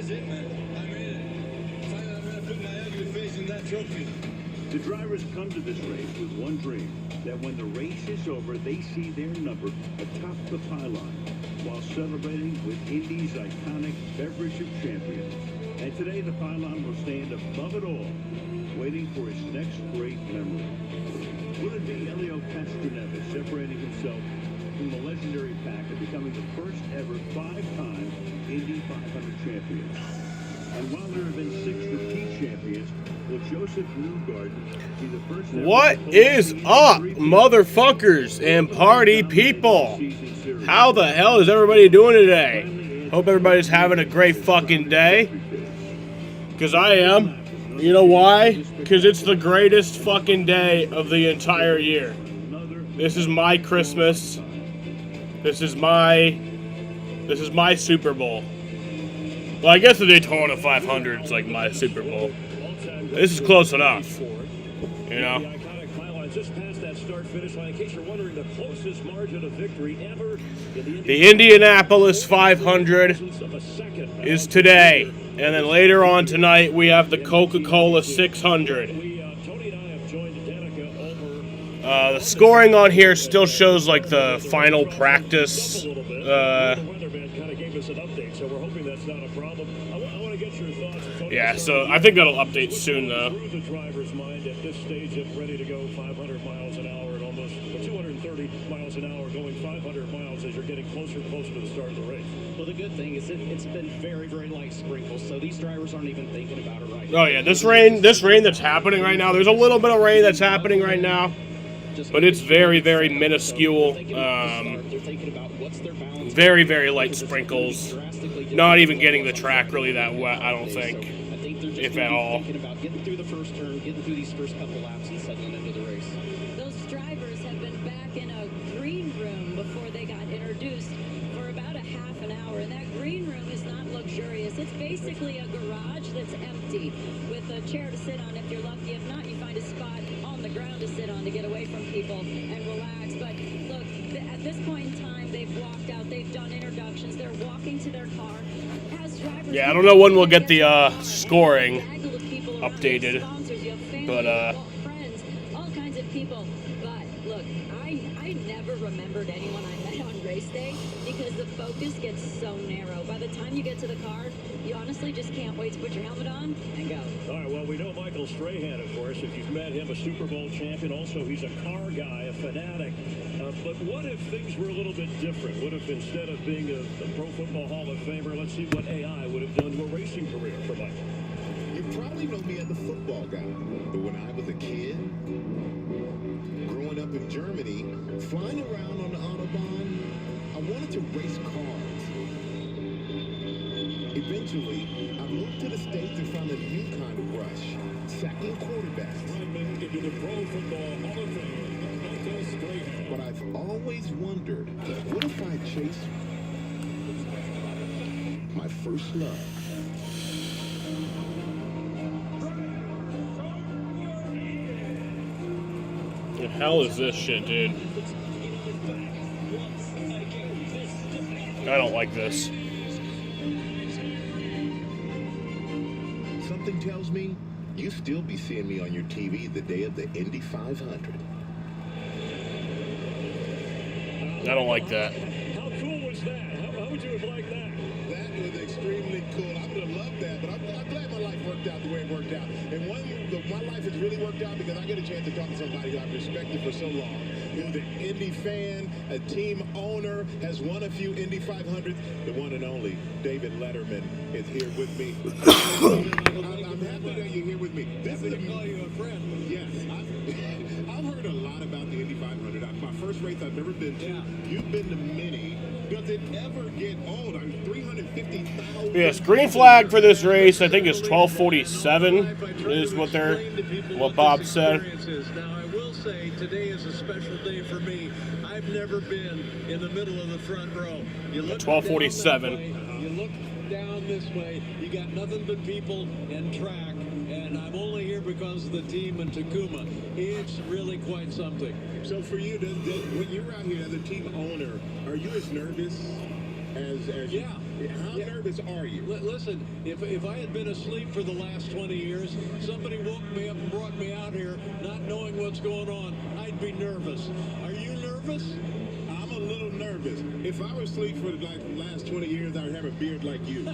That's it, man. I made it. Finally, I'm going to put my ugly face in that trophy. The drivers come to this race with one dream, that when the race is over, they see their number atop the pylon while celebrating with Indy's iconic beverage of champions. And today, the pylon will stand above it all, waiting for its next great memory. Will it be Elio Castroneves separating himself from the legendary pack and becoming the first ever 5-time Indy 500 champion? And while there have been 6 repeat champions, will Joseph Newgarden be the first ever? What is up, motherfuckers and party people? How the hell is everybody doing today? Hope everybody's having a great fucking day. Because I am. You know why? Because it's the greatest fucking day of the entire year. This is my Christmas. This is my Super Bowl. Well, I guess the Daytona 500 is like my Super Bowl. This is close enough. You know? The Indianapolis 500 is today. And then later on tonight, we have the Coca-Cola 600. The scoring on here still shows like the final practice. Yeah, so I think that'll update soon, though. The driver's mind at this stage of ready to go 500 miles an hour and almost 230 miles an hour going 500 miles as you're getting closer and closer to the start of the race. Well, the good thing is it's been very, very light sprinkles, so these drivers aren't even thinking about it right now. Oh yeah, this rain that's happening right now. There's a little bit of rain that's happening right now, but it's very, very minuscule. Very, very light sprinkles. Not even getting the track really that wet, I don't think, if at all. About getting through the first turn, getting through these first couple laps, and settling into the race. Those drivers have been back in a green room before they got introduced for about a half an hour, and that green room is not luxurious. It's basically a garage that's empty with a chair to sit on if you're lucky. If not, you find a spot on the ground to sit on to get away from people and relax. But look, at this point in time, they've walked out, they've done introductions, they're walking to their car. Yeah, I don't know when we'll get the scoring updated, but all kinds of people. But look, I never remembered anyone I met on race day because the focus gets so narrow. By the time you get to the car, you honestly just can't wait to put your helmet on and go. All right, well, we know Michael Strahan, of course. If you've met him, a Super Bowl champion. Also, he's a car guy, a fanatic. But what if things were a little bit different? What if instead of being a Pro Football Hall of Famer, let's see what AI would have done to a racing career for Michael? You probably know me as the football guy. But when I was a kid, growing up in Germany, flying around on the Autobahn, I wanted to race cars. Eventually, I moved to the States and found a new kind of rush, sacking quarterbacks. Into the Pro Football Hall of Fame. But I've always wondered, what if I chased my first love? the hell is this shit, dude? I don't like this. Something tells me you still be seeing me on your TV the day of the Indy 500. I don't like that. How cool was that? How would you have liked that? That was extremely cool. I would have loved that, but I'm glad my life worked out the way it worked out. And my life has really worked out because I get a chance to talk to somebody who I've respected for so long, who's an Indy fan, a team owner, has won a few Indy 500s. The one and only David Letterman is here with me. I'm happy that you're here with me. This is to call you a friend. Yes, I've heard a lot about the Indy 500. My first race I've ever been to. You've been to many. Does it ever get old? I'm 350,000. Yes, green flag for this race, I think is 12:47 is what Bob said. Now, I will say today is a special day for me. I've never been in the middle of the front row. 12:47. You look down this way, you got nothing but people and track, and I'm only here because of the team in Tacoma. It's really quite something. So for you, when you're out here as a team owner, are you as nervous as Yeah. How nervous are you? Listen, if I had been asleep for the last 20 years, somebody woke me up and brought me out here not knowing what's going on, I'd be nervous. Are you nervous? I'm a little nervous. If I was asleep for the last 20 years, I would have a beard like you.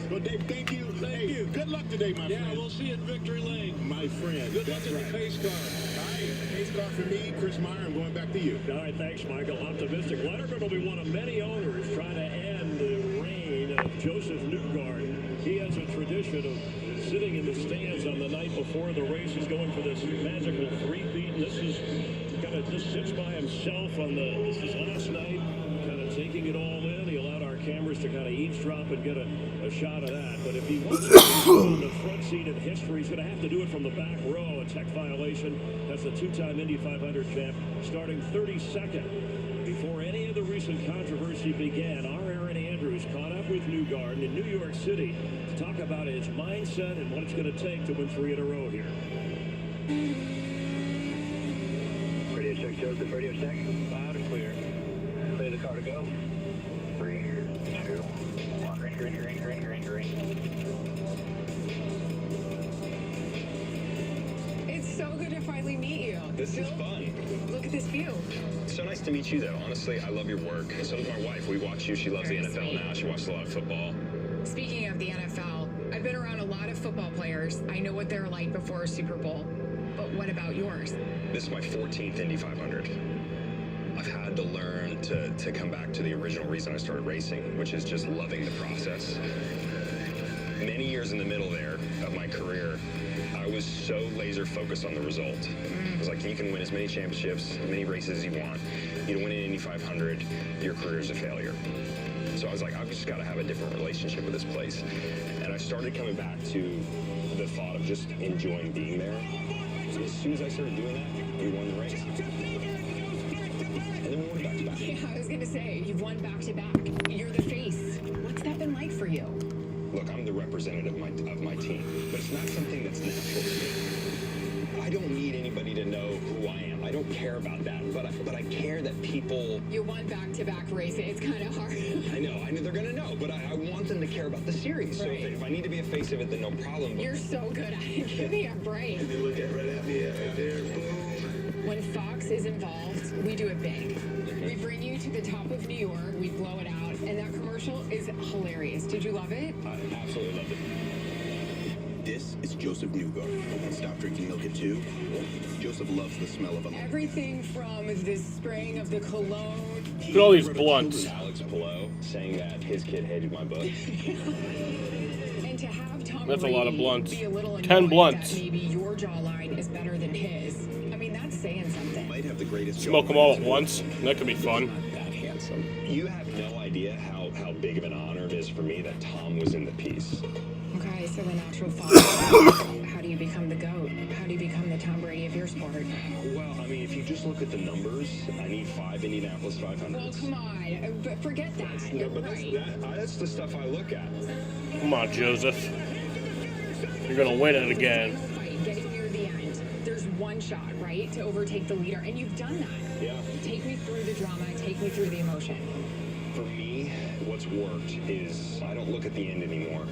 Well, Dave, thank you. Thank you. Good luck today, my Yeah, friend. we'll see you at Victory Lane. My friend. Good luck That's in right. the pace car. All right, pace car for me, Chris Meyer. I'm going back to you. All right, thanks, Michael. Optimistic. Letterman will be one of many owners trying to end the reign of Joseph Newgarden. He has a tradition of sitting in the stands on the night before the race. He's going for this magical three-peat. This is kind of just sits by himself on this is last night, kind of taking it all in. He allowed our cameras to kind of eavesdrop and get a shot of that. But if he wants to be in the front seat of history, he's going to have to do it from the back row. A tech violation. That's the two-time Indy 500 champ, starting 32nd. Before any of the recent controversy began, our Aaron Andrews caught up with Newgarden in New York City to talk about his mindset and what it's going to take to win 3 in a row here. Radio check, Joseph. Radio check. Loud and clear. Play the car to go. 3, 2, 1. Green. It's so good to finally meet you. This is fun. Look at this view. It's so nice to meet you, though. Honestly, I love your work. So does my wife. We watch you. She loves the NFL now. She watches a lot of football. Speaking of the NFL, I've been around a lot of football players. I know what they're like before a Super Bowl. But what about yours? This is my 14th Indy 500. I've had to learn to come back to the original reason I started racing, which is just loving the process. Many years in the middle there of my career, I was so laser focused on the result. It was like, you can win as many championships, as many races as you want. You don't win an Indy 500, your career is a failure. So I was like, I've just got to have a different relationship with this place. And I started coming back to the thought of just enjoying being there. So as soon as I started doing that, we won the race. And then we won back to back. Yeah, I was going to say, you've won back to back. You're the face. What's that been like for you? Look, I'm the representative of my team, but it's not something that's natural to me. I don't need anybody to know who I am. I don't care about that, but I care that people... You won back-to-back races. It's kind of hard. I know they're going to know, but I want them to care about the series. So if I need to be a face of it, then no problem. You're so good at it. Give me a break. And they look at right at me, right there, boom. When Fox is involved, we do it big. We bring you to the top of New York, we blow it out, and that commercial is hilarious. Did you love it? I absolutely loved it. This is Joseph Newgarden. Stop drinking milk at 2. Joseph loves the smell of a... Everything from the spraying of the cologne. Look at all these blunts. Alex Pillow saying that his kid hated my book. And to have Tom That's a lot of blunts. be a little 10 blunts. that maybe your jawline is better than his. I mean, that's saying something. Might have the greatest... Smoke them all at once. That could be fun. That handsome. You have no idea how big of an honor it is for me that Tom was in the piece. Okay, so the natural father. How do you become the GOAT? How do you become the Tom Brady of your sport? Well, I mean, if you just look at the numbers, I need 5 Indianapolis 500s. Well, come on. But forget that. No, but Right. that's the stuff I look at. Come on, Joseph. You're going to win it again. Fight, getting near the end. There's one shot, right, to overtake the leader, and you've done that. Yeah. Take me through the drama. Take me through the emotion. For me, what's worked is I don't look at the end anymore.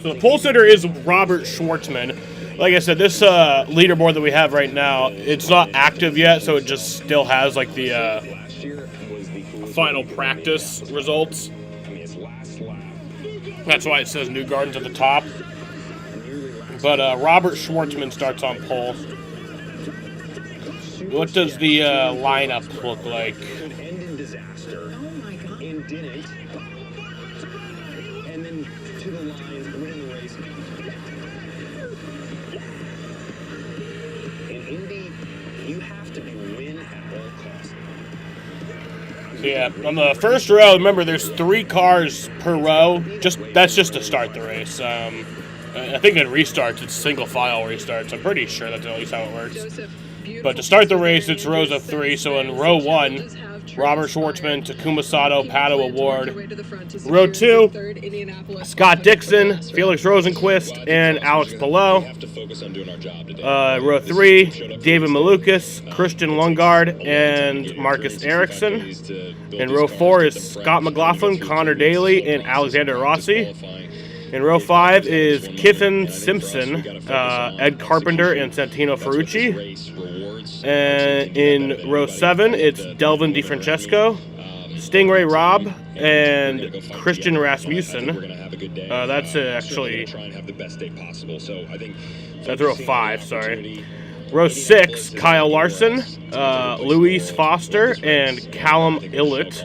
So the pole sitter is Robert Schwartzman. Like I said, this leaderboard that we have right now, it's not active yet, so it just still has like the Last year was the coolest final thing practice results. I mean, it's last lap. That's why it says Newgarden's at the top. But Robert Schwartzman starts on pole. What does the lineup look like? Could end in disaster. Oh my God. And didn't. And then to the line, win the race. In Indy, you have to be win at all costs. Yeah, on the first row, remember there's 3 cars per row. That's just to start the race. I think in restarts, it's single file restarts. I'm pretty sure that's at least how it works. But to start the race, it's rows of 3. So in row 1, Robert Schwartzman, Takuma Sato, Pato Award. Row 2, Scott Dixon, Felix Rosenquist, and Alex Palou. Row 3, David Malukas, Christian Lundgaard, and Marcus Ericsson. In row 4 is Scott McLaughlin, Connor Daly, and Alexander Rossi. In row 5 is Kiffin Simpson, Ed Carpenter, and Santino Ferrucci. And in row 7, it's Delvin DeFrancesco, Stingray Robb, and Christian Rasmussen. That's actually... That's row 5, sorry. Row 6, Kyle Larson, Louise Foster, and Callum Illett.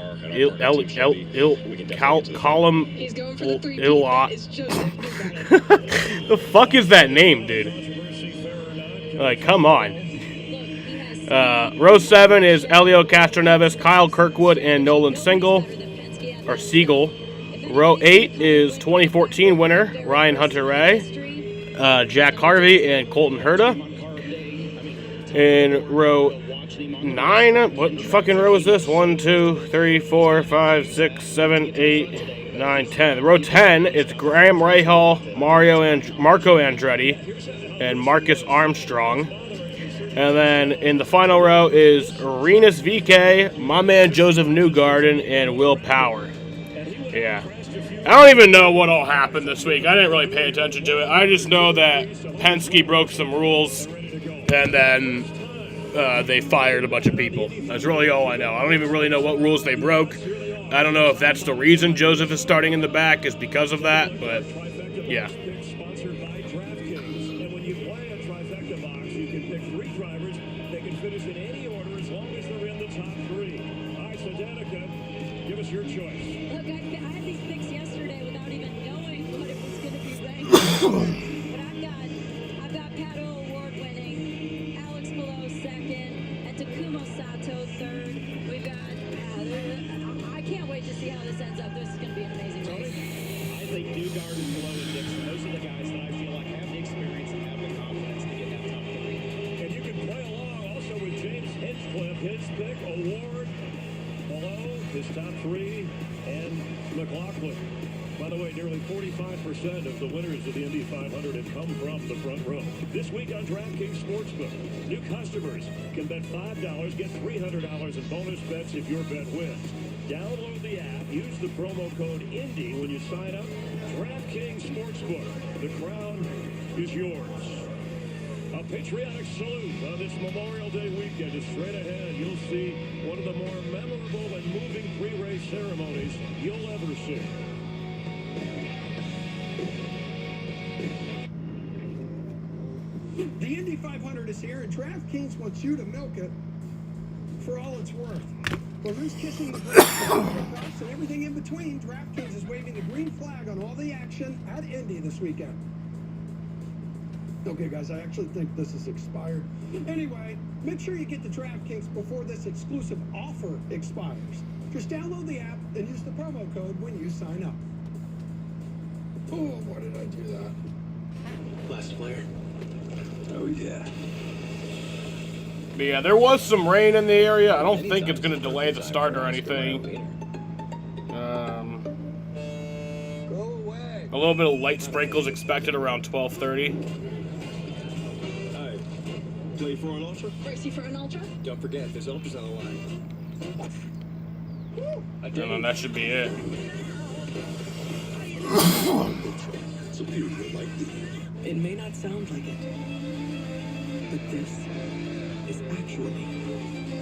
Callum Illott. The fuck is that name, dude? Like, come on. Row 7 is Elio Castroneves, Kyle Kirkwood, and Nolan Siegel. Row 8 is 2014 winner Ryan Hunter-Reay, Jack Harvey, and Colton Herta. In row 9, what fucking row is this? 1, 2, 3, 4, 5, 6, 7, 8, 9, 10. Row 10, it's Graham Rahal, Marco Andretti, and Marcus Armstrong. And then in the final row is Rinus VeeKay, my man Joseph Newgarden, and Will Power. Yeah. I don't even know what all happened this week. I didn't really pay attention to it. I just know that Penske broke some rules, and then they fired a bunch of people. That's really all I know. I don't even really know what rules they broke. I don't know if that's the reason Joseph is starting in the back is because of that, but yeah. Your choice. Look, I had these picks yesterday without even knowing what it was going to be ranked. But I've got Pato Award winning, Alex Palou second, and Takuma Sato third. We've got. I can't wait to see how this ends up. This is going to be an amazing race. I think Newgarden, Palou, and Dixon, those are the guys that I feel like have the experience and have the confidence to get that top 3. And you can play along also with James Hinchcliffe, his pick Award. Palou, his top 3, and McLaughlin. By the way, nearly 45% of the winners of the Indy 500 have come from the front row. This week on DraftKings Sportsbook, new customers can bet $5, get $300 in bonus bets if your bet wins. Download the app, use the promo code INDY when you sign up. DraftKings Sportsbook, the crown is yours. A patriotic salute on this Memorial Day weekend is straight ahead. You'll see one of the more memorable and moving pre-race ceremonies you'll ever see. The Indy 500 is here, and DraftKings wants you to milk it for all it's worth. Balloons kissing the grass and everything in between, DraftKings is waving the green flag on all the action at Indy this weekend. Okay, guys, I actually think this is expired. Anyway, make sure you get to DraftKings before this exclusive offer expires. Just download the app and use the promo code when you sign up. Oh, why did I do that? Last player. Oh, yeah. But yeah, there was some rain in the area. I don't think it's going to delay the start or anything. Go away. A little bit of light sprinkles expected around 12:30. Play for an ultra? Racing for an ultra? Don't forget, there's ultras on the line. And then that should be it. It's a beautiful light. It may not sound like it, but this is actually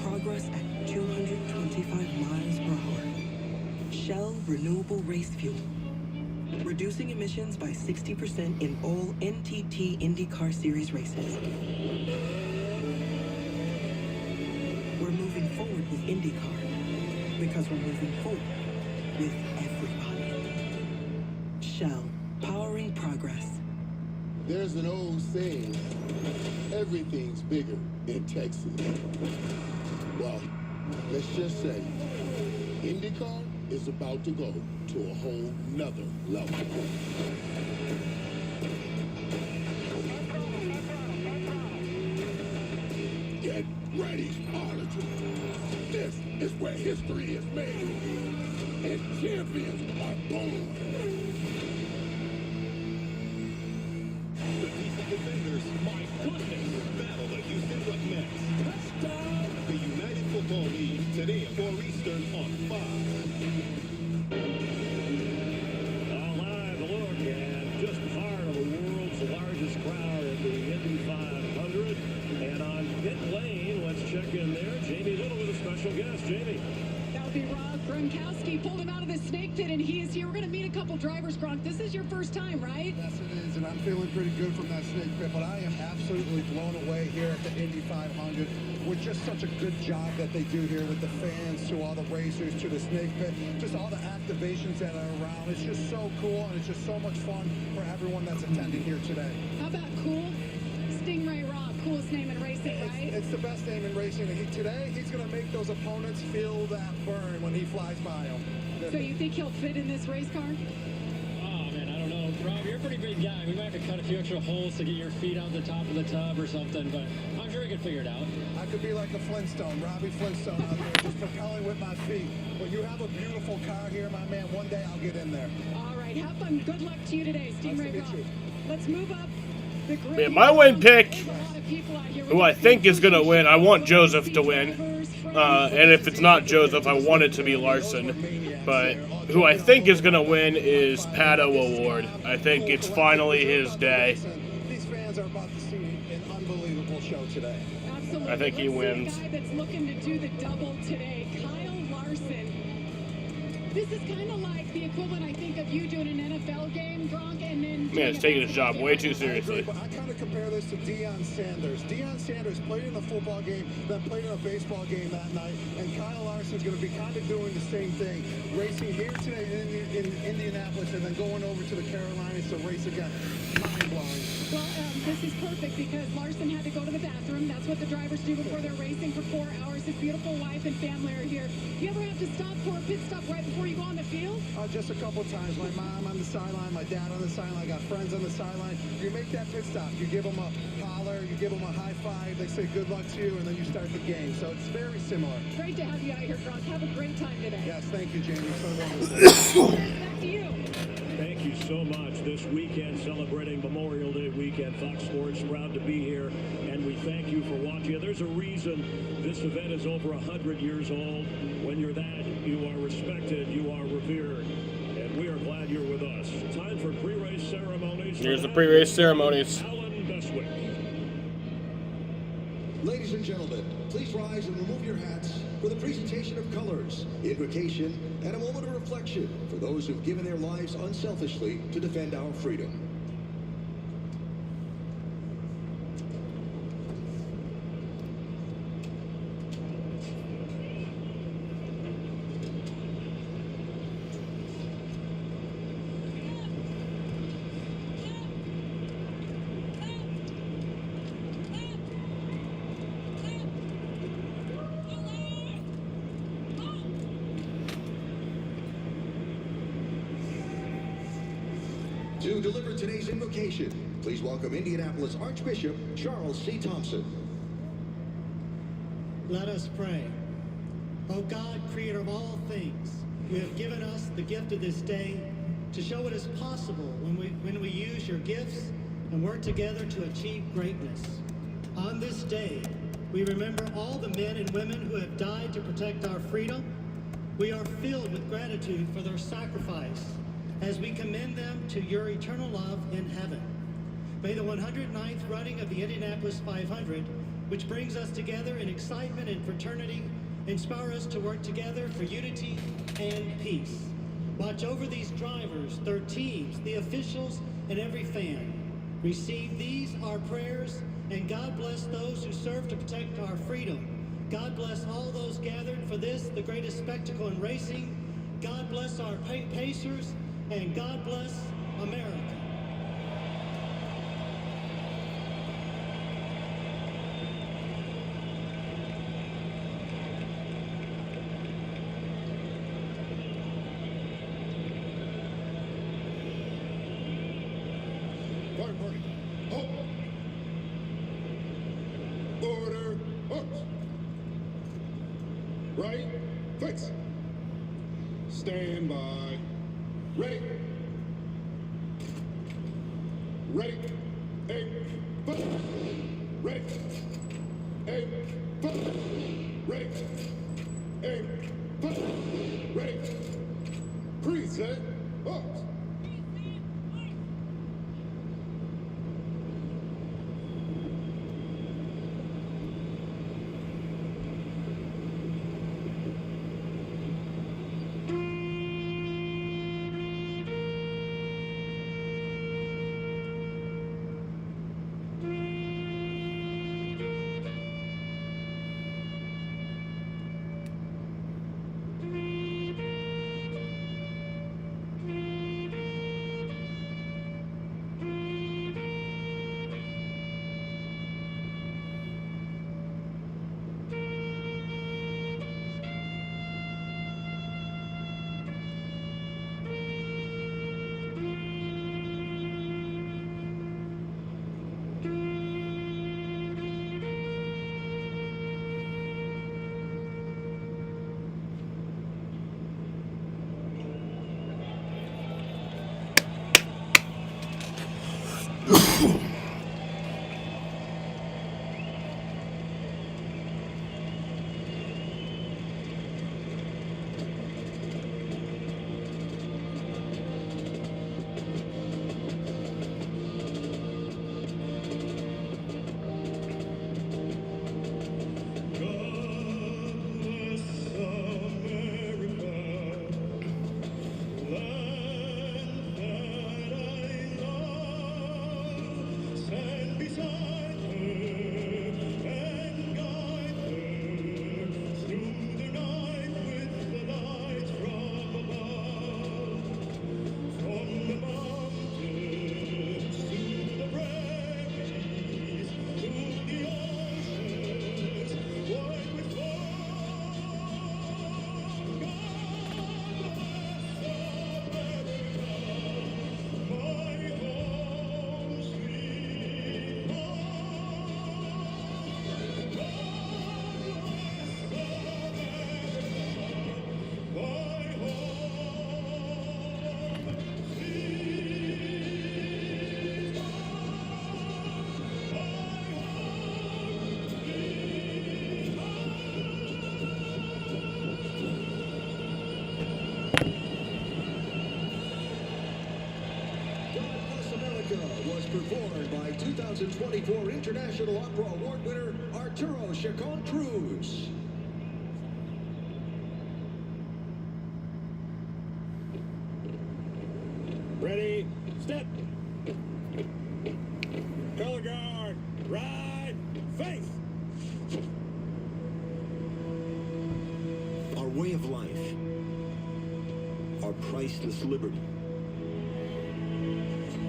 progress at 225 miles per hour. Shell Renewable Race Fuel. Reducing emissions by 60% in all NTT IndyCar Series races. We're moving forward with IndyCar because we're moving forward with everybody. Shell, powering progress. There's an old saying, everything's bigger in Texas. Well, let's just say, IndyCar is about to go to a whole nother level. Get ready, Arlington. This is where history is made, and champions are born. The decent defenders, my goodness, battle the Houston Roughnecks. Touchdown! The United Football League, today at 4 Eastern on Fox. Live look and just part of the world's largest crowd at the Indy 500. And on pit lane, let's check in there. Jamie Little with a special guest. Jamie. That would be Rob Gronkowski. Pulled him out of the snake pit, and he is here. We're going to meet a couple drivers, Gronk. This is your first time, right? Yes, it is, and I'm feeling pretty good from that snake pit, but I am absolutely blown away here at the Indy 500 with just such a good job that they do here with the fans, to all the racers, to the snake pit, just all the activations that are around. It's just so cool, and it's just so much fun for everyone that's attending here today. How about cool? Stingray Rob, coolest name in racing, right? It's the best name in racing. Today, he's going to make those opponents feel that burn when he flies by them. So you think he'll fit in this race car? Oh, man, I don't know. Rob, you're a pretty big guy. We might have to cut a few extra holes to get your feet out the top of the tub or something, but I'm sure we can figure it out. I could be like a Flintstone, Robbie Flintstone out there, just propelling with my feet. But you have a beautiful car here, my man. One day I'll get in there. All right, have fun. Good luck to you today, Stingray Rob. Let's move up. Yeah, my win pick, who I think is going to win, I want Joseph to win. And if it's not Joseph, I want it to be Larson. But who I think is going to win is Pato O'Ward. I think it's finally his day. These fans are about to see an unbelievable show today. Absolutely. I think he wins. The guy that's looking to do the double today, Kyle Larson. This is kind of like the equivalent, I think, of you doing an NFL game, Gronk, and then... Man, he's taking his job way too seriously. I kind of compare this to Deion Sanders. Deion Sanders played in a football game, then played in a baseball game that night, and Kyle Larson's going to be kind of doing the same thing, racing here today in Indianapolis, and then going over to the Carolinas to race again. Mind-blowing. Well, this is perfect because Larson had to go to the bathroom. That's what the drivers do before they're racing for 4 hours. His beautiful wife and family are here. Do you ever have to stop for a pit stop right before you go on the field? Just a couple times. My mom on the sideline, my dad on the sideline. I got friends on the sideline. You make that pit stop. You give them a holler. You give them a high five. They say good luck to you, and then you start the game. So it's very similar. Great to have you out here, Gronk. Have a great time today. Yes, thank you, Jamie. So wonderful. Back to you. Thank you so much. This weekend, celebrating Memorial Day weekend, Fox Sports proud to be here, and we thank you for watching. There's a reason this event is over 100 years old. When you're that, you are respected, you are revered, and we are glad you're with us. Time for pre-race ceremonies. Here's the pre-race ceremonies. Alan Bestwick. Ladies and gentlemen, please rise and remove your hats for the presentation of colors, invocation, and a moment of reflection for those who've given their lives unselfishly to defend our freedom. To deliver today's invocation, please welcome Indianapolis Archbishop Charles C. Thompson. Let us pray. O God, creator of all things, you have given us the gift of this day to show what is possible when we use your gifts and work together to achieve greatness. On this day, we remember all the men and women who have died to protect our freedom. We are filled with gratitude for their sacrifice as we commend them to your eternal love in heaven. May the 109th running of the Indianapolis 500, which brings us together in excitement and fraternity, inspire us to work together for unity and peace. Watch over these drivers, their teams, the officials, and every fan. Receive these, our prayers, and God bless those who serve to protect our freedom. God bless all those gathered for this, the greatest spectacle in racing. God bless our pacers, and God bless America. Guard party. Halt. Order. Halt. Right. Face. Stand by. Ready. Ready. Aim. Fire. Ready. Aim. Fire. Ready. Aim. Fire. Ready. Preset. Pause. Was performed by 2024 International Opera Award winner Arturo Chacon Cruz. Ready, step. Color guard, ride, face. Our way of life, our priceless liberty,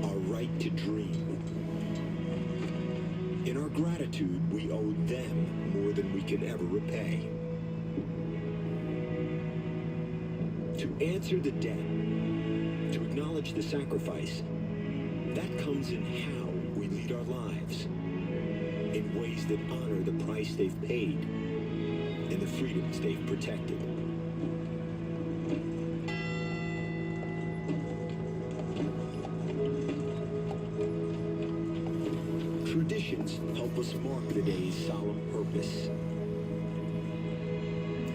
our right to dream. In our gratitude, we owe them more than we can ever repay. To answer the debt, to acknowledge the sacrifice, that comes in how we lead our lives, in ways that honor the price they've paid and the freedoms they've protected. Traditions help us mark the day's solemn purpose.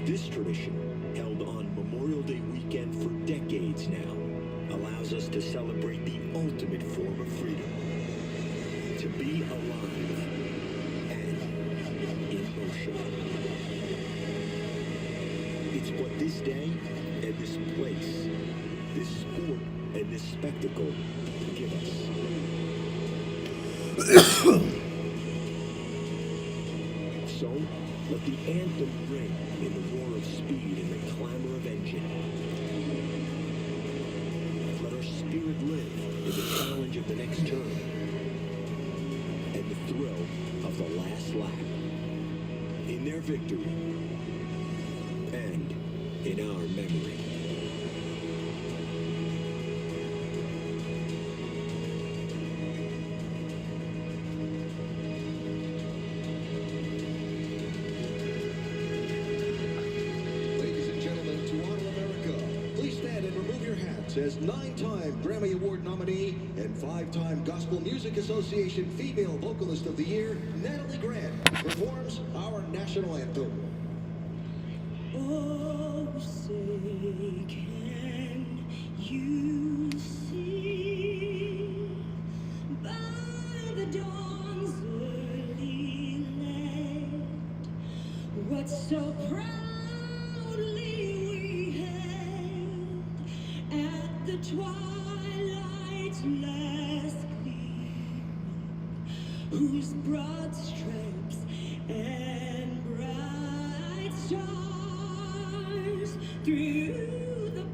This tradition, held on Memorial Day weekend for decades now, allows us to celebrate the ultimate form of freedom. To be alive and in motion. It's what this day and this place, this sport and this spectacle give us. So, let the anthem ring in the roar of speed and the clamor of engine. Let our spirit live in the challenge of the next turn and the thrill of the last lap. In their victory and in our memory. Ladies and charts as 9-time Grammy Award nominee and 5-time Gospel Music Association Female Vocalist of the Year, Natalie Grant, performs our national anthem. Oh, say can you see by the dawn's early light what so proudly we hailed at the twilight's last gleaming, whose broad stripes and bright stars through the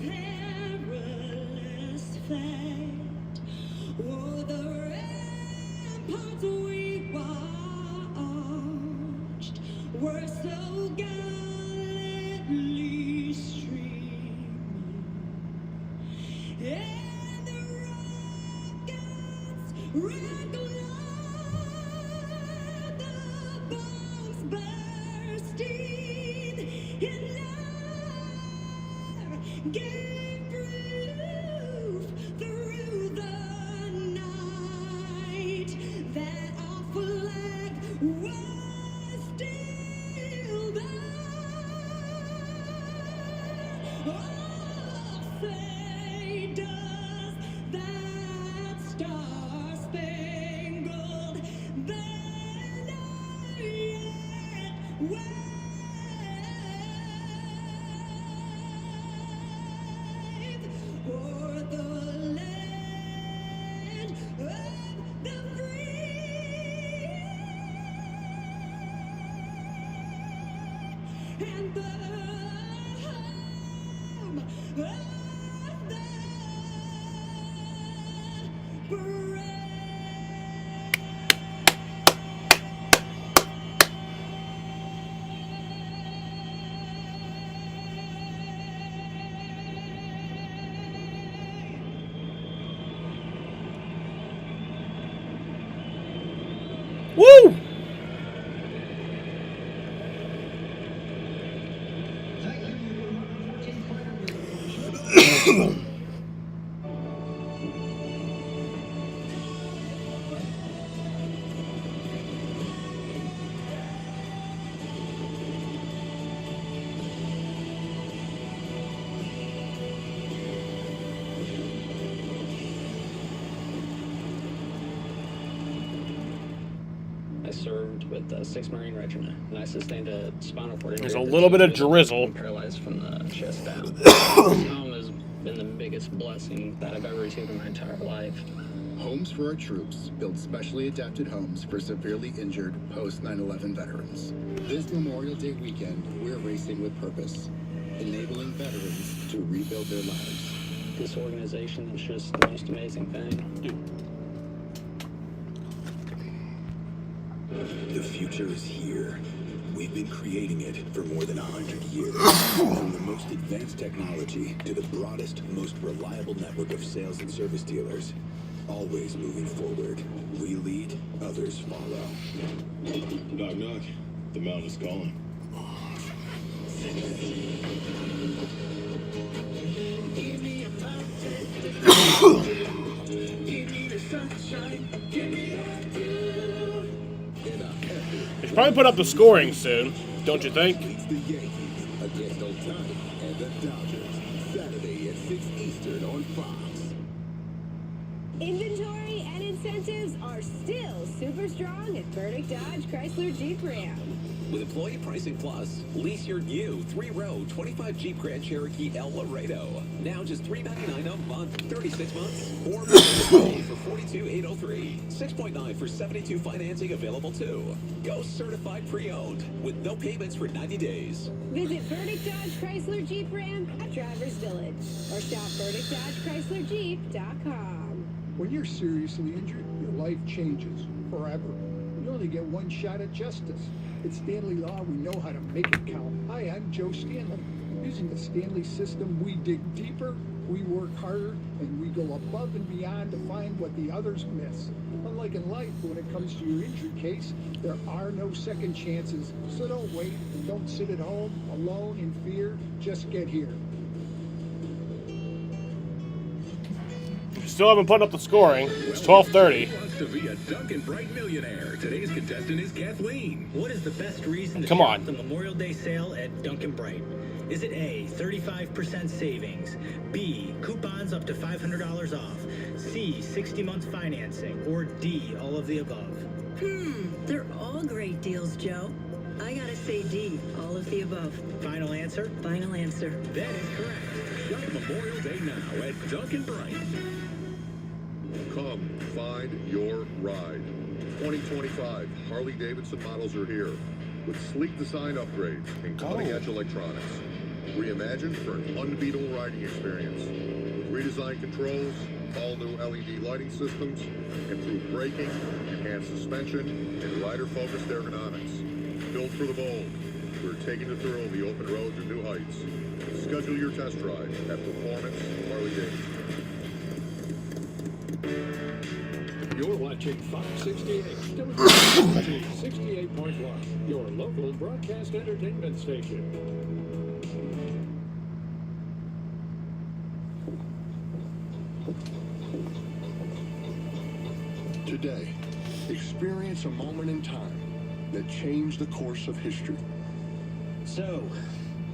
perilous fight o'er the ramparts we watched were so gallantly streaming, and the rockets recognize the bombs bursting in air, gave proof through the night that our flag was still there. Oh, say does that star-spangled banner yet wave o'er the land of the free and the home of the brave. Woo! I served with the 6th Marine Regiment, and I sustained a spinal cord injury. There's a little bit of drizzle. I'm paralyzed from the chest down. This home has been the biggest blessing that I've ever received in my entire life. Homes for Our Troops build specially adapted homes for severely injured post 9/11 veterans. This Memorial Day weekend, we're racing with purpose, enabling veterans to rebuild their lives. This organization is just the most amazing thing. The future is here. We've been creating it for more than 100 years. From the most advanced technology to the broadest, most reliable network of sales and service dealers. Always moving forward. We lead, others follow. Knock, knock. The mountain is calling. Give me a mountain. Give me the sunshine. Give me that view. They should probably put up the scoring soon, don't you think? Beats the Yankees against Ohtani and the Dodgers. Saturday at 6 Eastern on Fox. Inventory and incentives are still super strong at Burdick Dodge Chrysler Jeep Ram. With Employee Pricing Plus, lease your new 3-row 25 Jeep Grand Cherokee El Laredo. Now just $399 a month, 36 months, or for $42,803. 6.9 for 72 financing available too. Go certified pre-owned with no payments for 90 days. Visit Burdick Dodge Chrysler Jeep Ram at Drivers Village or shop BurdickDodgeChryslerJeep.com. When you're seriously injured, your life changes forever. You only get one shot at justice. At Stanley Law, we know how to make it count. Hi, I'm Joe Stanley. Using the Stanley system, we dig deeper, we work harder, and we go above and beyond to find what the others miss. Unlike in life, when it comes to your injury case, there are no second chances. So don't wait and don't sit at home alone in fear. Just get here. still haven't put up the scoring. It's 12:30. Who wants to be a Duncan Bright millionaire? Today's contestant is Kathleen. What is the best reason to Come shop on. the Memorial Day sale at Duncan Bright? Is it A, 35% savings, B, coupons up to $500 off, C, 60 months financing, or D, all of the above? They're all great deals, Joe. I gotta say D, all of the above. Final answer? Final answer. That is correct. Shop Memorial Day now at Duncan Bright. Come find your ride. 2025 Harley-Davidson models are here with sleek design upgrades and cutting-edge electronics. Reimagined for an unbeatable riding experience. With redesigned controls, all-new LED lighting systems, improved braking, enhanced suspension, and rider-focused ergonomics. Built for the bold, we're taking the thrill of the open road to new heights. Schedule your test drive at Performance Harley-Davidson. You're watching Fox 68, WG 68.1, your local broadcast entertainment station. Today, experience a moment in time that changed the course of history. So,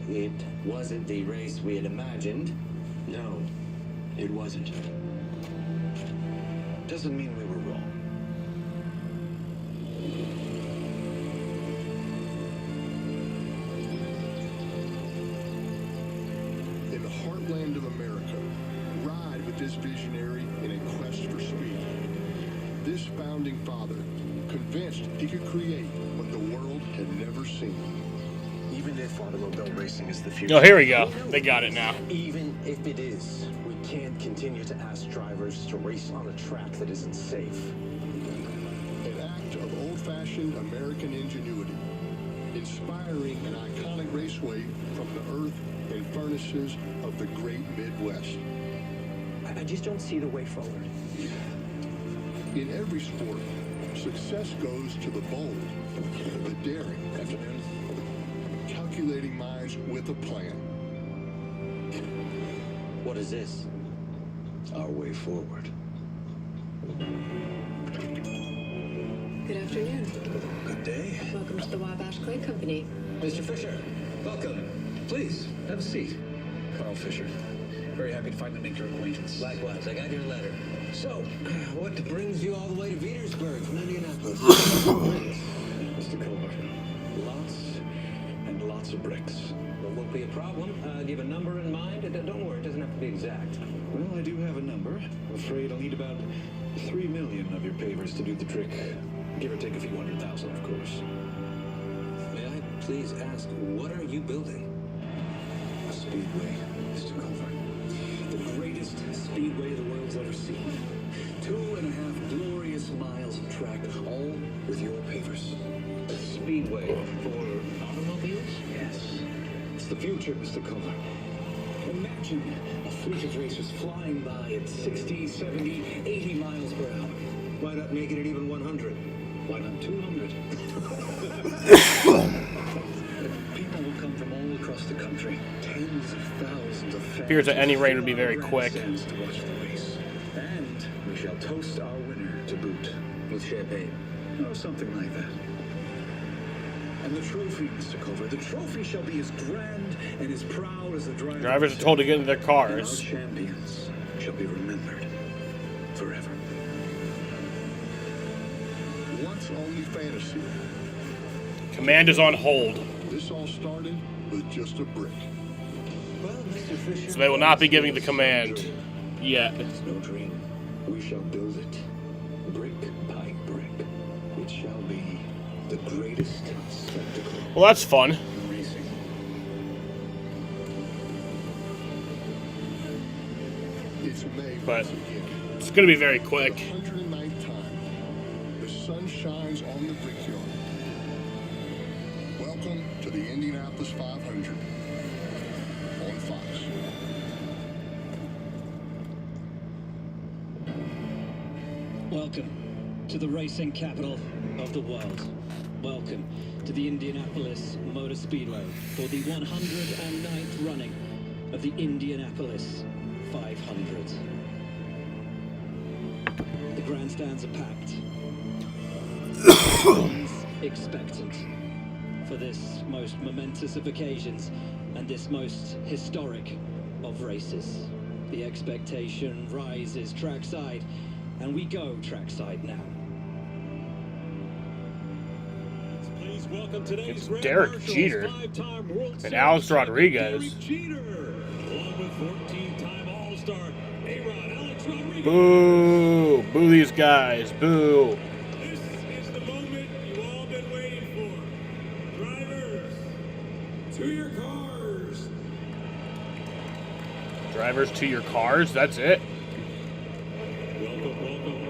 it wasn't the race we had imagined. No, it wasn't. Doesn't mean we were wrong. In the heartland of America, ride with this visionary in a quest for speed. This founding father, convinced he could create what the world had never seen. Even if automobile racing is the future. Oh, here we go. They got it now. Even if it is, we can't continue to ask drivers to race on a track that isn't safe. An act of old-fashioned American ingenuity, inspiring an iconic raceway from the earth and furnaces of the great Midwest. I just don't see the way forward. In every sport, success goes to the bold, the daring, calculating minds with a plan. What is this? Our way forward. Good afternoon. Good day. Welcome to the Wabash Clay Company. Mr. Fisher, welcome. Please, have a seat. Carl Fisher. Very happy to finally make your acquaintance. Likewise, I got your letter. So, what brings you all the way to Petersburg from Indianapolis? Mr. Colbert, lots and lots of bricks. Well, won't be a problem. Do you have a number in mind? Don't worry, it doesn't have to be exact. Well, I do have a number. I'm afraid I'll need about 3 million of your pavers to do the trick. Give or take a few 100,000, of course. May I please ask, what are you building? A speedway, Mr. Colbert. The greatest speedway the world's ever seen. 2.5 glorious miles of track, all with your pavers. A speedway for automobiles? Yes. It's the future, Mr. Colbert. Imagine a fleet of racers flying by at 60, 70, 80 miles per hour. Why not make it even 100? Why not 200? People will come from all across the country. Tens of thousands of fans. Appears at any rate would be very quick. To watch the race. And we shall toast our winner to boot. With champagne? Or something like that. And the trophy, Mr. Culver, the trophy shall be as grand and as proud as the driver. Drivers are told to get into their cars. And our champions shall be remembered forever. Once only fantasy. Command is on hold. This all started with just a brick. Well, Mr. Fisher, So they will not be giving the command yet. It's no dream. We shall build it, brick by brick. It shall be the greatest spectacle. Well, that's fun. in racing. It's May But once again. it's going to be very quick. 109th time, the sun shines on the brickyard. Welcome to the Indianapolis 500 on Fox. Welcome to the racing capital of the world. Welcome to the Indianapolis Motor Speedway for the 109th running of the Indianapolis 500. The grandstands are packed. Everyone's expectant for this most momentous of occasions and this most historic of races. The expectation rises trackside, and we go trackside now. Please welcome today's It's Grand Derek Marshals, Jeter five-time World and Series Alex champion Rodriguez. Derek Jeter, along with 14-time All-Star A-Rod Alex Rodriguez. Boo! Boo these guys. Boo. This is the moment you've all been waiting for. Drivers, to your cars. Drivers to your cars. That's it. Welcome, welcome.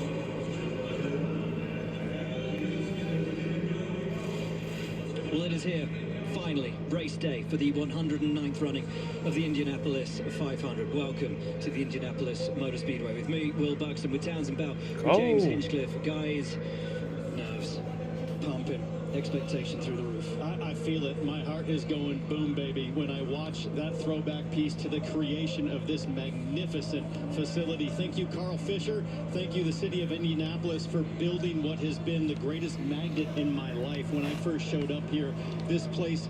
Well, it is here, finally, race day for the 109th running of the Indianapolis 500. Welcome to the Indianapolis Motor Speedway with me, Will Buxton, with Townsend Bell, with James Hinchcliffe. Guys, nerves, pumping, expectation through the roof. I feel it. My heart is going boom, baby, when I watch that throwback piece to the creation of this magnificent facility. Thank you, Carl Fisher. Thank you, the city of Indianapolis, for building what has been the greatest magnet in my life. When I first showed up here, this place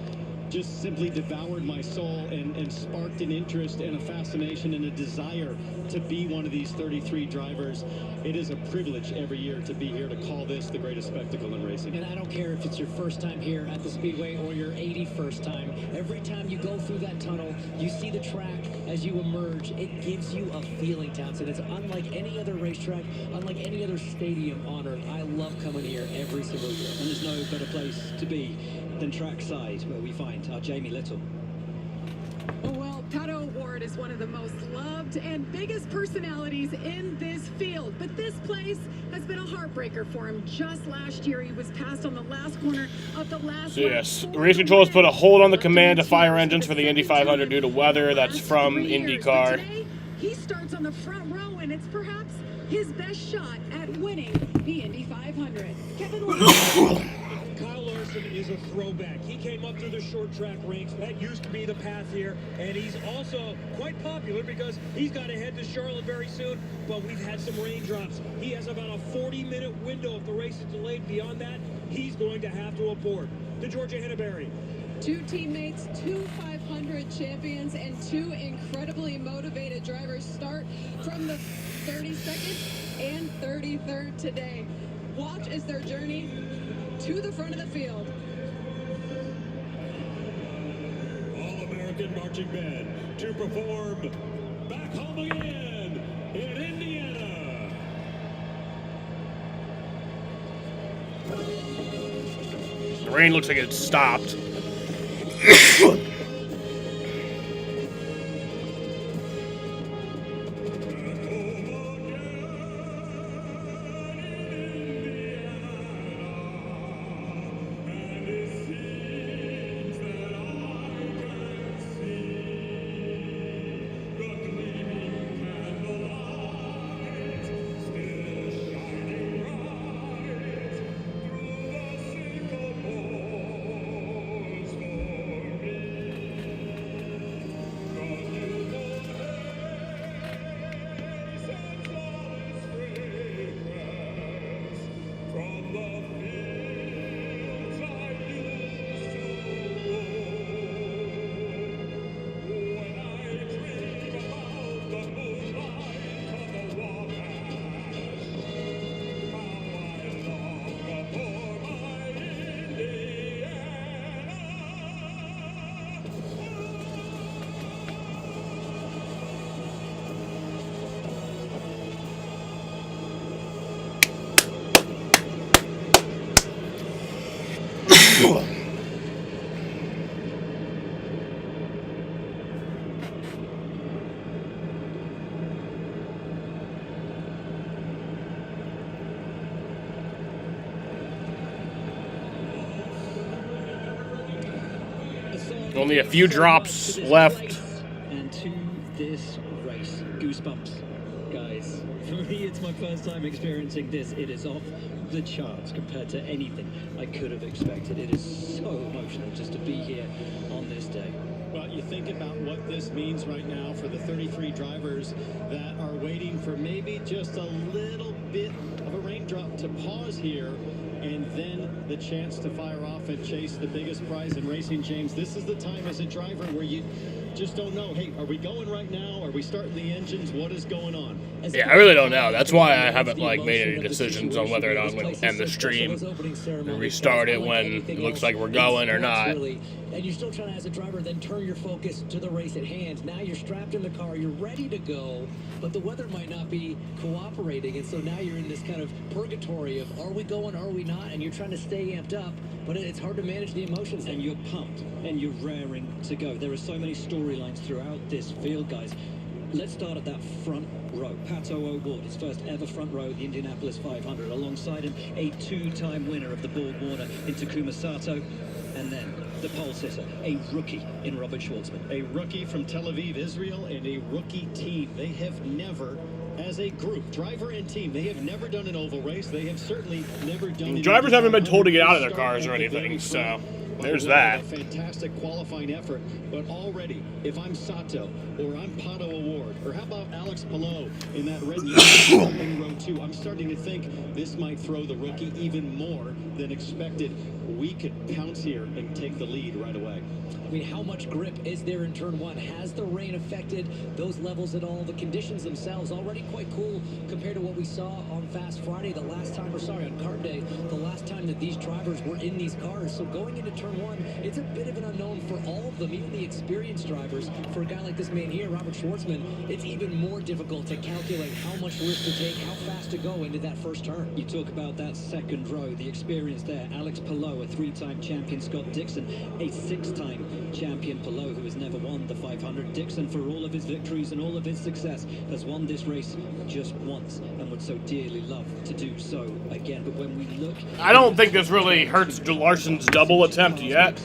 just simply devoured my soul and sparked an interest and a fascination and a desire to be one of these 33 drivers. It is a privilege every year to be here to call this the greatest spectacle in racing. And I don't care if it's your first time here at the Speedway or your 81st time. Every time you go through that tunnel, you see the track as you emerge. It gives you a feeling, Townsend. It's unlike any other racetrack, unlike any other stadium on earth. I love coming here every single year. And there's no better place to be than trackside, where we find our Jamie Little. Well, Pato O'Ward is one of the most loved and biggest personalities in this field. But this place has been a heartbreaker for him. Just last year, he was passed on the last corner of the last So yes, Race Control has put a hold on the command of fire engines for the Indy 500 due to weather. That's from IndyCar. Today, he starts on the front row, and it's perhaps his best shot at winning the Indy 500. Kevin Williams. Kyle Larson is a throwback. He came up through the short track ranks. That used to be the path here. And he's also quite popular because he's got to head to Charlotte very soon. But we've had some raindrops. He has about a 40-minute window. If the race is delayed beyond that, he's going to have to abort. To Georgia Henneberry. Two teammates, two 500 champions, and two incredibly motivated drivers start from the 32nd and 33rd today. Watch as their journey to the front of the field. All-American Marching Band to perform Back Home Again in Indiana. The rain looks like it stopped. Only a few drops left. And to this race, goosebumps, guys. For me, it's my first time experiencing this. It is off the charts compared to anything I could have expected. It is so emotional just to be here on this day. Well, you think about what this means right now for the 33 drivers that are waiting for maybe just a little bit of a raindrop to pause here, and then the chance to fire off and chase the biggest prize in racing, James. This is the time as a driver where you just don't know, hey, are we going right now? Are we starting the engines? What is going on? Yeah, I really don't know. That's why I haven't made any decisions on whether or not I'm going to end the stream and restart it when it looks like we're going or not. And you're still trying to, as a driver, then turn your focus to the race at hand. Now you're strapped in the car, you're ready to go, but the weather might not be cooperating, and so now you're in this kind of purgatory of, are we going, are we not? And you're trying to stay amped up, but it's hard to manage the emotions. And you're pumped, and you're raring to go. There are so many storylines throughout this field, guys. Let's start at that front row. Pato O'Ward, his first ever front row at the Indianapolis 500. Alongside him, a two-time winner of the Borg Warner in Takuma Sato. And then the pole sitter, a rookie in Robert Schwartzman. A rookie from Tel Aviv, Israel, and a rookie team. They have never, as a group, driver and team, they have never done an oval race. They have certainly never done. Drivers haven't been told to get out of their cars or anything, so there's that. A fantastic qualifying effort, but already, if I'm Sato or I'm Pato O'Ward, or how about Alex Palou in that red in row 2, I'm starting to think this might throw the rookie even more than expected. We could pounce here and take the lead right away. I mean, how much grip is there in turn 1? Has the rain affected those levels at all? The conditions themselves already quite cool compared to what we saw on Fast Friday, the last time, or sorry, on Kart Day, the last time that these drivers were in these cars. So going into turn 1, it's a bit of an unknown for all of them, even the experienced drivers. For a guy like this man here, Robert Schwartzman, it's even more difficult to calculate how much risk to take, how fast to go into that first turn. You talk about that second row, the experience there. Alex Palou, a 3-time champion. Scott Dixon, a 6-time champion. Palou, who has never won the 500. Dixon, for all of his victories and all of his success, has won this race just once and would so dearly love to do so again. But when we look, I don't think this really hurts Larson's double attempt yet.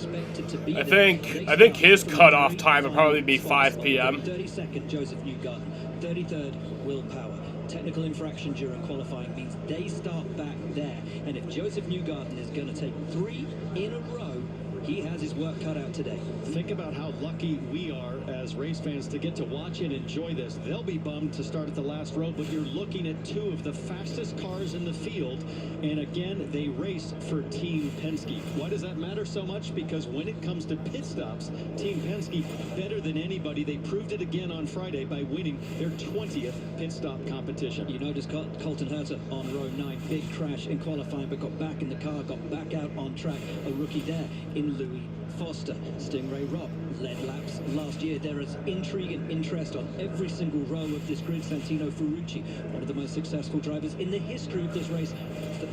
I think his cutoff time would probably be 5 p.m. 32nd, Joseph Newgarden. 33rd, Will Power. Technical infraction during qualifying means they start back there. And if Joseph Newgarden is going to take 3 in a row, he has his work cut out today. Think about how lucky we are as race fans to get to watch and enjoy this. They'll be bummed to start at the last row, but you're looking at 2 of the fastest cars in the field. And again, they race for Team Penske. Why does that matter so much? Because when it comes to pit stops, Team Penske, better than anybody. They proved it again on Friday by winning their 20th pit stop competition. You notice Colton Herta on row 9. Big crash in qualifying, but got back in the car, got back out on track. A rookie there in Louis Foster. Stingray Rob led laps last year. There is intrigue and interest on every single row of this grid. Santino Ferrucci, one of the most successful drivers in the history of this race,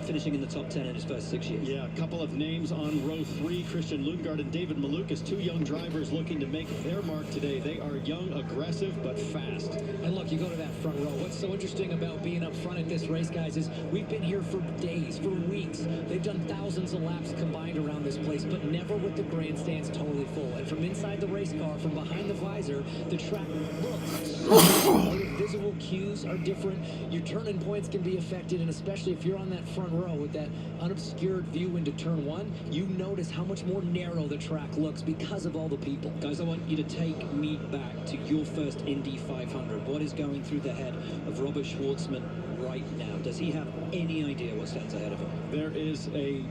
finishing in the top 10 in his first 6 years. Yeah, a couple of names on row 3, Christian Lundgaard and David Malukas, 2 young drivers looking to make their mark today. They are young, aggressive, but fast. And look, you go to that front row. What's so interesting about being up front at this race, guys, is we've been here for days, for weeks. They've done thousands of laps combined around this place, but never with the grandstands totally full. And from inside the race car, from behind the visor, the track looks so the visual cues are different. Your turning points can be affected, and especially if you're on that front row with that unobscured view into turn 1, you notice how much more narrow the track looks because of all the people. Guys, I want you to take me back to your first Indy 500. What is going through the head of Robert Schwartzman right now? Does he have any idea what stands ahead of him? There is a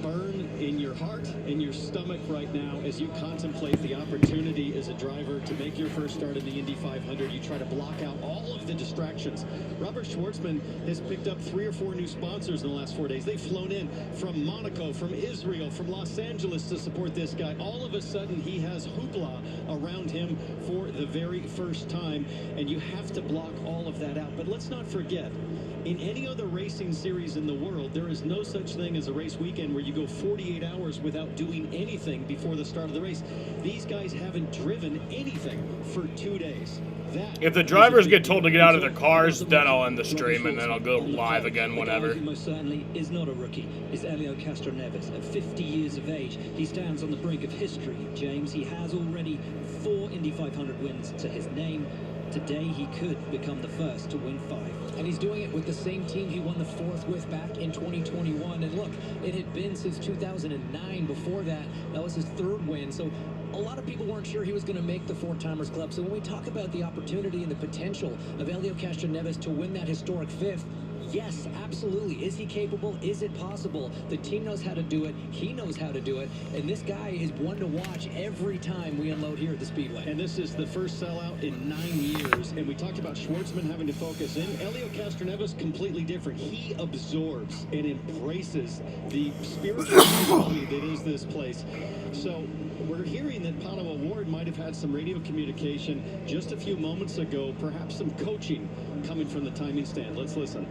burn in your heart, in your stomach right now as you contemplate the opportunity as a driver to make your first start in the Indy 500. You try to block out all of the distractions. Robert Schwartzman has picked up 3 or 4 new sponsors in the last 4 days. They've flown in from Monaco, from Israel, from Los Angeles to support this guy. All of a sudden, he has hoopla around him for the very first time, and you have to block all of that out. But let's not forget, in any other racing series in the world, there is no such thing as a race weekend where you go 48 hours without doing anything before the start of the race. These guys haven't driven anything for 2 days. If the drivers get told to get out of their cars, then I'll end the stream and then I'll go live again whenever. Who most certainly is not a rookie is Elio Castroneves. At 50 years of age, he stands on the brink of history. James, he has already 4 Indy 500 wins to his name. Today, he could become the first to win 5. And he's doing it with the same team he won the 4th with back in 2021. And look, it had been since 2009 before that. That was his 3rd win. So a lot of people weren't sure he was going to make the 4-timers club. So when we talk about the opportunity and the potential of Helio Castroneves to win that historic 5th, yes, absolutely. Is he capable? Is it possible? The team knows how to do it. He knows how to do it. And this guy is one to watch every time we unload here at the Speedway. And this is the first sellout in 9 years. And we talked about Schwartzman having to focus in. Helio Castroneves, completely different. He absorbs and embraces the spiritual community that is this place. So we're hearing that Pato O'Ward might have had some radio communication just a few moments ago, perhaps some coaching coming from the timing stand. Let's listen.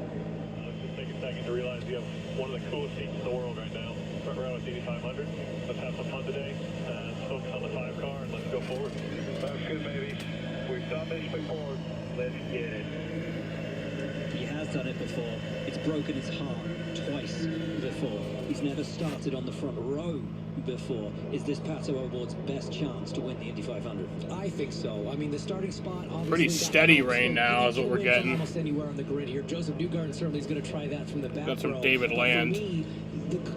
Just take a second to realize you have one of the coolest seats in the world right now. Front row at the 8500. Let's have some fun today. Focus on the 5 car and let's go forward. Sounds good, baby. We've done this before. Let's get it. He has done it before. It's broken his heart twice before. He's never started on the front row before. Is this Pato O'Ward's best chance to win the Indy 500? I think so. I mean, the starting spot obviously Pretty steady rain now is what we're getting. Almost anywhere on the grid here. Joseph Newgarden certainly is going to try that from the back. That's from row. David Land. For me,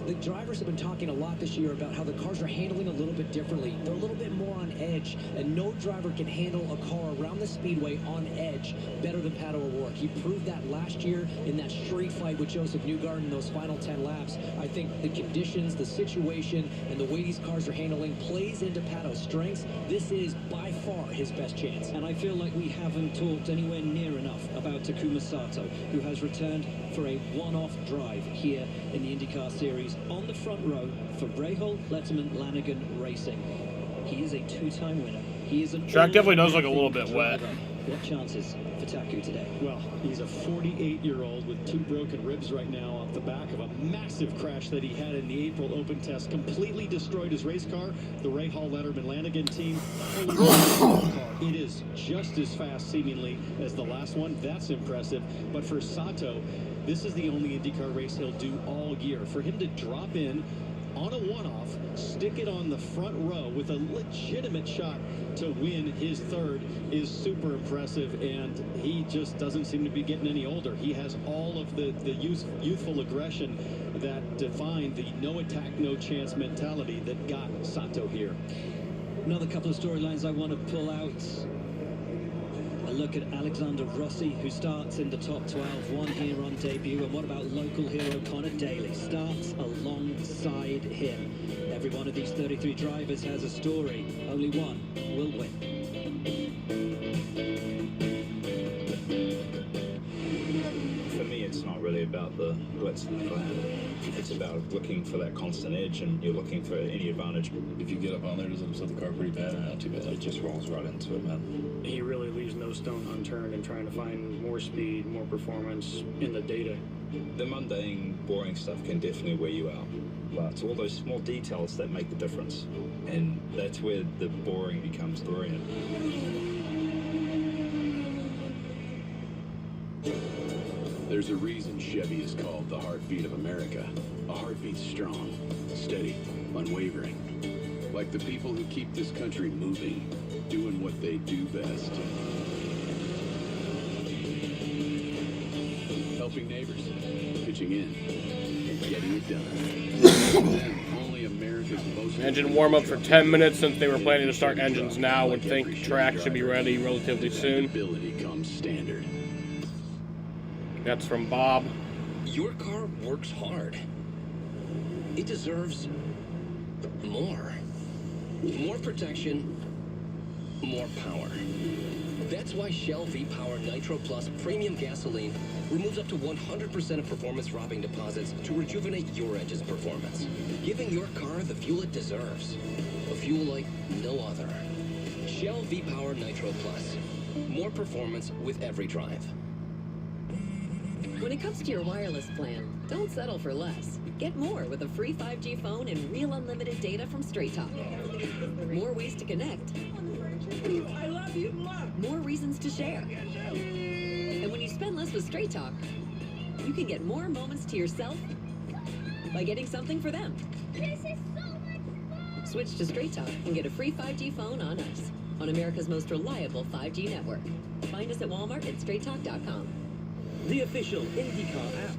the drivers have been talking a lot this year about how the cars are handling a little bit differently. They're a little bit more on edge, and no driver can handle a car around the speedway on edge better than Pato O'Ward. He proved that last year in that street fight with Joseph Newgarden, those final 10 laps. I think the conditions, the situation, and the way these cars are handling plays into Pato's strengths. This is by far his best chance. And I feel like we haven't talked anywhere near enough about Takuma Sato, who has returned for a one-off drive here in the IndyCar Series on the front row for Rahal, Letterman, Lanigan Racing. He is a 2-time winner. He is an Track definitely does look a little bit wet. What chances for Taku today? Well, he's a 48-year-old with 2 broken ribs right now off the back of a massive crash that he had in the April Open test. Completely destroyed his race car. The Rahal, Letterman, Lanigan team fully car. It is just as fast, seemingly, as the last one. That's impressive. But for Sato, this is the only IndyCar race he'll do all year. For him to drop in on a one-off, stick it on the front row with a legitimate shot to win his 3rd is super impressive, and he just doesn't seem to be getting any older. He has all of the youthful aggression that defined the no attack, no chance mentality that got Sato here. Another couple of storylines I want to pull out. A look at Alexander Rossi, who starts in the top 12, one here on debut. And what about local hero Connor Daly? Starts alongside him. Every one of these 33 drivers has a story. Only one will win. For me, it's not really about the glitz and the glam. It's about looking for that constant edge, and you're looking for any advantage. If you get up on there, does it upset the car pretty bad or not too bad? It just rolls right into it, man. He really leaves no stone unturned in trying to find more speed, more performance in the data. The mundane, boring stuff can definitely wear you out. But it's all those small details that make the difference. And that's where the boring becomes brilliant. There's a reason Chevy is called the heartbeat of America. A heartbeat strong, steady, unwavering. Like the people who keep this country moving, doing what they do best. Helping neighbors, pitching in, and getting it done. Then, only America's most... Engine warm-up for 10 minutes since they were planning to start engines now. Would think track should be ready relatively soon. Ability comes standard. That's from Bob. Your car works hard. It deserves more. More protection, more power. That's why Shell V-Power Nitro Plus Premium Gasoline removes up to 100% of performance-robbing deposits to rejuvenate your engine's performance, giving your car the fuel it deserves. A fuel like no other. Shell V-Power Nitro Plus. More performance with every drive. When it comes to your wireless plan, don't settle for less. Get more with a free 5G phone and real unlimited data from Straight Talk. More ways to connect. I love you, Mom. More reasons to share. And when you spend less with Straight Talk, you can get more moments to yourself by getting something for them. This is so much fun. Switch to Straight Talk and get a free 5G phone on us. on America's most reliable 5G network. Find us at Walmart and StraightTalk.com. The official IndyCar app,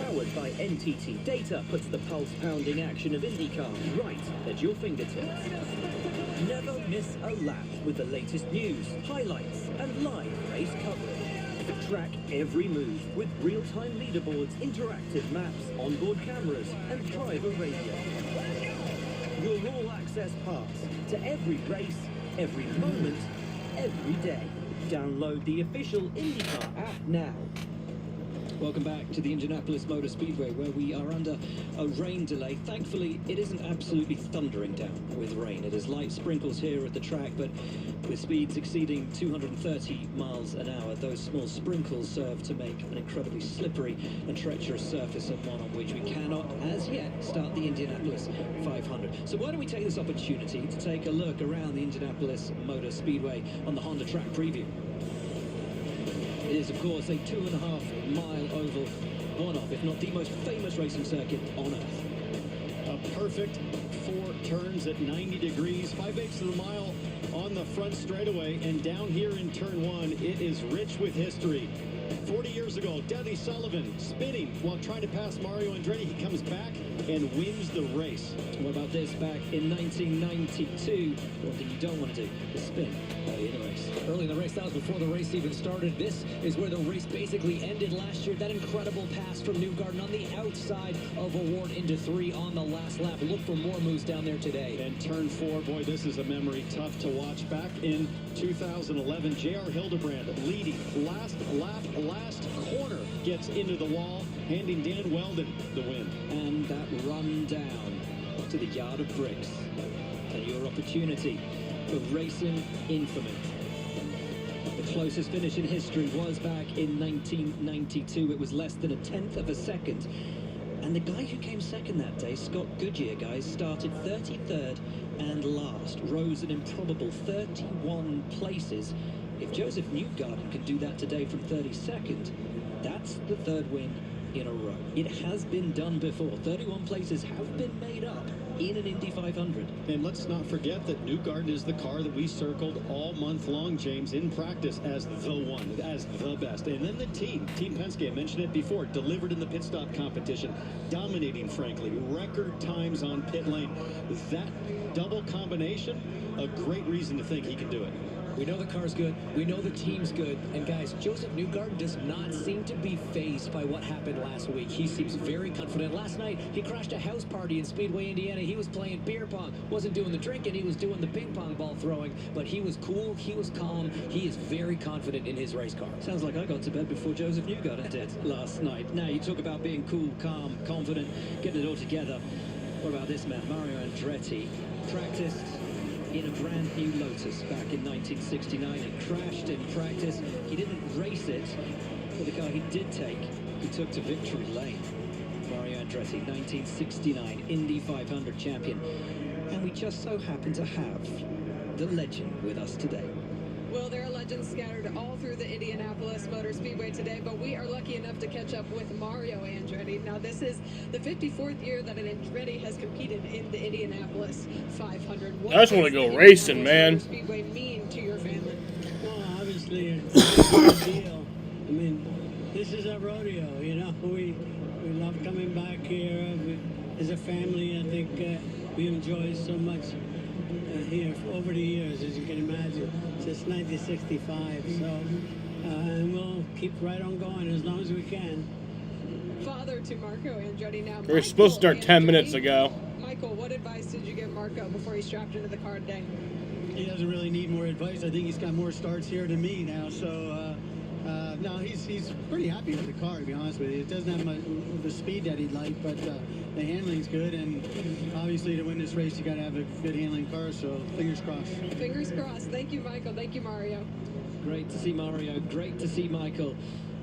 powered by NTT Data, puts the pulse-pounding action of IndyCar right at your fingertips. Never miss a lap with the latest news, highlights, and live race coverage. Track every move with real-time leaderboards, interactive maps, onboard cameras, and driver radio. Your all-access pass to every race, every moment, every day. Download the official IndyCar app now. Welcome back to the Indianapolis Motor Speedway, where we are under a rain delay. Thankfully, it isn't absolutely thundering down with rain. It is light sprinkles here at the track, but with speeds exceeding 230 miles an hour, those small sprinkles serve to make an incredibly slippery and treacherous surface, and one on which we cannot, as yet, start the Indianapolis 500. So why don't we take this opportunity to take a look around the Indianapolis Motor Speedway on the Honda Track Preview. It is, of course, a 2.5-mile oval, one of, if not the most famous racing circuit on Earth. A perfect 4 turns at 90 degrees, 5/8 of the mile on the front straightaway, and down here in turn 1, it is rich with history. 40 years ago, Denny Sullivan spinning while trying to pass Mario Andretti. He comes back and wins the race. What about this back in 1992? One thing you don't want to do is spin early in the race. Early in the race, that was before the race even started. This is where the race basically ended last year. That incredible pass from Newgarden on the outside of Award into 3 on the last lap. Look for more moves down there today. And turn 4, boy, this is a memory tough to watch. Back in 2011, J.R. Hildebrand leading last lap, last corner, gets into the wall, handing Dan Weldon the win. And that run down to the yard of bricks. And your opportunity for racing infamy. The closest finish in history was back in 1992. It was less than a 1/10 of a second. And the guy who came second that day, Scott Goodyear, guys, started 33rd and last. Rose an improbable 31 places. If Joseph Newgarden can do that today from 32nd, that's the 3rd win in a row. It has been done before. 31 places have been made up in an Indy 500. And let's not forget that Newgarden is the car that we circled all month long, James, in practice as the one, as the best. And then the Team Penske, I mentioned it before, delivered in the pit stop competition, dominating, frankly, record times on pit lane. That double combination, a great reason to think he can do it. We know the car's good. We know the team's good. And guys, Joseph Newgarden does not seem to be fazed by what happened last week. He seems very confident. Last night, he crashed a house party in Speedway, Indiana. He was playing beer pong. Wasn't doing the drinking. He was doing the ping pong ball throwing. But he was cool. He was calm. He is very confident in his race car. Sounds like I got to bed before Joseph Newgarden did last night. Now, you talk about being cool, calm, confident, getting it all together. What about this man, Mario Andretti? Practiced in a brand new Lotus back in 1969. It crashed in practice. He didn't race it, but the car he did take, he took to victory lane. Mario Andretti, 1969 Indy 500 champion. And we just so happen to have the legend with us today. Well, there are legends scattered all through the Indianapolis Motor Speedway today, but we are lucky enough to catch up with Mario Andretti. Now, this is the 54th year that an Andretti has competed in the Indianapolis 500. I just want to go racing, man. Speedway mean to your family? Well, obviously, it's a big deal. I mean, this is a rodeo, you know. We love coming back here. As a family, I think we enjoy so much here over the years, as you can imagine, since 1965. So, and we'll keep right on going as long as we can. Father to Marco Andretti now. We were supposed to start 10 minutes ago. Michael, what advice did you give Marco before he strapped into the car today? He doesn't really need more advice. I think he's got more starts here than me now. So, no, he's pretty happy with the car, to be honest with you. It doesn't have much the speed that he'd like, but the handling's good, and obviously to win this race, you got to have a good handling car, so fingers crossed. Fingers crossed. Thank you, Michael. Thank you, Mario. Great to see Mario. Great to see Michael.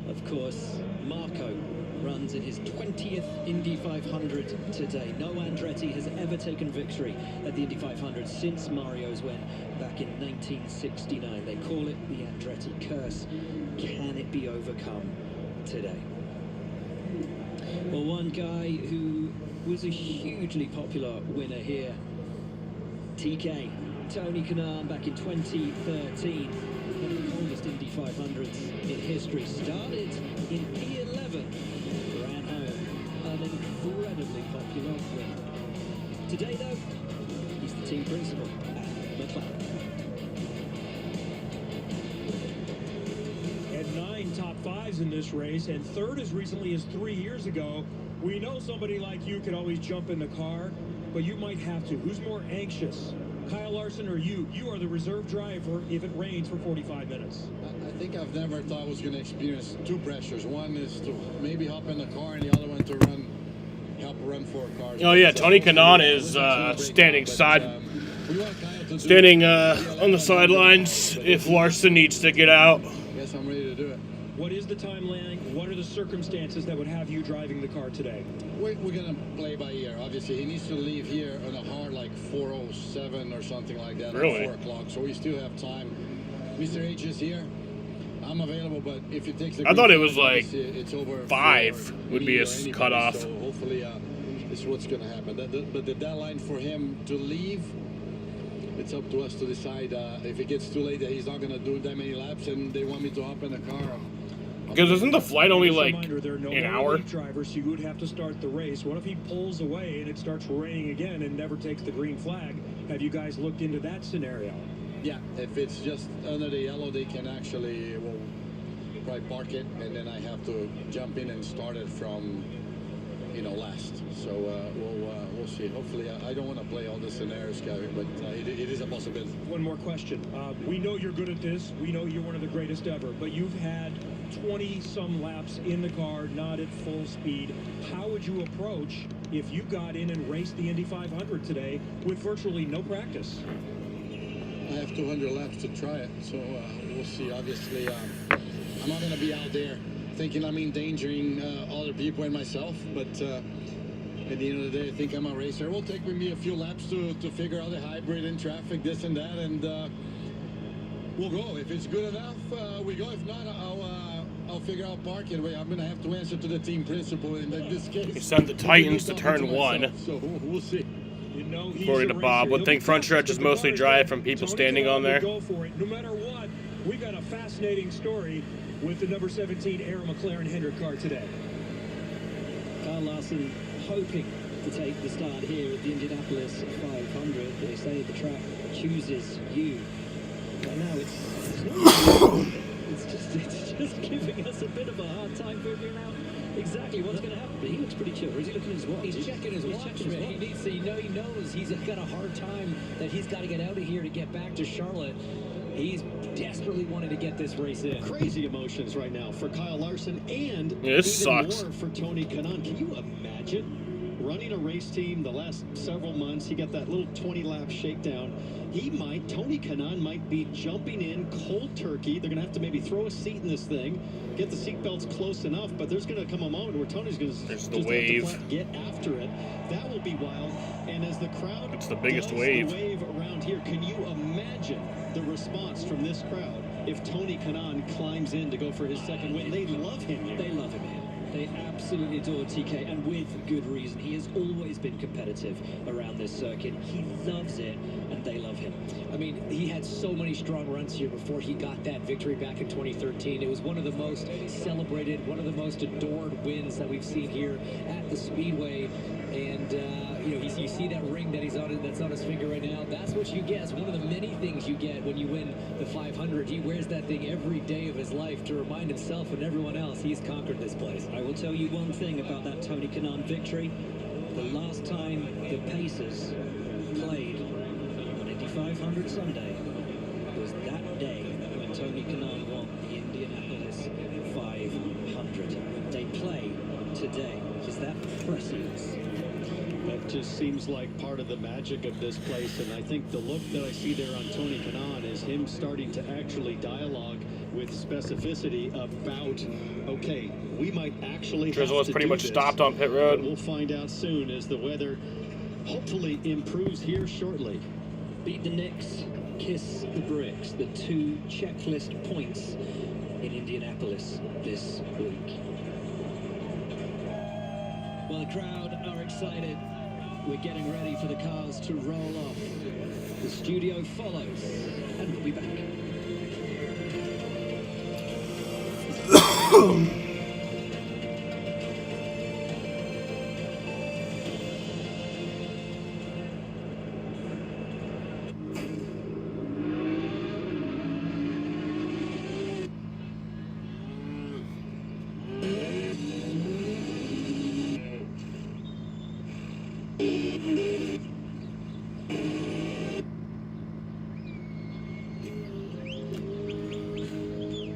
Of course, Marco runs in his 20th Indy 500 today. No Andretti has ever taken victory at the Indy 500 since Mario's win back in 1969. They call it the Andretti curse. Can it be overcome today? Well, one guy who was a hugely popular winner here, TK Tony Kanaan back in 2013. One of the coldest Indy 500s in history. Started in P11, ran home, an incredibly popular win. Today, though, he's the team principal at McLaren. Had 9 top 5s in this race, and third as recently as 3 years ago. We know somebody like you could always jump in the car, but you might have to. Who's more anxious, Kyle Larson or you? You are the reserve driver if it rains for 45 minutes. I think I've never thought I was going to experience two pressures. One is to maybe hop in the car, and the other one to help run 4 cars. Oh yeah, Tony Kanaan is standing on the sidelines if Larson needs to get out. Guess I'm ready to do it. What is the timeline? What are the circumstances that would have you driving the car today? We're going to play by ear. Obviously, he needs to leave here on a hard like 4:07 or something like that. Really? At 4 o'clock, so we still have time. Mr. H is here. I'm available, but if it takes the I thought it was flag, like it's over 5 would be his cutoff. So hopefully, this is what's going to happen. But the deadline for him to leave, it's up to us to decide. If it gets too late that he's not going to do that many laps, and they want me to hop in the car. Because isn't the flight only like There are no an more hour? lead drivers, so you would have to start the race. What if he pulls away and it starts raining again and never takes the green flag? Have you guys looked into that scenario? Yeah, if it's just under the yellow, they can actually probably park it, and then I have to jump in and start it from, last. So we'll see. Hopefully, I don't want to play all the scenarios, Gary, but it is a possibility. One more question. We know you're good at this. We know you're one of the greatest ever, but you've had 20-some laps in the car, not at full speed. How would you approach if you got in and raced the Indy 500 today with virtually no practice? I have 200 laps to try it, so we'll see. Obviously, I'm not going to be out there thinking I'm endangering other people and myself, but at the end of the day, I think I'm a racer. It will take me a few laps to figure out the hybrid and traffic, this and that, and we'll go. If it's good enough, we go. If not, I'll figure out parking. I'm going to have to answer to the team principal in this case. He sent the Titans to turn 1. So we'll see. According to Bob, would think front stretch is mostly dry from people standing on there. Go for it. No matter what, we've got a fascinating story with the number 17 Arrow McLaren Hendrick car today. Kyle Larson hoping to take the start here at the Indianapolis 500. They say the track chooses you. Right now it's just giving us a bit of a hard time figuring out exactly what's going to happen. But he looks pretty chill. Or is he looking at his watch? He's checking his watch. He needs to. He knows he's got a hard time that he's got to get out of here to get back to Charlotte. He's desperately wanting to get this race in. Crazy emotions right now for Kyle Larson and yeah, this even sucks. more for Tony Kanaan. Can you imagine running a race team the last several months? He got that little 20-lap shakedown. Tony Kanaan might be jumping in cold turkey. They're going to have to maybe throw a seat in this thing, get the seat belts close enough, but there's going to come a moment where Tony's going to just have to get after it. That will be wild. And as the crowd it's the biggest does wave. the wave around here, can you imagine the response from this crowd if Tony Kanaan climbs in to go for his second win? They love him here. They love him here. They absolutely adore TK, and with good reason. He has always been competitive around this circuit. He loves it, and they love him. I mean, he had so many strong runs here before he got that victory back in 2013. It was one of the most celebrated, one of the most adored wins that we've seen here at the Speedway. And, you see that ring that that's on his finger right now. That's what you get. It's one of the many things you get when you win the 500. He wears that thing every day of his life to remind himself and everyone else he's conquered this place. I will tell you one thing about that Tony Kanaan victory. The last time the Pacers played on Indy 500 Sunday was that day when Tony Kanaan won the Indianapolis 500. They play today. Is that prescience? That just seems like part of the magic of this place, and I think the look that I see there on Tony Kanaan is him starting to actually dialogue with specificity about, okay, we might actually Drizzle have is to pretty do much this, stopped on pit road. but we'll find out soon as the weather hopefully improves here shortly. Beat the Knicks, kiss the bricks, the 2 checklist points in Indianapolis this week. Well, the crowd are excited. we're getting ready for the cars to roll off. The studio follows, and we'll be back.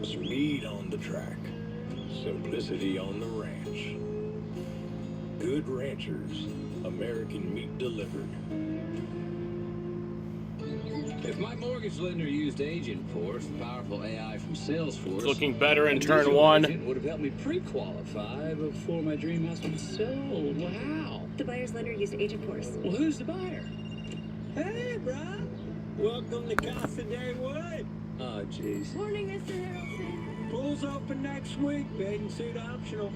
Speed on the track, simplicity on the ranch. Good ranchers, American meat delivered. If my mortgage lender used Agentforce, the powerful AI from Salesforce, It's looking better in a turn digital 1. agent would have helped me pre-qualify before my dream house was sold. Wow. The buyer's lender used Agentforce. Well, who's the buyer? Hey, brah. Welcome to Casa Day Wood. Oh, jeez. Morning, Mr. Harrelson. Pool's open next week. Bathing suit optional.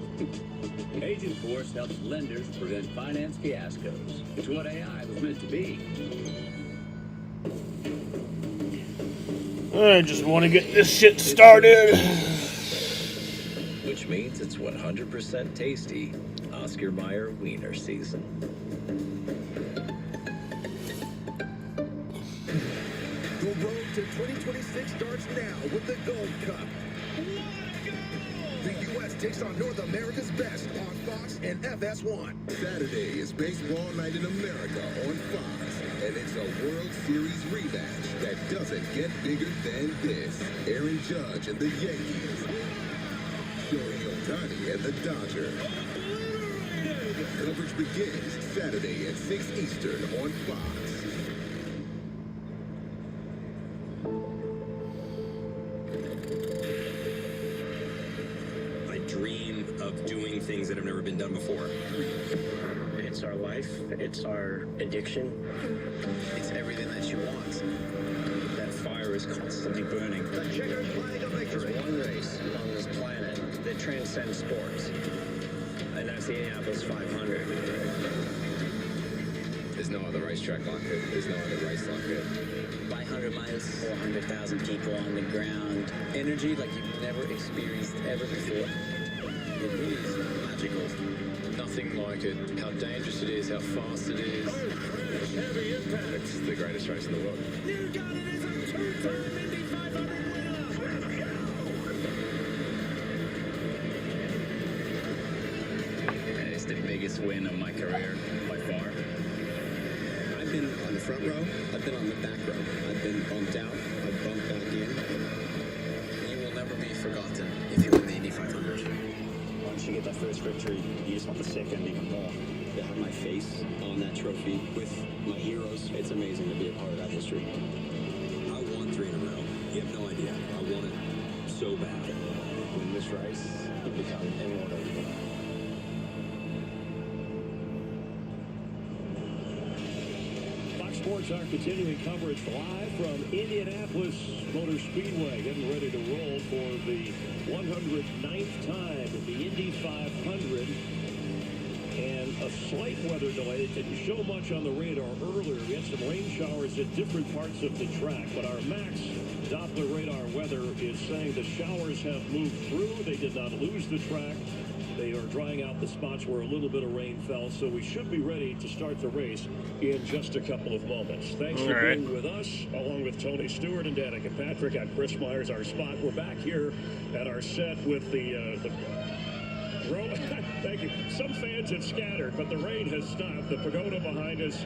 Agentforce helps lenders prevent finance fiascos. It's what AI was meant to be. I just want to get this shit started. Which means it's 100% tasty. Oscar Mayer Wiener season. The road to 2026 starts now with the Gold Cup. The U.S. takes on North America's best on Fox and FS1. Saturday is Baseball Night in America on Fox, and it's a World Series rematch that doesn't get bigger than this. Aaron Judge and the Yankees. Shohei Ohtani and the Dodgers. Coverage begins Saturday at 6 Eastern on Fox. Dream of doing things that have never been done before. It's our life. It's our addiction. It's everything that you want. That fire is constantly burning. There's one race on this planet that transcends sports, and that's the Indianapolis 500. There's no other racetrack like it. There's no other race like it. 500 miles, 400,000 people on the ground. Energy like you've never experienced ever before. It really is magical. Nothing like it. How dangerous it is, how fast it is. Heavy impact. It's the greatest race in the world. You got it as a two-time Indy 500 winner. And it's the biggest win of my career by far. I've been on the front row. I've been on the back row. I've been bumped out. I've bumped back in. You will never be forgotten if you win the Indy 500. Once you get that first victory, you just want the second even more. To have my face on that trophy with my heroes, it's amazing to be a part of that history. I won 3 in a row. You have no idea. I want it so bad. In this race, you become immortal. Fox Sports are continuing coverage live from Indianapolis Motor Speedway, getting ready to roll for the 109th time in the Indy 500. And a slight weather delay. It didn't show much on the radar earlier. We had some rain showers at different parts of the track, but our max Doppler radar weather is saying the showers have moved through. They did not lose the track. They are drying out the spots where a little bit of rain fell, so we should be ready to start the race in just a couple of moments. Thanks for being with us, along with Tony Stewart and Danica Patrick. I'm Chris Myers, our spot. We're back here at our set with the thank you. Some fans have scattered, but the rain has stopped. The pagoda behind us.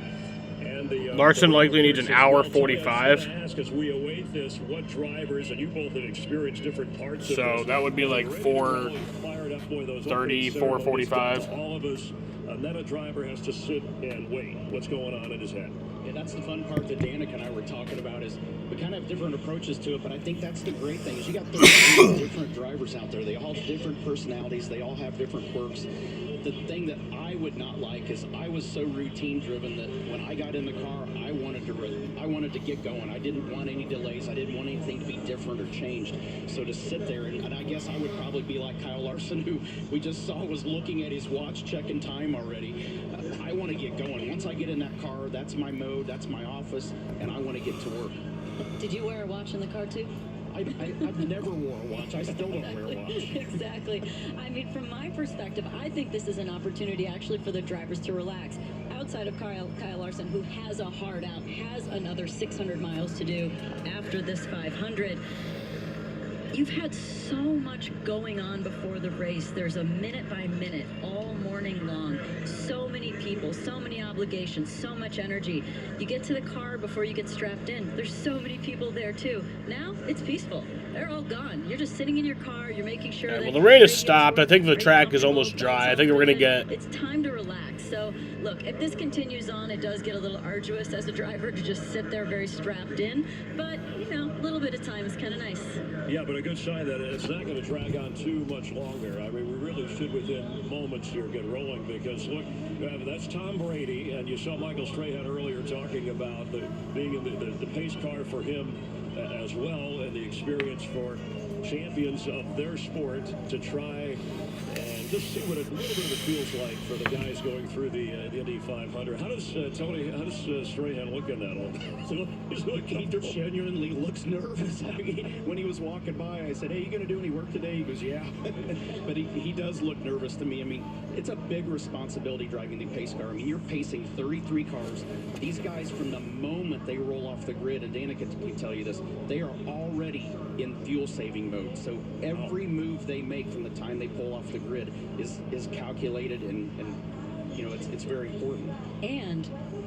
And the, Larson likely needs an hour 45. Ask as we await this, what drivers, and you both have experienced different parts of So this. that would be like 4:30, 4:45. All of us, and then a driver has to sit and wait. What's going on in his head? Yeah, that's the fun part that Danica and I were talking about is we kind of have different approaches to it, but I think that's the great thing is you got 13 different different drivers out there. They all have different personalities. They all have different quirks. The thing that I would not like is I was so routine driven that when I got in the car, I wanted to get going. I didn't want any delays. I didn't want anything to be different or changed. So to sit there, and I guess I would probably be like Kyle Larson, who we just saw was looking at his watch, checking time already. I want to get going. Once I get in that car, that's my mode, that's my office, and I want to get to work. Did you wear a watch in the car too? I've never wore a watch. I still don't wear a watch. Exactly. I mean, from my perspective, I think this is an opportunity actually for the drivers to relax. Outside of Kyle Larson, who has a hard out, has another 600 miles to do after this 500. You've had so much going on before the race. There's a minute by minute all morning long. So many people, so many obligations, so much energy. You get to the car before you get strapped in. There's so many people there too. Now it's peaceful. They're all gone. You're just sitting in your car. You're making sure that... Well, the rain has stopped. I think the track is almost dry. I think we're going to get... It's time to relax. So, look, if this continues on, it does get a little arduous as a driver to just sit there very strapped in. But, you know, a little bit of time is kind of nice. Yeah, but a good sign that it's not going to drag on too much longer. I mean, we really should, within moments here, get rolling because, look, that's Tom Brady, and you saw Michael Strahan earlier talking about being in the pace car for him as well, and the experience for champions of their sport to try and just see what a little bit of it feels like for the guys going through the Indy 500. How does Tony? How does Strahan look in that all? He genuinely looks nervous. I mean, when he was walking by, I said, "Hey, you gonna do any work today?" He goes, "Yeah." But he does look nervous to me. I mean, it's a big responsibility driving the pace car. I mean, you're pacing 33 cars. These guys, from the moment they roll off the grid, and Dana can tell you this, they are already in fuel saving mode. So every move they make from the time they pull off the grid is calculated, and you know, it's very important. And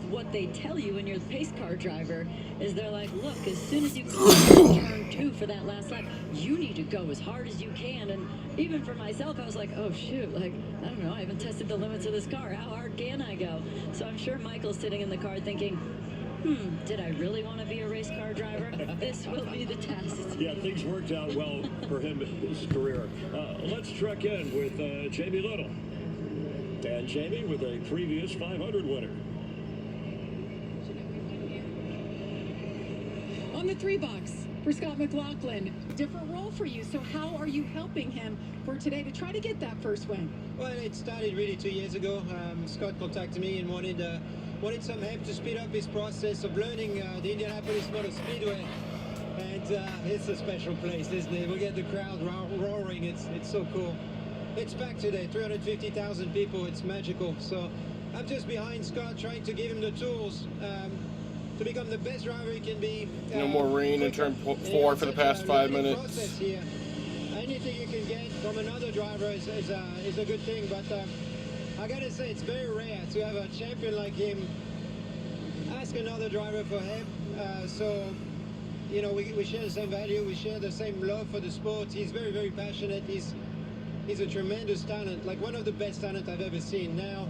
what they tell you when you're the pace car driver is they're like, look, as soon as you come to turn 2 for that last lap, you need to go as hard as you can. And even for myself, I was like, oh shoot, like, I don't know, I haven't tested the limits of this car. How hard can I go? So I'm sure Michael's sitting in the car thinking, did I really want to be a race car driver? This will be the test. Yeah, things worked out well for him in his career. Let's check in with Jamie Little. And Jamie with a previous 500 winner. On the 3 box for Scott McLaughlin, different role for you. So how are you helping him for today to try to get that first win? Well, it started really 2 years ago. Scott contacted me and wanted some help to speed up his process of learning the Indianapolis Motor Speedway. And it's a special place, isn't it? We get the crowd roaring. It's so cool. It's packed today, 350,000 people. It's magical. So I'm just behind Scott, trying to give him the tools to become the best driver he can be. No more rain in turn 4 for the past 5 minutes. Here. Anything you can get from another driver is a good thing, but I gotta say it's very rare to have a champion like him ask another driver for help. So, you know, we share the same value, we share the same love for the sport. He's very, very passionate. He's a tremendous talent, like one of the best talent I've ever seen. Now,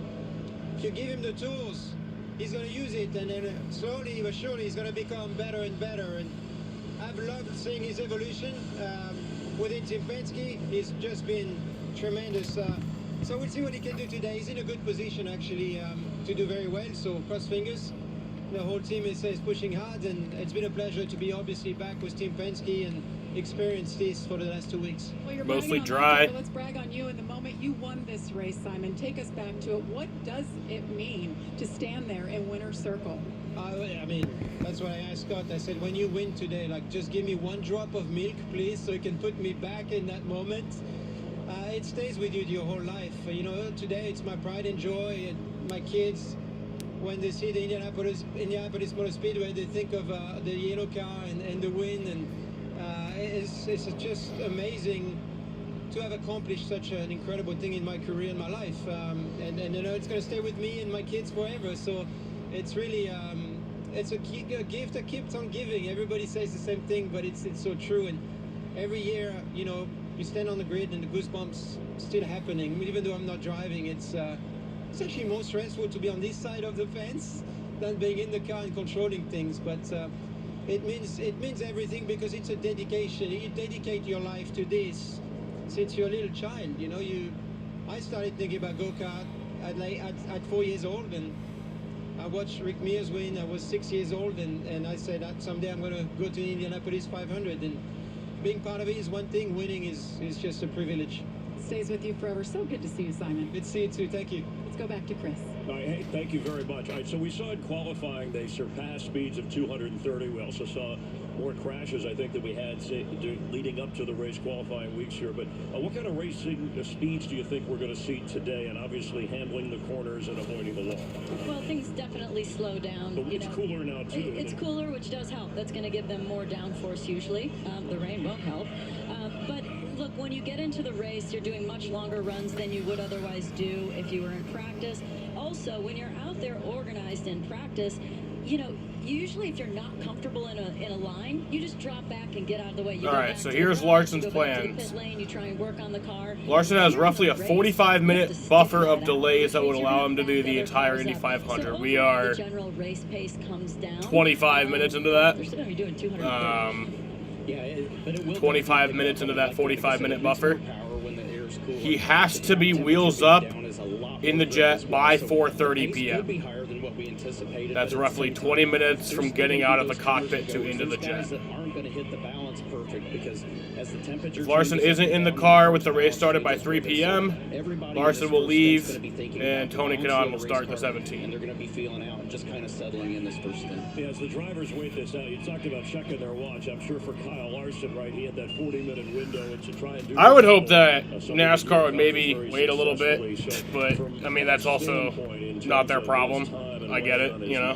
if you give him the tools, he's going to use it, and then slowly but surely he's going to become better and better. And I've loved seeing his evolution within Team Penske. He's just been tremendous. So we'll see what he can do today. He's in a good position actually to do very well. So cross fingers. The whole team is pushing hard, and it's been a pleasure to be obviously back with Team Penske and experience this for the last 2 weeks. Well, you're mostly dry. That, let's brag on you in the moment you won this race, Simon. Take us back to it. What does it mean to stand there in winner's circle? I mean, that's what I asked Scott. I said, when you win today, like, just give me 1 drop of milk, please, so you can put me back in that moment. It stays with you your whole life. You know, today it's my pride and joy, and my kids, when they see the Indianapolis Motor Speedway, they think of the yellow car and the win, and it's just amazing to have accomplished such an incredible thing in my career and my life. And you know, it's going to stay with me and my kids forever. So it's really it's a gift that keeps on giving. Everybody says the same thing, but it's so true. And every year, you know, you stand on the grid and the goosebumps still happening. I mean, even though I'm not driving, it's actually more stressful to be on this side of the fence than being in the car and controlling things. But it means everything because it's a dedication. You dedicate your life to this since you're a little child. You know, I started thinking about go-kart at 4 years old, and I watched Rick Mears win. I was 6 years old, and I said that someday I'm going to go to the Indianapolis 500. And being part of it is one thing. Winning is just a privilege. Stays with you forever. So good to see you, Simon. Good to see you too. Thank you. Let's go back to Chris. All right, hey, thank you very much. All right, so we saw in qualifying they surpassed speeds of 230. We also saw more crashes, I think, than we had leading up to the race qualifying weeks here. But what kind of racing speeds do you think we're going to see today? And obviously handling the corners and avoiding the wall. Well, things definitely slow down. But it's cooler now, too. It's cooler, which does help. That's going to give them more downforce usually. The rain won't help. But look, when you get into the race, you're doing much longer runs than you would otherwise do if you were in practice. Also, when you're out there organized in practice, you know, usually if you're not comfortable in a line, you just drop back and get out of the way. You All right, so here's Larson's plans. You try and work on the car. Larson has roughly a 45-minute buffer of delays that would allow him to do the entire Indy 500. We are 25 minutes into that. 25 minutes into that 45-minute buffer. He has to be wheels up in the jet by 4:30 p.m. That's roughly 20 minutes from getting out of the cockpit to into the jet. If Larson isn't in the car with the race started by 3 p.m., Larson will leave, and Tony Kanaan will start the 17. And they're going to be feeling out and just kind of settling in this first thing. Yeah, as the drivers wait this out, you talked about checking their watch. I'm sure for Kyle Larson, right, he had that 40-minute window to try and do. I would hope that NASCAR would maybe wait a little bit, but I mean that's also not their problem. I get it, you know.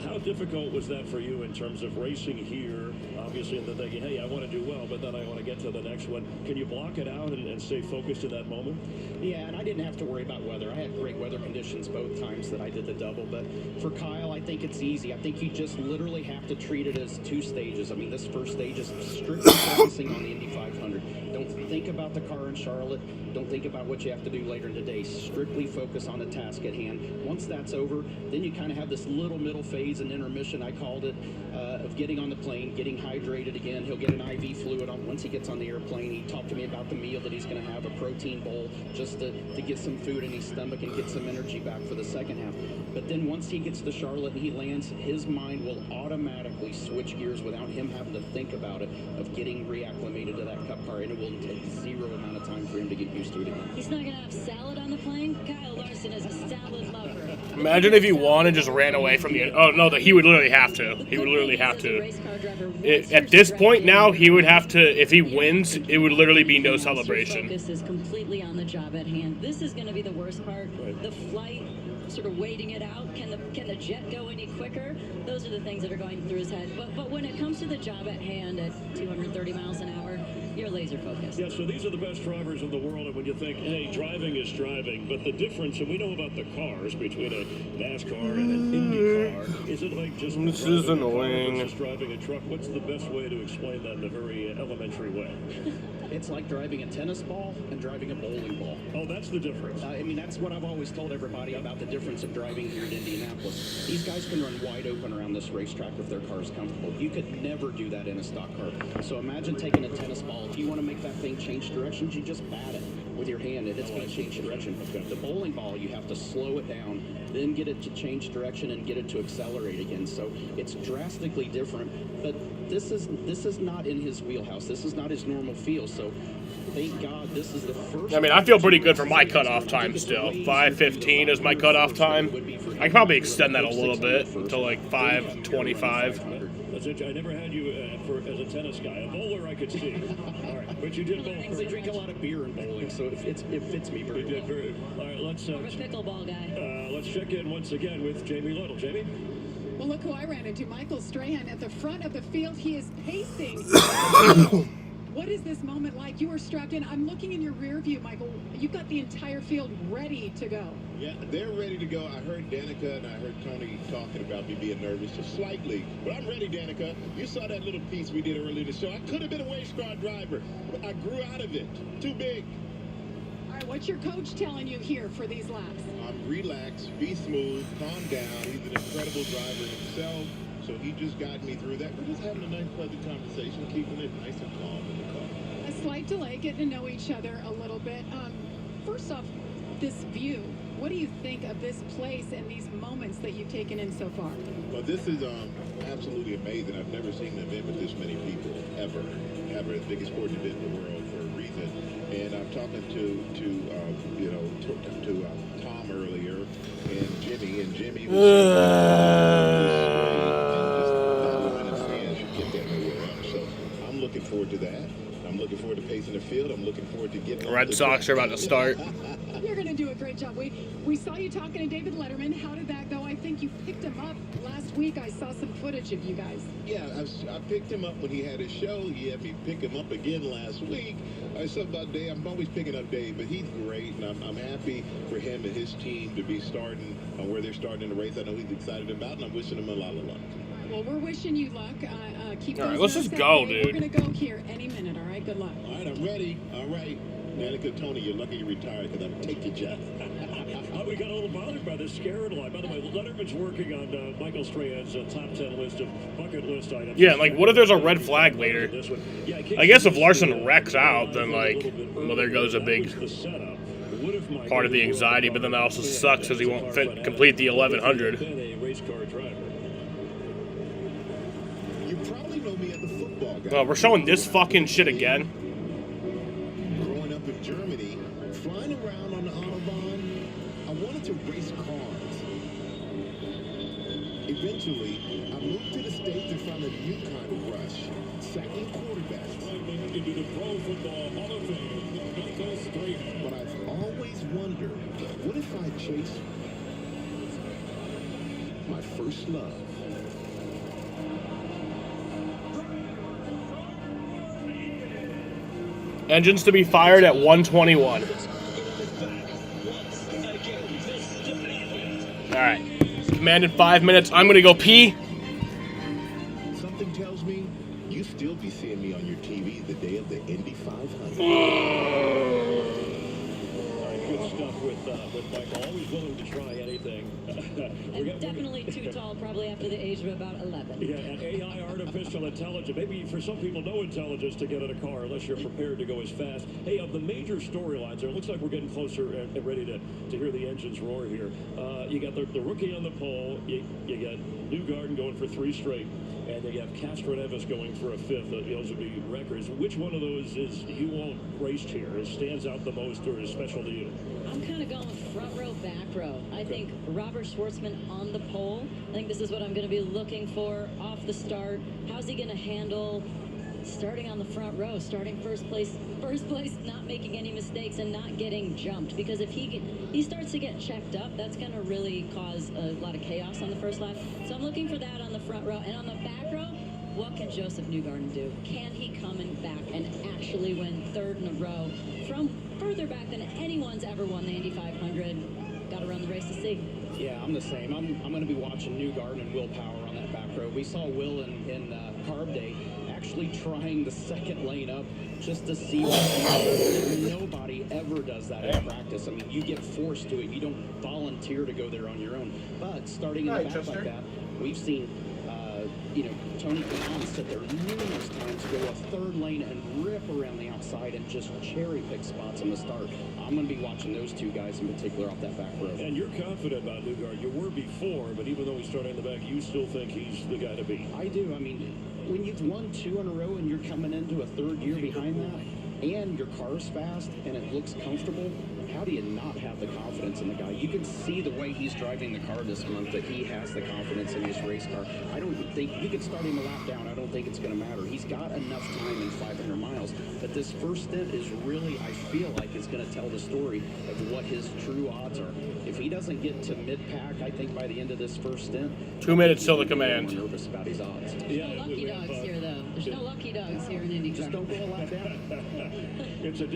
How difficult was that for you in terms of racing here? Obviously, and then thinking, hey, I want to do well, but then I want to get to the next one. Can you block it out and stay focused in that moment? Yeah, and I didn't have to worry about weather. I had great weather conditions both times that I did the double. But for Kyle, I think it's easy. I think you just literally have to treat it as two stages. I mean, this first stage is strictly focusing on the Indy 500. Don't think about the car in Charlotte. Don't think about what you have to do later in the day. Strictly focus on the task at hand. Once that's over, then you kind of have this little middle phase, an intermission, I called it, of getting on the plane, getting hydrated again. He'll get an IV fluid on once he gets on the airplane. He talked to me about the meal that he's going to have, a protein bowl, just to get some food in his stomach and get some energy back for the second half. But then once he gets to Charlotte and he lands, his mind will automatically switch gears without him having to think about it, of getting reacclimated to that Cup car, and it will take zero amount of time for him to get used to it again. He's not going to have salad on the plane. Kyle Larson is a salad lover. Imagine if he won and just ran away from the. Oh no, he would literally have to. He would literally have to. At this point now, he would have to. If he wins, it would literally be no celebration. Focus is completely on the job at hand. This is going to be the worst part. The flight, sort of waiting it out. Can the jet go any quicker? Those are the things that are going through his head. But when it comes to the job at hand at 230 miles an hour, you're laser focused. Yeah, so these are the best drivers in the world, and when you think, hey, driving is driving, but the difference, and we know about the cars between a NASCAR and an Indy car, is it like just this is annoying. Versus driving a truck? What's the best way to explain that in a very elementary way? It's like driving a tennis ball and driving a bowling ball. Oh, that's the difference. I mean, that's what I've always told everybody about the difference of driving here in Indianapolis. These guys can run wide open around this racetrack if their car's comfortable. You could never do that in a stock car. So imagine taking a tennis ball. If you want to make that thing change directions, you just bat it with your hand and it's going to change direction. The bowling ball, you have to slow it down, then get it to change direction and get it to accelerate again. So it's drastically different. But this is not in his wheelhouse. This is not his normal feel. So thank God this is the first. I mean, I feel pretty good for my cutoff time still. 5:15 is my cutoff time. I can probably extend that a little bit to like 5:25. That's it. I never had you as a tennis guy. A bowler I could see. All right, but you did both. They drink a lot of beer in bowling, so it fits me very well. All right, let's. I'm a pickleball guy. Let's check in once again with Jamie Little. Jamie. Well, look who I ran into. Michael Strahan at the front of the field. He is pacing. What is this moment like? You are strapped in. I'm looking in your rear view, Michael. You've got the entire field ready to go. Yeah, they're ready to go. I heard Danica and I heard Tony talking about me being nervous just slightly. But I'm ready, Danica. You saw that little piece we did earlier in the show. I could have been a race car driver, but I grew out of it. Too big. All right, what's your coach telling you here for these laps? Relax, be smooth, calm down. He's an incredible driver himself. So he just got me through that. We're just having a nice, pleasant conversation, keeping it nice and calm in the car. A slight delay, getting to know each other a little bit. First off, this view. What do you think of this place and these moments that you've taken in so far? Well, this is absolutely amazing. I've never seen an event with this many people ever. The biggest sporting event in the world for a reason. And I'm talking to Tom earlier and Jimmy was so I'm looking forward to that. I'm looking forward to pacing the field. I'm looking forward to getting. Red Sox are about to start. You're going to do a great job. We saw you talking to David Letterman. How did that go? I think you picked him up last week. I saw some footage of you guys. Yeah, I picked him up when he had his show. He had me pick him up again last week. I said about Dave. I'm always picking up Dave, but he's great, and I'm happy for him and his team to be starting where they're starting the race. I know he's excited about, and I'm wishing him a lot of luck. Well, we're wishing you luck. Keep all right, let's just go, dude. We're going to go here any minute, all right? Good luck. All right, I'm ready. All right. Danica, Tony, you're lucky you retired because I'm taking you. We got a little bothered by this scare line. By the way, Letterman's working on Michael Strahan's top 10 list of bucket list items. Yeah, like, what if there's a red flag later? I guess if Larson wrecks out, then, like, well, there goes a big part of the anxiety, but then that also sucks because he won't complete the 1100. You probably know me as the football guy. Oh, we're showing this fucking shit again? Growing up in Germany, flying around on the Autobahn, I wanted to race cars. Eventually, I moved to the States and found a new kind of rush, sacking quarterbacks. Into the Pro Football Hall of Fame, but I've always wondered, what if I chased my first love? Engines to be fired at 121. Alright. Commanded 5 minutes. I'm gonna go pee. Something tells me you still be seeing me on your TV the day of the Indy 500. Good stuff with Michael. Always willing to try anything. And definitely too tall, probably after the age of about 11. Yeah, and AI, artificial intelligence. Maybe for some people, no intelligence to get in a car unless you're prepared to go as fast. Hey, of the major storylines, it looks like we're getting closer and ready to hear the engines roar here. You got the rookie on the pole. You got Newgarden going for 3 straight. And you have Castro Neves going for a 5th. Those would be records. Which one of those is you won't raced here? It stands out the most or is special to you? I'm kind of going front row, back row. I think Robert Schwartzman on the pole. I think this is what I'm going to be looking for off the start. How's he going to handle starting on the front row, starting first place, not making any mistakes and not getting jumped? Because if he starts to get checked up, that's going to really cause a lot of chaos on the first lap. So I'm looking for that on the front row. And on the back row, what can Joseph Newgarden do? Can he come in back and actually win 3rd in a row from further back than anyone's ever won the Indy 500? Got to run the race to see. Yeah, I'm the same. I'm going to be watching Newgarden and Will Power on that back row. We saw Will in Carb Day actually trying the second lane up just to see what nobody ever does that in practice. I mean, you get forced to it. You don't volunteer to go there on your own. But starting in the back like that, we've seen Tony Kanaan sit there numerous times, go a 3rd lane and rip around the outside and just cherry pick spots on the start. I'm going to be watching those 2 guys in particular off that back row. And you're confident about Newgarden. You were before, but even though he's starting in the back, you still think he's the guy to beat. I do. I mean, when you've won 2 in a row and you're coming into a 3rd year behind that, and your car's fast and it looks comfortable, how do you not have the confidence in the guy? You can see the way he's driving the car this month that he has the confidence in his race car. I don't think you could start him a lap down. I don't think it's going to matter. He's got enough time in 500 miles. But this first stint is really, I feel like, it's going to tell the story of what his true odds are. If he doesn't get to mid-pack, I think by the end of this first stint, 2 minutes till the command. I'm nervous about his odds. There's no lucky dogs here, though. There's no lucky dogs here in IndyCar. Just don't go a lap down. It's a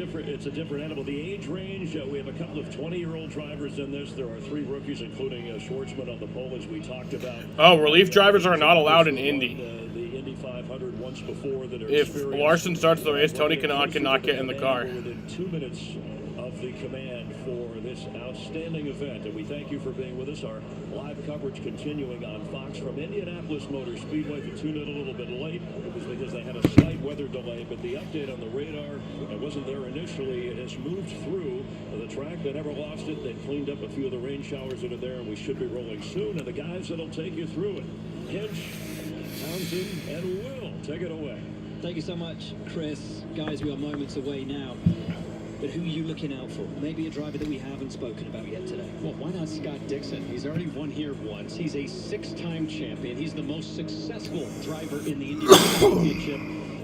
different animal. The age range, we have a couple of 20-year-old drivers in this. There are 3 rookies, including Schwartzman on the pole, as we talked about. Oh, relief drivers are not allowed in Indy. The Indy 500 once before that are if Larson starts the race, Tony Kanaan cannot get in the car. Within 2 minutes of the command for this outstanding event. And we thank you for being with us. Our live coverage continuing on Fox from Indianapolis Motor Speedway. If you tuned in a little bit late, it was because they had a slight weather delay, but the update on the radar that wasn't there initially, it has moved through the track. They never lost it. They cleaned up a few of the rain showers that are there, and we should be rolling soon. And the guys that'll take you through it, Hinch, Townsend, and Will, take it away. Thank you so much, Chris. Guys, we are moments away now. But who are you looking out for? Maybe a driver that we haven't spoken about yet today. Well, why not Scott Dixon? He's already won here once. He's a 6-time champion. He's the most successful driver in the Indy Championship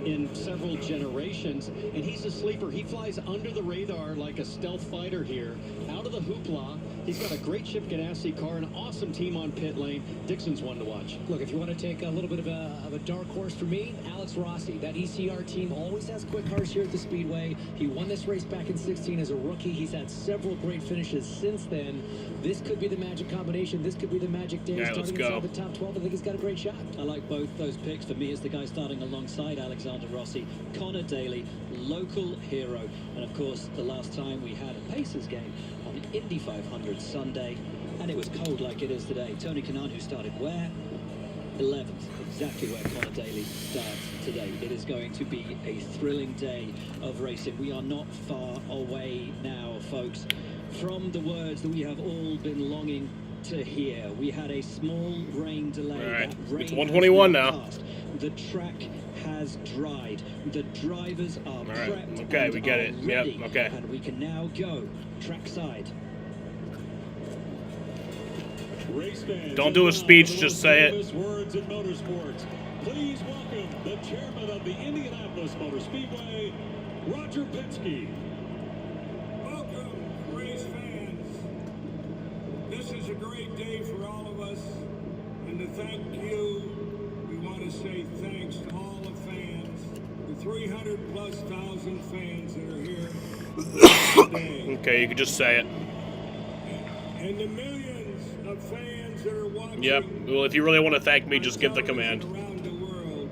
in several generations, and he's a sleeper. He flies under the radar like a stealth fighter here, out of the hoopla. He's got a great Chip Ganassi car, an awesome team on pit lane. Dixon's one to watch. Look, if you want to take a little bit of a dark horse for me, Alex Rossi. That ECR team always has quick cars here at the Speedway. He won this race back in 16 as a rookie. He's had several great finishes since then. This could be the magic combination. This could be the magic day. All right, let's starting go. inside the top 12, I think he's got a great shot. I like both those picks. For me, it's the guy starting alongside Alexander Rossi, Connor Daly, local hero. And of course, the last time we had a Pacers game on Indy 500 Sunday, and it was cold like it is today. Tony Kanaan, who started where? 11th, exactly where Connor Daly starts today. It is going to be a thrilling day of racing. We are not far away now, folks, from the words that we have all been longing to hear. We had a small rain delay. All right, That rain it's 121 has now. passed. The track has dried. The drivers are right, prepped. okay, and we get are it. Yep, ready. okay. And we can now go trackside. Race fans, Don't do a speech, just say it. Words in motorsports. Please welcome the chairman of the Indianapolis Motor Speedway, Roger Penske. Welcome, race fans. This is a great day for all of us, and to thank you, we want to say thanks to all the fans, the 300,000+ fans that are here today, Okay, you can just say it. and the millions of fans that are watching. Yep. Well, if you really want to thank me, just give the command. Around the world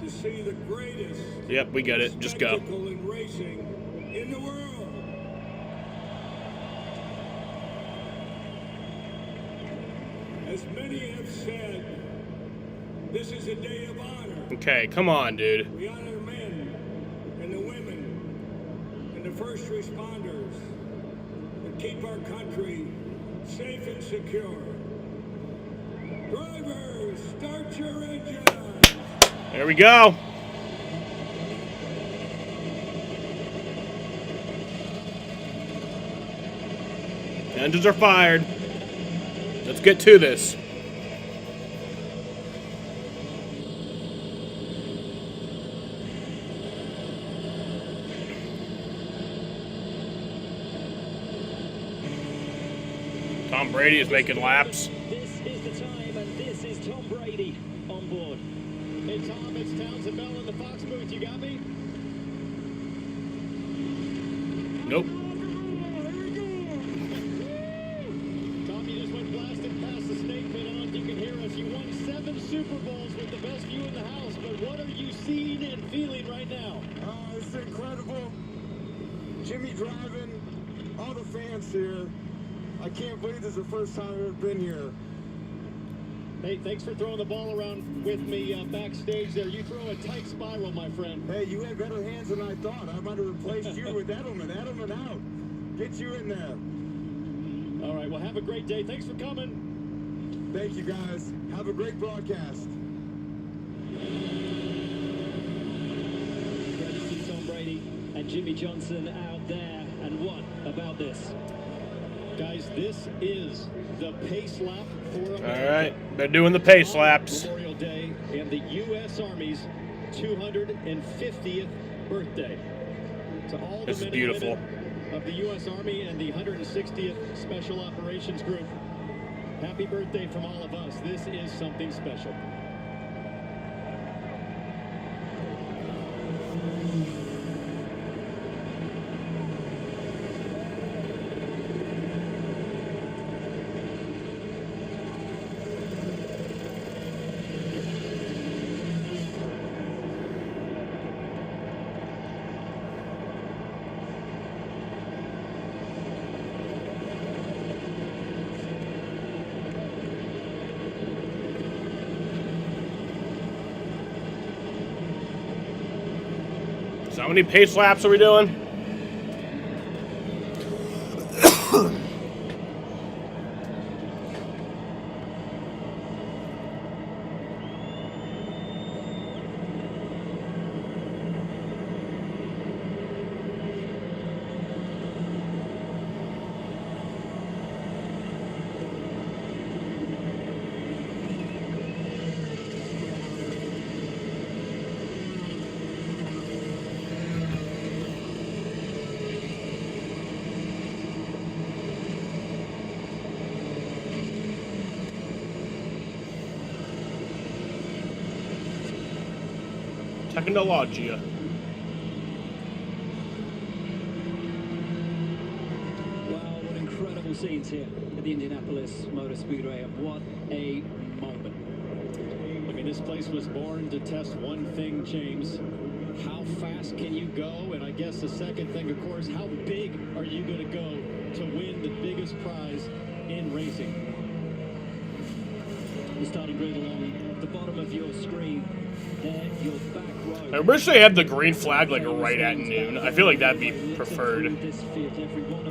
to see the greatest. Yep, we get it. Just go. spectacle in racing in the world. As many have said, this is a day of honor. Okay, come on, dude. We honor the men and the women and the first responders that keep our country safe and secure. Drivers, start your engine. There we go. Engines are fired. Let's get to this. Tom Brady is making laps. This is the time, and this is Tom Brady on board. Hey, Tom, it's Townsend Bell in the Fox booth. You got me? Nope. Tom, you just went blasting past the snake pit. I don't know if you can hear us. You won 7 Super Bowls with the best view in the house, but what are you seeing and feeling right now? It's incredible. Jimmy driving, all the fans here. I can't believe this is the first time I've ever been here. Hey, thanks for throwing the ball around with me backstage there. You throw a tight spiral, my friend. Hey, you had better hands than I thought. I might have replaced you with Edelman. Edelman out. Get you in there. All right, well, have a great day. Thanks for coming. Thank you, guys. Have a great broadcast. Great to see Tom Brady and Jimmy Johnson out there. And what about this? Guys, this is the pace lap for America. All right, they're doing the pace laps. Memorial Day and the U.S. Army's 250th birthday. To all This the is men beautiful. and women of the U.S. Army and the 160th Special Operations Group, happy birthday from all of us. This is something special. many pace laps are we doing? Technologia. Wow, what incredible scenes here at the Indianapolis Motor Speedway, and what a moment. I mean, this place was born to test one thing, James. How fast can you go? And I guess the second thing, of course, how big are you going to go to win the biggest prize in racing? The starting grid along the bottom of your screen. There, your back row. I wish they had the green flag like right at noon. I feel like that'd be preferred.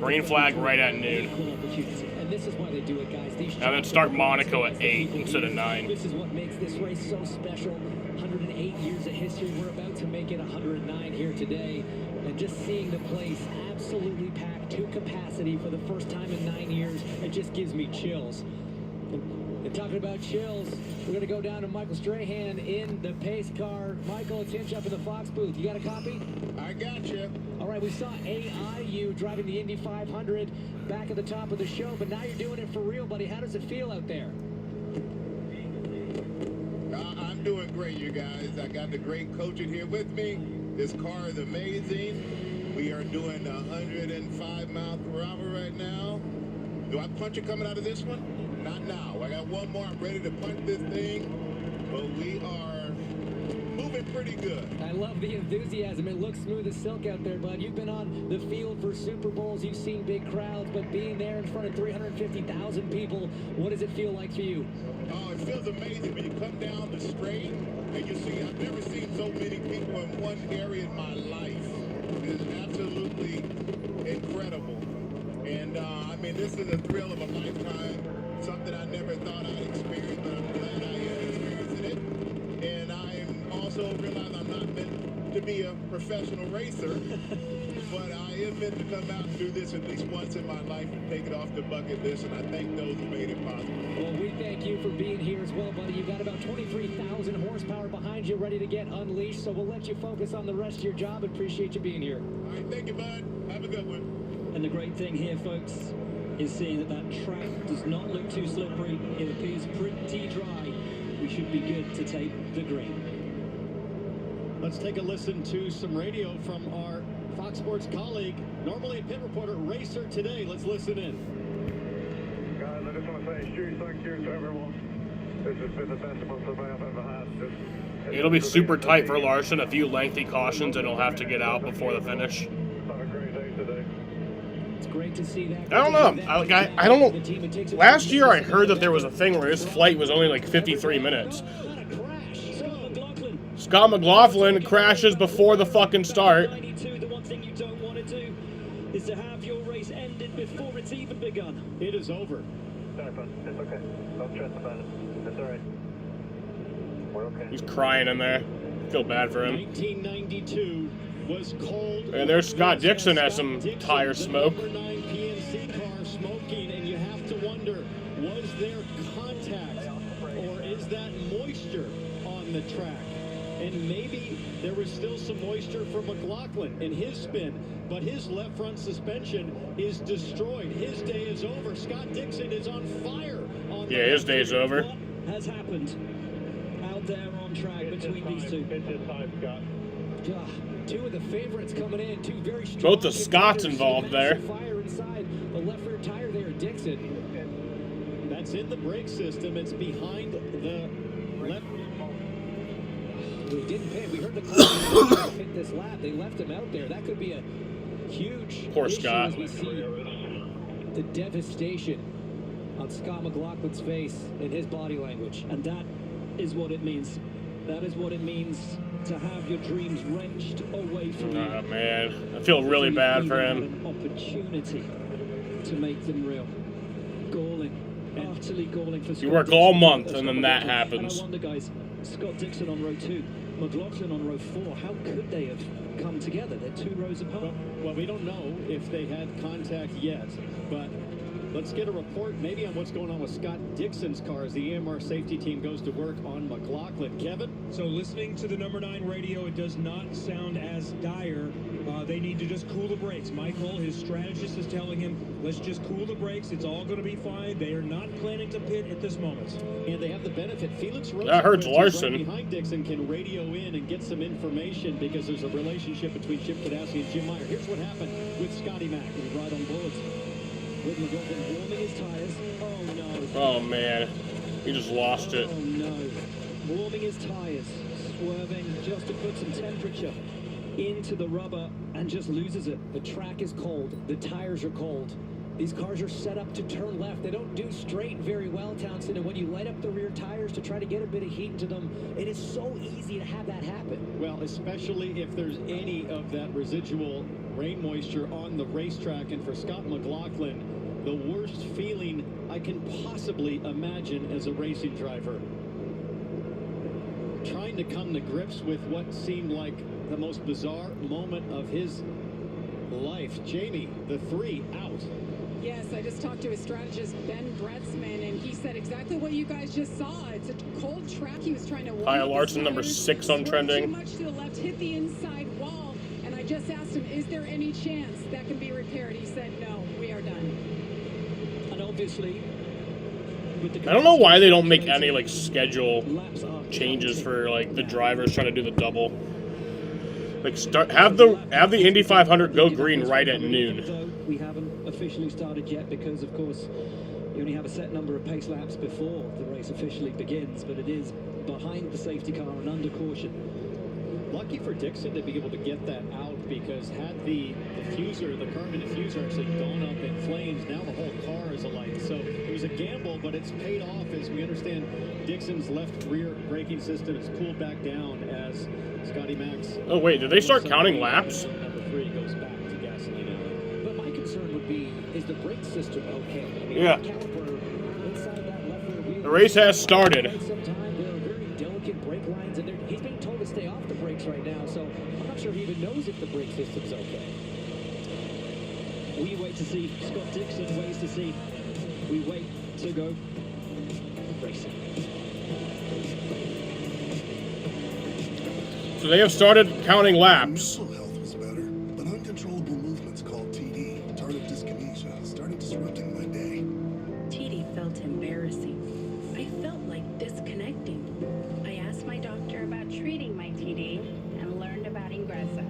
Green flag right at noon. And this is why they do it, guys. And then start Monaco at 8 instead of 9. This is what makes this race so special. 108 years of history. We're about to make it 109 here today. And just seeing the place absolutely packed to capacity for the first time in 9 years, it just gives me chills. And talking about chills, we're going to go down to Michael Strahan in the pace car. Michael, it's Hinch up in the Fox booth. You got a copy? I got you. All right, we saw AIU driving the Indy 500 back at the top of the show, but now you're doing it for real, buddy. How does it feel out there? I'm doing great, you guys. I got the great coaching here with me. This car is amazing. We are doing 105 miles per hour right now. Do I punch it coming out of this one? Not now. I got one more. I'm ready to punch this thing. But we are moving pretty good. I love the enthusiasm. It looks smooth as silk out there, bud. You've been on the field for Super Bowls. You've seen big crowds, but being there in front of 350,000 people, what does it feel like for you? Oh, it feels amazing when you come down the straight and you see, I've never seen so many people in one area in my life. It is absolutely incredible. And, I mean, this is a thrill of a lifetime. Something I never thought I'd experience, but I'm glad I am experiencing it. And I also realize I'm not meant to be a professional racer, but I am meant to come out and do this at least once in my life and take it off the bucket list, and I thank those who made it possible. Well, we thank you for being here as well, buddy. You've got about 23,000 horsepower behind you ready to get unleashed, so we'll let you focus on the rest of your job. Appreciate you being here. All right, thank you, bud. Have a good one. And the great thing here, folks, is seeing that that track does not look too slippery. It appears pretty dry. We should be good to take the green. Let's take a listen to some radio from our Fox Sports colleague, normally a pit reporter, racer today. Let's listen in. Guys, I just want to say huge thank you to everyone. This has been the best month of I've ever had. It'll be super tight for Larson. A few lengthy cautions, and he'll have to get out before the finish. Have a great day today. It's great to see that. I don't know. I don't know. Last year, I heard that there was a thing where his flight was only like 53 minutes. Scott McLaughlin crashes before the fucking start. The one thing you don't want to do is to have your race ended before it's even begun. It is over. Sorry, bud. It's okay. Don't stress about it. It's all right. We're okay. He's crying in there. Feel bad for him. 1992 was cold. And there's Scott Dixon has some tire smoke. Number 9 PNC car smoking, and you have to wonder, was there contact or is that moisture on the track? And maybe there was still some moisture for McLaughlin in his spin, but his left front suspension is destroyed. His day is over. Scott Dixon is on fire. Yeah, his day is over. What has happened out there on track between these two? It's his time, Scott. Two of the favorites coming in, two very strong. Both the Scots involved there. Fire inside the left rear tire there, Dixon. That's in the brake system. It's behind the left. We didn't pit. We heard the call hit this lap. They left him out there. That could be a huge Poor issue Scott. as we see the devastation on Scott McLaughlin's face and his body language. And that is what it means. That is what it means to have your dreams wrenched away from you. Oh man, I feel really bad for him. An opportunity to make them real. Galling, utterly galling for Scott. You work all month and then that And happens. I wonder, guys, Scott Dixon on row 2, McLaughlin on row 4. How could they have come together? They're 2 rows apart. Well, we don't know if they had contact yet, but let's get a report maybe on what's going on with Scott Dixon's car as the EMR safety team goes to work on McLaughlin. Kevin? So listening to the number 9 radio, it does not sound as dire. They need to just cool the brakes. Michael, his strategist, is telling him, let's just cool the brakes. It's all going to be fine. They are not planning to pit at this moment. And they have the benefit. Felix Rose, that hurts Larson. Right behind Dixon, can radio in and get some information because there's a relationship between Chip Kadasky and Jim Meyer. Here's what happened with Scotty Mack. He's right on board. With McLaughlin warming his tires. Oh no. Oh man, he just lost it. Oh no. Warming his tires, swerving just to put some temperature into the rubber and just loses it. The track is cold. The tires are cold. These cars are set up to turn left. They don't do straight very well, Townsend. And when you light up the rear tires to try to get a bit of heat into them, it is so easy to have that happen. Well, especially if there's any of that residual rain moisture on the racetrack. And for Scott McLaughlin, the worst feeling I can possibly imagine as a racing driver. Trying to come to grips with what seemed like the most bizarre moment of his life. Jamie, the 3 out. Yes, I just talked to his strategist, Ben Bretzman, and he said exactly what you guys just saw. It's a cold track. He was trying to... Kyle Larson, number 6 on trending. Too much to the left, hit the inside wall, and I just asked him, is there any chance that can be repaired? He said, no, we are done. And obviously... I don't know why they don't make any like schedule changes for like the drivers trying to do the double. Like have the Indy 500 go green right at noon. We haven't officially started yet because of course you only have a set number of pace laps before the race officially begins, but it is behind the safety car and under caution. Lucky for Dixon to be able to get that out, because had the diffuser, the carbon diffuser actually gone up in flames, now the whole car is alight. So it was a gamble, but it's paid off as we understand Dixon's left rear braking system is cooled back down as Scotty Max. Oh wait, did they start counting laps? Number 3 goes back to gasoline out. But my concern would be, is the brake system okay? I mean, yeah. The race has started. There are very delicate brake lines, and he's being told to stay off the brakes right now, so I'm not sure he even knows if the brake system's okay. We wait to see. Scott Dixon waits to see. We wait to go racing. So they have started counting laps. Mental health was better, but uncontrollable movements called TD, tardive dyskinesia, started disrupting my day. TD felt embarrassing. I felt like disconnecting. I asked my doctor about treating my TD and learned about Ingrezza.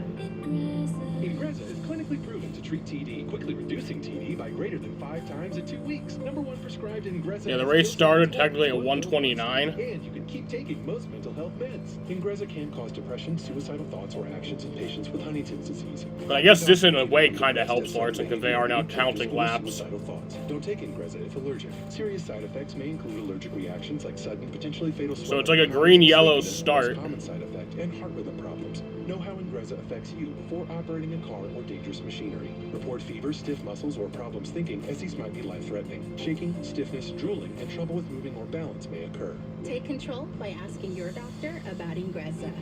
Ingrezza is clinically proven to treat TD, quickly reducing TD by greater than 5 times in 2 weeks. #1 prescribed Ingrezza. Yeah, the race started technically at 129. And you can keep taking most mental health meds. Ingrezza can cause depression, suicidal thoughts, or actions in patients with Huntington's disease. But I guess this in a way kind of helps Larson because they are now counting laps. Suicidal thoughts. Don't take Ingrezza if allergic. Serious side effects may include allergic reactions like sudden, potentially fatal swelling. So it's like a green-yellow start. Common side effect and heart rhythm problems. Know how Ingrezza affects you before operating a car or dangerous machinery. Report fever, stiff muscles, or problems thinking, as these might be life-threatening. Shaking, stiffness, drooling, and trouble with moving or balance may occur. Take control by asking your doctor about Ingrezza.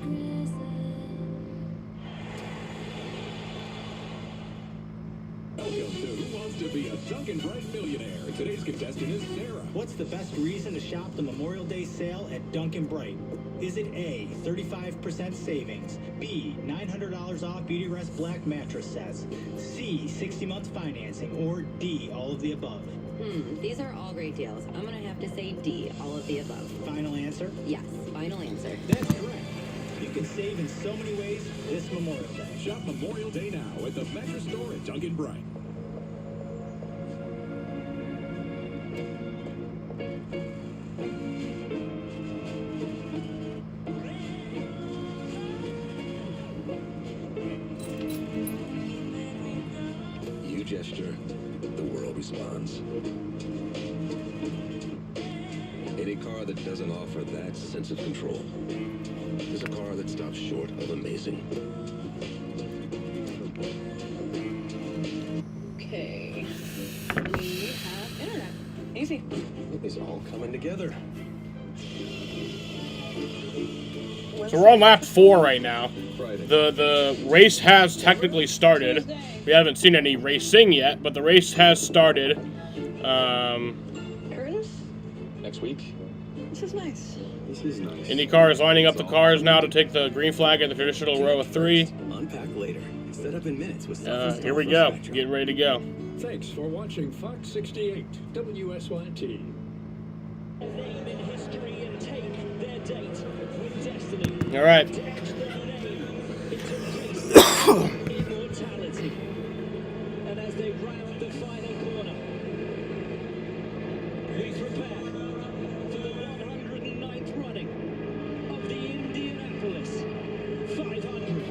Welcome to Who Wants to Be a Dunkin' Bright Millionaire? Today's contestant is Sarah. What's the best reason to shop the Memorial Day sale at Dunkin' Bright? Is it A, 35% savings, B, $900 off Beauty Rest Black mattress sets, C, 60 months financing, or D, all of the above? These are all great deals. I'm gonna have to say D, all of the above. Final answer? Yes, final answer. That's correct. You can save in so many ways this Memorial Day. Shop Memorial Day now at the mattress store at Dunkin' Bright. You gesture, the world responds. Any car that doesn't offer that sense of control is a car that stops short of amazing. Okay. We have internet. Easy. It's all coming together. So we're on lap 4 right now. The race has technically started. We haven't seen any racing yet, but the race has started. Curtis? Next week? This is nice. This is nice. IndyCar is lining up the cars now to take the green flag in the traditional row of 3. Unpack later. Set up in minutes with Here we go. Getting ready to go. Thanks for watching Fox 68 WSYT. All right. Immortality. And as they round the final corner, we prepare for the 109th running of the Indianapolis 500.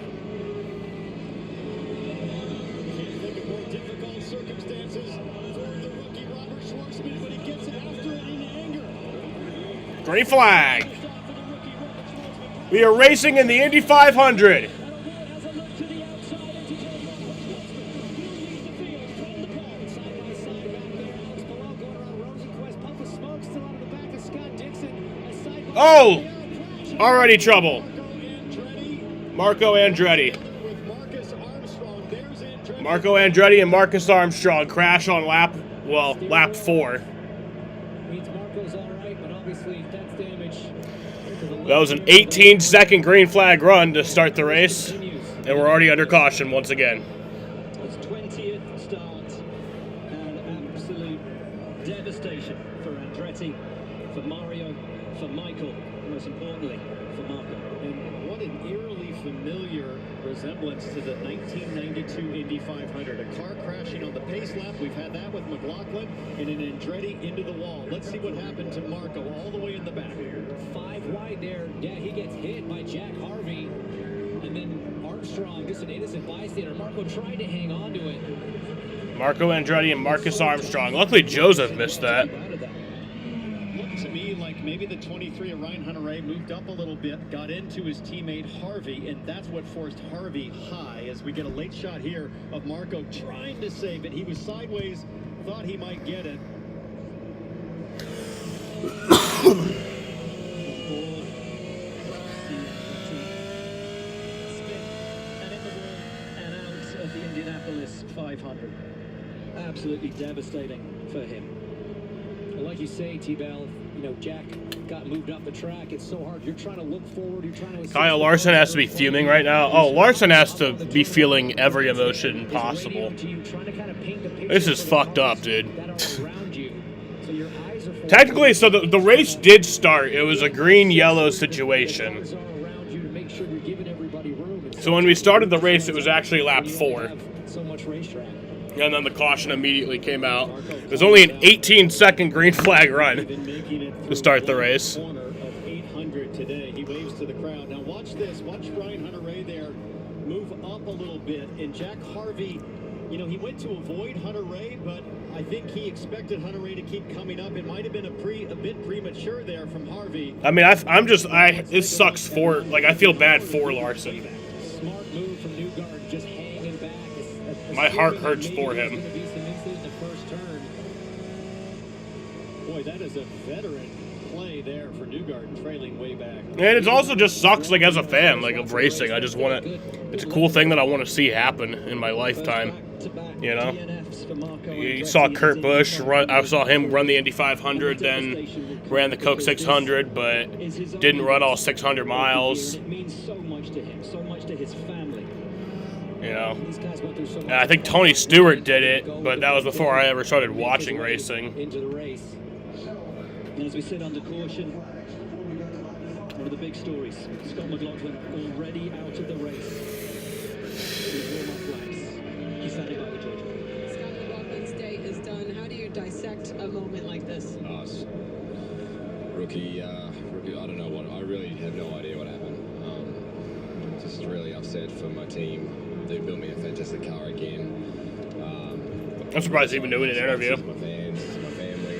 Can't think of more difficult circumstances for the rookie Robert Schwartzman, but he gets it after it in anger. Green flag. We are racing in the Indy 500. Oh! Already trouble. Marco Andretti. Marco Andretti and Marcus Armstrong crash on lap 4. That was an 18-second green flag run to start the race, and we're already under caution once again. It's 20th start, and absolute devastation for Andretti, for Mario, for Michael, and most importantly, for Marco. And what an eerily familiar resemblance to the 1992 Indy 500. A car crashing on the pace lap. We've had that with McLaughlin, and an Andretti into the wall. Let's see what happened to Marco all the way in the back. 5 wide there. Yeah, he gets hit by Jack Harvey. And then Armstrong, just an innocent bystander. Marco tried to hang on to it. Marco Andretti and Marcus Armstrong. Luckily, Joseph missed that. Looked to me like maybe the 23 of Ryan Hunter-Reay moved up a little bit, got into his teammate Harvey, and that's what forced Harvey high as we get a late shot here of Marco trying to save it. He was sideways, thought he might get it. Of the Indianapolis 500. Absolutely devastating for him. Well, like you say, T-Bell, you know, Jack got moved up the track. It's so hard. You're trying to look forward. You're trying to... Kyle Larson has to be fuming right now. Oh, Larson has to be feeling every emotion possible. This is fucked up, dude. Technically, so the race did start. It was a green-yellow situation. So when we started the race, it was actually lap 4. And then the caution immediately came out. It was only an 18-second green flag run to start the race. 800 today. He waves to the crowd. Now watch this. Watch Ryan Hunter-Reay there move up a little bit. And Jack Harvey, you know, he went to avoid Hunter-Reay, but I think he expected Hunter-Reay to keep coming up. It might have been a bit premature there from Harvey. I mean, it sucks for, like, I feel bad for Larson. Smart move from Newgarden, just hanging back. My heart hurts for him. Boy, that is a veteran play there for Newgarden, trailing way back. And it also just sucks, like, as a fan, like, of racing. I just want to... It's a cool thing that I want to see happen in my lifetime. You know? You saw Kurt Busch run... I saw him run the Indy 500, then ran the Coke 600, but didn't run all 600 miles. It means so much to him, so much to his family. You know? And I think Tony Stewart did it, but that was before I ever started watching racing. Into the race. And as we sit under caution, one of the big stories, Scott McLaughlin already out of the race. With warm-up laps. He's standing by the judge. Scott McLaughlin's day is done. How do you dissect a moment like this? Rookie, I don't know what, I really have no idea what happened. Just really upset for my team. They built me a fantastic car again. I'm surprised he even doing an interview. My fans, my family.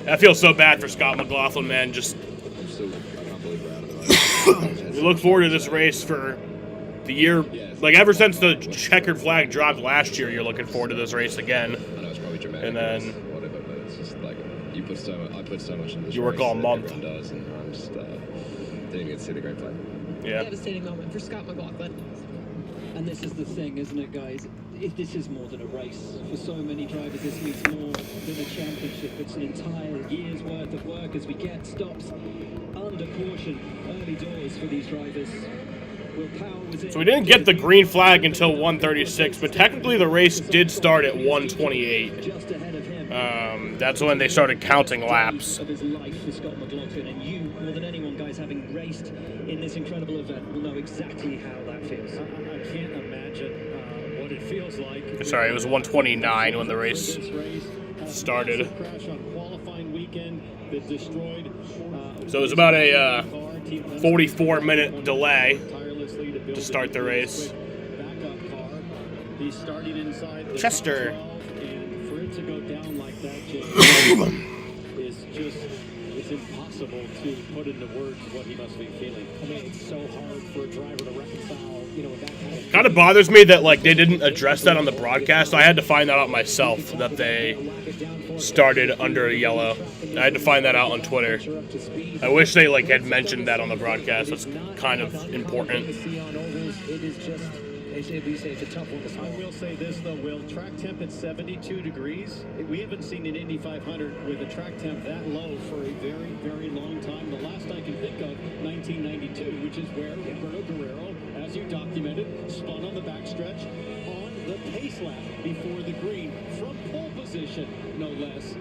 I feel so bad for Scott McLaughlin, man. Just We look forward to this race for the year. Like, ever since the checkered flag dropped last year, you're looking forward to this race again. I know it's probably dramatic. And then whatever, but it's just like I put so much into this. You work race all that month. Everyone does, and I'm just didn't get to see the great play. Yeah. Devastating moment for Scott McLaughlin. And this is the thing, isn't it, guys? If this is more than a race. For so many drivers, this means more than a championship. It's an entire year's worth of work as we get stops under caution early doors for these drivers. So we didn't get the green flag until 1:36, but technically the race did start at 1:28. That's when they started counting laps. Of his life for Scott McLaughlin, and you, more than anyone, guys, having raced in this incredible event, will know exactly how that feels. I can't imagine what it feels like. Sorry, it was 1:29 when the race started. Crash on qualifying weekend that destroyed. So it was about a 44-minute delay to start the race. He's starting inside the Chester. and for it to go down like that, James, is just, it's impossible to put into words what he must be feeling. I mean, it's so hard for a driver to reconcile, you know, with that kind of... Kind of bothers me that, like, they didn't address that on the broadcast. I had to find that out myself, that they started under a yellow. I had to find that out on Twitter. I wish they, like, had mentioned that on the broadcast. That's kind of important. It is just, it's a tough one to solve. I will say this, though, Will. Track temp at 72 degrees. We haven't seen an Indy 500 with a track temp that low for a very, very long time. The last I can think of, 1992, which is where Roberto Guerrero, as you documented, spun on the backstretch on the pace lap before the green from pole position, no less.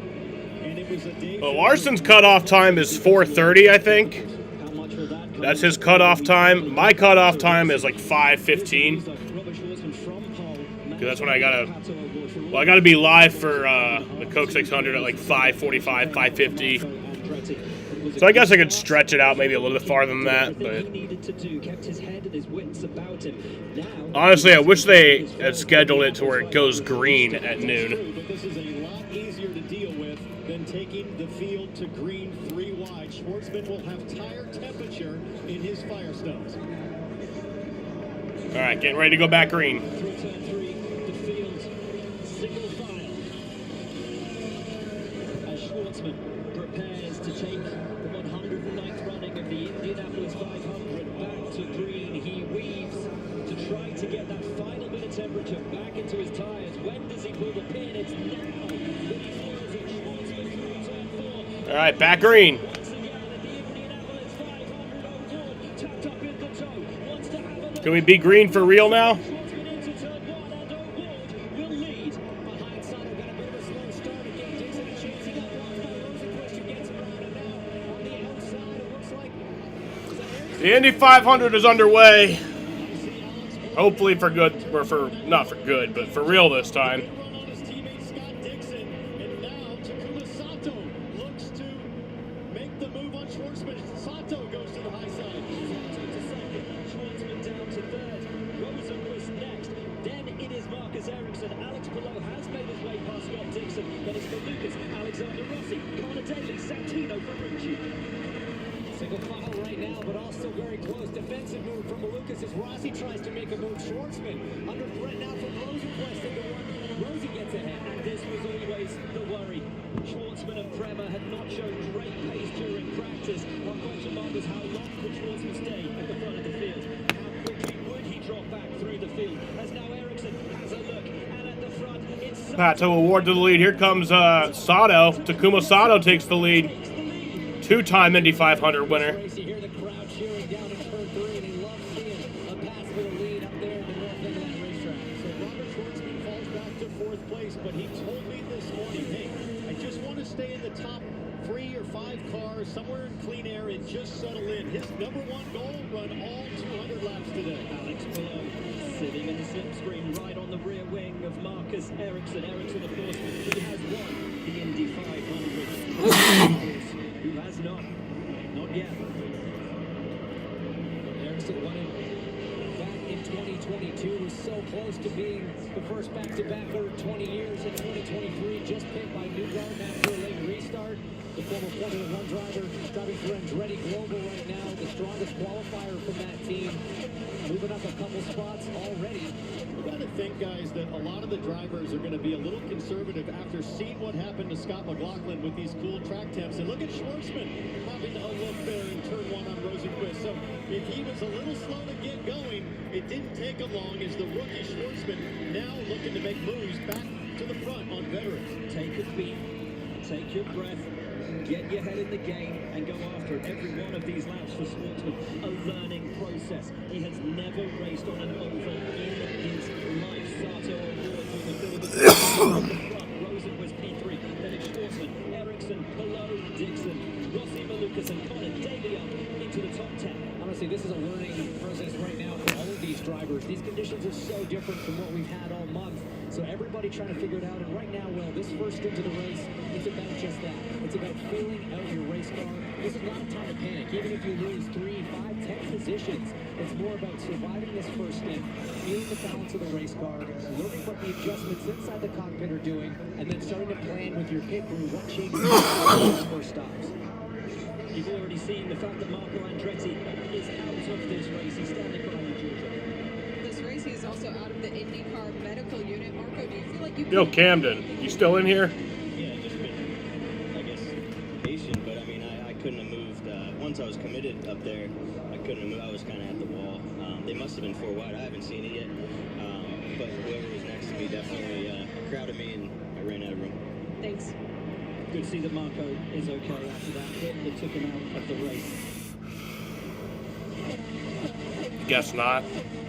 And it was a day. Well, Larson's cutoff time is 4:30, I think. That's his cutoff time. My cutoff time is like 5:15. Because that's when I gotta be live for the Coke 600 at like 5:45, 5:50. So I guess I could stretch it out maybe a little bit farther than that, but honestly, I wish they had scheduled it to where it goes green at noon. This is a lot easier to deal with than taking the field to green 3 wide. Schwartzman will have tire temperature in his Firestones. All right, getting ready to go back green. Through turn 3, the field single file. As Schwartzman prepares to take the 109th running of the Indianapolis 500 back to green, he weaves to try to get that final bit of temperature back into his tires. When does he pull the pin? It's now that he feels it. Schwartzman through turn 4. All right, back green. Can we be green for real now? The Indy 500 is underway. Hopefully for good, or for, not for good, but for real this time. Single funnel right now, but all still very close. Defensive move from Malukas as Rossi tries to make a move. Schwartzman under threat now from Rosenquist into one. Rosie gets ahead, and this was always the worry. Schwartzman and Prema had not shown great pace during practice. Our question mark was how long could Schwartzman stay at the front of the field? How quickly would he drop back through the field? As now Ericsson has a look, and at the front, it's Pato award to the lead. Here comes Sato. Takuma Sato takes the lead. 2-time Indy 500 winner. You hear the crowd cheering down in turn 3, and he loves seeing a pass for the lead up there in the north end of that racetrack. So Robert Schwartzman falls back to 4th place, but he told me this morning, hey, I just want to stay in the top 3 or 5 cars, somewhere in clean air, and just settle in. His #1 goal, run all 200 laps today. Alex Palou sitting in the slipstream right on the rear wing of Marcus Ericsson. Ericsson, of course, he has won the Indy 500. Who has not yet. Ericsson running back in 2022 was so close to being the first back-to-back for 20 years. In 2023, just picked by Newgarden after a late restart. The former Formula One driver driving for Andretti Global right now, the strongest qualifier from that team, moving up a couple spots already. You got to think, guys, that a lot of the drivers are going to be a little conservative after seeing what happened to Scott McLaughlin with these cool track temps. And look at Schwartzman having a look there in turn one on Rosenquist. So if he was a little slow to get going, it didn't take him long as the rookie Schwartzman now looking to make moves back to the front on veterans. Take a beat, take your breath, get your head in the game and go after it. Every one of these laps for Schwartzman, a learning process. He has never raced on an oval in his life. Sato Award through the middle of the front. Rosenquist P3, then it's Schwartzman, Ericsson, Pelot, Dixon, Rossi Malukas and Connor Daly up into the top 10. Honestly, this is a learning process right now for all of these drivers. These conditions are so different from what we've had all month. So everybody trying to figure it out. And right now, Will, this first into the race, it's about just that. It's about filling out your race car. This is not a time to panic. Even if you lose 3, 5, 10 positions, it's more about surviving this first stint, feeling the balance of the race car, learning what the adjustments inside the cockpit are doing, and then starting to plan with your pit crew what changes the first stops. You've already seen the fact that Marco Andretti is out of this race. He's standing by you, Georgia. This race, he is also out of the IndyCar medical unit. Marco, do you feel like you... Yo, Camden, you still in here? Yeah, just been, I guess, patient, but I mean, I couldn't have moved. Once I was committed up there, I couldn't have moved. I was kind of at the wall. They must have been 4 wide. I haven't seen it yet. But whoever was next to me definitely crowded me, and I ran out of room. Thanks. Good to see that Marco is okay after that hit that took him out of the race. Guess not.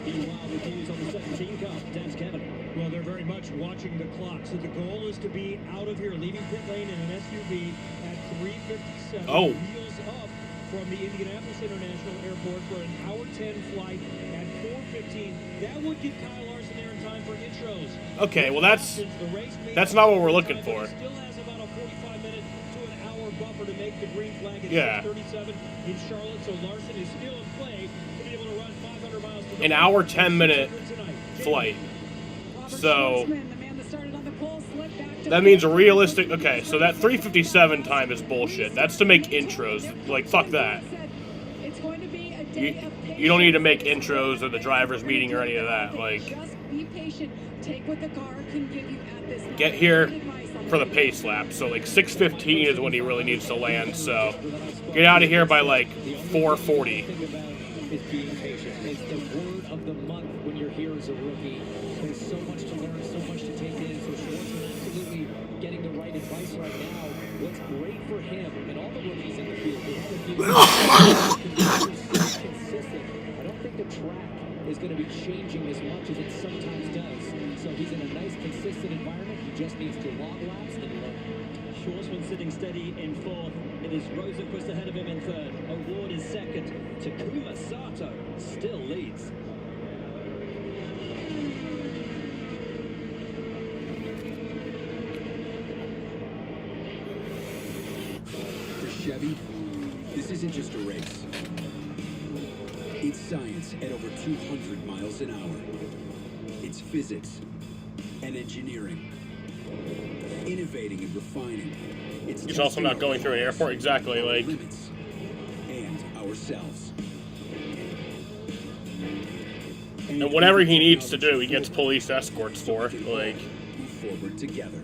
Meanwhile, with news on the 17 car, Dan's Kevin. Well, they're very much watching the clock. So the goal is to be out of here, leaving pit lane in an SUV at 3:57. Oh. Wheels up from the Indianapolis International Airport for an hour 10 flight at 4:15. That would get Kyle Larson there in time for intros. Okay, well that's not what we're looking for. Still has about a 45-minute to an hour buffer to make the green flag at Yeah. 6:37 in Charlotte. So Larson is still in play to be able to run 500 miles. An hour 10-minute flight. So that means a realistic. Okay, so that 3:57 time is bullshit. That's to make intros. Like fuck that. You don't need to make intros or the driver's meeting or any of that. Like, get here for the pace lap. So like 6:15 is when he really needs to land. So get out of here by like 4:40. Is being patient. It's the word of the month when you're here as a rookie. There's so much to learn, so much to take in. So Schwartzman absolutely getting the right advice right now. What's great for him and all the rookies in the field, they have a few consistent. I don't think the track is going to be changing as much as it sometimes does. So he's in a nice, consistent environment. He just needs to long laps and learn. Schwartzman sitting steady in 4th. It is Rosenquist ahead of him in 3rd. Award is 2nd. Takuma Sato still leads. For Chevy, this isn't just a race. It's science at over 200 miles an hour. It's physics and engineering. Innovating and refining. He's also not going through an airport, exactly, like. Limits and ourselves. And whatever he needs to do, he gets police escorts for. Like, Move forward together.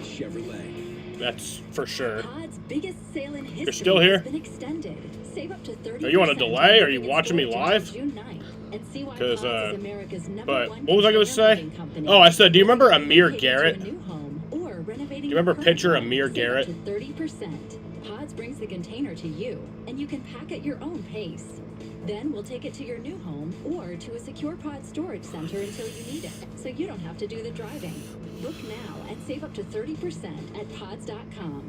Chevrolet. That's for sure. Pod's biggest sale in history You're still here? has been extended. Save up to 30%. Are you on a delay? Are you watching me live? Because, but what was I going to say? Oh, I said, do you remember Amir Garrett? Do you remember picture Amir Garrett? 30%. Pods brings the container to you, and you can pack at your own pace. Then we'll take it to your new home or to a secure pod storage center until you need it, so you don't have to do the driving. Book now and save up to 30% at pods.com.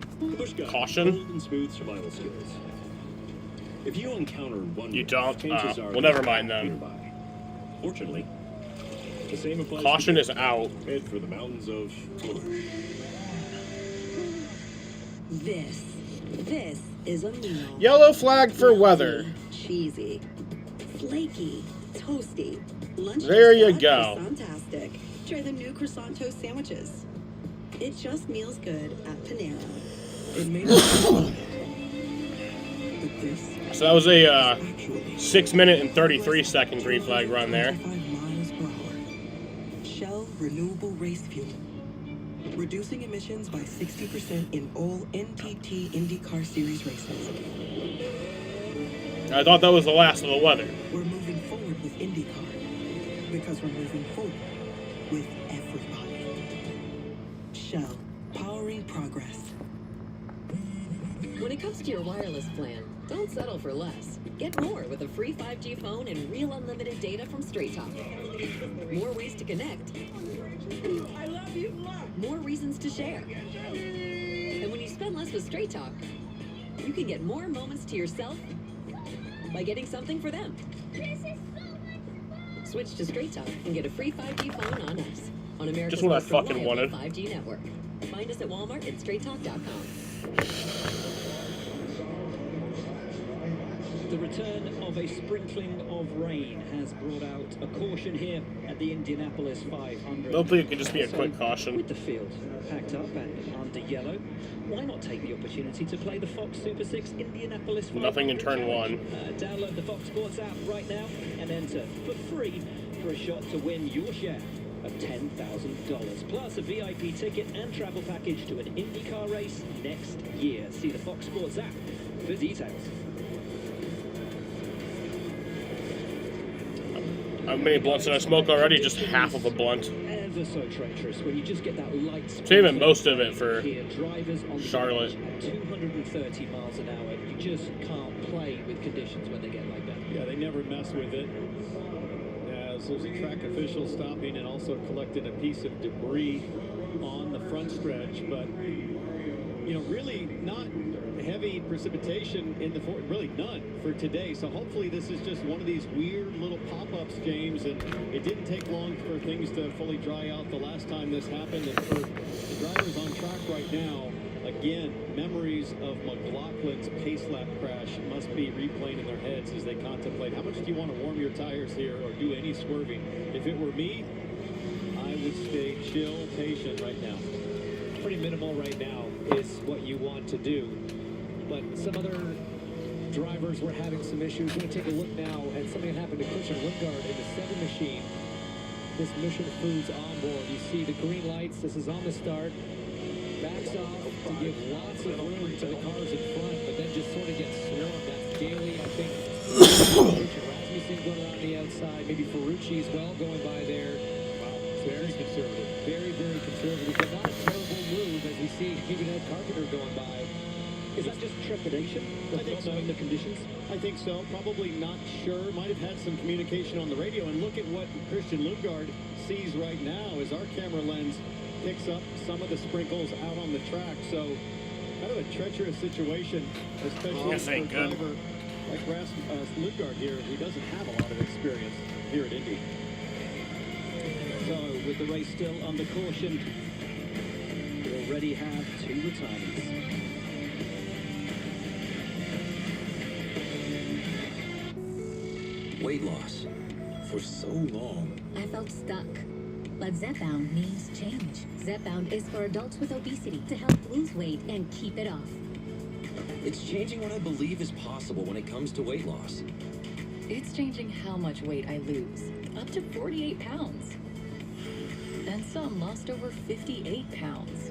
Caution. And smooth survival skills. If you encounter one, You don't? chances are Well, never mind then. nearby. Fortunately, the same applies. Caution to is out. Head for the mountains of Flourish. This is a meal. Yellow flag for weather. Cheesy, flaky, toasty. Lunch There just you got go. Croissantastic. Try the new croissant toast sandwiches. It just meals good at Panera. It may not but this So that was a 6 minute and 33 second green flag run there. 25 miles per hour. Shell Renewable Race Fuel. Reducing emissions by 60% in all NTT IndyCar Series races. I thought that was the last of the weather. We're moving forward with IndyCar because we're moving forward with everybody. Shell, powering progress. When it comes to your wireless plan, don't settle for less. Get more with a free 5G phone and real unlimited data from Straight Talk. More ways to connect. I love you. More reasons to share. And when you spend less with Straight Talk, you can get more moments to yourself by getting something for them. Switch to Straight Talk and get a free 5G phone on us. On America's Just what I most fucking reliable wanted. 5G network. Find us at Walmart and straighttalk.com. The return of a sprinkling of rain has brought out a caution here at the Indianapolis 500. Hopefully it can just be a quick caution. With the field packed up and under yellow, why not take the opportunity to play the Fox Super 6 Indianapolis 500? Nothing in turn one. Download the Fox Sports app right now and enter for free for a shot to win your share of $10,000, plus a VIP ticket and travel package to an IndyCar race next year. See the Fox Sports app for details. How many blunts did I smoke already? Just half of a blunt. Ever so treacherous when you just get that light. Saving most of it for Drivers on the Charlotte. at 230 miles an hour. You just can't play with conditions when they get like that. Yeah, they never mess with it. As there's a track official stopping and also collecting a piece of debris on the front stretch, but you know, really not heavy precipitation in the really none for today. So hopefully this is just one of these weird little pop-ups, James, and it didn't take long for things to fully dry out the last time this happened. And for the drivers on track right now, again, memories of McLaughlin's pace lap crash must be replaying in their heads as they contemplate how much do you want to warm your tires here or do any swerving. If it were me, I would stay chill, patient right now. Pretty minimal right now is what you want to do. But some other drivers were having some issues. We're going to take a look now at something that happened to Christian Lundgaard in the 7 machine. This Mission Foods onboard. You see the green lights. This is on the start. Backs off to give lots of room to the cars in front, but then just sort of gets swarmed. That's Daly, I think. Rasmussen going around the outside. Maybe Ferrucci as well going by there. Wow, very conservative. Very, very conservative. But not a terrible move as we see even Ed Carpenter going by. Is that just trepidation? I think so. Knowing the conditions? I think so. Probably not sure. Might have had some communication on the radio. And look at what Christian Lundgaard sees right now as our camera lens picks up some of the sprinkles out on the track. So kind of a treacherous situation, especially for a driver like Lundgaard here. He doesn't have a lot of experience here at Indy. So with the race still under caution, we already have 2 retirements. Weight loss. For so long. I felt stuck. But Zepbound means change. Zepbound is for adults with obesity to help lose weight and keep it off. It's changing what I believe is possible when it comes to weight loss. It's changing how much weight I lose. Up to 48 pounds. And some lost over 58 pounds.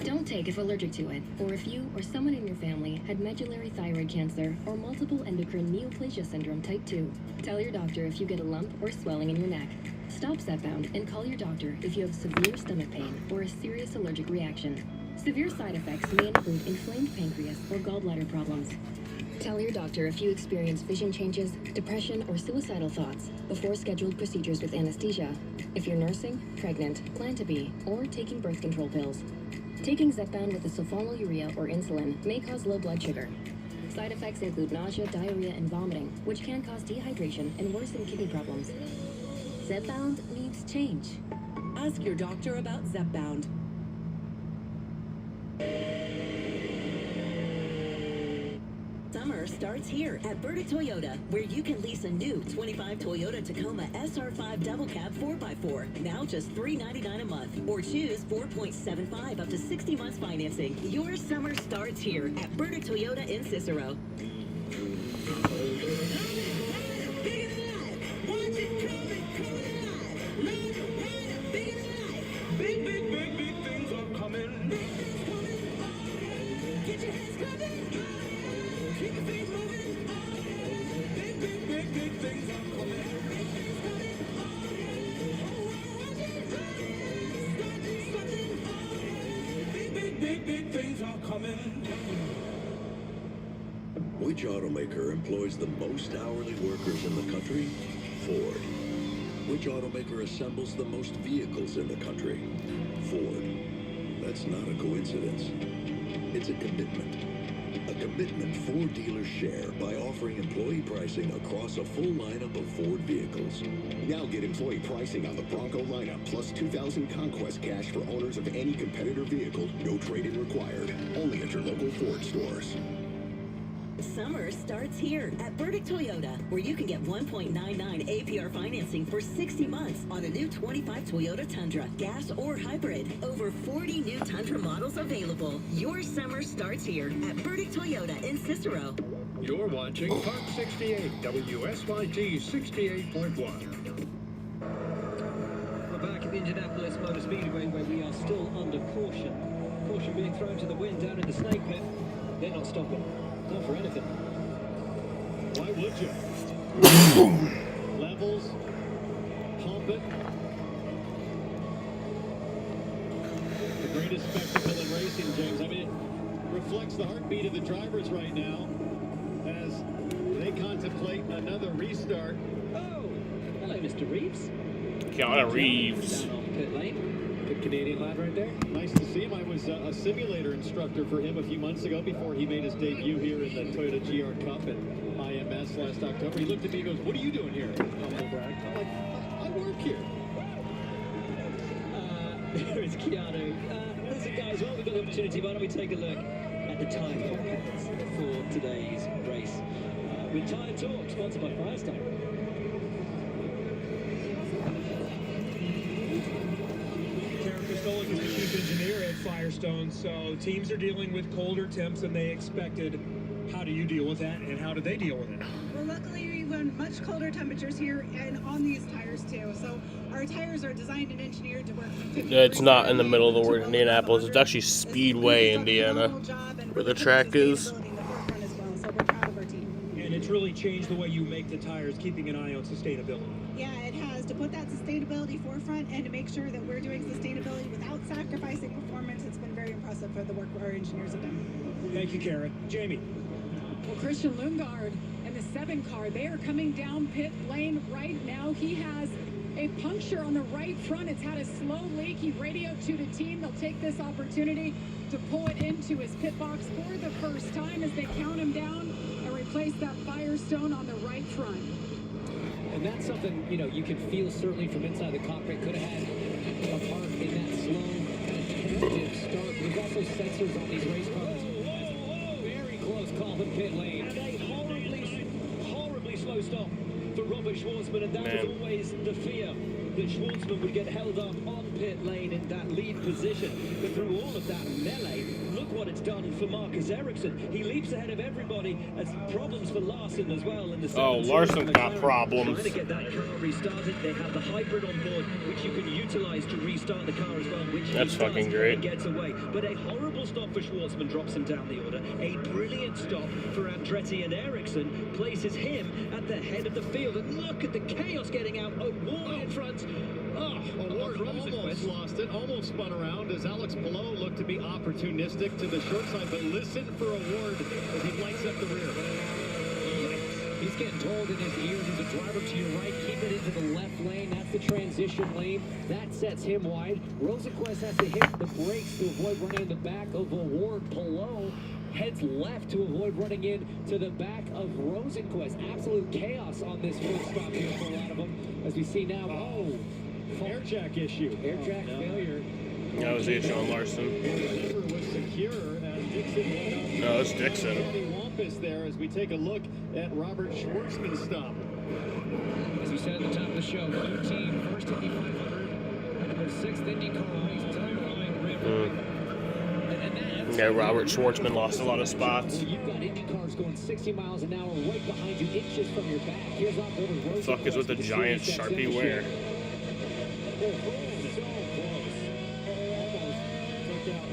Don't take if allergic to it, or if you or someone in your family had medullary thyroid cancer or multiple endocrine neoplasia syndrome type 2. Tell your doctor if you get a lump or swelling in your neck. Stop Zepbound and call your doctor if you have severe stomach pain or a serious allergic reaction. Severe side effects may include inflamed pancreas or gallbladder problems. Tell your doctor if you experience vision changes, depression, or suicidal thoughts before scheduled procedures with anesthesia. If you're nursing, pregnant, plan to be, or taking birth control pills. Taking Zepbound with a sulfonylurea or insulin may cause low blood sugar. Side effects include nausea, diarrhea, and vomiting, which can cause dehydration and worsen kidney problems. Zepbound needs change. Ask your doctor about Zepbound. Summer starts here at Burdick Toyota, where you can lease a new 25 Toyota Tacoma SR5 Double Cab 4x4, now just $399 a month, or choose 4.75 up to 60 months financing. Your summer starts here at Burdick Toyota in Cicero. Which automaker employs the most hourly workers in the country? Ford. Which automaker assembles the most vehicles in the country? Ford. That's not a coincidence. It's a commitment. A commitment Ford dealers share by offering employee pricing across a full lineup of Ford vehicles. Now get employee pricing on the Bronco lineup, plus 2,000 Conquest cash for owners of any competitor vehicle. No trade-in required. Only at your local Ford stores. Summer starts here at Burdick Toyota, where you can get 1.99 APR financing for 60 months on a new 25 Toyota Tundra, gas or hybrid. Over 40 new Tundra models available. Your summer starts here at Burdick Toyota in Cicero. You're watching Fox 68, WSYT 68.1. We're back at the Indianapolis Motor Speedway, where we are still under caution. Caution being thrown to the wind down in the snake pit. They're not stopping. Not for anything. Why would you? Levels, pump it. The greatest spectacle in racing, James. I mean, it reflects the heartbeat of the drivers right now as they contemplate another restart. Oh, hello, Mr. Reeves. Keanu Reeves. Down off pit lane. Good Canadian lad right there. Nice to see him. I was a simulator instructor for him a few months ago before he made his debut here in the Toyota GR Cup at IMS last October. He looked at me and goes, "What are you doing here?" Humble brag. I'm like, I work here. There is Keanu. Listen, guys, while we've got the opportunity, why don't we take a look at the tyre forecast for today's race with Tyre Talk, sponsored by Firestone. Stolik is the chief engineer at Firestone, so teams are dealing with colder temps than they expected. How do you deal with that, and how do they deal with it? Well, luckily we've got much colder temperatures here and on these tires too. So our tires are designed and engineered to work from 50 It's not in the middle of the word Indianapolis. It's actually Speedway, Indiana, where the track is. And it's really changed the way you make the tires, keeping an eye on sustainability. Yeah, it has, to put that sustainability forefront and to make sure that we're doing sustainability without sacrificing performance. It's been very impressive for the work our engineers have done. Thank you, Karen. Jamie. Well, Christian Lundgaard and the 7 car, they are coming down pit lane right now. He has a puncture on the right front. It's had a slow leak. He radioed to the team. They'll take this opportunity to pull it into his pit box for the first time as they count him down and replace that Firestone on the right front. And that's something, you know, you can feel certainly from inside the cockpit. Could have had a part in that slow, tentative start. There's also sensors on these race cars. Very close call to pit lane. And a horribly slow stop for Robert Schwartzman, and that was always the fear, that Schwartzman would get held up on pit lane in that lead position. But through all of that melee, look what it's done for Marcus Ericsson. He leaps ahead of everybody. As problems for Larson as well in the 17. Larson got problems. Trying to get that car restarted. They have the hybrid on board, which you can utilize to restart the car as well, which that's fucking great. And gets away. But a horrible stop for Schwartzman drops him down the order. A brilliant stop for Andretti, and Ericsson places him at the head of the field. And look at the chaos getting out. O'Ward in front. O'Ward almost lost it, almost spun around as Alex Palou looked to be opportunistic to the short side, but listen for O'Ward as he lights up the rear. He's getting told in his ears as a driver to your right, keep it into the left lane. That's the transition lane. That sets him wide. Rosenquist has to hit the brakes to avoid running in the back of O'Ward. Palou heads left to avoid running in to the back of Rosenquist. Absolute chaos on this first stop here for a lot of them. As we see now, air jack issue. Air jack failure. That was the issue on Larson. The lever was secure as Dixon went up. No, it's Dixon. compass there as we take a look at Robert Schwartzman's stop. As we said at the top of the show, new team, first Indy 500, their sixth IndyCar race, Timeline River. Yeah, Robert Schwartzman lost a lot of spots. Well, you've got Indy cars going 60 miles an hour right behind you, inches from your back. Here's on board with Rosa. Fuck is with the giant Sharpie wear?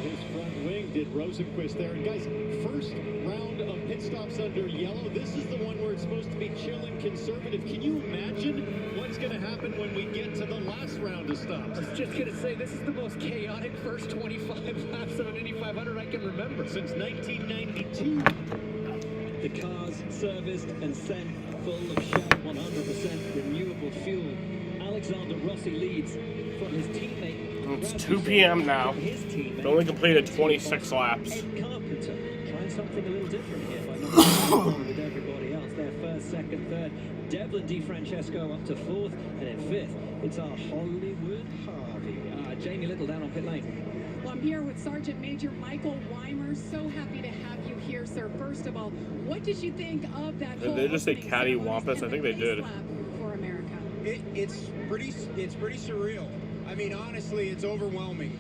His front wing did Rosenquist there. And guys, first round of pit stops under yellow. This is the one where it's supposed to be chill and conservative. Can you imagine what's going to happen when we get to the last round of stops? I was just going to say, this is the most chaotic first 25 laps of an Indy 500 I can remember. Since 1992. The car's serviced and sent full of Shell 100% renewable fuel. Alexander Rossi leads from his teammate. It's 2 p.m. now. They only completed 26 laps. Ed Carpenter trying something a little different here by not with everybody else. They're first, second, third. Devlin DiFrancesco up to fourth, and in fifth, it's our Hollywood Harvey. Jamie Little down on pit lane. Well, I'm here with Sergeant Major Michael Weimer. So happy to have you here, sir. First of all, what did you think of that? Did they just say Caddy Wampus? I think they did. For America. It's pretty surreal. I mean, honestly, it's overwhelming.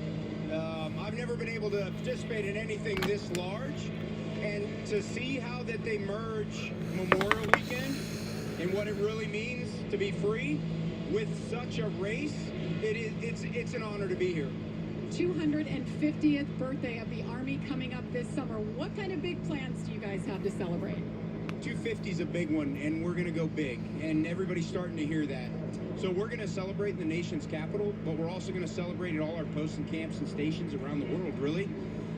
I've never been able to participate in anything this large, and to see how that they merge Memorial Weekend and what it really means to be free with such a race, it's an honor to be here. 250th birthday of the Army coming up this summer. What kind of big plans do you guys have to celebrate? 250 is a big one, and we're going to go big, and everybody's starting to hear that. So we're going to celebrate in the nation's capital, but we're also going to celebrate at all our posts and camps and stations around the world, really.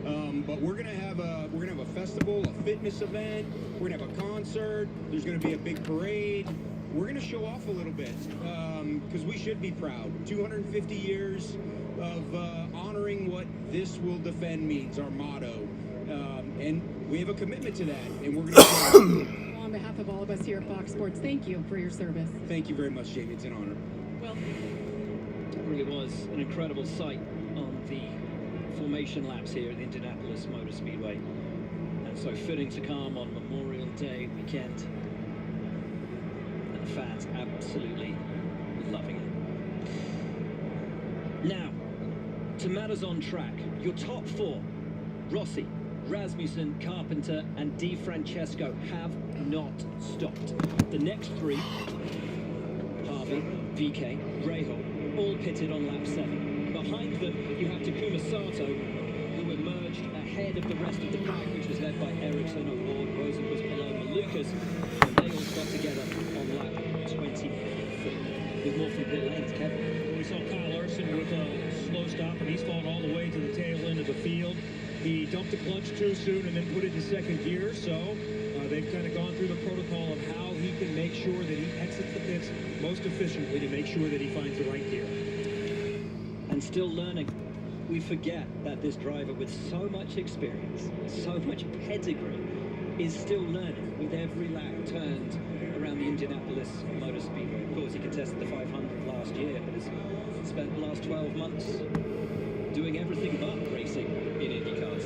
But we're going to have a festival, a fitness event. We're going to have a concert. There's going to be a big parade. We're going to show off a little bit because we should be proud. 250 years of honoring what this will defend means, our motto. And we have a commitment to that, and we're going to on behalf of all of us here at Fox Sports, thank you for your service. Thank you very much, Jamie. It's an honor. Well, it really was an incredible sight on the formation laps here at the Indianapolis Motor Speedway. And so fitting to come on Memorial Day weekend. And the fans absolutely loving it. Now, to matters on track, your top four, Rossi, Rasmussen, Carpenter, and DiFrancesco have not stopped. The next three, Harvey, VK, Rahal, all pitted on lap 7. Behind them, you have Takuma Sato, who emerged ahead of the rest of the pack, which was led by Ericsson, O'Ward, Rosenquist, Paloma, Lucas, and they all got together on lap 24. With more from pit lanes, Kevin. We saw Kyle Larson with a slow stop, and he's fallen all the way to the tail end of the field. He dumped the clutch too soon and then put it in second gear, so they've kind of gone through the protocol of how he can make sure that he exits the pits most efficiently to make sure that he finds the right gear. And still learning. We forget that this driver with so much experience, so much pedigree, is still learning with every lap turned around the Indianapolis Motor Speedway. Of course, he contested the 500 last year, but has spent the last 12 months doing everything but racing in Indy cars.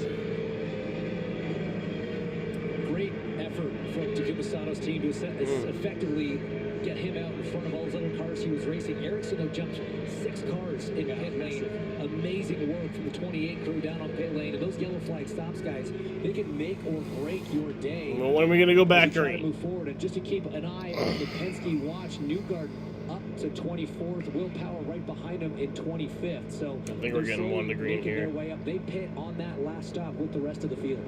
Great effort from Takuma Sato's team to effectively get him out in front of all those other cars he was racing. Ericsson, though, jumped 6 cars in pit lane. Amazing work from the 28 crew down on pit lane. And those yellow flag stops, guys, they can make or break your day. Well, when are we going to go back green? Move forward, and just to keep an eye on the Penske watch, Newgarden up to 24th, Will Power right behind him in 25th. So I think we're getting 1 to green here. Their way up. They pit on that last stop with the rest of the field.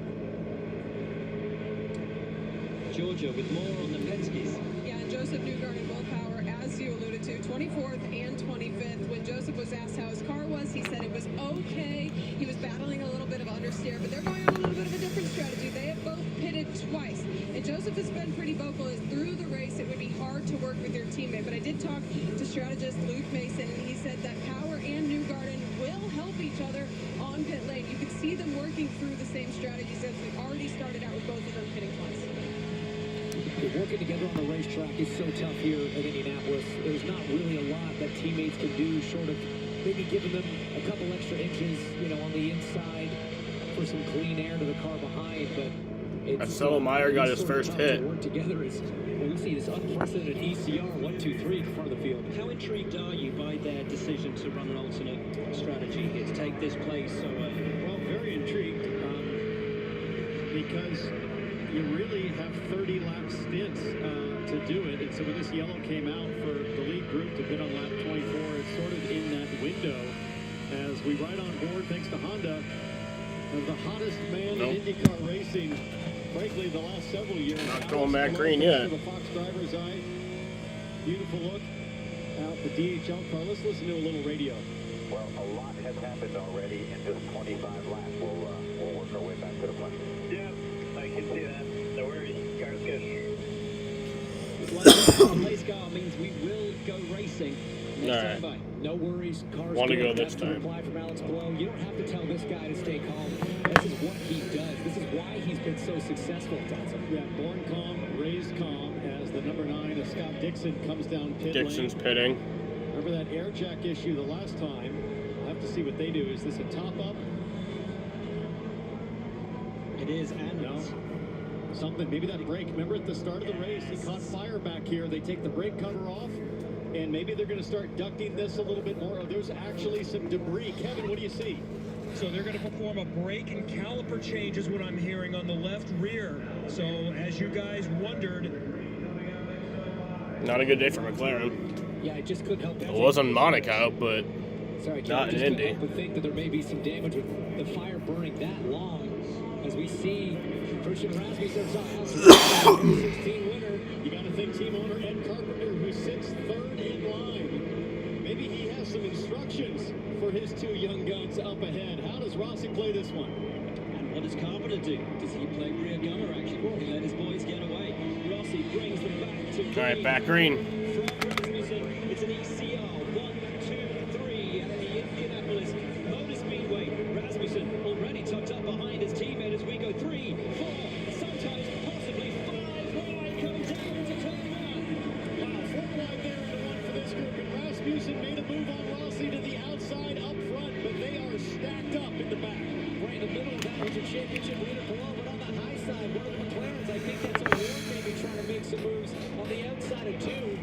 Georgia with more on the Penskes. Yeah, and Joseph Newgarden, Will Power, as you alluded to, 24th and 25th. When Joseph was asked how his car was, he said it was okay. He was battling a little bit of understeer, but they're going on a little bit of a different strategy. They have both pitted twice. And Joseph has been pretty vocal as through the race it would be hard to work with your teammate. But I did talk to strategist Luke Mason, and he said that Power and Newgarden will help each other on pit lane. You can see them working through the same strategies as we already started out with both of them pitting twice. Working together on the racetrack is so tough here at Indianapolis. There's not really a lot that teammates can do short of maybe giving them a couple extra inches, on the inside for some clean air to the car behind. But Stella Meyer got his first hit. Work together as we see this unprecedented ECR 1-2-3 in front of the field. How intrigued are you by their decision to run an alternate strategy here to take this place so early? Well, very intrigued because you really have 30 lap stints to do it. And so when this yellow came out for the lead group to pit on lap 24, it's sort of in that window as we ride on board, thanks to Honda, as the hottest man in IndyCar racing, frankly, the last several years. Not going back green yet. The Fox driver's eye. Beautiful look out the DHL car. Let's listen to a little radio. Well, a lot has happened already in just 25 laps. We'll work our way back to the front. Yeah, I can see that. No worries. Car's good. The pace car means we will go racing. All right. By. No worries. Cars Want to good. go this That's the time. reply from Alex Palou. You don't have to tell this guy to stay calm. This is what he does. This is why he's been so successful, Johnson. Yeah, born calm, raised calm, as the number 9 of Scott Dixon comes down pit Dixon's lane. pitting. Remember that air jack issue the last time? We'll have to see what they do. Is this a top-up? It is, and no. Something, maybe that brake. Remember at the start of the race, he caught fire back here. They take the brake cover off, and maybe they're going to start ducting this a little bit more. Oh, there's actually some debris. Kevin, what do you see? So they're going to perform a brake and caliper change is what I'm hearing on the left rear. So as you guys wondered, Not a good day for McLaren. Yeah, I just couldn't help It was in Monaco, but not in Indy. But think that there may be some damage with the fire burning that long. As we see Christian Rasmussen's on 16 winner. You got to think team owner Ed Carpenter, who sits third in line. Maybe he has some instructions for his two young guns up ahead. How does Rossi play this one? And what does Carpenter do? Does he play rear gunner action? He let his boys get away. Rossi brings them back to green. All right, back green. From Rasmussen, it's an ECR 1-2-3 at the Indianapolis Motor Speedway. Rasmussen already tucked up behind his teammate as we go 3, 4, sometimes possibly 5 wide, coming down to turn 1. Wow, 4 wide there into 1 for this group. And Rasmussen made a move on Rossi to the outside up front, but they are stacked up in the back. Right in the middle of that was your championship leader below, but on the high side, one of the McLarens, I think that's a Ward maybe trying to make some moves on the outside of 2.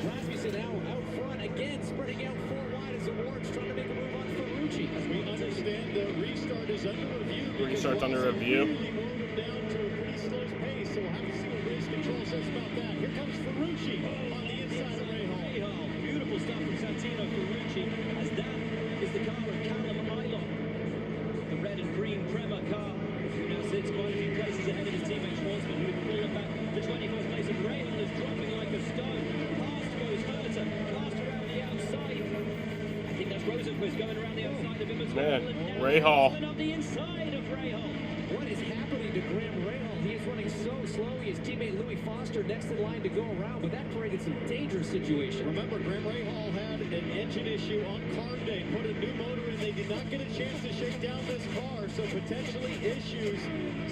Rasmussen now out front again, spreading out 4 wide as the Ward's trying to make a move on Ferrucci. As we understand, the restart is under review. Restart's under review. Really wore them down to a pretty slow pace, so we'll have to see what race control says about that. Here comes Ferrucci on the inside of Rahal. Beautiful stuff from Santino Ferrucci, as that is the car of Callum Ilott. The red and green Prema car, who now sits quite a few places ahead of his teammate Schwartzman, who had fallen back to 21st place, and Rahal is dropping like a stone. Past goes Herter, past around the outside. I think that's Rosenquist going around the outside of him as well. Man, Rahal. On the inside of Rahal. What is happening to Graham Rahal? He is running so slow. His teammate Louis Foster next in line to go around, but that created some dangerous situations. Remember, Graham Rahal had an engine issue on car day, put a new motor in. They did not get a chance to shake down this car, so potentially issues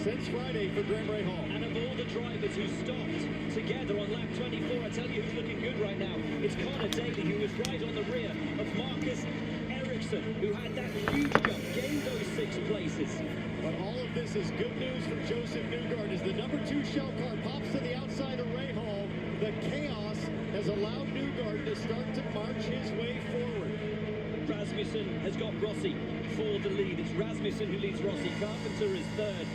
since Friday for Graham Rahal. And of all the drivers who stopped together on lap 24, I tell you who's looking good right now. It's Connor Daly, who was right on the rear of Marcus Ericsson, who had that huge jump, gained those 6 places. But all of this is good news for Joseph Newgarden as the number 2 shell car pops to the outside of Rahal. The chaos has allowed Newgarden to start to march his way forward. Rasmussen has got Rossi for the lead. It's Rasmussen who leads Rossi. Carpenter is 3rd.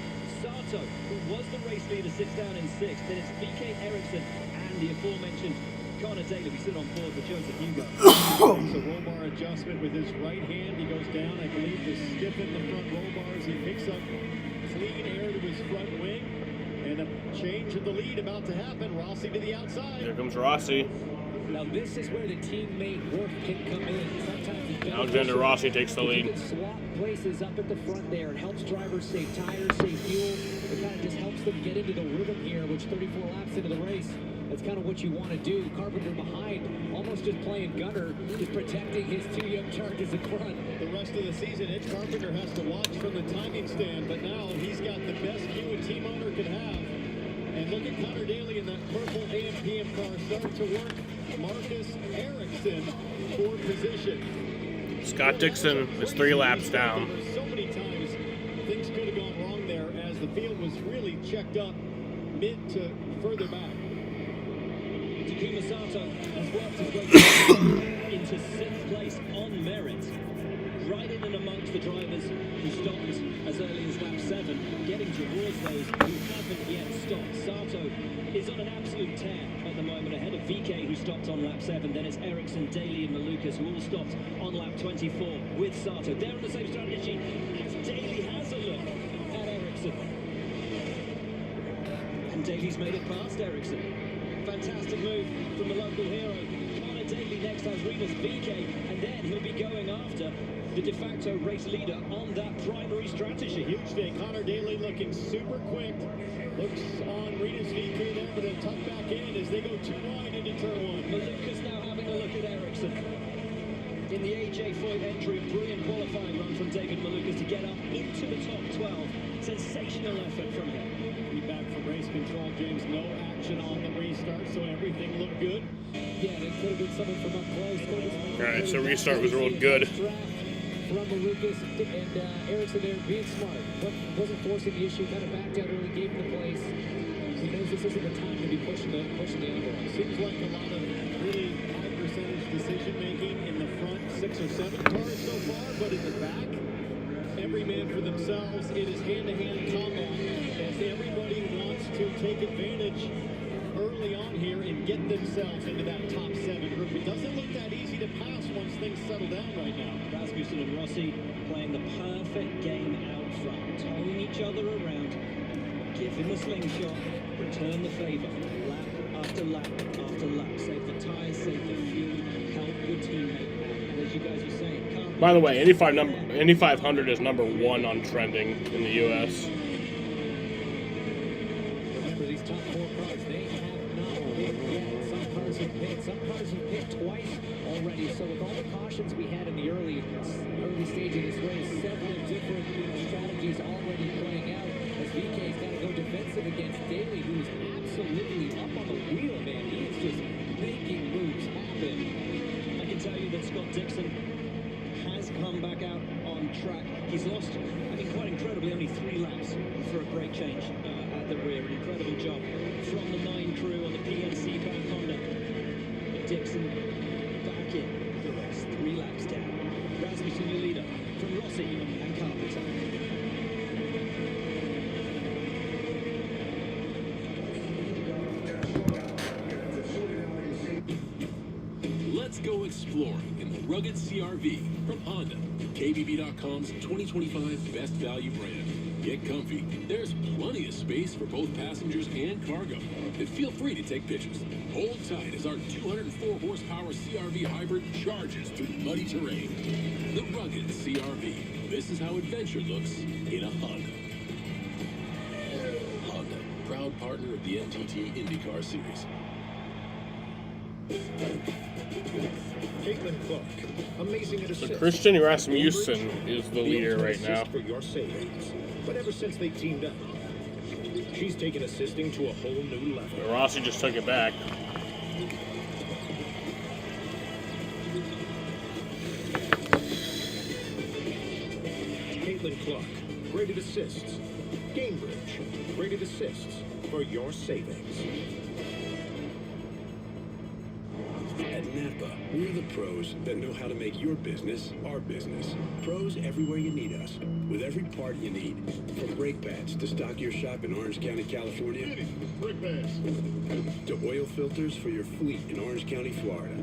Sato, who was the race leader, sits down in 6th. Then it's VK Ericsson and the aforementioned Connor Daly. We sit on board with Joseph Newgarden. It's a roll bar adjustment with his right hand. He goes down, I believe, to stiffen the front roll bars. He picks up clean air to his front wing. And a change of the lead about to happen. Rossi to the outside. Here comes Rossi. Now this is where the teammate work can come in. Sometimes it's Alexander Rossi takes the lead. You can swap places up at the front there. It helps drivers save tires, save fuel. It kind of just helps them get into the rhythm here, which 34 laps into the race, that's kind of what you want to do. Carpenter behind, almost just playing gunner, just protecting his 2 young charges in front. The rest of the season, Ed Carpenter has to watch from the timing stand, but now he's got the best view a team owner can have. And look at Connor Daly in that purple AM/PM car start to work. Marcus Ericsson for position. Scott Dixon is 3 laps down. So many times things could have gone wrong there as as the field was really checked up mid to further back. Takuma Sato has worked his way into 6th place on merit. Right in and amongst the drivers who stopped as early as lap 7, getting towards those who haven't yet stopped. Sato is on an absolute tear at the moment, ahead of VK, who stopped on lap 7. Then it's Ericsson, Daly and Malukas, who all stopped on lap 24 with Sato. They're on the same strategy as Daly has a look at Ericsson. And Daly's made it past Ericsson. Fantastic move from the local hero. Connor Daly next has Remus VK, and then he'll be going after the de facto race leader on that primary strategy. Huge day. Connor Daly looking super quick. Looks on Remus VK there, but they'll tuck back in as they go too wide into turn 1. Malukas now having a look at Ericsson. In the AJ Foyt entry, brilliant qualifying run from David Malukas to get up into the top 12. Sensational effort from him. Feedback from race control, James. No action on the restart, so everything looked good. Yeah, they could have been someone from up close. All right, so restart was real good. From Malukas and Ericsson there being smart. Wasn't forcing the issue, kind of backed out early, gave him the place. He knows this isn't the time to be pushing the envelope. Seems like a lot of really high percentage decision making in the front 6 or 7 cars so far, but in the back, every man for themselves. It is hand-to-hand combat as everybody wants to take advantage early on here and get themselves into that top 7 group. It doesn't look that easy to pass once things settle down right now. Rasmussen and Rossi playing the perfect game out front, towing each other around, give him a slingshot, return the favour, lap after lap after lap, save the tyres, save the fuel, help your teammate. And as you guys are saying, By the way, Indy 500 is number 1 on trending in the U.S. Remember these top 4 cars, they have not hit yet. Some cars have hit, some cars have hit twice already. So with all the cautions we had in the early stage of this race, several different strategies already playing out as VK's got to go defensive against Daly, who is absolutely up on the wheel, man. He is just making moves happen. I can tell you that Scott Dixon has come back out on track. He's lost, I mean, quite incredibly, only 3 laps for a brake change at the rear. An incredible job from the 9 crew on the PNC back Honda. But Dixon back in the race, 3 laps down. Rasmussen, your leader, from Rossi and Carpenter. Let's go exploring in the rugged CR-V from Honda, KBB.com's 2025 Best Value brand. Get comfy. There's plenty of space for both passengers and cargo. And feel free to take pictures. Hold tight as our 204 horsepower CR-V hybrid charges through muddy terrain. The rugged CR-V. This is how adventure looks in a Honda. Honda, proud partner of the NTT IndyCar Series. Caitlin Clark, amazing at So assist. Christian Rasmussen is the leader right now. For your savings. But ever since they teamed up, she's taken assisting to a whole new level. And Rossi just took it back. Caitlin Clark, graded assists. Gamebridge, graded assists for your savings. At Napa, we're the pros that know how to make your business our business. Pros everywhere you need us, with every part you need. From brake pads to stock your shop in Orange County, California. Brake pads. To oil filters for your fleet in Orange County, Florida.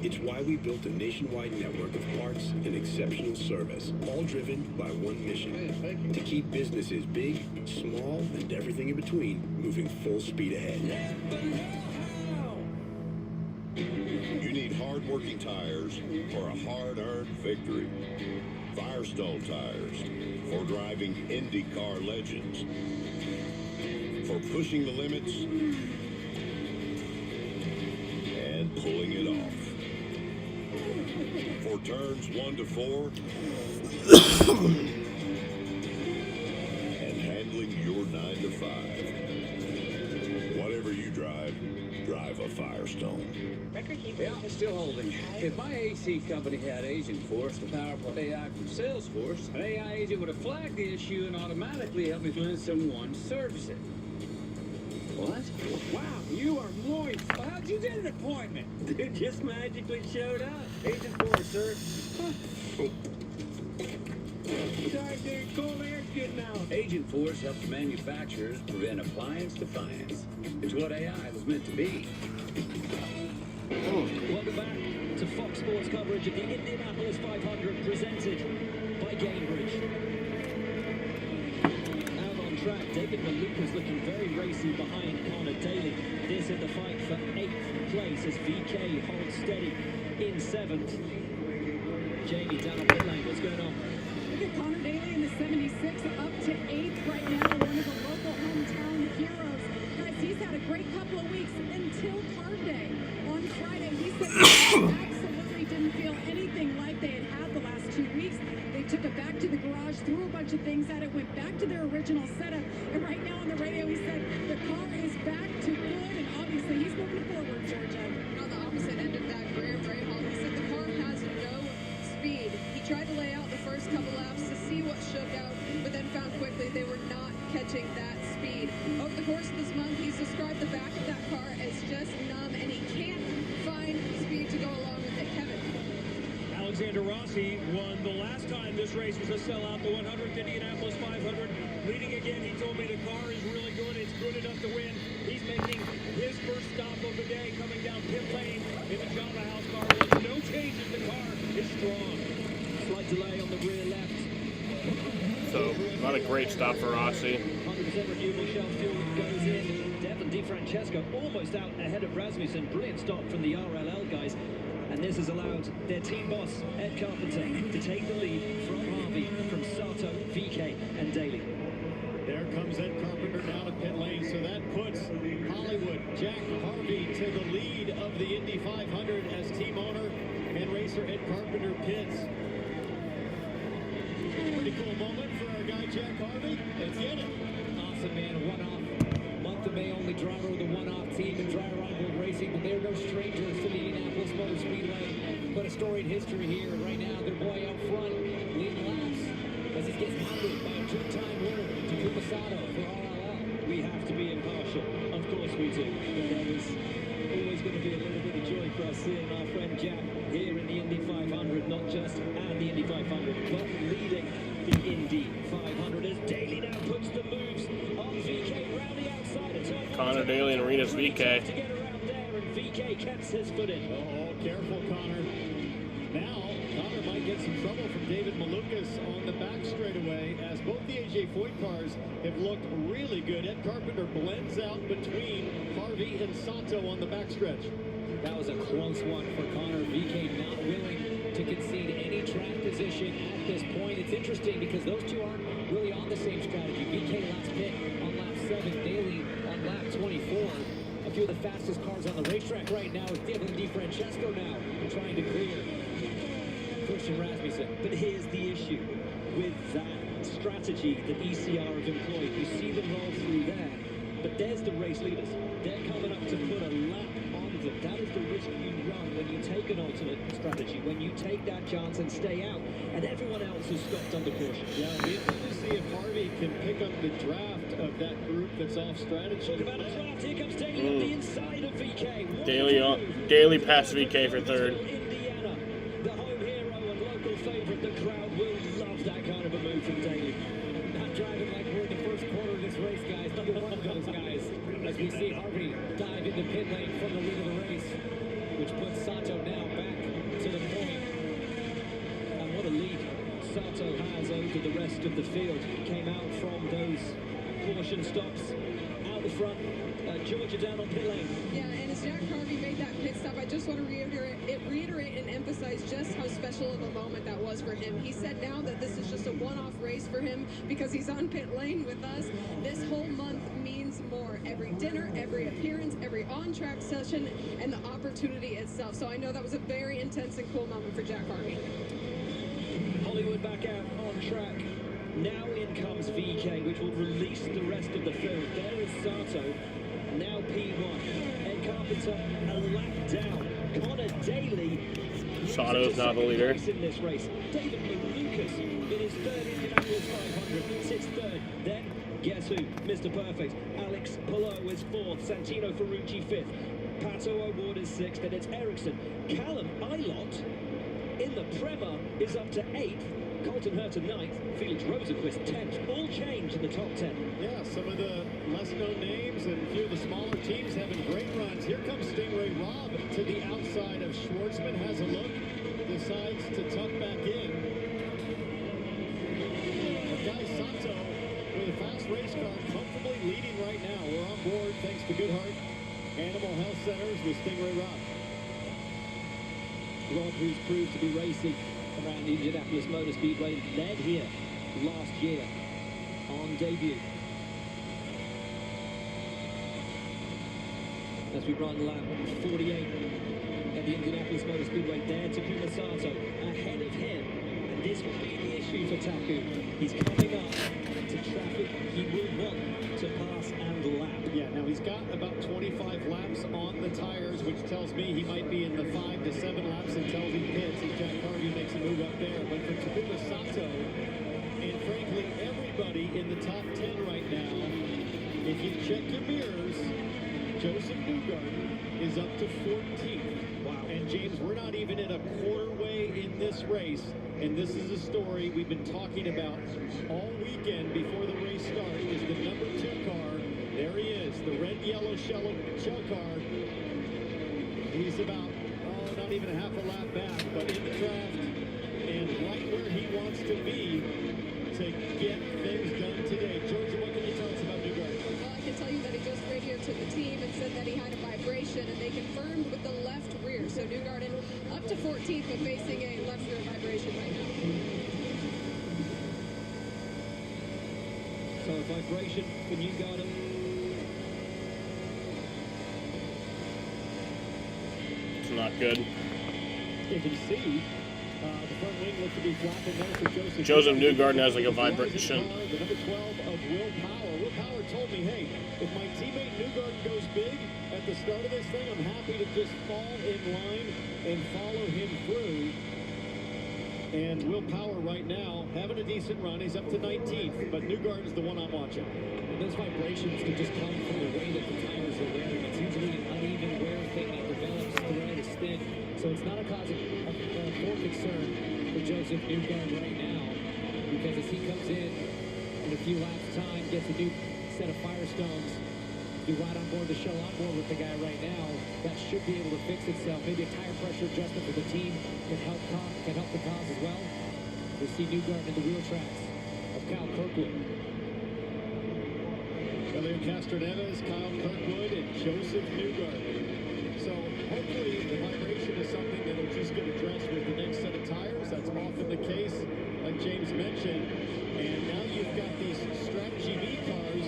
It's why we built a nationwide network of parts and exceptional service, all driven by one mission: to keep businesses big, small, and everything in between moving full speed ahead. You need hard-working tires for a hard-earned victory. Firestone tires for driving IndyCar legends. For pushing the limits and pulling it off. For turns 1 to 4 and handling your 9 to 5. Whatever you drive, drive drive a Firestone. Yeah, it's still holding. If my AC company had Agent Force, the powerful AI from Salesforce, an AI agent would have flagged the issue and automatically helped me find someone to service it. What? Wow, you are moist. Well, how'd you get an appointment? Dude just magically showed up. Agent Force, sir. Huh. Sorry, dude, cold air's getting out. Agent Force helps manufacturers prevent appliance defiance. It's what AI was meant to be. Welcome back to Fox Sports coverage of the Indianapolis 500 presented by Gamebridge. Out on track, David Maluka's looking very racy behind Connor Daly. This in the fight for 8th place as VK holds steady in 7th. Jamie down on pit lane, what's going on? Look at Connor Daly in the 76 up to 8th right now, one of the local hometown heroes. Guys, he's had a great couple of weeks until Carb Day. On Friday, he said he absolutely didn't feel anything like they had the last 2 weeks. They took it back to the garage, threw a bunch of things at it, went back to their original setup, and right now on the radio he said the car is back to good, and obviously he's moving forward, Georgia. On the opposite end of that, Graham Rahal, he said the car has no speed. He tried to lay out the first couple laps to see what shook out, but then found quickly they were not catching that speed. Over the course of this month, he's described the back of that car as just numb, and he can't find speed to go along with it. Kevin. Alexander Rossi won the last time this race was a sellout, the 100th Indianapolis 500. Leading again, he told me the car is really good. It's good enough to win. He's making his first stop of the day, coming down pit lane in the Java House car with no changes. The car is strong. Slight delay on the rear left. So, not a great stop for Rossi. 100% renewable shell fuel goes in. Devin DiFrancesco almost out ahead of Rasmussen. Brilliant stop from the RLL guys. And this has allowed their team boss, Ed Carpenter, to take the lead from Harvey, from Sato, VK, and Daly. There comes Ed Carpenter down to pit lane, so that puts Hollywood, Jack Harvey to the lead of the Indy 500 as team owner and racer Ed Carpenter pits. Pretty cool moment for our guy Jack Harvey. Let's get it. Awesome, man. One-off. Month of May, only driver with a one-off team in Dry Ride Racing, but they're no strangers to the Indianapolis Motor Speedway. But a storied history here. Right now, their boy out front, leading laps as he gets pounded by a two-time winner, Takuma Sato for RLL. We have to be impartial. Of course we do. But there is always going to be a little bit of joy for us seeing our friend Jack here in the Indy 500, not just at the Indy 500, but leading the Indy 500 as Daly now puts the moves on VK round the outside of top. Connor Daly and Arenas VK. To get around there, and VK gets his foot in. Oh, careful, Connor. Now, Connor might get some trouble from David Malukas on the back straightaway as both the AJ Foyt cars have looked really good. Ed Carpenter blends out between Harvey and Sato on the backstretch. That was a close one for Connor. VK not willing to concede any track position at this point. It's interesting because those two aren't really on the same strategy. VK last pit on lap 7, Daly on lap 24. A few of the fastest cars on the racetrack right now with Devin DiFrancesco now trying to clear Christian Rasmussen. But here's the issue with that strategy that ECR have employed. You see them roll through there, but there's the race leaders. They're coming up to put a lap on them. That is the risk you run when you take an alternate strategy, when you take that chance and stay out, and everyone else has stopped under caution. Yeah, it'll be interesting to see if Harvey can pick up the draft of that group that's off strategy. Talk about a draft. Here comes Daly on the inside of VK. Daly past VK for third. Indiana, the home hero and local favorite. The crowd will love that kind of a move from Daly. Not driving like we're in the first quarter of this race, guys. Neither one of those guys. As we see Harvey dive into pit lane from the lead of the race, which puts Sato now back to the point. And what a lead Sato has over the rest of the field. Came out from those caution stops out the front. Georgia down on pit lane. Yeah, and as Jack Harvey made that pit stop, I just want to reiterate and emphasize just how special of a moment that was for him. He said now that this is just a one-off race for him because he's on pit lane with us. This whole month means more. Every dinner, every appearance, every on-track session, and the opportunity itself. So I know that was a very intense and cool moment for Jack Harvey. Hollywood back out on track. Now in comes VK, which will release the rest of the field. There is Sato, now P1. Ed Carpenter Carpenter a lap down. Connor Daly. Sato's now the leader. In this race. David Malukas in his third Indianapolis 500 sits third. Then, guess who? Mr. Perfect. Alex Palou is fourth. Santino Ferrucci fifth. Pato O'Ward is sixth. And it's Ericsson. Callum Eilot in the Prema is up to eighth. Colton Herta ninth. Felix Rosenquist 10th. All change in the top 10. Yeah, some of the less-known names and a few of the smaller teams having great runs. Here comes Stingray Robb to the outside of Schwartzman. Has a look. Decides to tuck back in. Guy Sato with a fast race car comfortably leading right now. We're on board thanks to Goodhart Animal Health Centers with Stingray Robb. Rob, who's proved to be racing around the Indianapolis Motor Speedway, led here last year on debut. As we run lap 48 at the Indianapolis Motor Speedway, there Takuma Sato ahead of him, and this will be the issue for Taku. He's coming up to traffic he will want to pass and lap. Yeah, now he's got about 25 laps on the tires, which tells me he might be in the 5 to 7 laps until he pits as Jack Harvey makes a move up there. But for Takuma Sato, and frankly everybody in the top 10 right now, if you check your mirrors, Joseph Newgarden is up to 14th. Wow. And James, we're not even at a quarter way in this race. And this is a story we've been talking about all weekend before the race started. Is the number 2 car. There he is, the red-yellow shell car. He's about, not even a half a lap back, but in the draft and right where he wants to be to get things done today. Georgia, what can you tell us about Newgarden? Well, I can tell you that he just radioed to the team and said that he had a vibration, and they confirmed with the left rear. So Newgarden up to 14th, but facing a left rear vibration right now. So a vibration for Newgarden. It's not good. You can see the front wing looks to be flapping there for Joseph Newgarden has like a vibration. The number 12 of Will Power. Will Power told me, hey, if my teammate Newgarden goes big at the start of this thing, I'm happy to just fall in line and follow him through. And Will Power right now having a decent run. He's up to 19th, but Newgarden's the one I'm watching. And those vibrations can just come from the way that the tires are wearing. It's usually an uneven wear thing that develops throughout his stint. So it's not a cause of more concern for Joseph Newgarden right now, because as he comes in a few laps time, gets a new set of Firestones, be right on board the show, on board with the guy right now, that should be able to fix itself. Maybe a tire pressure adjustment for the team can help the cause as well. We see Newgarden in the wheel tracks of Kyle Kirkwood. Elliot Castroneves, Kyle Kirkwood, and Joseph Newgarden. So hopefully the vibration is something that'll just get addressed with the next set of tires. That's often the case, like James mentioned. And now you've got these Strategy B cars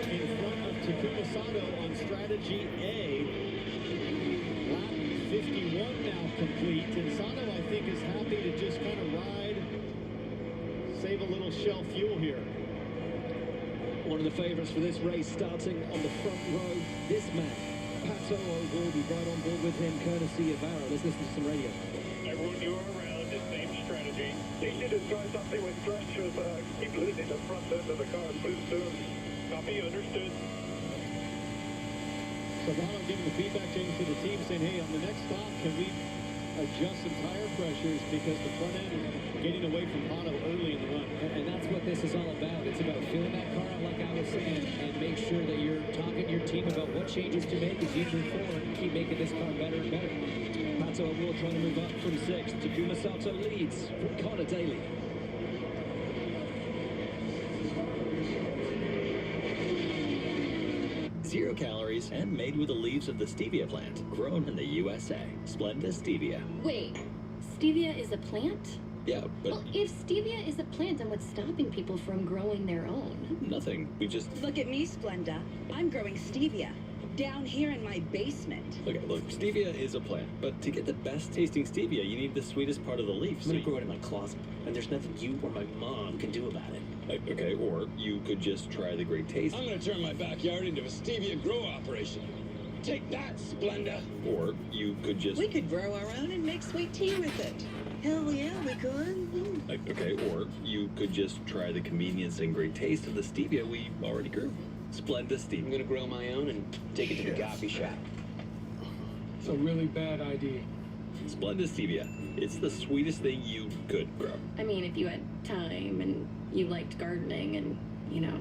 in front of Takuma Sato on Strategy A. Lap 51 now complete. And Sato, I think, is happy to just kind of ride, save a little Shell fuel here. One of the favourites for this race starting on the front row, this man. Pato O'Ward, be right on board with him, courtesy of Arrow. Let's listen to some radio. Everyone you are around is same strategy. They need to try something with stretch keep losing the front end of the car pretty soon. Copy, understood. So Ronald giving the feedback change to the team saying, hey, on the next stop, can we adjust some tire pressures because the front end is getting away from Pato early in the run. And that's what this is all about. It's about filling that car out, like I was saying, and make sure that you're talking to your team about what changes to make as you move forward and keep making this car better and better. Pato O'Ward trying to move up from 6th. Takuma Sato leads from Connor Daly. Zero calories and made with the leaves of the stevia plant, grown in the USA. Splenda Stevia. Wait, stevia is a plant? Yeah, but Well, if stevia is a plant, then what's stopping people from growing their own? nothing. We just... Look at me, Splenda. I'm growing stevia down here in my basement. Okay, look, stevia is a plant, but to get the best tasting stevia, you need the sweetest part of the leaf. I'm gonna grow it in my closet, and there's nothing you or my mom can do about it. Okay, or you could just try the great taste. I'm gonna turn my backyard into a stevia grow operation. Take that, Splenda. Or you could just... We could grow our own and make sweet tea with it. Hell yeah, we could. Okay, or you could just try the convenience and great taste of the stevia we already grew. Splenda stevia. I'm gonna grow my own and take it to the coffee shop. It's a really bad idea. Splenda stevia. It's the sweetest thing you could grow. I mean, if you had time and you liked gardening and, you know,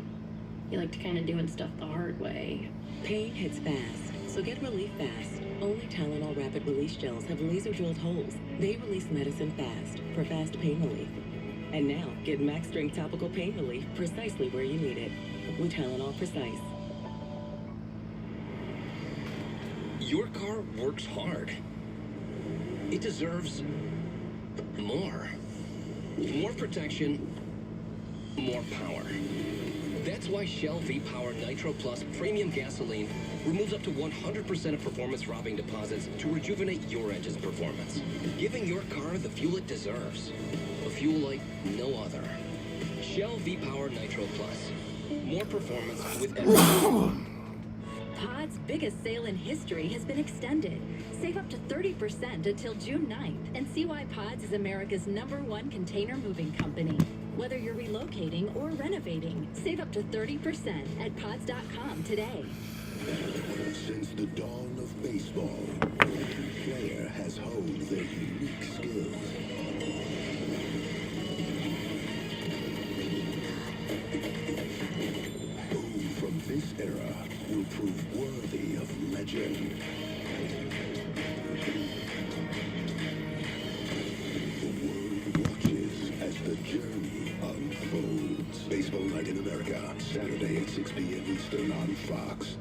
you liked kind of doing stuff the hard way. Pain hits fast, so get relief fast. Only Tylenol Rapid Release Gels have laser-drilled holes. They release medicine fast for fast pain relief. And now, get Max Strength Topical Pain Relief precisely where you need it. With Tylenol Precise. Your car works hard. It deserves more. More protection, more power. That's why Shell V-Power Nitro Plus Premium Gasoline removes up to 100% of performance-robbing deposits to rejuvenate your engine's performance, giving your car the fuel it deserves. A fuel like no other. Shell V-Power Nitro Plus. More performance with every... Pod's biggest sale in history has been extended. Save up to 30% until June 9th and see why Pods is America's #1 container moving company. Whether you're relocating or renovating, save up to 30% at pods.com today. Since the dawn of baseball, every player has honed their unique skills. Who from this era will prove worthy of legend? The world watches as the journey unfolds. Baseball Night in America, Saturday at 6 p.m. Eastern on Fox.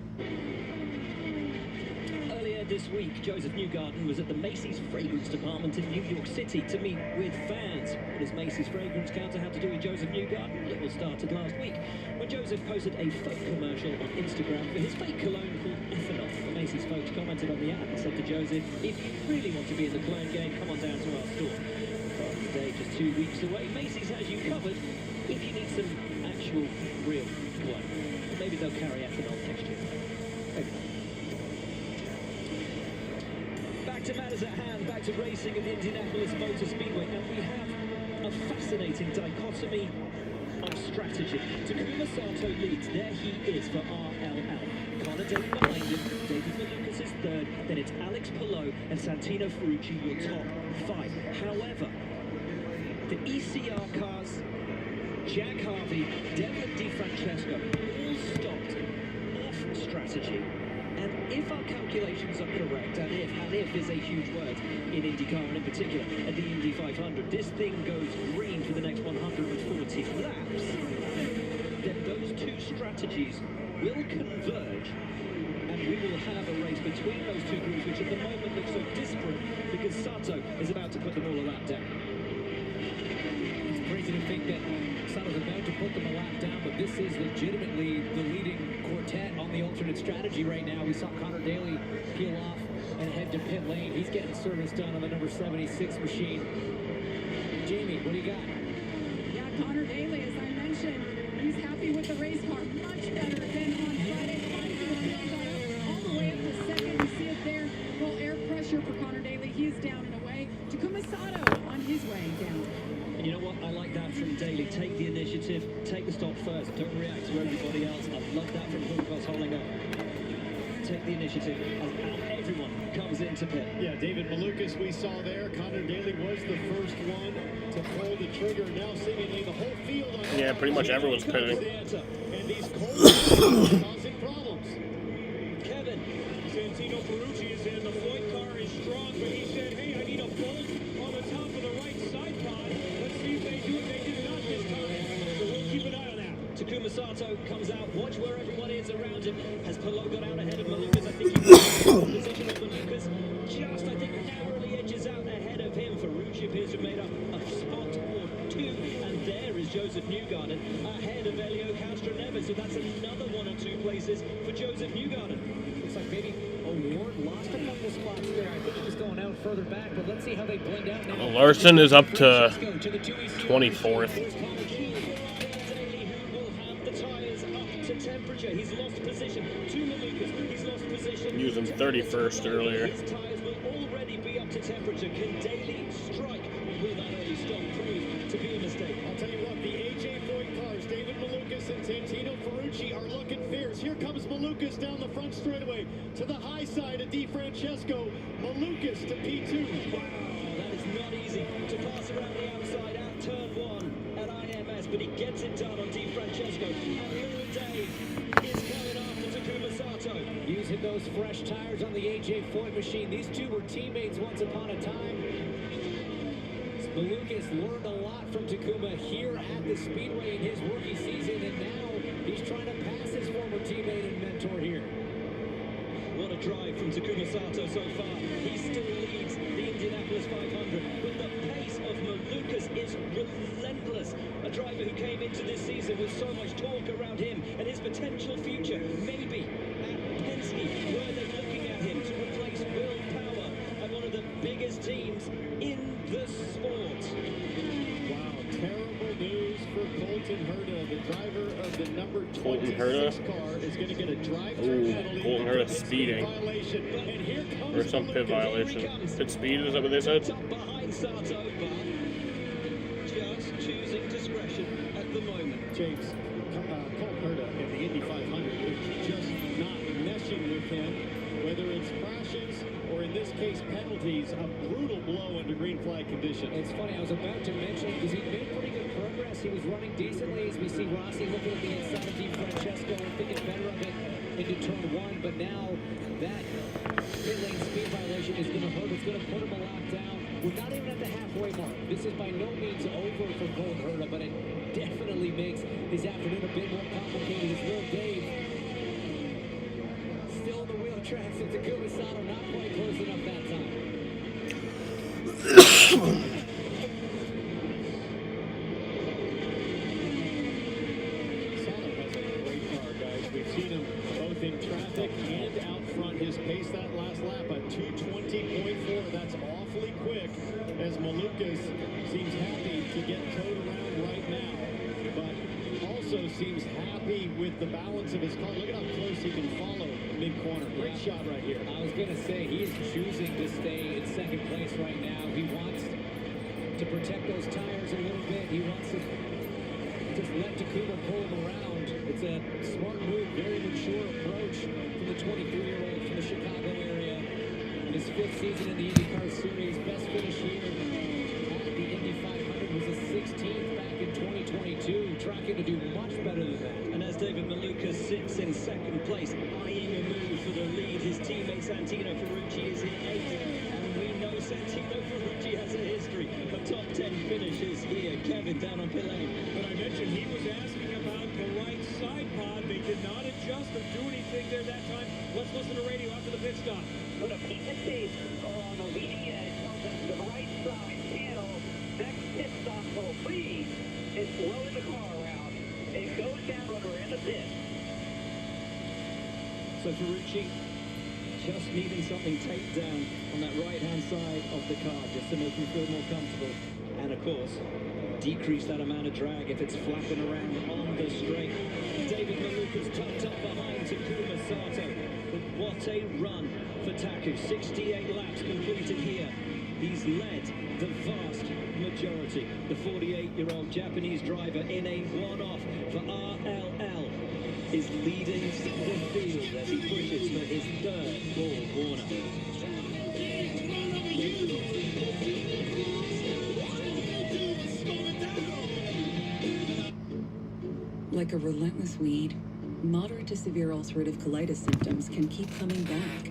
Earlier this week, Joseph Newgarden was at the Macy's Fragrance Department in New York City to meet with fans. What does Macy's Fragrance Counter have to do with Joseph Newgarden? It all started last week when Joseph posted a fake commercial on Instagram for his fake cologne called Ethanol. The Macy's folks commented on the ad and said to Joseph, if you really want to be in the cologne game, come on down to our store. Father's Day just 2 weeks away, Macy's has you covered if you need some actual, real cologne. Maybe they'll carry ethanol next year. Maybe not. Back to matters at hand, back to racing at Indianapolis Motor Speedway, and we have a fascinating dichotomy of strategy. Takuma Sato leads, there he is for RLL. Connor Daly behind him, David Malukas is third, then it's Alex Palou and Santino Ferrucci your top five. However, the ECR cars, Jack Harvey, Devlin DiFrancesco, all stopped off strategy. And if our calculations are correct, and if is a huge word in IndyCar and in particular at the Indy 500, this thing goes green for the next 140 laps, then those two strategies will converge and we will have a race between those two groups, which at the moment looks so disparate because Sato is about to put them all a lap down. It's crazy to think that Sato's about to put them a lap down, but this is legitimately the leading quartet on the alternate strategy right now. We saw Connor Daly peel off and head to pit lane. He's getting service done on the number 76 machine. Jamie, what do you got? Yeah, Connor Daly, as I mentioned, he's happy with the race car. Much better than on Friday. Climbing the field all the way up to second. You see it there. Full air pressure for Connor Daly. He is down and away. Takuma Sato on his way down. And you know what? I like that from Daly. Take the initiative, take the stop first. Don't react to everybody else. I love that from Hulkos Hollinger. Take the initiative as everyone comes into pit. Yeah, David Malukas we saw there. Connor Daly was the first one to pull the trigger. Now seemingly the whole field on Yeah, pretty much everyone's pitting. And these cold are causing problems. Kevin, Santino Ferrucci is in. The Floyd car is strong, but he said, hey, I need a bolt on the top of the right side pod. Let's see if they do it. They did not this time. So we'll keep an eye on that. Takuma Sato comes out. Watch where everyone is around him. Has Palou got out ahead of Malukas? I think he's in position of Malukas. Just, I think, narrowly edges out ahead of him. Ferrucci appears to have made up a spot or two. And there is Joseph Newgarden ahead of Elio Castro-Neves. So that's another 1 or 2 places for Joseph Newgarden. Looks like maybe O'Ward lost a couple spots there. I think he was going out further back, but let's see how they blend out now. Larson is up to 24th. Temperature. He's lost position to Malukas. He's lost position. Using 31st earlier. His tyres will already be up to temperature. Can Daly strike? Will that early stop prove to be a mistake? I'll tell you what, the AJ Foyt cars, David Malukas and Santino Ferrucci are looking fierce. Here comes Malukas down the front straightaway to the high side of Di Francesco. Malukas to P2. Wow, that is not easy to pass around the outside out turn 1 at IMS, but he gets it done on Di Francesco. And little Dave is coming after Takuma Sato. Using those fresh tires on the AJ Foyt machine. These two were teammates once upon a time. Malukas learned a lot from Takuma here at the Speedway in his rookie season, and now he's trying to pass his former teammate and mentor here. What a drive from Takuma Sato so far. He still leads the Indianapolis 500, but the pace of Malukas is relentless. A driver who came into this season with so much talk around him and his potential future. Maybe at Penske, were they looking at him to replace Will Power at one of the biggest teams in the sport. Wow, terrible news for Colton Herta. The driver of the number 26 car is going to get a drive-through penalty. Colton Herta speeding. Violation. And here comes Or some pit violation. Pit speed, is that what they said? Behind Sato, but just choosing discretion at the moment. James, Colton Herta in the Indy 500 is just not meshing with him. Whether it's crashes or in this case penalties, a brutal blow under green flag conditions. It's funny, I was about to mention, because he made pretty good progress. He was running decently as we see Rossi looking at the inside of Di Francesco and thinking better of it into turn 1. But now that pit lane speed violation is going to hurt. It's going to put him a lap down. We're not even at the halfway mark. This is by no means over for Colton Herta, but it definitely makes his afternoon a bit more complicated as Will Dave still in the wheel tracks of Takuma Sato, not quite close enough that time. Sato has a great car, guys. We've seen him both in traffic and out front. His pace that last lap at 2:20.4. That's awfully quick as Malukas seems happy to get towed around right now, but also seems happy with the balance of his car. Look at how close he can follow mid-corner. Great shot right here. I was going to say, he is choosing to stay in second place right now. He wants to protect those tires a little bit. He wants to just let Takuma pull him around. It's a smart move, very mature approach from the 23-year-old from the Chicago area. In his 5th season in the IndyCar Series, best finish here at the Indy 500 was a 16th back in 2022. Tracking to do much better than that. And as David Malukas sits in second place, eyeing a move for the lead, his teammate Santino Ferrucci is in 8th. And we know Santino Ferrucci has a history of top 10 finishes here. Kevin down on pit lane. But I mentioned he was asking about the right side pod. They did not adjust or do anything there that time. Let's listen to radio after the pit stop. Put a piece of tape on the leading edge of the right side panel. Next pit stop will please is slowing the car around. It goes down when we're in the pit. So Ferrucci just needing something taped down on that right-hand side of the car just to make him feel more comfortable. And of course, decrease that amount of drag if it's flapping around on the straight. David Malukas tucked up behind Takuma Sato. But what a run for Taku. 68 laps completed here. He's led the vast majority. The 48-year-old Japanese driver in a one-off for RLL is leading the field as he pushes for his 3rd Ball Warner. Like a relentless weed, moderate to severe ulcerative colitis symptoms can keep coming back.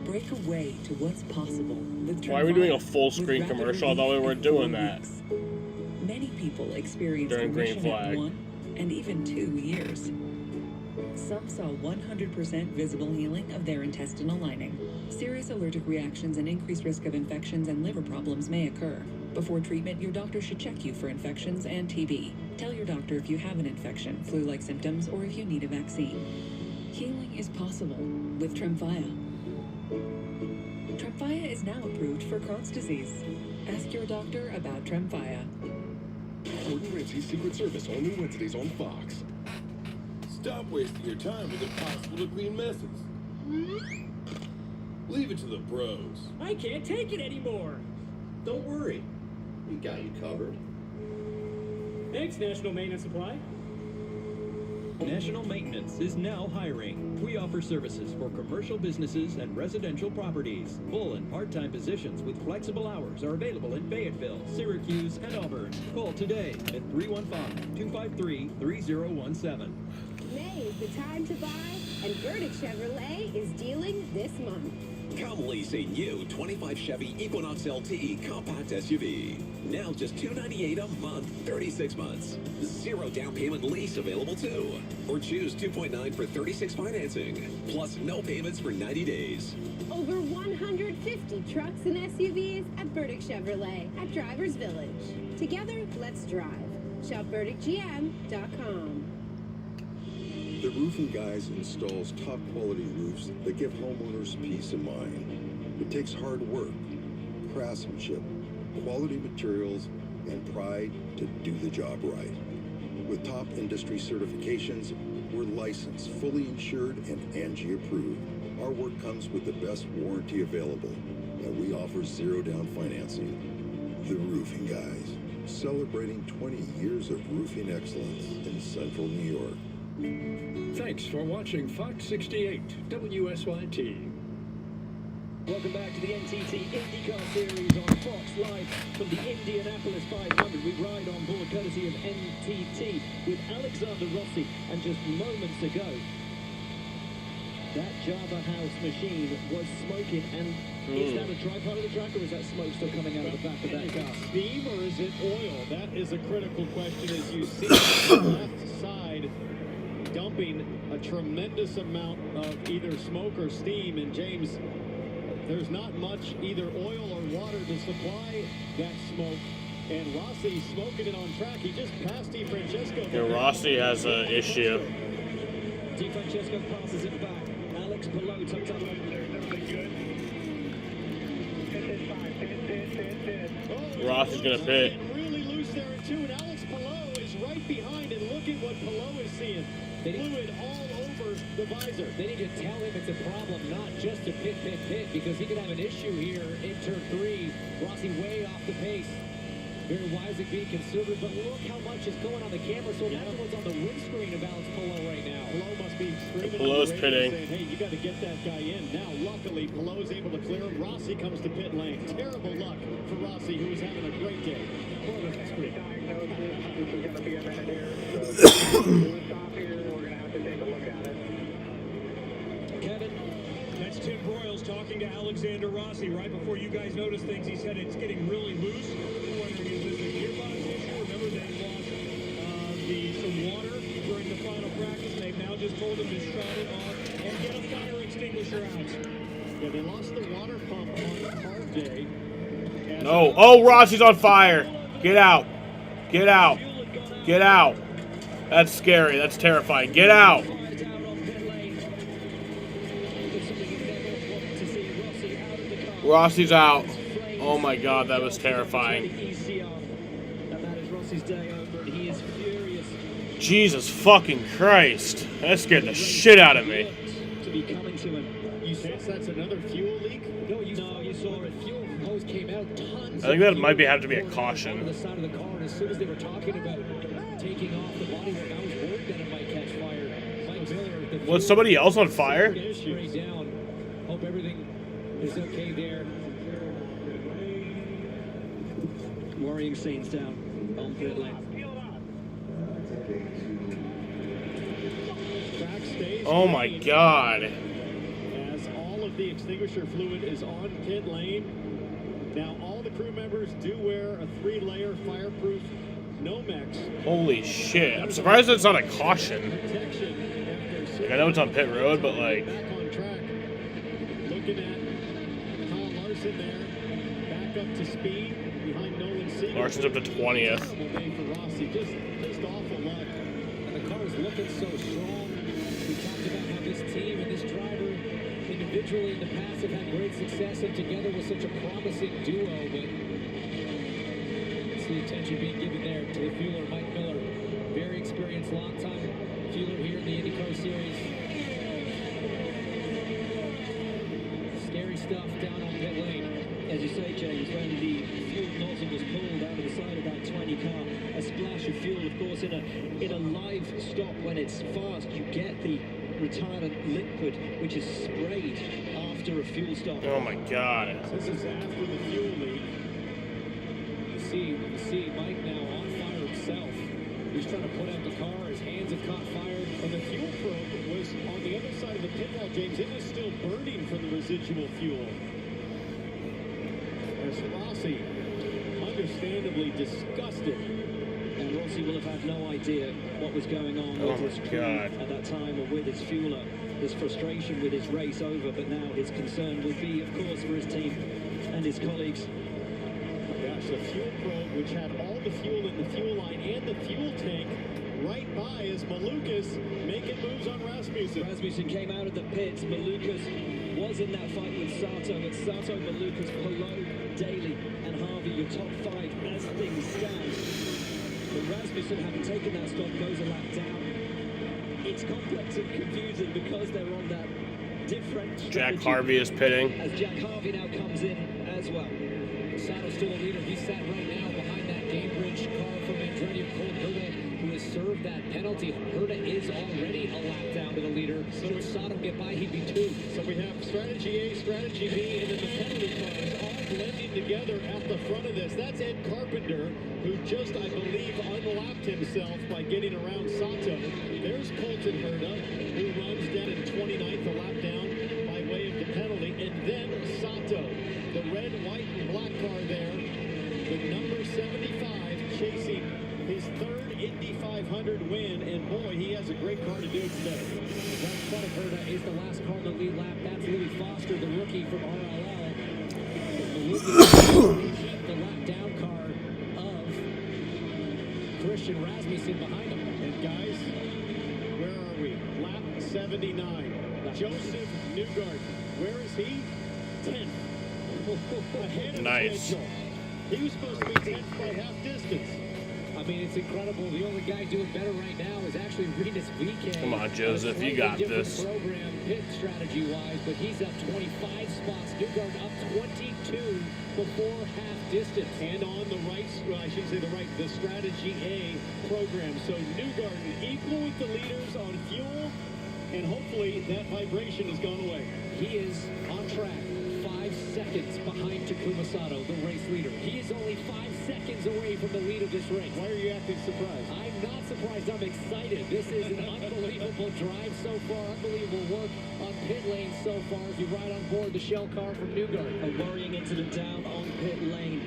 Break away to what's possible with Why are we doing a full screen commercial? I thought we weren't doing that. Many people experience During green remission at flag. 1 and even 2 years. Some saw 100% visible healing of their intestinal lining. Serious allergic reactions and increased risk of infections and liver problems may occur. Before treatment, your doctor should check you for infections and TB. Tell your doctor if you have an infection, flu-like symptoms, or if you need a vaccine. Healing is possible with Tremfya. Tremfya is now approved for Crohn's disease. Ask your doctor about Tremfya. Gordon Ramsay's Secret Service, all new Wednesdays on Fox. Stop wasting your time with impossible to clean messes. Leave it to the pros. I can't take it anymore. Don't worry. We got you covered. Thanks, National Maintenance Supply. National Maintenance is now hiring. We offer services for commercial businesses and residential properties. Full and part-time positions with flexible hours are available in Fayetteville, Syracuse, and Auburn. Call today at 315-253-3017. May is the time to buy, and Verdict Chevrolet is dealing this month. Come lease a new 25 Chevy Equinox LT compact SUV. Now just $298 a month, 36 months. 0 down payment lease available too. Or choose 2.9 for 36 financing. Plus no payments for 90 days. Over 150 trucks and SUVs at Verdict Chevrolet at Drivers Village. Together, let's drive. Shop VerdictGM.com. The Roofing Guys installs top quality roofs that give homeowners peace of mind. It takes hard work, craftsmanship, quality materials, and pride to do the job right. With top industry certifications, we're licensed, fully insured, and Angie approved. Our work comes with the best warranty available, and we offer 0 down financing. The Roofing Guys, celebrating 20 years of roofing excellence in Central New York. Thanks for watching Fox 68 WSYT. Welcome back to the NTT IndyCar Series on Fox Live from the Indianapolis 500. We ride on board courtesy of NTT with Alexander Rossi, and just moments ago, that Java House machine was smoking. And is that a dry part of the track, or is that smoke still coming out of the back of that Is car? it steam or is it oil? That is a critical question as you see the left side dumping a tremendous amount of either smoke or steam. And James, there's not much either oil or water to supply that smoke. And Rossi smoking it on track. He just passed DiFrancesco. Yeah, Rossi has an issue. DiFrancesco passes it back. Alex Palou tucks up. Rossi's gonna pit. Really loose there too. And Alex Palou is right behind. And look at what Palou is seeing. Fluid all over the visor. They need to tell him it's a problem, not just to pit, because he could have an issue here in turn 3. Rossi way off the pace. Very wisely being conservative, but look how much is going on the camera. So imagine what's on the windscreen of Alex Palou right now. Palou must be screaming Palou's on the radio pitting. saying, hey, you got to get that guy in. Now, luckily, Palou is able to clear him. Rossi comes to pit lane. Terrible luck for Rossi, who is having a great day. This is going to be a minute here. So, stop here. We're going to have to take a look at it. Kevin, that's Tim Broyles talking to Alexander Rossi right before you guys notice things. He said it's getting really loose. We're wondering, is this a gearbox issue? Remember, they lost some water during the final practice, and they've now just told him to shut it off and get a fire extinguisher out. Yeah, they lost the water pump on carb day. No. Oh, Rossi's on fire. Get out. Get out. Get out. That's scary. That's terrifying. Get out. Rossi's out. Oh my God, that was terrifying. Jesus fucking Christ. That scared the shit out of me. To be coming to him. You sense that's another fuel leak? No, you saw it. Fuel hose came out. Tons. I think that might have to be a caution. On the side of the car, and as soon as they were talking about taking off the bodywork, I was worried that it might catch fire. Mike Miller. Was somebody else on fire? Straight down. Hope everything is okay there. Worrying scenes down on pit lane. Track stays Oh my God. as all of the extinguisher fluid is on pit lane. Now all the crew members do wear a 3-layer fireproof Nomex. Holy shit. I'm surprised it's not a caution. Like, I know it's on pit road, but like... Back on track. Looking at Kyle Larson there. Back up to speed behind Nolan Siegel. Larson's up to 20th. Terrible day for Rossi. Just awful luck. And the car is looking so strong. We talked about how this team and this driver individually in the past have had great success, and together was such a promising duo, but it's the attention being given there to the fueler, Mike Miller. Very experienced, long-time fueler here in the IndyCar Series. Scary stuff down on pit lane. As you say, James, when the fuel nozzle was pulled out of the side of that 20 car, a splash of fuel, of course, in a live stop when it's fast, you get the retardant liquid which is sprayed after a fuel stop. Oh my God. This is after the fuel leak. You see Mike now on fire himself. He's trying to put out the car. His hands have caught fire. And the fuel probe was on the other side of the pit wall, James. It was still burning from the residual fuel. As Rossi, understandably disgusted. And Rossi will have had no idea what was going on with his crew at that time, or with his fueler. His frustration with his race over, but now his concern will be, of course, for his team and his colleagues. Gosh, the fuel probe, which had all the fuel in the fuel line and the fuel tank, right by as Malukas making moves on Rasmussen. Rasmussen came out of the pits. Malukas was in that fight with Sato, but Sato, Malukas, Palou, Daly, and Harvey, your top five as things stand. But Rasmussen, having taken that stop, goes a lap down. It's complex and confusing because they're on that different strategy. Jack Harvey is pitting. As Jack Harvey now comes in as well. Sato's still a leader. He's sat right now behind that Cambridge car from Andretti of Cole Herta, who has served that penalty. Herta is already a lap down to the leader. So if Sato get by, he'd be 2. So we have strategy A, strategy B, and then the penalty cars all blending together at the front of this. That's Ed Carpenter, who just, I believe, unlapped himself by getting around Sato. There's Colton Herta, who runs down in 29th, a lap down by way of the penalty. And then Sato, the red, white, and black car there, the number 75, chasing his third Indy 500 win. And boy, he has a great car to do it today. That front of Herta is the last car in the lead lap. That's Louis Foster, the rookie from RLL. The lap down car of Christian Rasmussen behind him. And guys, where are we? Lap 79. Joseph Newgarden. Where is he? 10th. Ahead of Nice. schedule. He was supposed to be 10th by half distance. I mean, it's incredible. The only guy doing better right now is actually Rinus VeeKay. Come on, Joseph, you got this. Program pit strategy-wise, but he's up 25 spots. Newgarden up 22 before half distance. And on the right, well, I shouldn't say the right, the strategy A program. So Newgarden equal with the leaders on fuel, and hopefully that vibration has gone away. He is on track. 5 seconds behind Takuma Sato, the race leader. He is only 5 seconds away from the lead of this race. Why are you acting surprised? I'm not surprised. I'm excited. This is an unbelievable drive so far. Unbelievable work on pit lane so far as we ride on board the shell car from Newgarden. A worrying incident down on pit lane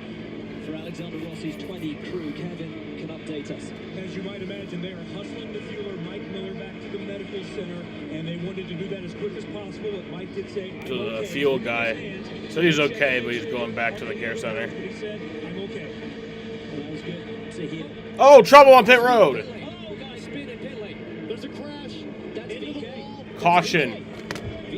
for Alexander Rossi's 20 crew. Kevin can update us. As you might imagine, they are hustling the fueler, Mike Miller, back to the medical center, and they wanted to do that as quick as possible. But Mike did say, To the fuel guy. Said he's okay, but he's going back to the care center. He said, I'm okay. That was good to hear. Oh, trouble on pit road. Oh, guys, spin in pit lane. There's a crash. That's Into the VeeKay. wall. Caution.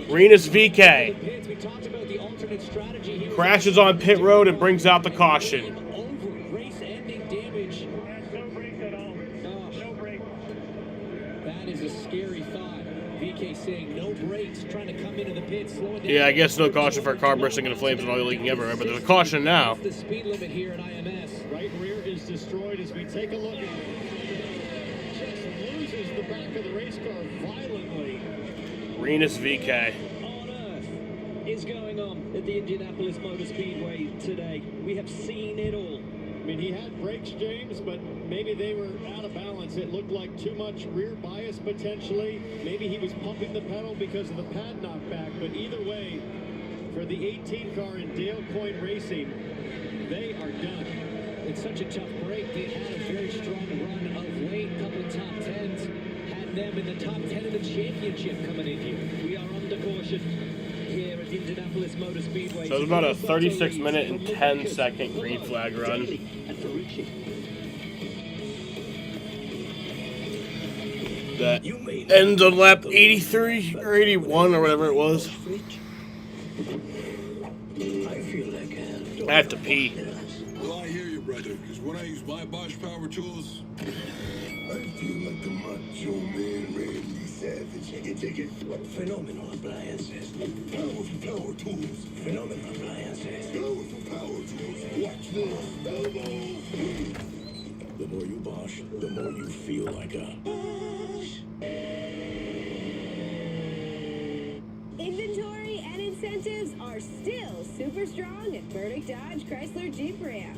Rinus VeeKay Pits. We talked about the alternate strategy here. crashes on pit road and brings out the caution. Over race-ending damage. No brakes at all. No brakes. That is a scary thought. VeeKay saying no brakes, trying to come into the pits, slowing down. Yeah, I guess no caution for a car bursting into flames and oil leaking everywhere, but there's a caution now. The speed limit here at IMS. Right rear is destroyed as we take a look. Just loses the back of the race car violently. Rinus VeeKay. On earth is going on at the Indianapolis Motor Speedway today? We have seen it all. I mean, he had brakes, James, but maybe they were out of balance. It looked like too much rear bias potentially. Maybe he was pumping the pedal because of the pad knockback. But either way, for the 18 car in Dale Coyne Racing, they are done. It's such a tough break. They had a very strong run of late, couple of top 10s. Had them in the top 10 of the championship coming in here. We are under caution here at Indianapolis Motor Speedway. So it's about a 36-minute and 10-second green flag run. And Ferrucci. That ends on lap 83 or 81 or whatever it was. I have to pee. Well, I hear you, brother, because when I use my Bosch power tools, I feel like the macho man Randy savage. You take it. Phenomenal appliances. Powerful power tools. Phenomenal appliances. Powerful power tools. Watch this. Elbow. The more you Bosch, the more you feel like a Bosch. Inventory and incentives are still super strong at Burdick Dodge Chrysler Jeep Ram.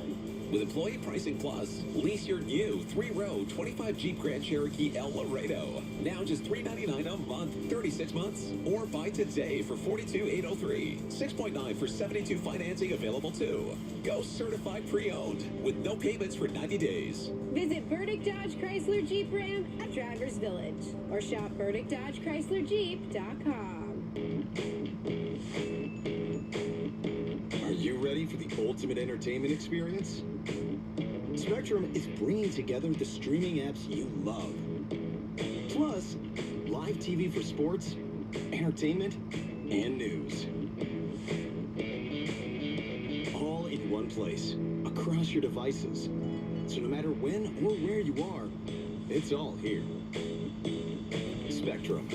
With Employee Pricing Plus, lease your new 3-row 25 Jeep Grand Cherokee El Laredo. Now just $399 a month, 36 months. Or buy today for $42,803. 6.9 for 72 financing available too. Go certified pre-owned with no payments for 90 days. Visit Burdick Dodge Chrysler Jeep Ram at Drivers Village or shop BurdickDodgeChryslerJeep.com. Are you ready for the ultimate entertainment experience? Spectrum is bringing together the streaming apps you love. Plus, live TV for sports, entertainment, and news. All in one place, across your devices. So no matter when or where you are, it's all here. Spectrum.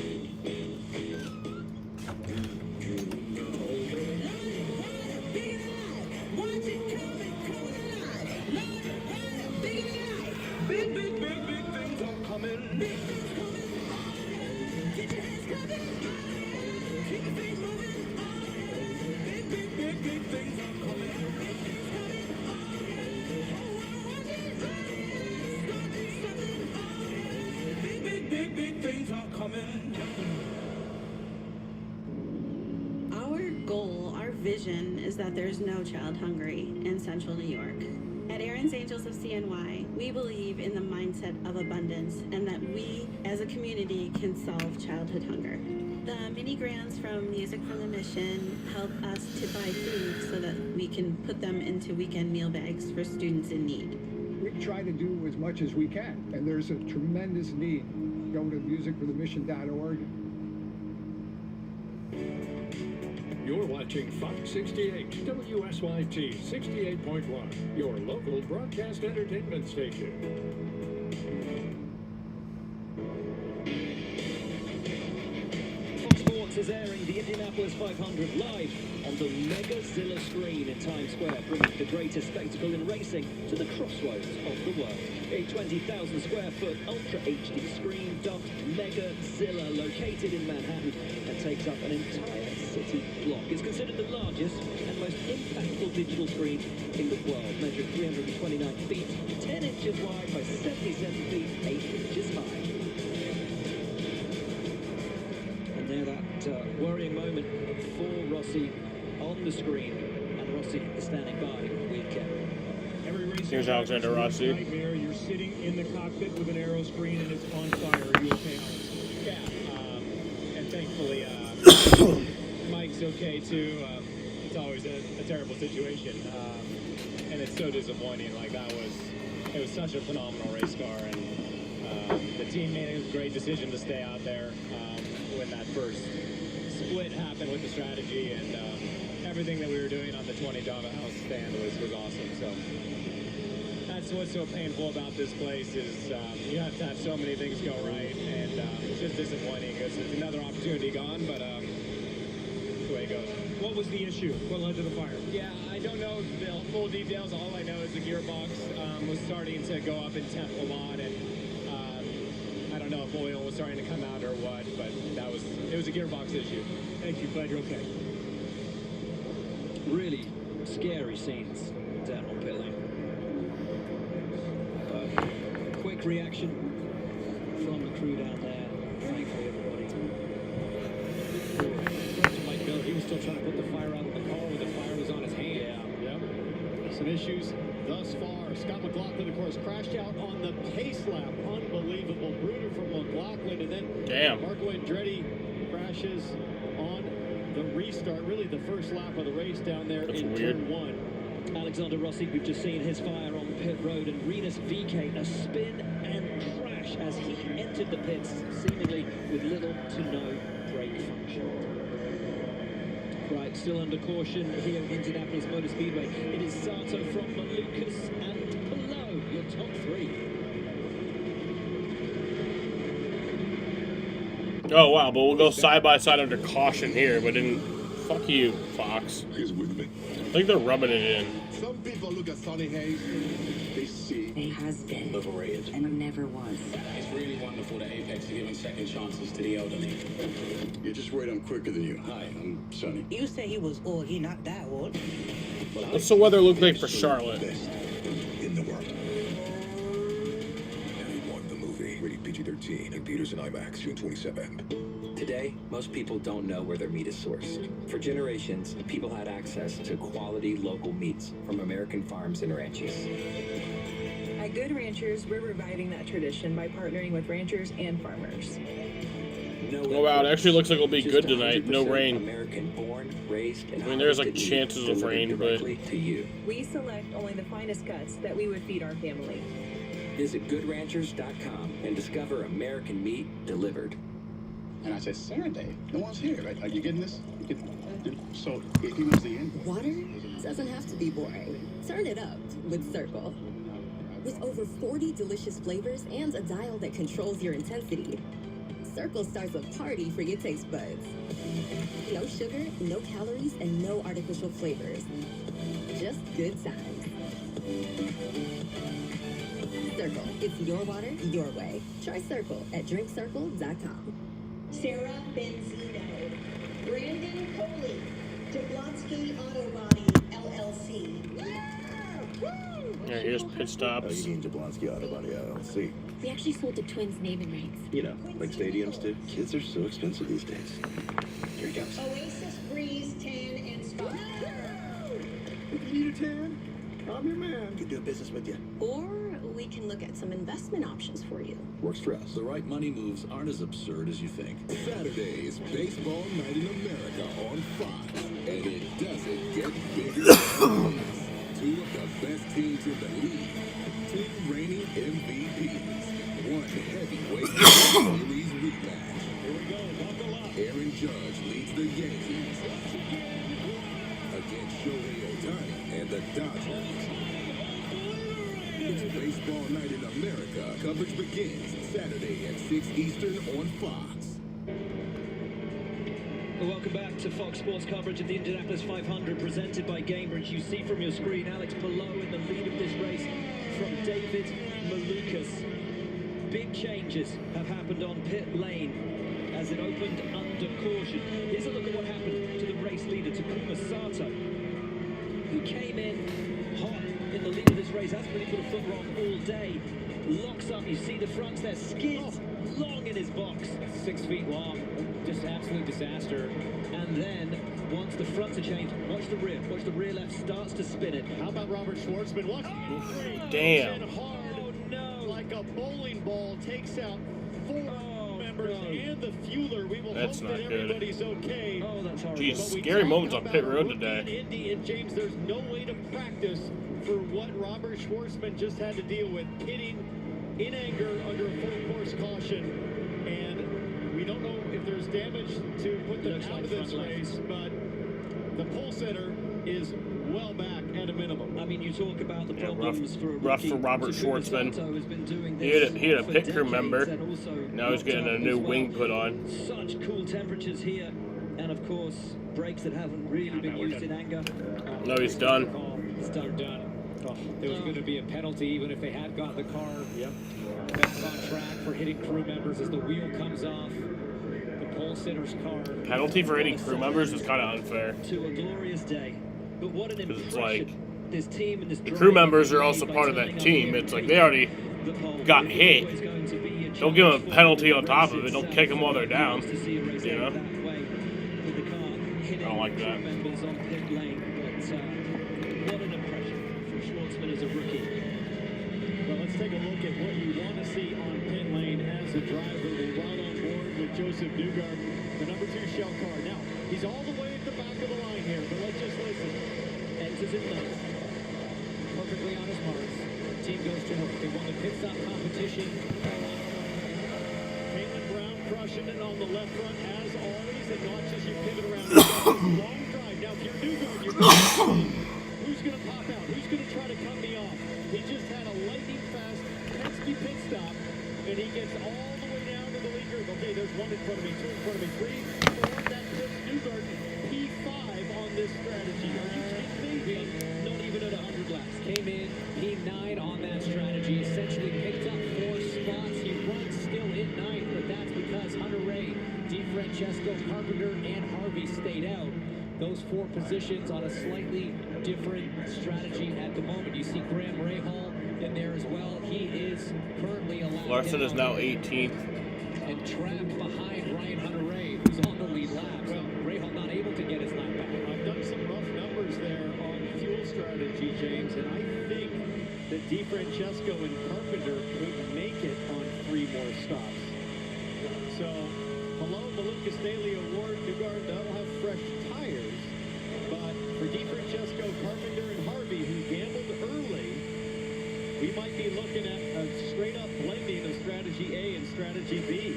Our goal, our vision, is that there's no child hungry in Central New York. At Aaron's Angels of CNY, we believe in the mindset of abundance and that we, as a community, can solve childhood hunger. The mini grants from Music from the Mission help us to buy food so that we can put them into weekend meal bags for students in need. We try to do as much as we can, and there's a tremendous need. Go to musicforthemission.org. You're watching Fox 68, WSYT 68.1, your local broadcast entertainment station. Fox Sports is airing the Indianapolis 500 live on the Megazilla screen in Times Square, bringing the greatest spectacle in racing to the crossroads of the world. A 20,000 square foot Ultra HD screen dubbed Megazilla, located in Manhattan, and takes up an entire city block. It's considered the largest and most impactful digital screen in the world, measuring 329 feet, 10 inches wide by 77 feet, 8 inches high. And there that worrying moment for Rossi on the screen, and Rossi is standing by with Kevin. Every race Here's Alexander Rossi. nightmare. You're sitting in the cockpit with an aero screen and it's on fire. Are you okay, Alex? Yeah, and thankfully, Mike's okay too. It's always a terrible situation, and it's so disappointing. Like it was such a phenomenal race car, and the team made a great decision to stay out there when that first split happened with the strategy, and everything that we were doing on the 20 Java House stand was awesome. So that's what's so painful about this place is you have to have so many things go right, and it's just disappointing because it's another opportunity gone, but the way it goes. What was the issue? What led to the fire? Yeah, I don't know the full details. All I know is the gearbox was starting to go up in temp a lot, and I don't know if oil was starting to come out or what, but it was a gearbox issue. Thank you. Glad you're okay. Really scary scenes down on pit lane. But quick reaction from the crew down there. Thankfully, everybody. To Mike Miller, he was still trying to put the fire out of the car when the fire was on his hand. Yep. Some issues thus far. Scott McLaughlin, of course, crashed out on the pace lap. Unbelievable. Bruder from McLaughlin, and then Marco Andretti crashes on the restart. Really the first lap of the race down there in turn one. Alexander Rossi, we've just seen his fire on pit road, and Rinus VeeKay a spin and crash as he entered the pits, seemingly with little to no brake function. Right, still under caution here at Indianapolis Motor Speedway. It is Sato from Malukas and below your top three. Oh, wow, but we'll go side by side under caution here, but then fuck you, Fox. He's with me. I think they're rubbing it in. Some people look at Sonny Hayes, they see. He has been Overrated. and never was. It's really wonderful that Apex is giving second chances to the elderly. You're just wait, I'm quicker than you. Hi, I'm Sonny. You say he was old. He not that old. What's the weather look like for Charlotte? Best in the world. Everyone, the movie. Rated PG-13 in theaters and IMAX, June 27th. Today, most people don't know where their meat is sourced. For generations, people had access to quality local meats from American farms and ranches. At Good Ranchers, we're reviving that tradition by partnering with ranchers and farmers. Oh wow, it actually looks like it'll be good tonight. No rain. American born, raised, and I mean, there's like chances of rain, but to you. We select only the finest cuts that we would feed our family. Visit goodranchers.com and discover American meat delivered. And I said, Saturday, no one's here. Are you getting this? So if he was the end. Water doesn't have to be boring. Turn it up with Circle. With over 40 delicious flavors and a dial that controls your intensity, Circle starts a party for your taste buds. No sugar, no calories, and no artificial flavors. Just good times. Circle. It's your water, your way. Try Circle at drinkcircle.com. Sarah Benzino, Brandon Coley, Jablonski Auto Body LLC. yeah, here's pit stops. You mean Jablonski Auto Body LLC? We actually sold the Twins naming rights. You know, like stadiums do. Kids are so expensive these days. Here he comes. Oasis Breeze Tan and Spa. You need a tan? I'm your man. Could do business with you. Or we can look at some investment options for you. Works for us. The right money moves aren't as absurd as you think. Saturday is Baseball Night in America on Fox. And it doesn't get bigger than this. Two of the best teams in the league. Two reigning MVPs. One heavyweight series rematch. Here we go, buckle up. Aaron Judge leads the Yankees against Shohei Ohtani and the Dodgers. It's Baseball Night in America. Coverage begins Saturday at 6 Eastern on Fox. Well, welcome back to Fox Sports coverage of the Indianapolis 500 presented by Gamebridge. You see from your screen Alex Palou in the lead of this race from David Malukas. Big changes have happened on pit lane as it opened under caution. Here's a look at what happened to the race leader, Takuma Sato, who came in hot in the lead of this race, hasn't really put a foot wrong all day. Locks up, you see the fronts there, skids long in his box. 6 feet long, just absolute disaster. And then, once the fronts are changed, watch the rear left starts to spin it. How about Robert Schwartzman? Watch Damn. hard, like a bowling ball, takes out four members and the fueler. We will That's hope not that good. everybody's okay. Oh, that's horrible. Geez, But we scary talked moments on about pit a road rookie today. in Indy, and James, there's no way to practice for what Robert Schwartzman just had to deal with, pitting in anger under a full course caution. And we don't know if there's damage to put them out of this race, but the pole sitter is well back at a minimum. I mean, you talk about the Yeah, problems for a rough rookie. for Robert Takuma Schwartzman. Sato has been doing He had this a for pit crew decades member. and also Now he's getting a locked new up as wing well. put on. Such cool temperatures here, and of course, brakes that haven't really been used in anger. No, he's done. It's done. Oh, there was going to be a penalty even if they had got the car back on track for hitting crew members as the wheel comes off the pole sitter's car. Penalty for hitting crew members is kind of unfair. To a glorious day. But what an Because it's impression like, this team and this the crew members are also part of that team. It's like they already got hit. Don't give them a penalty on top of it. Don't kick them while they're down. You know? I don't like that. Members on pit lane, but what an impression for Schwartzman as a rookie. Well, let's take a look at what you want to see on pit lane as a driver. We're right on board with Joseph Newgard, the number 2 shell car. Now, he's all the way at the back of the line here, but let's just listen. Enters in low. Perfectly on his marks. Team goes to work. They won the pit stop competition. Caitlin Brown crushing it on the left front as always, and watches you pivot around. Long drive. Now, if you're Newgard, you're who's going to pop out? Who's going to try to cut me off? He just had a lightning fast Penske pit stop, and he gets all the way down to the lead group. Okay, there's one in front of me. 2 those 4 positions on a slightly different strategy at the moment. You see Graham Rahal in there as well. He is currently allowed. Larson is now 18th. And trapped behind Ryan Hunter-Reay, who's on the lead lap. Well, Rahal not able to get his lap back. I've done some rough numbers there on fuel strategy, James, and I think that DeFrancesco and Carpenter could make it on 3 more stops. So, hello, Maluka Staley Award, Newgarden, that'll have fresh tires. But for DeFrancesco, Carpenter, and Harvey, who gambled early, we might be looking at a straight-up blending of strategy A and strategy B.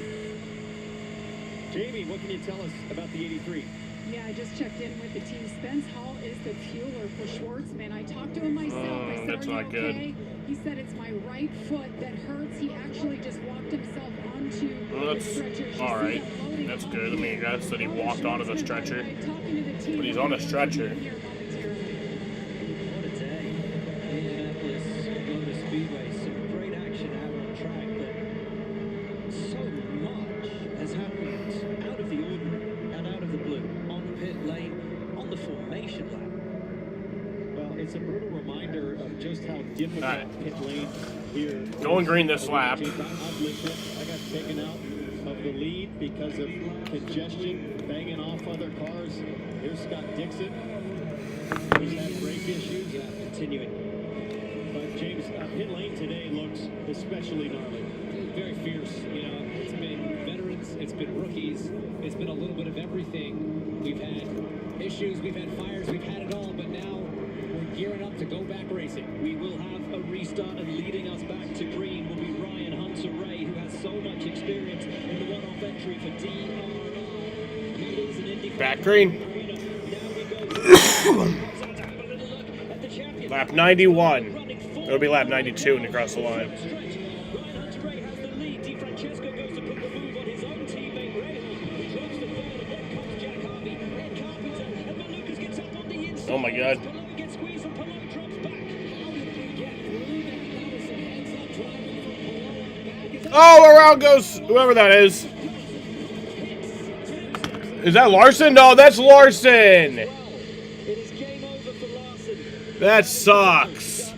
Jamie, what can you tell us about the 83? Yeah, I just checked in with the team. Spence Hall is the fueler for Schwartzman. I talked to him myself. I said, that's "Are you not good." okay?" He said, "It's my right foot that hurts." He actually just walked himself onto Well, the stretcher. You all see right. them loading That's on good. I the mean, that's that he walked onto the stretcher. talking to the team. But he's on a stretcher. What a day. Indianapolis Motor Speedway. Some great action out on track, but so much has happened out of the ordinary and out of the blue. On the pit lane, on the formation lap. Well, it's a brutal reminder of just how difficult pit lane here. Going green this lap. I've lived it. I got taken out of the lead because of congestion, banging off other cars. Here's Scott Dixon, who's had brake issues. Yeah, continuing. But James, pit lane today looks especially gnarly. Very fierce. You know, it's been veterans, it's been rookies, it's been a little bit of everything. We've had issues, we've had fires, we've had it all, but now we're gearing up to go back racing. We will have a restart, and leading us back to green will be Ryan Hunter-Reay, who has so much experience in the one-off entry for DRI. He is an Indy Back green. Lap 91. It'll be lap 92 when you cross the line. Ryan Hunter-Reay has the lead. DeFrancesco goes to put the move on his own teammate Rahal, who drops the third, and then comes Jack Harvey, Ed Carpenter, and Malukas gets up on the inside. Oh my God. Palou gets squeezed, and Palou drops back. How did they get through that? That was some heads-up driving from Palou back. Oh, around goes whoever that is. Is that Larson? No, that's Larson. It is game over for Larson. That sucks.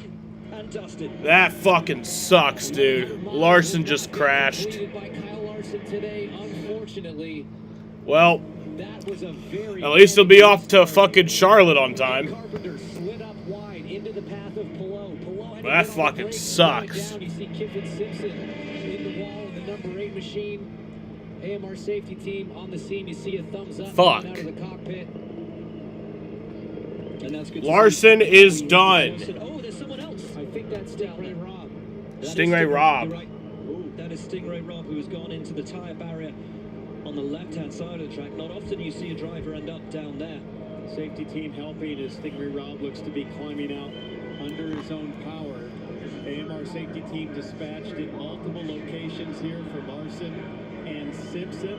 And dusted. That fucking sucks, dude. Larson just crashed. Leaded by Kyle Larson today, unfortunately. Well, That was a very at least he'll be off to fucking Charlotte on time. Carpenter slid up wide into the path of Palou. Palou had to That get on the fucking brakes, sucks. down. You see Kiffin Simpson in the wall in the number 8 machine. AMR safety team on the scene. You see a thumbs up Fuck. out of the cockpit. And that's good. Larson is done. Oh, there's someone else. I think that's Stingray Rob. Stingray Rob. You're right. Ooh, that is Stingray Rob, who has gone into the tyre barrier on the left-hand side of the track. Not often you see a driver end up down there. Safety team helping as Stingray Rob looks to be climbing out under his own power. AMR safety team dispatched in multiple locations here for Larson and Simpson.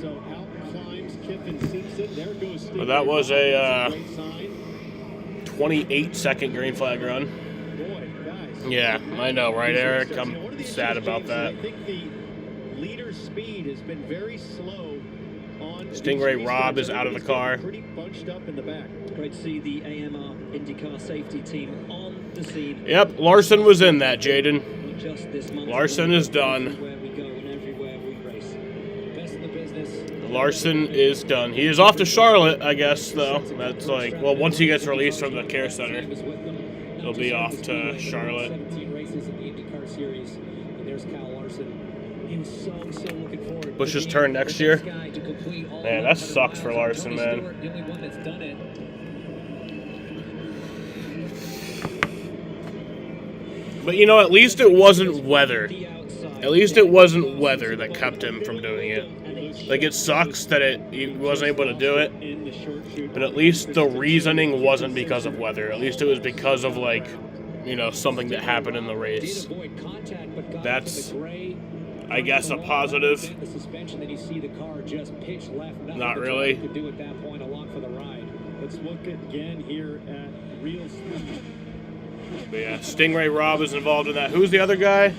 So out climbs Kiffin Simpson. There goes Stingray Well, that was a Rob. Great sign. 28-second green flag run. Boy, guys. Yeah, I know, right, Eric? I'm sad about that. I think the leader's speed has been very slow on Stingray Rob is out of the car. Pretty bunched up in the back. Great to see the AMR IndyCar safety team on the scene. Yep, Larson was in that, Jaden. Just this month. Larson is done. Everywhere we go and everywhere we race. Best in the business. Larson is done. He is off to Charlotte, I guess, though. That's like, well, once he gets released from the care center, he'll be off to Charlotte. 17 races in the IndyCar series. And there's Kyle Larson. He was so looking forward. Bush's to turn being next the year. first guy to complete all Man, that 100 sucks for miles. Larson, Tony man. Stewart, the only one that's done it. But you know, at least it wasn't weather. At least it wasn't weather that kept him from doing it. Like, it sucks that he wasn't able to do it, but at least the reasoning wasn't because of weather. At least it was because of, like, you know, something that happened in the race. That's, I guess, a positive. The suspension, then you see the car just pitch left. Nothing Not the really. driver could do at that point along for the ride. Let's look again here at real speed. But yeah, Stingray Rob is involved in that. Who's the other guy? The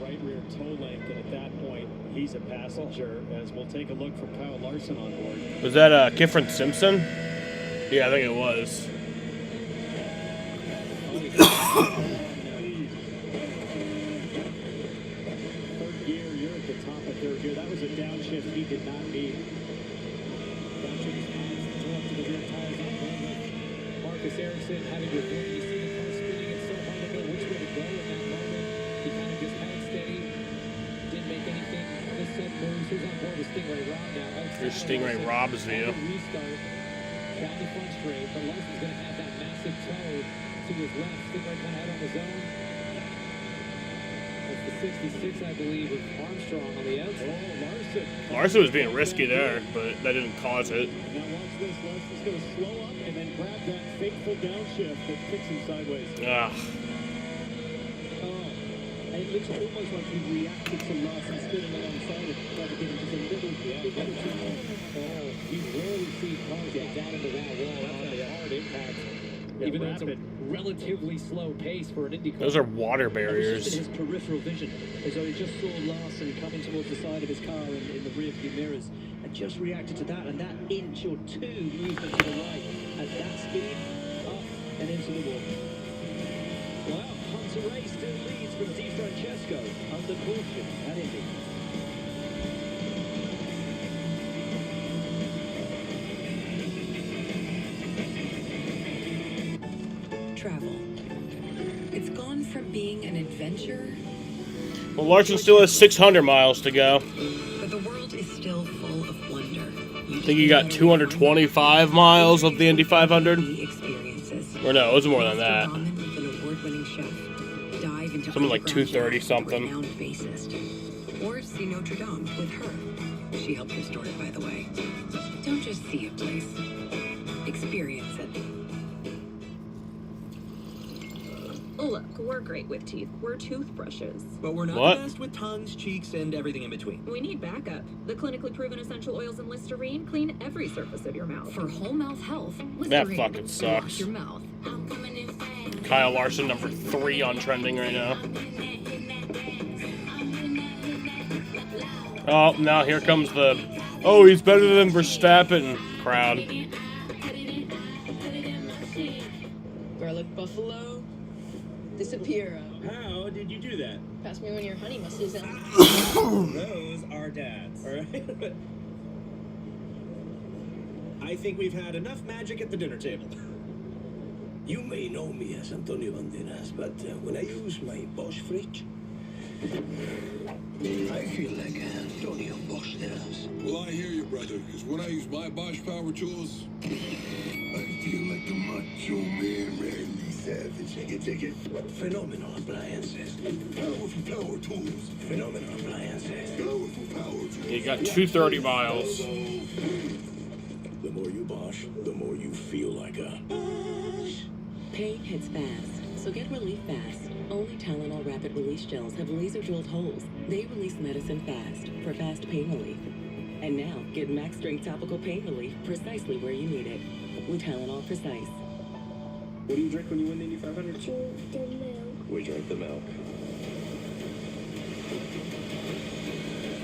right rear toe link, and at that point, he's as a passenger, as we'll take a look from Kyle Larson on board. Was that Kifrin Simpson? Yeah, I think it was. Third gear, you're at the top of third gear. That was a downshift he did not need. Downshift his hands, throw up to the rear tires on board. Marcus Ericsson having to avoid. You see the car spinning. It's so hard to know which way to go in that moment. He kind of just held steady. Didn't make anything. This set moves. Who's on board with Stingray Rob now? Here's Stingray Rob's view. Restart down the front straight, but Larson's going to have that massive toe to his left. Stingray kind of out on his own. That's the 66, I believe, with Armstrong on the outside. Oh, Larson. Larson was being risky there, but that didn't cause it. Now watch this. Larson's going to slow up and then grab that fateful downshift that kicks him sideways. Ah. It looks almost like he reacted to Larson spinning alongside it, trying to get him just a little too long. Oh, you rarely see cars get down into that wall. That's a hard impact. Even though it's a relatively slow pace for an Indy car. Those are water barriers. His peripheral vision, as though he just saw Larson coming towards the side of his car in the rear view mirrors, and just reacted to that, and that inch or two movement to the right at that speed, up and into the wall. Wow, Hunter Ray still leads from Di Francesco under caution at Indy. Travel. It's gone from being an adventure, Well, Larson still has 600 miles to go. but the world is still full of wonder. I think he got 225 miles of the Indy 500. Or no, it was more than that. An award-winning chef. Dive into Something like 230 something. renowned bassist. Or see Notre Dame with her. She helped restore it, by the way. Don't just see a place. Experience it. Look, we're great with teeth. We're toothbrushes. But we're not What? the best with tongues, cheeks, and everything in between. We need backup. The clinically proven essential oils in Listerine clean every surface of your mouth. For whole mouth health, That Listerine. fucking Wash sucks. your mouth. Kyle Larson, number 3 on trending right now. Oh, now here comes the, oh, he's better than Verstappen crowd. Garlic buffalo, disappear. How did you do that? Pass me when your honey must is in. Those are dads, all right? I think we've had enough magic at the dinner table. You may know me as Antonio Banderas, but when I use my Bosch fridge, I feel like Antonio Banderas. Well, I hear you, brother, because when I use my Bosch power tools, I feel like a macho man, Randy Savage. Take it. Phenomenal appliances. Powerful power tools. Phenomenal appliances. Powerful power tools. He got 230 miles. The more you Bosch, the more you feel like a Bosch. Pain hits fast, so get relief fast. Only Tylenol Rapid Release Gels have laser-drilled holes. They release medicine fast for fast pain relief. And now, get max strength topical pain relief precisely where you need it with Tylenol Precise. What do you drink when you win the Indy 500? The milk. We drink the milk.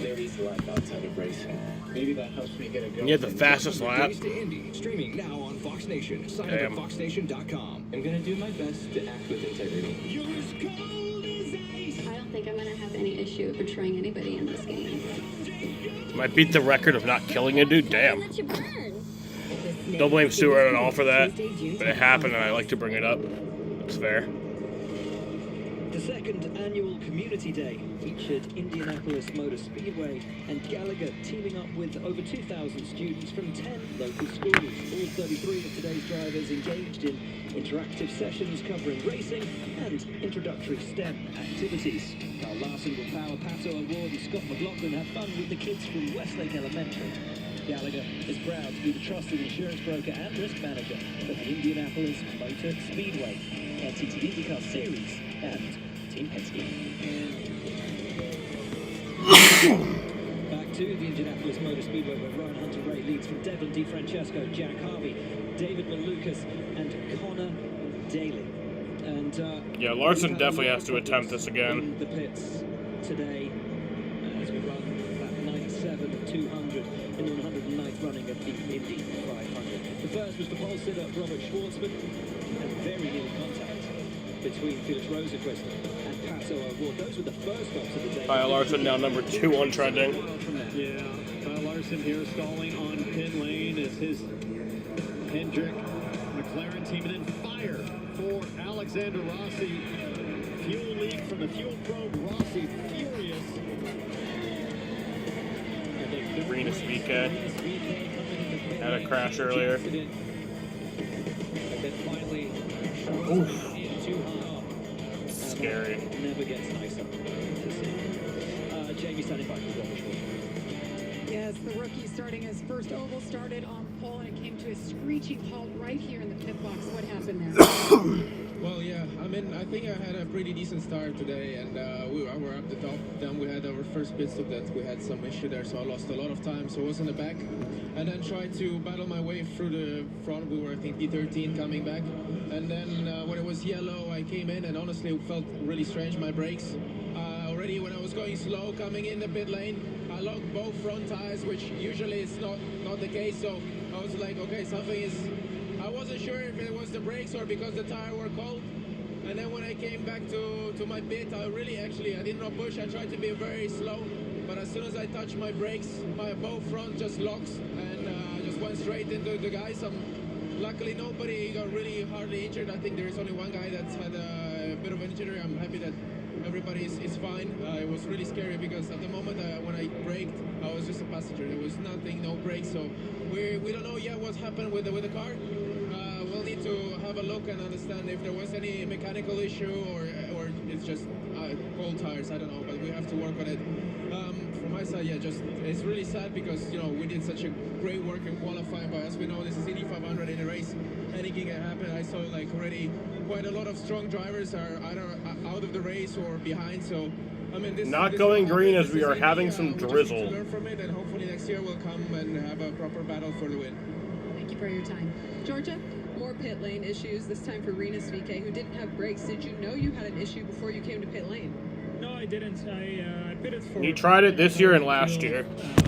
There is life outside of racing. Maybe that helps me get a go. He had the fastest lap. Race to Indy, streaming now on Fox Nation. Sign up Damn. at foxnation.com. I'm gonna do my best to act with integrity. I don't think I'm going to have any issue portraying anybody in this game. Might beat the record of not killing a dude. Damn. Don't blame Stewart at all for that. But it happened and I like to bring it up. It's fair. The second annual Community Day featured Indianapolis Motor Speedway and Gallagher teaming up with over 2,000 students from 10 local schools. All 33 of today's drivers engaged in interactive sessions covering racing and introductory STEM activities. While Larson will power Pato Award and Scott McLaughlin have fun with the kids from Westlake Elementary. Gallagher is proud to be the trusted insurance broker and risk manager of the Indianapolis Motor Speedway, NTT IndyCar Series, and Team Penske. Back to the Indianapolis Motor Speedway where Ryan Hunter-Reay leads from Devin DiFrancesco, Jack Harvey, David Malukas, and Connor Daly. And Yeah, Larson definitely has to attempt this again. in the pits today as we run lap 200 in the 109th running of the Indy 500. The first was the pole sitter Robert Schwartzman, and very near contact between Felix Rosenquist and Pato O'Ward. Those were the first stops of the day. Kyle Larson now number 2 on trending. Yeah, Kyle Larson here stalling on pit lane as his Hendrick McLaren team, and then fire for Alexander Rossi. Fuel leak from the fuel probe. Rossi furious. Rinus VK had a crash earlier. And then finally, Oof. too hard. Scary. Never gets nicer to see. Jamie standing by with Robert Schwartzman. Yes, the rookie starting his first oval started on pole, and it came to a screeching halt right here in the pit box. What happened there? Well, yeah, I mean, I think I had a pretty decent start today, and we were up the top. Then we had our first pit stop that we had some issue there, so I lost a lot of time. So I was in the back, and then tried to battle my way through the front. We were, I think, P13 coming back, and then when it was yellow, I came in, and honestly, it felt really strange. My brakes, already when I was going slow coming in the pit lane, I locked both front tires, which usually is not the case. So I was like, okay, something is. I wasn't sure if it was the brakes or because the tire were cold. And then when I came back to my pit, I did not push. I tried to be very slow, but as soon as I touched my brakes, my both front just locks and just went straight into the guys. Luckily nobody got really hardly injured. I think there is only one guy that's had a bit of an injury. I'm happy that everybody is fine. It was really scary because at the moment when I braked, I was just a passenger. There was nothing, no brakes. So we don't know yet what's happened with the car. We'll need to have a look and understand if there was any mechanical issue or it's just cold tires. I don't know, but we have to work on it. From my side, yeah, it's really sad because we did such a great work in qualifying, but as we know, this is Indy 500 in a race. Anything can happen. I saw like already quite a lot of strong drivers are either out of the race or behind. So I mean, this Going green as we are having some we just drizzle. need to learn from it, and hopefully next year we'll come and have a proper battle for the win. Thank you for your time. Georgia, more pit lane issues, this time for Rinus VK, who didn't have brakes. Did you know you had an issue before you came to pit lane? No, I didn't. I pitted for. He tried it this year and last year.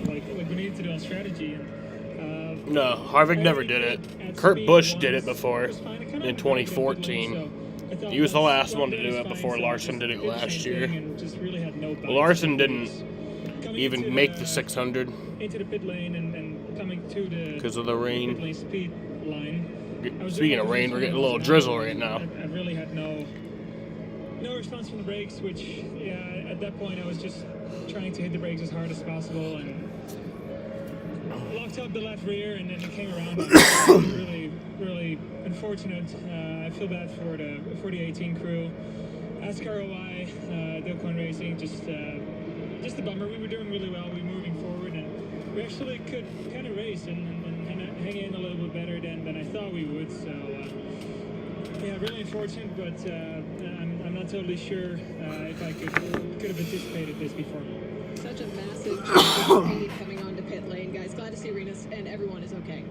Like we needed to do on strategy. And, No, Harvick never did it. Kurt Busch did it before in 2014. He was the last one to do it before Larson did it last year. Larson didn't even make the 600 into the pit lane and coming to the because of the rain. pit lane speed line. Speaking of rain, we're getting a little drizzle right now. I really had no response from the brakes, which at that point I was just trying to hit the brakes as hard as possible and locked up the left rear, and then it came around. really unfortunate. I feel bad for the 18 crew. Ask ROI, Dilcon Racing, just a bummer. We were doing really well. We were moving forward, and we actually could kind of race and hang in a little bit better than I thought we would. So yeah, really unfortunate, but I'm not totally sure if I could have anticipated this before. Such a massive change coming onto pit lane, guys. Glad to see Rinus and everyone is okay.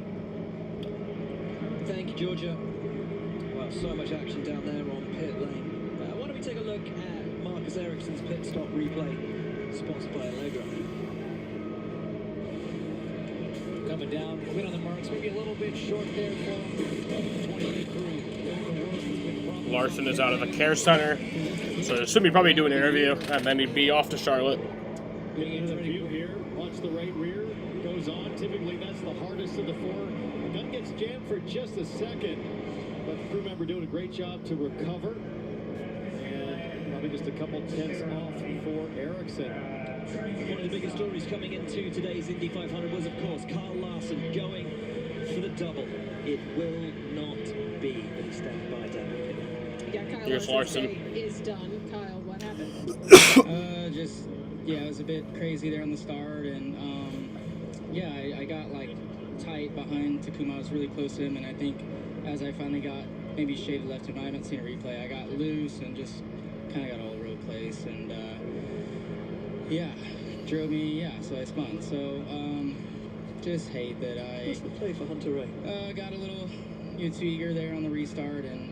Thank you, Georgia. Well, so much action down there on pit lane. Why don't we take a look at Marcus Ericsson's pit stop replay, sponsored by Allegra. Coming down, win on the marks, maybe a little bit short there for 28 crew. Larson is out of the care center, so should be probably doing an interview, and then he'd be off to Charlotte. Getting into the view here, watch the right rear, goes on. Typically that's the hardest of the four. Gun gets jammed for just a second, but the crew member doing a great job to recover. And probably just a couple tenths off for Ericsson. One of the biggest stories coming into today's Indy 500 was, of course, Kyle Larson going for the double. It will not be a stand-by down. Yeah, Kyle Here's Larson. is done. Kyle, what happened? It was a bit crazy there on the start, and I got like tight behind Takuma. I was really close to him, and I think as I finally got maybe shaded left to him, I haven't seen a replay, I got loose and just kind of got all over the place, and drove me, so I spun. So just hate that I What's the play for Hunter Ray? got a little too eager there on the restart, and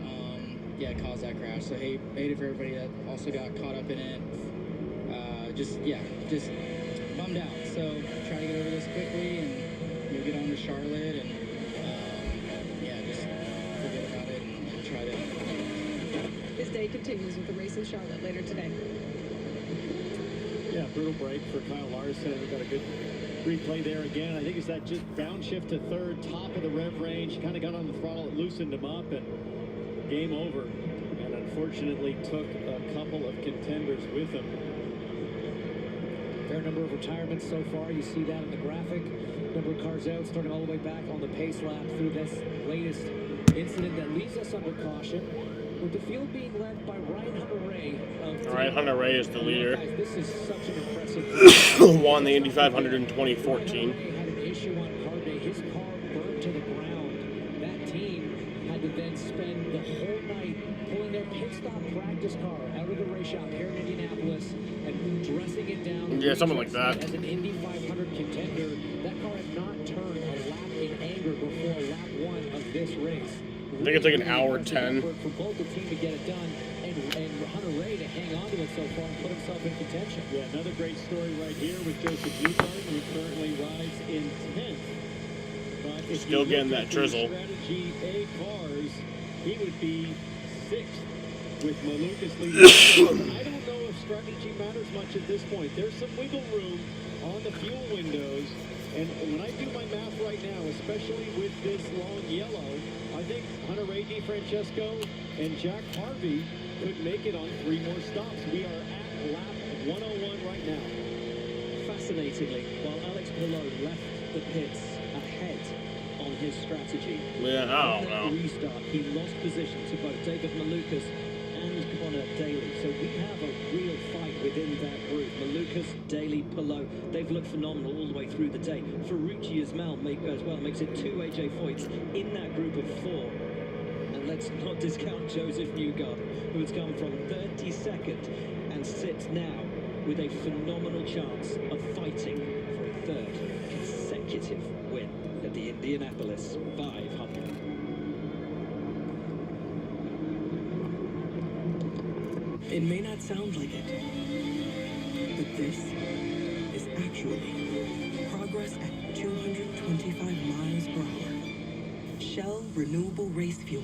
caused that crash. So hate it for everybody that also got caught up in it. Just bummed bummed out. So try to get over this quickly and get on to Charlotte and yeah, just forget about it and try to. His day continues with the race in Charlotte later today. Yeah, brutal break for Kyle Larson. We've got a good replay there again. I think it's that just downshift to third, top of the rev range. Kind of got on the throttle, it loosened him up, and game over. And unfortunately took a couple of contenders with him. Fair number of retirements so far. You see that in the graphic. Number of cars out, starting all the way back on the pace lap through this latest incident that leaves us under caution. With the field being led by Ryan Hunter-Reay. Ryan Hunter-Reay is the leader. Guys, this is such an impressive. Won the Indy 500 in 2014. Had an issue on card day. His car burned to the ground. That team had to then spend the whole night pulling their pit stop practice car out of the race shop here in Indianapolis and dressing it down. Yeah, something like that. As an Indy 500 contender, that car had not turned a lap in anger before lap one of this race. I think it's like an hour 10. For both the team to get it done and Hunter-Reay to hang on to it so far and put himself in contention. Yeah, another great story right here with Joseph Newgarden, who currently rides in 10th. But if Still getting that drizzle. Strategy A cars, he would be 6th with Malukas leading. I don't know if strategy matters much at this point. There's some wiggle room on the fuel windows. And when I do my math right now, especially with this long yellow, I think Hunter-Reay DeFrancesco and Jack Harvey could make it on 3 more stops. We are at lap 101 right now. Fascinatingly, while Alex Palou left the pits ahead on his strategy, Yeah, I don't on that know. restart, he lost position to both David Malukas and Connor Daly. So we have a real fight within that group. Malukas, Daly, Palou, they've looked phenomenal all the way through the day. Ferrucci as well makes it 2 AJ Foyts in that group of 4. And let's not discount Joseph Newgarden, who has come from 32nd and sits now with a phenomenal chance of fighting for a 3rd consecutive win at the Indianapolis 500. It may not sound like it, but this is actually progress at 225 miles per hour. Shell Renewable Race Fuel.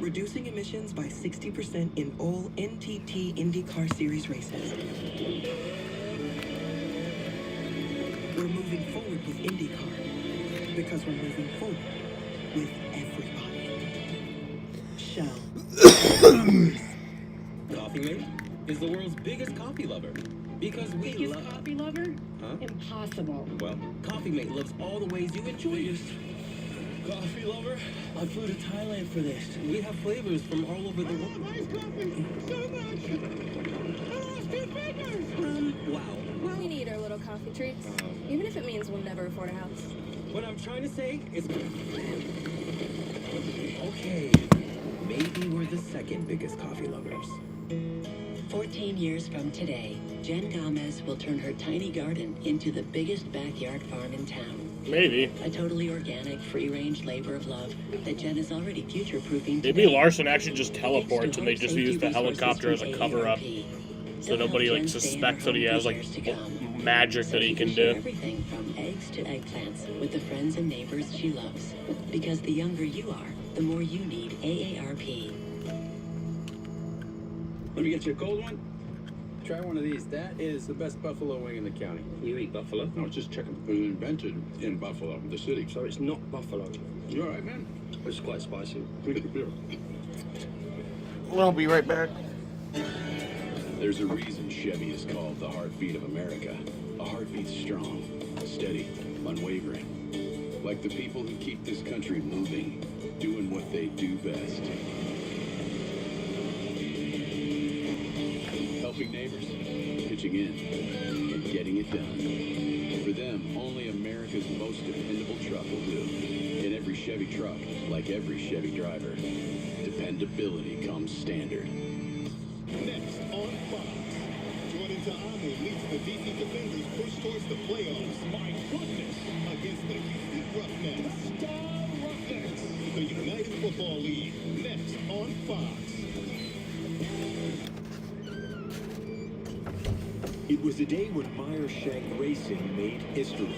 Reducing emissions by 60% in all NTT IndyCar Series races. We're moving forward with IndyCar because we're moving forward with everybody. Shell. Coffee Mate is the world's biggest coffee lover. Because we Biggest coffee lover? Huh? Impossible. Well, Coffee Mate loves all the ways you enjoy it. Coffee lover? I flew to Thailand for this. We have flavors from all over the world. Wow. We need our little coffee treats, even if it means we'll never afford a house. What I'm trying to say is... Okay, maybe we're the second biggest coffee lovers. 14 years from today, Jen Gomez will turn her tiny garden into the biggest backyard farm in town. Maybe. A totally organic, free-range labor of love that Jen is already future-proofing Maybe today. Larson actually just teleports and they just use the helicopter as a cover-up. So nobody like suspects that he has like magic that he can do. Everything from eggs to eggplants with the friends and neighbors she loves. Because the younger you are, the more you need AARP. Let me get you a cold one. Try one of these. That is the best buffalo wing in the county. You eat buffalo? No, it's just chicken. It was invented in Buffalo, the city. So it's not buffalo. You all right, man? It's quite spicy. Drink your beer. I'll be right back. There's a reason Chevy is called the heartbeat of America. A heartbeat strong, steady, unwavering. Like the people who keep this country moving, doing what they do best. Helping neighbors, pitching in, and getting it done. For them, only America's most dependable truck will do. In every Chevy truck, like every Chevy driver, dependability comes standard. Next on Fox, Jordan Ta'amu leads the DC Defenders push towards the playoffs. My goodness! Against the Houston Roughnecks. The Star Roughnecks. The United Football League. Next on Fox. It was a day when Meyer-Shank Racing made history.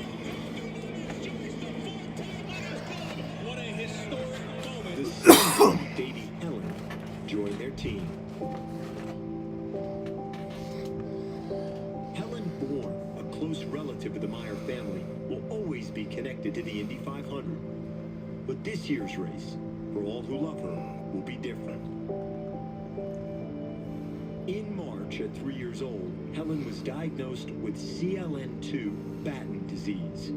What a historic moment. The son of baby Helen joined their team. Helen Bourne, a close relative of the Meyer family, will always be connected to the Indy 500. But this year's race, for all who love her, will be different. In March, at 3 years old, Helen was diagnosed with CLN2 Batten disease,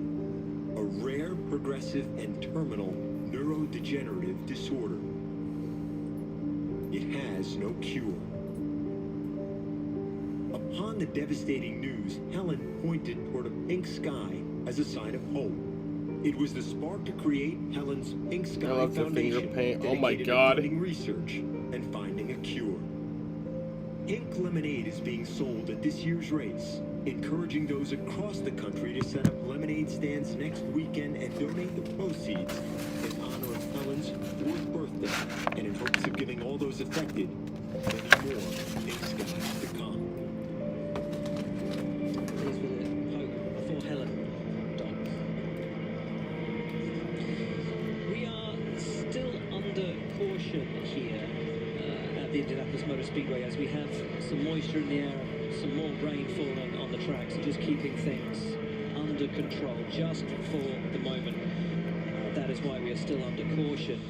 a rare, progressive, and terminal neurodegenerative disorder. It has no cure. Upon the devastating news, Helen pointed toward a pink sky as a sign of hope. It was the spark to create Helen's Pink Sky I love the finger Foundation, paint. Oh my dedicated to God. funding research and finding a cure. Pink lemonade is being sold at this year's race, encouraging those across the country to set up lemonade stands next weekend and donate the proceeds in honor of Helen's 4th birthday and in hopes of giving all those affected many more pink skies to come. Here's with it. Hope for Helen. Doc. We are still under caution here at the Indianapolis Motor Speedway as we have some moisture in the air, some more rain falling on the tracks, just keeping things under control just for the moment. That is why we are still under caution.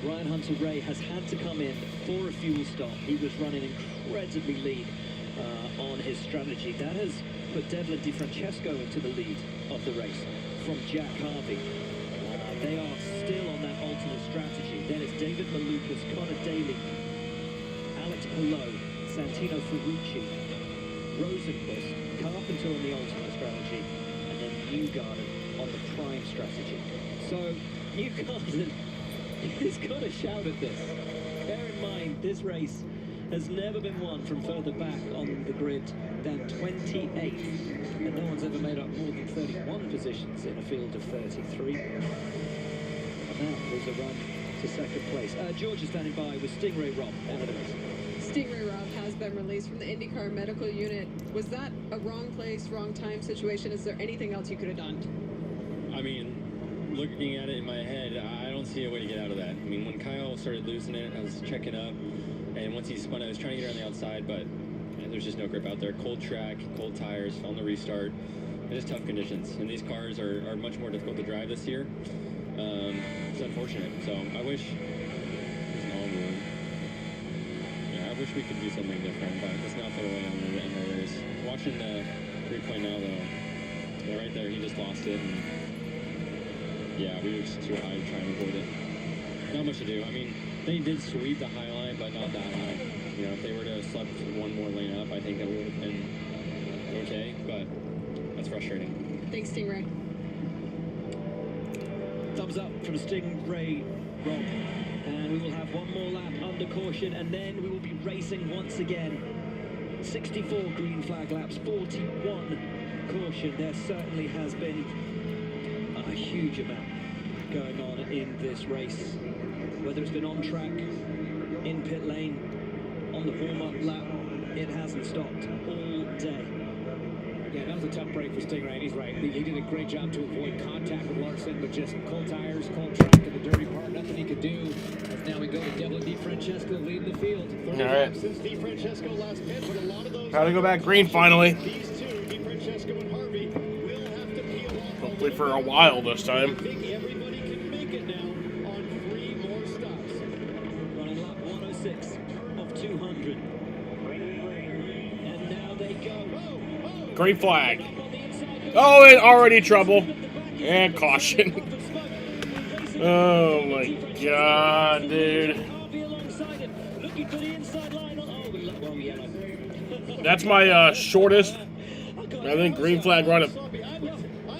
Ryan Hunter-Ray has had to come in for a fuel stop. He was running incredibly lean on his strategy. That has put Devlin DiFrancesco into the lead of the race from Jack Harvey. They are still on that alternate strategy. Then it's David Malukas, Connor Daly, Alex Palou, Santino Ferrucci, Rosenquist, Carpenter on the alternate strategy, and then Newgarden on the prime strategy. So Newgarden is going to shout at this. Bear in mind, this race has never been won from further back on the grid than 28th, and no one's ever made up more than 31 positions in a field of 33. And now there's a run to second place. George is standing by with Stingray Rob ahead of us. Stingray Rob has been released from the IndyCar medical unit. Was that a wrong place, wrong time situation? Is there anything else you could have done? I mean, looking at it in my head, I don't see a way to get out of that. I mean, when Kyle started losing it, I was checking up, and once he spun, I was trying to get her on the outside, but there's just no grip out there. Cold track, cold tires on the restart. It's tough conditions, and these cars are much more difficult to drive this year. It's unfortunate. So I wish we could do something different, but let's not throw away on the end of the race. Watching the replay now, though, yeah, right there, he just lost it, and yeah, we were just too high to try and avoid it. Not much to do. I mean, they did sweep the high line, but not that high. You know, if they were to have slept one more lane up, I think that would have been okay, but that's frustrating. Thanks, Stingray. Thumbs up from Stingray Rob. And we will have one more lap under caution, and then we will be racing once again. 64 green flag laps, 41 caution. There certainly has been a huge amount going on in this race. Whether it's been on track, in pit lane, on the warm-up lap, it hasn't stopped all day. Yeah, that was a tough break for Stingray, and he's right. He did a great job to avoid contact with Larson, but just cold tires, cold track, and the dirty part, nothing he could do. As now we go to Devlin DiFrancesco leading the field. All right. Since DiFrancesco last pit, but a lot of those Gotta go back green finally. These two, DiFrancesco and Harvey, will have to peel off. Hopefully for a while this time. I think everybody can make it now on 3 more stops. Running lap 106 of 200. And now they go. Green flag. Oh, and already trouble. And caution. Oh my god, dude. That's my shortest, I think, green flag run of. I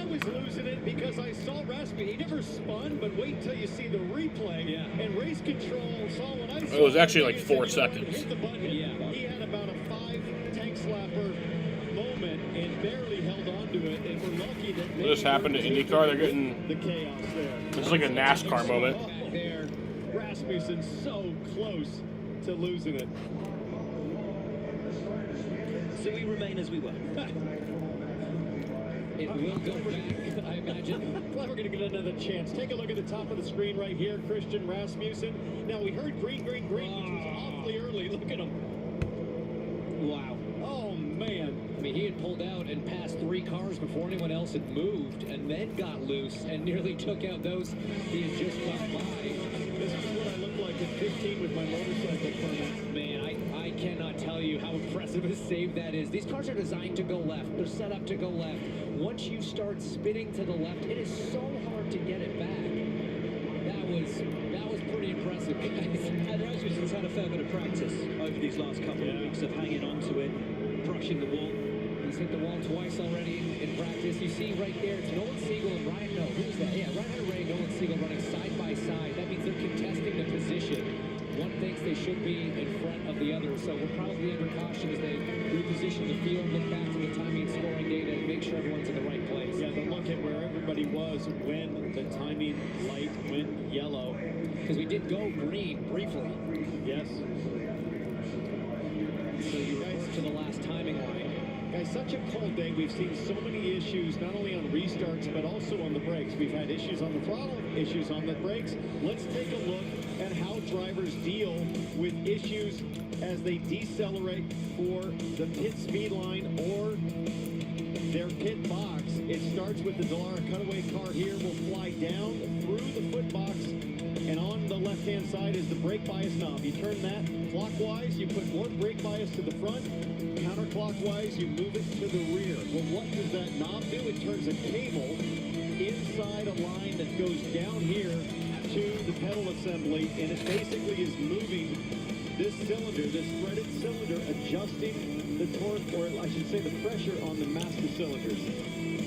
was losing it because I saw Raspy. He never spun, but wait till you see the replay. Yeah. And race control saw what I saw. It was actually like 4 seconds. Hit the button. Yeah. He had about a 5 tank slapper moment and barely held on to it. And we're lucky that What just happened to IndyCar? They're getting. the chaos there. This is like a NASCAR moment. There, Rasmussen so close to losing it. So we remain as we were. It will go back, I imagine. Well, we're going to get another chance. Take a look at the top of the screen right here, Christian Rasmussen. Now, we heard green, green, green, which was awfully early. Look at him. Wow. Oh, man. I mean, he had pulled out and passed 3 cars before anyone else had moved, and then got loose and nearly took out those he had just gone by. This is what I look like at 15 with my motorcycle permit. Man, I cannot tell you how impressive a save that is. These cars are designed to go left. They're set up to go left. Once you start spinning to the left, it is so hard to get it back. That was pretty impressive. And Rasmussen's had a fair bit of practice over these last couple of weeks of hanging on to it, brushing the wall. He's hit the wall twice already in practice. You see right there, it's Nolan Siegel and Ryan, no, who's that? Yeah, Ryan Ray, Nolan Siegel running side by side. That means they're contesting the position. One thinks they should be in front of the other, so we're probably under caution as they reposition the field, look back to the timing and scoring data, and make sure everyone's in the right place. Yeah, they'll look at where everybody was when the timing light went yellow. Because we did go green briefly. Yes. So you revert to the last timing line. Guys, such a cold day. We've seen so many issues, not only on restarts, but also on the brakes. We've had issues on the throttle, issues on the brakes. Let's take a look at how drivers deal with issues as they decelerate for the pit speed line or their pit box. It starts with the Dallara cutaway car here. Will fly down through the foot box, and on the left-hand side is the brake bias knob. You turn that clockwise, you put more brake bias to the front. Counterclockwise, you move it to the rear. Well, what does that knob do? It turns a cable inside a line that goes down here to the pedal assembly, and it basically is moving this cylinder, this threaded cylinder, adjusting the torque, or I should say the pressure on the master cylinders.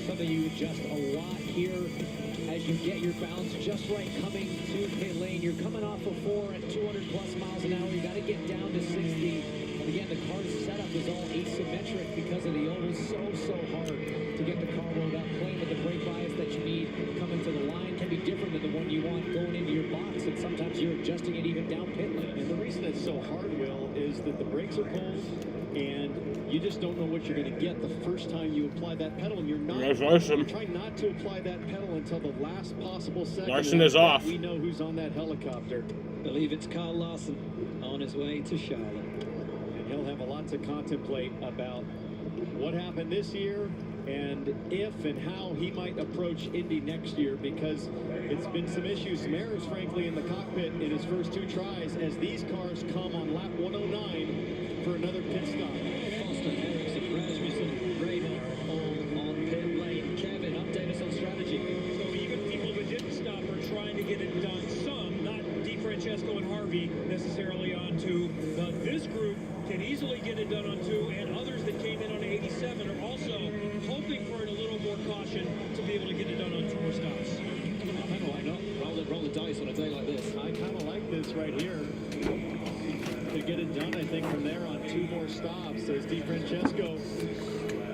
Something you adjust a lot here as you get your balance just right coming to pit lane. You're coming off of 4 at 200 plus miles an hour. You got to get down to 60. And again, the car's setup is all asymmetric because of the oval. So hard to get the car rolled up. Playing with the brake bias that you need coming to the line can be different than the one you want going into your box. And sometimes you're adjusting it even down pit lane. And the reason it's so hard, Will, is that the brakes are cold, and you just don't know what you're going to get the first time you apply that pedal. And you're trying not to apply that pedal until the last possible second. Larson is off. We know who's on that helicopter. Believe it's Carl Larson on his way to Charlotte. He'll have a lot to contemplate about what happened this year and if and how he might approach Indy next year, because it's been some issues, some errors, frankly, in the cockpit in his first 2 tries as these cars come on lap 109 for another pit stop. Foster, Ericsson, Rasmussen, Radar, all on pit lane. Kevin, update us on strategy. So even people that didn't stop are trying to get it done. Some, not DiFrancesco and Harvey necessarily onto, but this group can easily get it done on 2, and others that came in on 87 are also hoping for a little more caution to be able to get it done on 2 more stops. Why not? Roll the dice on a day like this. I kind of like this right here. To get it done, I think, from there on 2 more stops as DiFrancesco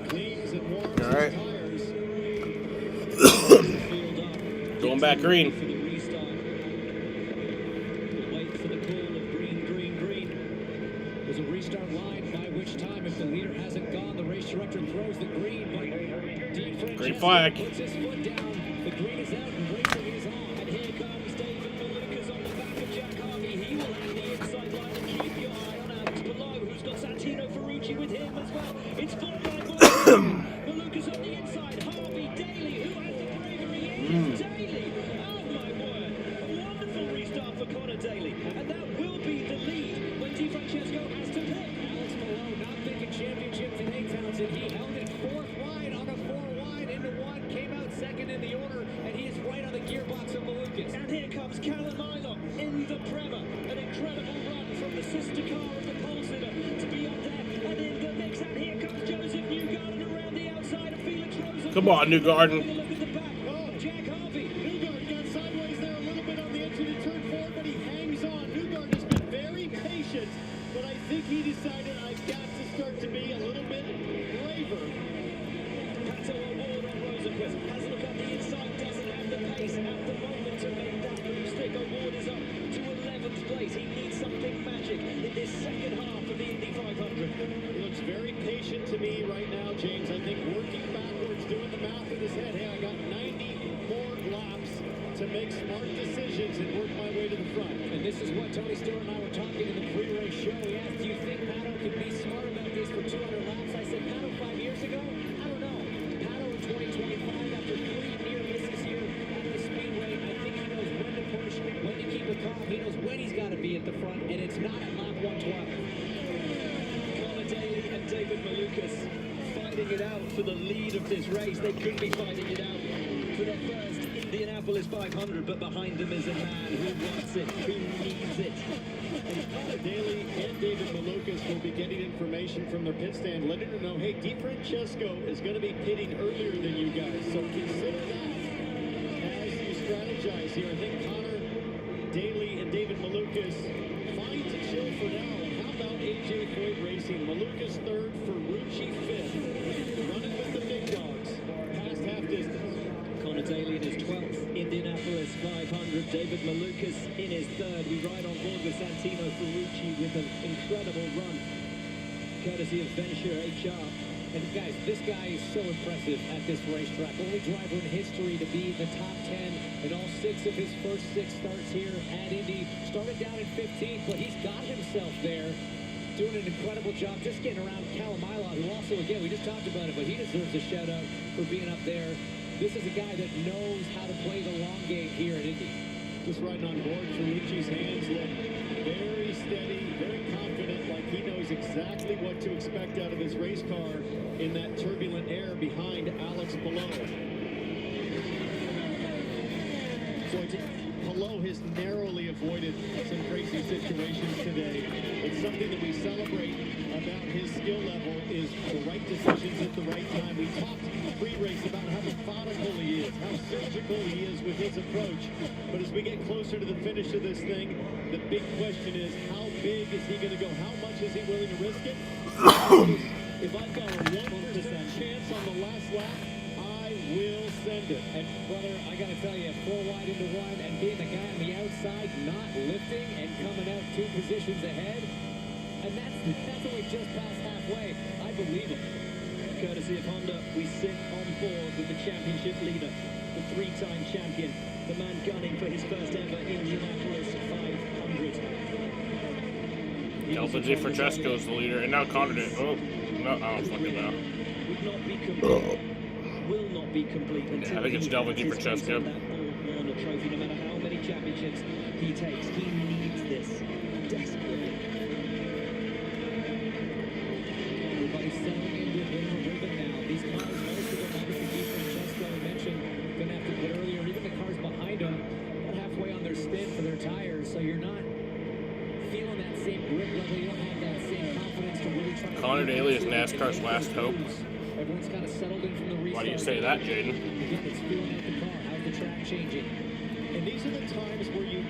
cleans and warms his tires. Going back green. For the restart. We'll wait for the call of green, green, green. There's a restart line, by which time, if the leader hasn't gone, the race director throws the green. But Green flag. puts his foot down. The green is out and racing is on. And here comes David Malukas on the back of Jack Harvey. He will have the inside line and keep your eye on Alex below, who's got Santino Ferrucci with him as well. It's 4 Malukas on the inside. Harvey, Daly, who has the bravery? It is Daly. Oh my word. Wonderful restart for Connor Daly. And that will be the lead when DiFrancesco has to pick. Alex Malone not thinking championship today, Townsend. He held it 4th wide on a 4 wide into 1, came out 2nd in the order, and he is right on the gearbox of Malukas. And here comes Callum Mylott in the Prema. An incredible run from the sister car of the pole sitter to be up there and in the mix. And here comes Joseph Newgarden around the outside of Felix Rosa. Come on, Newgarden. Look at the back. Oh, Jack Harvey. Newgarden got sideways there a little bit on the exit and turned forward, but he hangs on. Newgarden has been very patient, but I think he decided I've got to start to be a little bit braver. Pato O'Ward on Rosenquist. Has a look at the inside. Doesn't have the pace at the moment to make that move stick. O'Ward is up to 11th place. He needs something magic in this second half of the Indy 500. He looks very patient to make smart decisions and work my way to the front. And this is what Tony Stewart and I were talking in the pre-race show. He asked, do you think Pato could be smart about this for 200 laps? I said, Pato 5 years ago? I don't know. Pato in 2025, after 3 near misses here at the Speedway, I think he knows when to push, when to keep it calm. He knows when he's got to be at the front, and it's not at lap 112. Connor Daly and David Malukas fighting it out for the lead of this race. They could be fighting it out for their first Indianapolis 500, but behind them is a man who wants it, who needs it. And Connor Daly and David Malukas will be getting information from their pit stand, letting them know, hey, DiFrancesco is going to be pitting earlier than you guys, so consider that as you strategize here. I think Connor Daly and David Malukas fine to chill for now. How about AJ Foyt Racing? Malukas third, Ferrucci fifth, running with the big dogs past half distance. Connor Daly in his 12th Indianapolis 500. David Malukas in his third. We ride on board with Santino Ferrucci with an incredible run, courtesy of Venture HR. And guys, this guy is so impressive at this racetrack. Only driver in history to be in the top 10 in all 6 of his first 6 starts here at Indy. Started down in 15th, but he's got himself there. Doing an incredible job just getting around Kalamila, who also, again, we just talked about it, but he deserves a shout out for being up there. This is a guy that knows how to play the long game here at Indy. Just riding on board, Ferrucci's hands look very steady, very confident, like he knows exactly what to expect out of his race car in that turbulent air behind Alex Palou. So Palou has narrowly avoided some crazy situations today. It's something that we celebrate about his skill level is the right decisions at the right time. We talked pre-race about how methodical he is, how surgical he is with his approach. But as we get closer to the finish of this thing, the big question is, how big is he going to go? How much is he willing to risk it? If I've got a 1% chance on the last lap, I will send it. And brother, I gotta tell you, 4 wide into 1 and being the guy on the outside, not lifting and coming out 2 positions ahead, and that's only just past halfway. I believe him. Courtesy of Honda, we sit on board with the championship leader, the 3-time champion, the man gunning for his first ever Indianapolis 500. Delta DiFrancesco is the leader, and now Connor did. Oh, no, I don't fucking know. Would not be complete. Will not be complete until Yeah, I think it's Delta DiFrancesco. that Warner trophy, no matter how many championships he takes. He needs this desperately. Everybody's settling into a bit of a rhythm now. These cars, most of them, obviously DiFrancesco I mentioned, gonna have to put earlier. Even the cars behind them, about halfway on their stint for their tires, so you're not feeling that same grip level. You don't have that same confidence to really try. Connor Daly is NASCAR's last hope. Everyone's kind of settled in from the restart. Why do you say that, Jaden? Again, it's feeling out the car. How's the track changing? And these are the times where you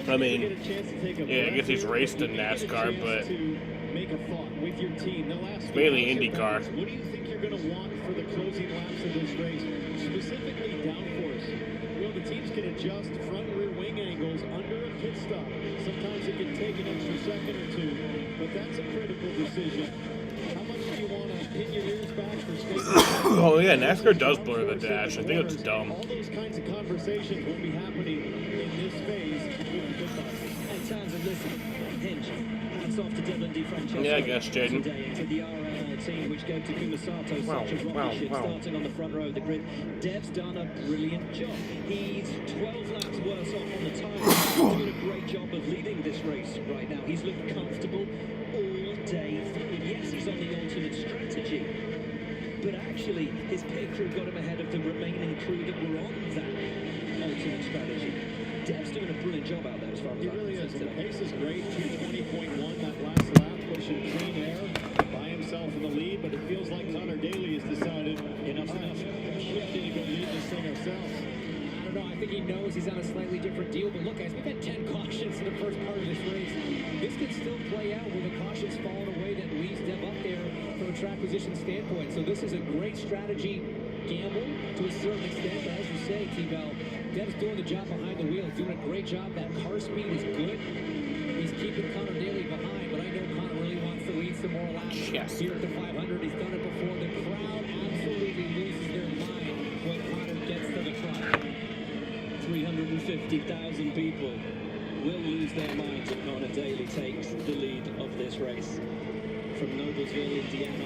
I mean, get a chance to take a yeah, I guess he's breath, raced in you get a NASCAR, chance but to make a thought with your team. They'll ask you, mainly "How's your IndyCar." balance? What do you think you're going to want for the closing laps of this race? Specifically downforce. Well, the teams can adjust front and rear wing angles under a pit stop. Sometimes it can take an extra second or 2, but that's a critical decision. How much do you want to pin your ears back for space? Oh yeah, NASCAR does blur the dash. I think it's dumb. All those kinds of conversations will be happening in this phase with the pit box. And Townsend, listen, Hinch, hats off to Devlin DiFrancesco. Yeah, I guess, Jaden. Today, and to the RLL team, which go to Kumasato, such a rocket ship, starting on the front row of the grid. Dev's done a brilliant job. He's 12 laps worse off on the tyres. He's doing a great job of leading this race right now. He's looked comfortable all day through. Yes, he's on the alternate strategy, but actually, his pit crew got him ahead of the remaining crew that were on that alternate strategy. Dev's doing a brilliant job out there as far as He I'm really is. concerned The today. pace is great. 220.1 that last lap, pushing clean air by himself in the lead. But it feels like Connor Daly has decided enough's enough. We need to go lead this thing ourselves. I don't know. I think he knows he's on a slightly different deal. But look, guys, we've had 10 cautions in the first part of this race. This could still play out with the cautions falling away that leaves Dev up there from a track position standpoint. So this is a great strategy gamble to a certain extent. But as you say, T-Bell, Dev's doing the job behind the wheel, doing a great job. That car speed is good. He's keeping Connor Daly behind, but I know Connor really wants to lead some more laps here at the 500. He's done it before. The crowd absolutely loses their mind when Connor gets to the front. 350,000 people will lose their minds if Connor Daly takes the lead of this race. From Noblesville, Indiana.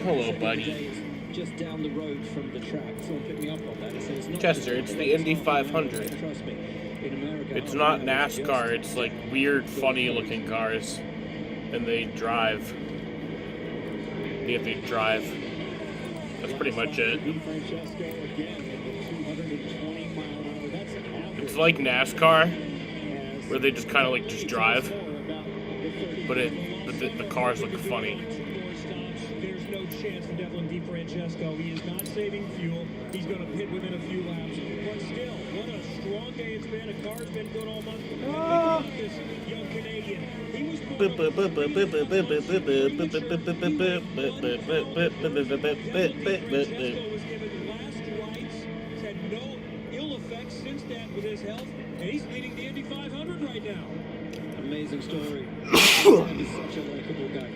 Hello, buddy. Just down the road from the track. Someone picked me up on that. So it's not Chester, it's the Indy 500. Trust me. In America, It's not NASCAR. It's like weird, funny-looking cars, and they drive. They drive. That's pretty much it. It's like NASCAR, where they just kind of like just drive, but the cars look funny. There's no chance for Devlin DeFrancesco. He is not saving fuel. He's going to pit within a few laps. But still, what a strong day it's been. A car's been good all month. Think about this young Canadian. He was had no ill effects since that with his health, and he's leading the Indy 500 right now. Amazing story. He's such a likable guy.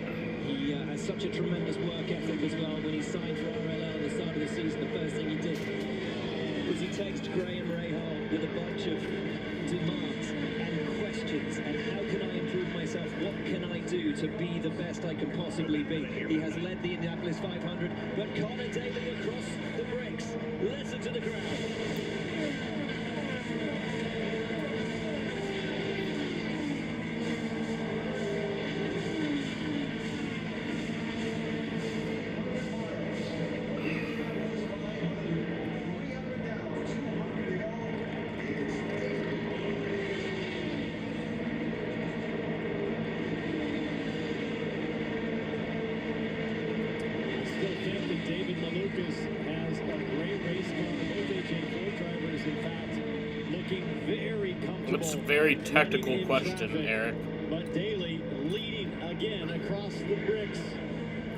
He has such a tremendous work ethic as well. When he signed for RLL at the start of the season, the first thing he did was he texted Graham Rahal with a bunch of demands and questions. And how can I improve myself? What can I do to be the best I can possibly be? He has led the Indianapolis 500, but Connor Daly across the bricks. Listen to the crowd. It's a very technical question, Eric. But Daly leading again across the bricks.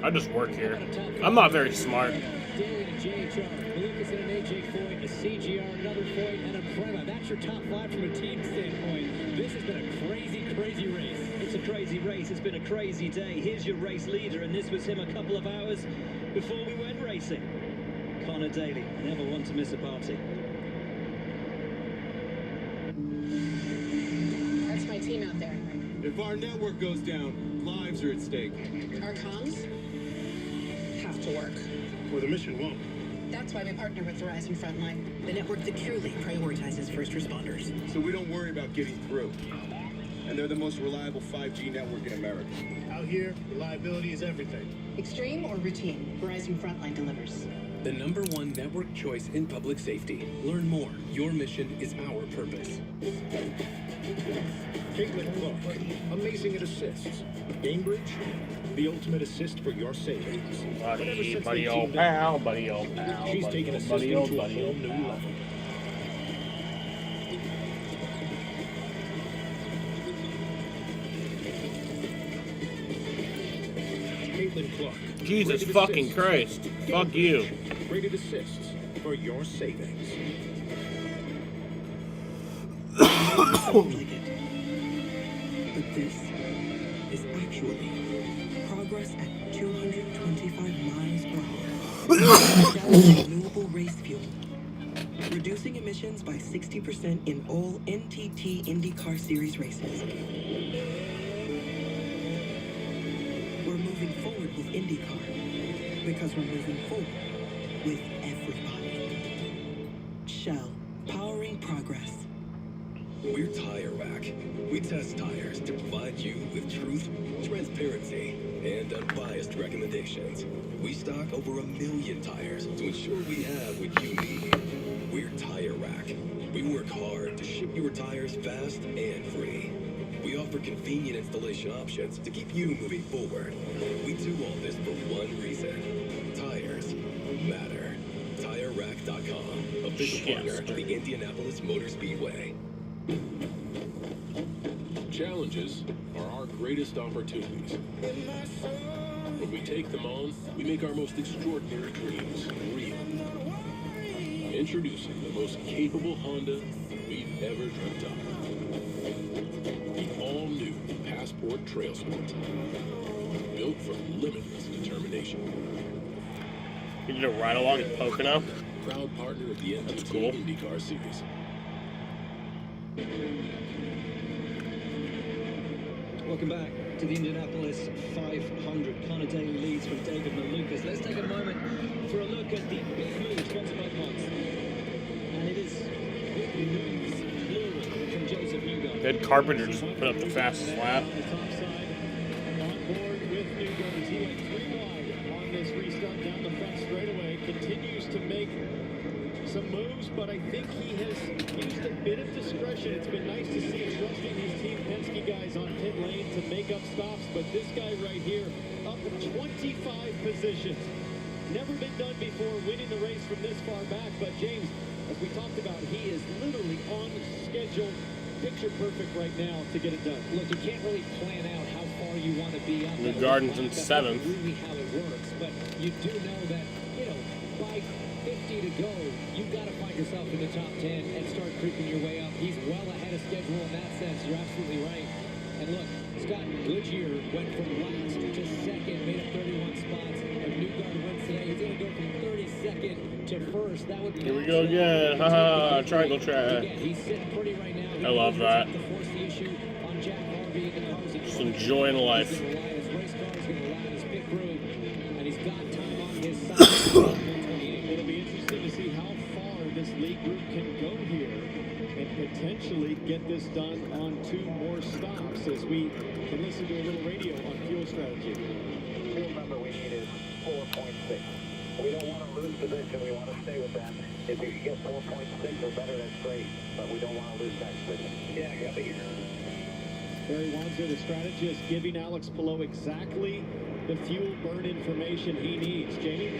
I just work here. I'm not very smart. Daly to JHR, Lucas and an AJ Foyt, a CGR, another Foyt, and a Prema. That's your top five from a team standpoint. This has been a crazy, crazy race. It's a crazy race. It's been a crazy day. Here's your race leader, and this was him a couple of hours before we went racing. Connor Daly, never one to miss a party. That's my team out there. If our network goes down, lives are at stake. Our comms have to work. Or the mission won't. That's why we partner with Verizon Frontline, the network that truly prioritizes first responders. So we don't worry about getting through. And they're the most reliable 5G network in America. Out here, reliability is everything. Extreme or routine, Verizon Frontline delivers. The #1 network choice in public safety. Learn more. Your mission is our purpose. Caitlin Clark, amazing at assists. Gamebridge, the ultimate assist for your savings. Buddy, old pal, buddy, old pal. She's taken assisting to a whole new level. Caitlin Clark. Jesus fucking Christ. Fuck you. Rated assists for your savings. Sounds like it. But this is actually progress at 225 miles per hour. Renewable race fuel. Reducing emissions by 60% in all NTT IndyCar Series races. We're moving forward with IndyCar because we're moving forward with everybody. Shell, powering progress. We're Tire Rack. We test tires to provide you with truth, transparency, and unbiased recommendations. We stock over 1 million tires to ensure we have what you need. We're Tire Rack. We work hard to ship your tires fast and free. We offer convenient installation options to keep you moving forward. We do all this for one reason. Tires matter. TireRack.com, official partner of the Indianapolis Motor Speedway. Challenges are our greatest opportunities. When we take them on, we make our most extraordinary dreams real. Introducing the most capable Honda we've ever dreamt of. The all-new Passport Trail Sport. Built for limitless determination. You did a ride along at Pocono? proud partner of the That's NBC cool. IndyCar Series. Welcome back to the Indianapolis 500. Connor Daly leads from David Malukas. Let's take a moment for a look at the big move sponsored by Mods. And it is big moves plural from Joseph Newgarden. Ed Carpenter just put up the fastest lap. On board with Newgarden. He went 3 wide on this restart down the front straightaway. Continues to make some moves, but I think he has used a bit of discretion. It's been nice to see him trusting these Team Penske guys on pit lane to make up stops, but this guy right here up 25 positions. Never been done before, winning the race from this far back, but James, as we talked about, he is literally on schedule, picture perfect right now to get it done. Look, you can't really plan out how far you want to be out there. Newgarden's in That's 7th. really how it works, but you do know that, by 50 to go, you've got to find yourself in the top 10 and start creeping your way up. He's well ahead of schedule in that sense. You're absolutely right. And look, Scott Goodyear went from last to second, made up 31 spots. If Newgarden wins today, he's going to go from 32nd to first. That would Here we go again. Haha, triangle track. He's sitting pretty right now. I love that. To force the issue on Jack Harvey and the cars in Just front. enjoying life. He's going to ride his race car, he's going to ride his pit crew, and he's got time on his side. It'll be interesting to see how far this league group can go here and potentially get this done on 2 more stops as we can listen to a little radio on fuel strategy. Fuel number we need is 4.6. We don't want to lose position. We want to stay with them. If you can get 4.6 or better, that's great. But we don't want to lose that position. Yeah, I got the year. Barry Wanzer, the strategist, giving Alex Palou exactly the fuel burn information he needs. Jamie?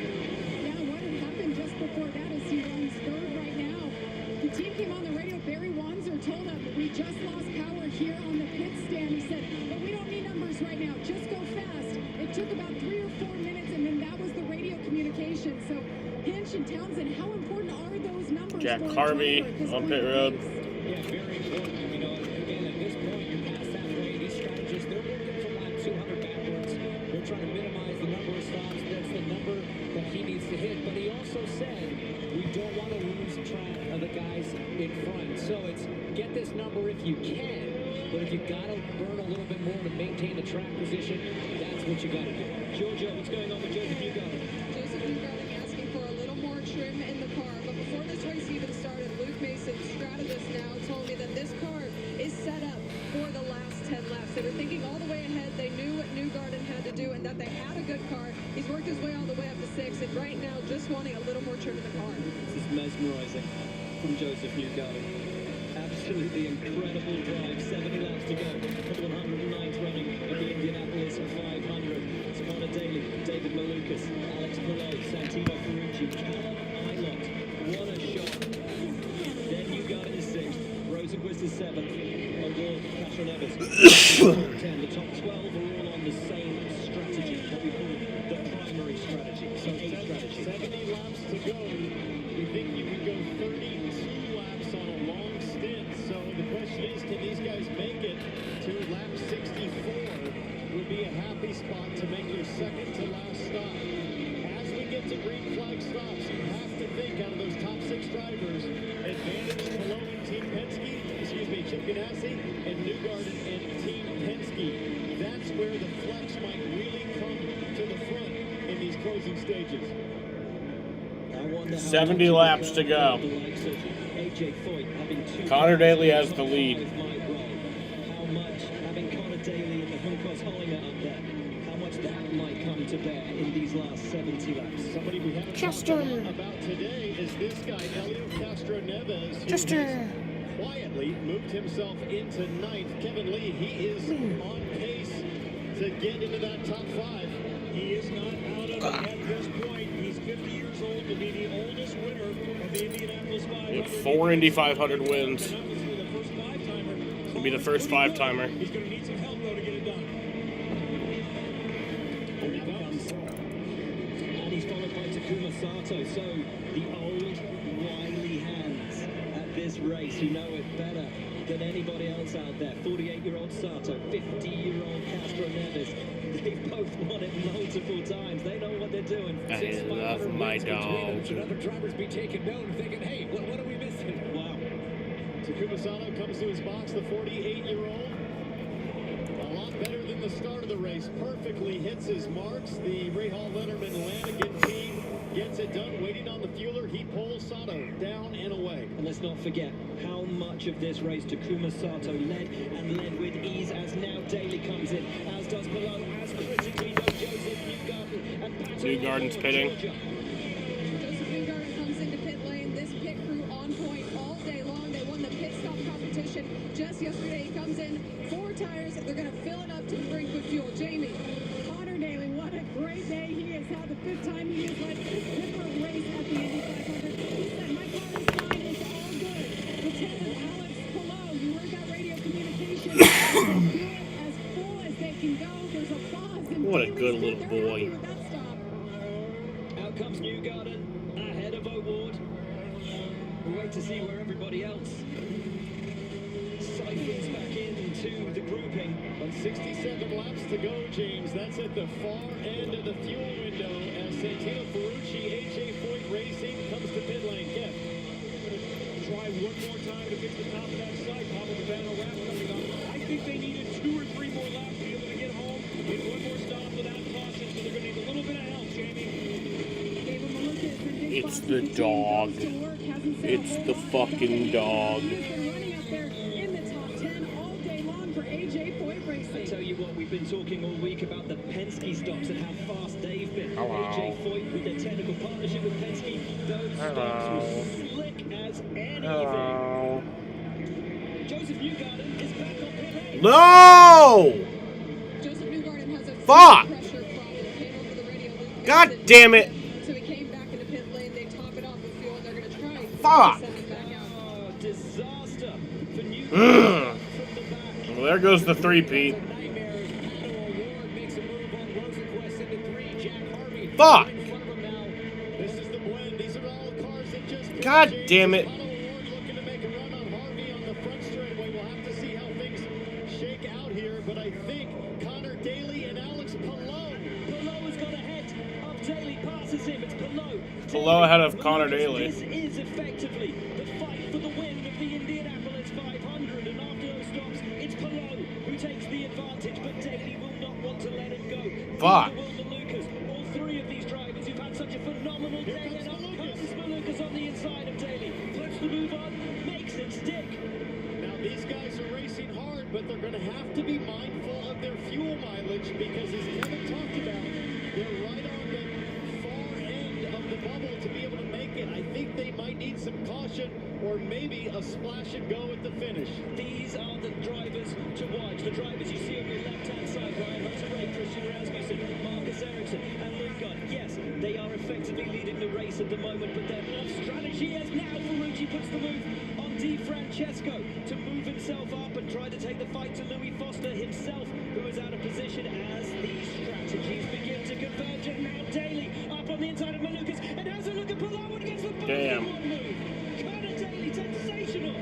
Yeah, what had happened just before that is he runs 3rd right now. The team came on the radio. Barry Wanzer told him, we just lost power here on the pit stand. He said, but we don't need numbers right now. Just go fast. It took about 3 or 4 minutes, and then that was the radio communication. So, Hinch and Townsend, how important are those numbers? Jack for a Harvey driver at this on point pit in the road. race? Yeah, very important. Again, at this point, you're past halfway. These strategists, they're looking from lap 200 backwards. They're trying to minimize the number of stops. That's the number that he needs to hit. But he also said, we don't want to lose track of the guys in front. So it's get this number if you can. But if you got to burn a little bit more to maintain the track position, that's what you got to do. Georgia, what's going on with Joseph Newgarden? Joseph Newgarden asking for a little more trim in the car. But before this race even started, Luke Mason, strategist now, told me that this car is set up for the last 10 laps. They were thinking all the way ahead. They knew what Newgarden had to do and that they had a good car. He's worked his way all the way up to 6, and right now just wanting a little more trim in the car. This is mesmerizing from Joseph Newgarden. Absolutely incredible drive. 70 laps to go for the 109th running of the Indianapolis 500. It's Connor Daly, David Malukas, Alex Palou, Santino Ferrucci, Callum Ilott. What a shot. Then Newgarden is 6th, Rosenquist is 7th, O'Rourke, Castro Neves. Top 10. The top 12 are all on the same strategy, what we call the primary strategy. So A strategy. 70 laps to go. We think you can go 32 laps on a long stint. So the question is, can these guys make it to lap 64? Would be a happy spot to make your second to last stop. As we get to green flag stops, you have to think out of those top 6 drivers, advantage Palou and Team Penske, Chip Ganassi, and Newgarden and Team Penske. That's where the flex might really come to the front in these closing stages. 70 laps to go. Connor Daly has the lead. How much having Connor Daly and the Juncos Hollinger up there, how much that might come to bear in these last 70 laps. Somebody we haven't talked about today is this guy, Elio Castro Neves, who quietly moved himself into 9th. Kevin Lee, he is on pace to get into that top 5. He is not out of it at this point. He's 50 years old to be the oldest winner of the Indianapolis 500. 4 Indy 500 wins. He'll be the first 5-timer. He's going to need some help, though, to get it done. Here he comes. And he's followed by Takuma Sato. So the old wily hands at this this race who know it better than anybody else out there. 48-year-old Sato, 50-year-old Castro Neves. They've both won it multiple times. They know what they're doing. I love my dog. Should other drivers be taking note and thinking, hey, what are we missing? Wow. Takuma Sato comes to his box, the 48-year-old. A lot better than the start of the race. Perfectly hits his marks. The Rahal Letterman Lanigan team gets it done. Waiting on the fueler, he pulls Sato down and away. And let's not forget how much of this race Takuma Sato led with ease as now Daly comes in, as does below, as critically does Joseph Newgarden and Pato Newgarden's pitting. Joseph Newgarden comes into pit lane. This pit crew on point all day long. They won the pit stop competition just yesterday. He comes in, 4 tires. They're going to fill it up to the brink with fuel. Jamie. Connor Daly, what a great day he has had. The 5th time he has led this different race at the Indy 500. He said, my car is fine. It's all good. Lieutenant Alex Palou, you heard that radio communication. As full as they can go. There's a pause. What a good little boy. Out comes Newgarden, ahead of O'Ward. We'll wait to see where everybody else siphons back into the grouping. On 67 laps to go, James. That's at the far end of the fuel window as Santino Ferrucci, AJ Foyt Racing comes to pit lane. Kev. Try one more time to get to the top of that site. Papa Pavano wrap coming up. I think they needed 2 or 3 more laps to be able to get home in one more stop without caution, so they're going to need a little bit of help, Jamie. It's the dog. It's the fucking dog. I tell you what, we've been talking all week about the Penske stops and how fast they've been. Hello. AJ Foyt with their technical partnership with Penske, those stops were slick as anything. Hello. Joseph Newgarden is back on pit lane. No! Joseph Newgarden has a Fuck! pressure problem. Came over the radio loop. God damn it! So he came back into pit lane. They top it off with fuel, and they're going to try Fuck! to send it back out. Oh, disaster for Newgarden. Well, there goes the 3-peat. Fuck! This is the blend. These are all cars that just God damn it. looking to make a run on Harvey on the front straightaway. We'll have to see how things shake out here, but I think Connor Daly and Alex Palou. Palou has got ahead of Daly, passes him. It's Palou. Palou ahead of Connor Daly. This is effectively the fight for the win of the Indianapolis 500, and after those stops, it's Palou who takes the advantage, but Daly will not want to let it go. Fuck. All 3 of these drivers who've had such a phenomenal day, and up comes Malukas on the inside of Daly. Puts the move on, makes it stick. Now these guys are racing hard, but they're going to have to be mindful of their fuel mileage because, as Kevin talked about, they're right on the far end of the bubble to be able to make it. I think they might need some caution or maybe a splash and go at the finish. These are the drivers to watch. The drivers you see on the left-hand side, Ryan Hunter-Reay, Christian Rasmussen, Marcus Ericsson, and Lundgaard. Yes, they are effectively leading the race at the moment, but they're off strategy as now Ferrucci puts the move on Di Francesco to move himself up and try to take the fight to Louis Foster himself, who is out of position as these strategies begin to converge. And now Daly up on the inside of Malukas, and has a look at Palou and gets the Damn. one move. Connor Daly, sensational.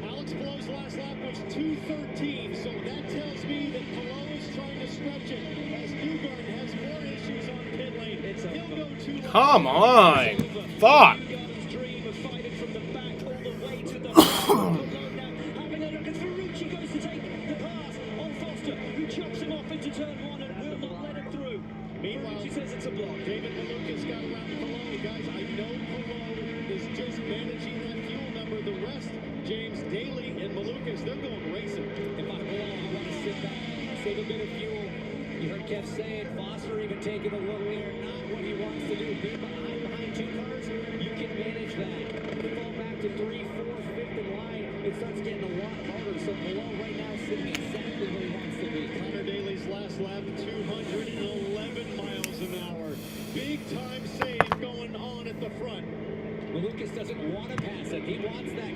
Alex Palou's last lap was 2:13, so that tells me that Palou is trying to stretch it as Newgarden has more issues on pit lane. He'll go 2 laps. Come on! Fuck! Newgarden's dream of fighting from the back all the way to the front. Having a look as Ferrucci goes to take the pass on Foster, who chops him off into turn 1 and will not let him through. Meanwhile, Ferrucci says it's a block. David Malukas got around Palou. Guys, I know Palou is just managing that fuel number. The rest, James, Daly, and Malukas, they're going racing. If I'm Palou, I want to sit back, save a bit of fuel. You heard Kev say it, Foster even taking a look there. Not what he wants to do. Being behind 2 cars, you can manage that. You fall back to 3, 4, 5th in line, it starts getting a lot harder. So Palou right now sitting exactly where he wants to be. Connor Daly's last lap, 211 miles an hour. Big time save going on at the front. Malukas doesn't want to pass it. He wants that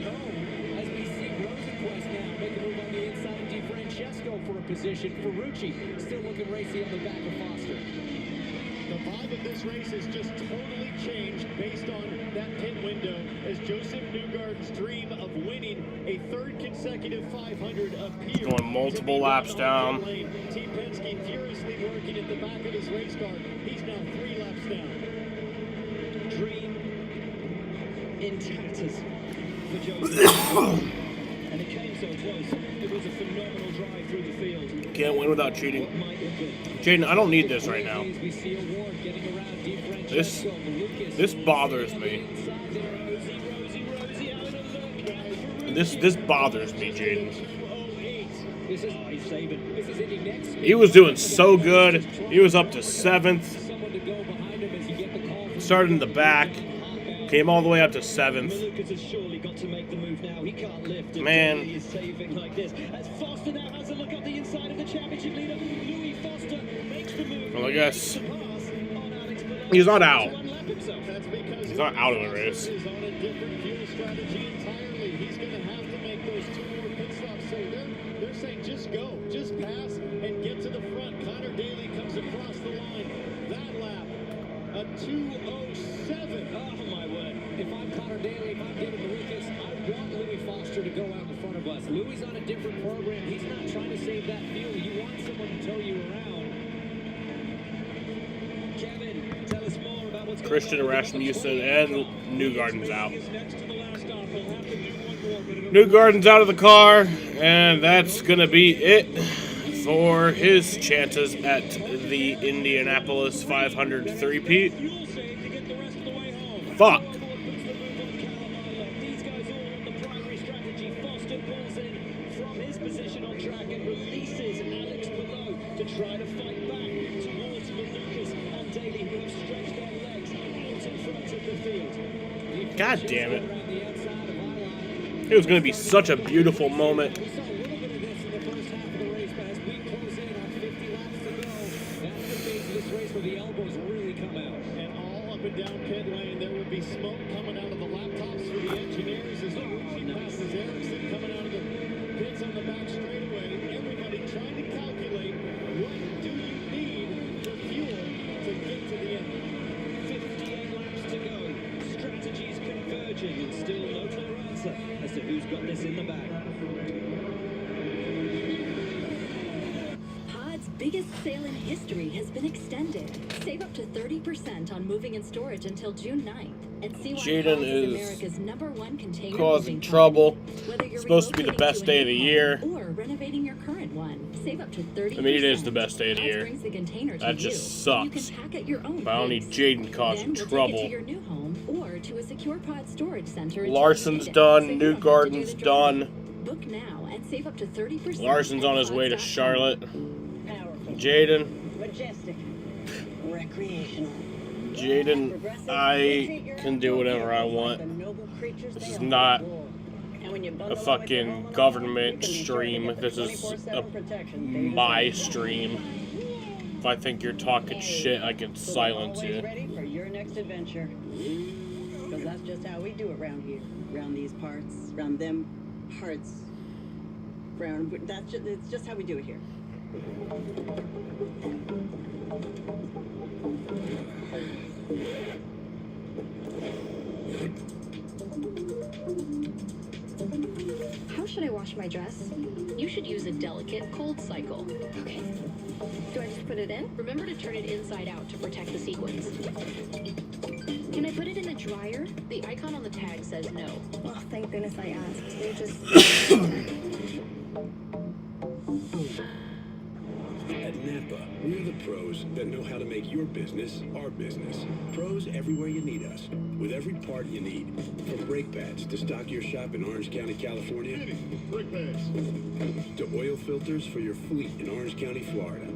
tone as we see Rosenquist now make a move on the inside of Di Francesco for a position. Ferrucci still looking racy on the back of Foster. The vibe of this race has just totally changed based on that pit window as Joseph Newgarden's dream of winning a third consecutive 500 appeared. Going multiple laps down. Team Penske furiously working at the back of his race car. He's now 3 laps down. Dream in tatters for Joseph. And it came so close. It was a phenomenal drive through the field. Can't win without cheating. Jaden, I don't need this right now. This bothers me. This bothers me, Jaden. He was doing so good. He was up to 7th. Started in the back. Came all the way up to 7th. Man. Well, I guess he's not out. He's not out of the race. He's on a different fuel strategy entirely. He's going to have to make those 2 more pit stops. So they're saying just go, just pass, and get to the front. Connor Daly comes across the line. That lap, a 2:07. Oh my word! If I'm Connor Daly, if I'm David Lucas, I want Louis Foster to go out in front of us. Louis on a different program. He's not trying to save that fuel. You want someone to tow you around. Kevin, tell us more about what's Christian Rasmussen and Newgarden's out. Newgarden's out of the car, and that's going to be it for his chances at the Indianapolis 500 3-peat. Fuck. From his position on track and releases Alex below to try to fight back towards Lucas and Daly, who have stretched their legs out in front of the field. God damn it. It was going to be such a beautiful moment. The elbows really come out. And all up and down pit lane, there will be smoke coming out of the laptops for the engineers as Luigi passes Ericsson coming out of the pits on the back straightaway. Everybody trying to calculate what do you need for fuel to get to the end. 58 laps to go. Strategies converging and still no clear answer as to who's got this in the bag. Biggest sale in history has been extended. Save up to 30% on moving and storage until June 9th. And see why Jaden is America's #1 container causing moving trouble. Whether you're It's supposed to be the best day of the year. or renovating your current one. Save up to 30%. I mean, it is the best day of the year. Brings the container to That you, just so you can sucks. pack at your own But I don't need pace. Jaden causing Then we'll trouble. Take it to your new home or to a secure pod storage center. in Larson's Chattanooga, done. so you don't have to do Newgarden's the driving. done. Book now and save up to 30%. Larson's on his way to at Charlotte. Jaden. Majestic. Recreational. Jaden, I can do whatever I want. This is not a fucking government stream. This is my stream. If I think you're talking shit, I can silence you. Ready for your next adventure. Because that's just how we do it around here. Around these parts, around them parts. It's just how we do it here. How should I wash my dress? You should use a delicate cold cycle. Okay. Do I just put it in? Remember to turn it inside out to protect the sequins. Can I put it in the dryer? The icon on the tag says no. Oh, thank goodness I asked. They just... At Napa, we're the pros that know how to make your business our business. Pros everywhere you need us, with every part you need. From brake pads to stock your shop in Orange County, California, brake pads, to oil filters for your fleet in Orange County, Florida.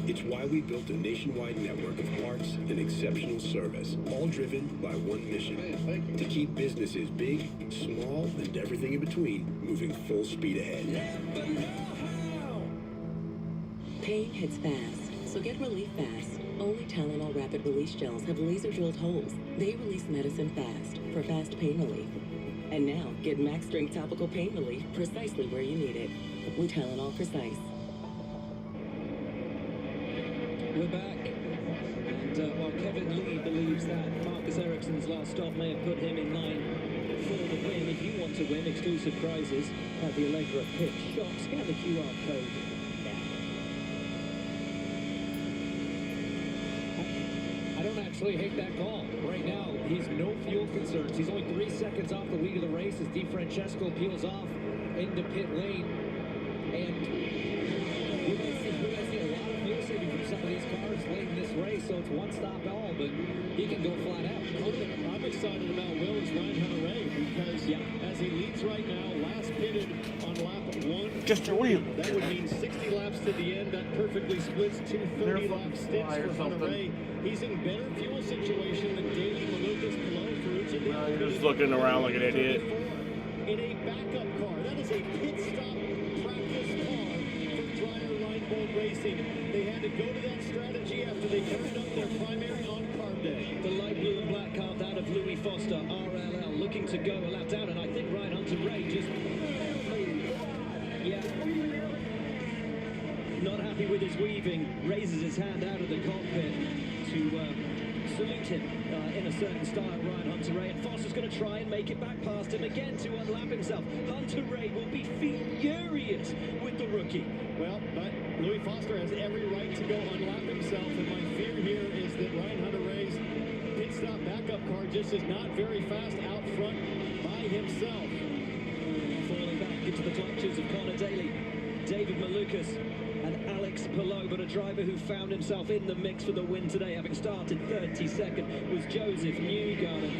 It's why we built a nationwide network of parts and exceptional service, all driven by one mission: to keep businesses big, small, and everything in between moving full speed ahead. Pain hits fast, so get relief fast. Only Tylenol Rapid Release Gels have laser-drilled holes. They release medicine fast for fast pain relief. And now, get max strength topical pain relief precisely where you need it with Tylenol Precise. We're back. And while Kevin Lee believes that Marcus Ericsson's last stop may have put him in line for the win. If you want to win exclusive prizes at the Allegra Pit shop, scan the QR code now. I don't actually hate that call. Right now, he's no fuel concerns. He's only 3 seconds off the lead of the race as Di Francesco peels off into pit lane. And we might see a lot of fuel saving from some of these cars late in this race, so it's one stop all, but he can go flat out. I'm excited about Will is Ryan Hunter-Reay because as he leads right now, last pitted on lap 1. Just a wheel. That would mean 60 laps to the end. That perfectly splits 2 30-lap stints for Hunter-Reay. He's in better fuel situation than Daly, Malukas, Palou, Ferrucci. Well, you're just looking around like an idiot. In a backup car. That is a pit stop practice car for Dreyer Line Racing. They had to go to that strategy after they turned up their primary on carb day. The light blue and black car, that of Louis Foster, RLL, looking to go a lap down, and I think Ryan Hunter-Reay just... Yeah. Not happy with his weaving, raises his hand out of the cockpit to salute him in a certain style, Ryan Hunter-Reay, and Foster's going to try and make it back past him again to unlap himself. Hunter-Reay will be furious with the rookie. Well, but Louis Foster has every right to go unlap himself, and my fear here is that Ryan Hunter-Reay's pit stop backup car just is not very fast out front by himself. Falling back into the clutches of Connor Daly, David Malukas, and Alex Palou, but a driver who found himself in the mix for the win today, having started 32nd, was Joseph Newgarden.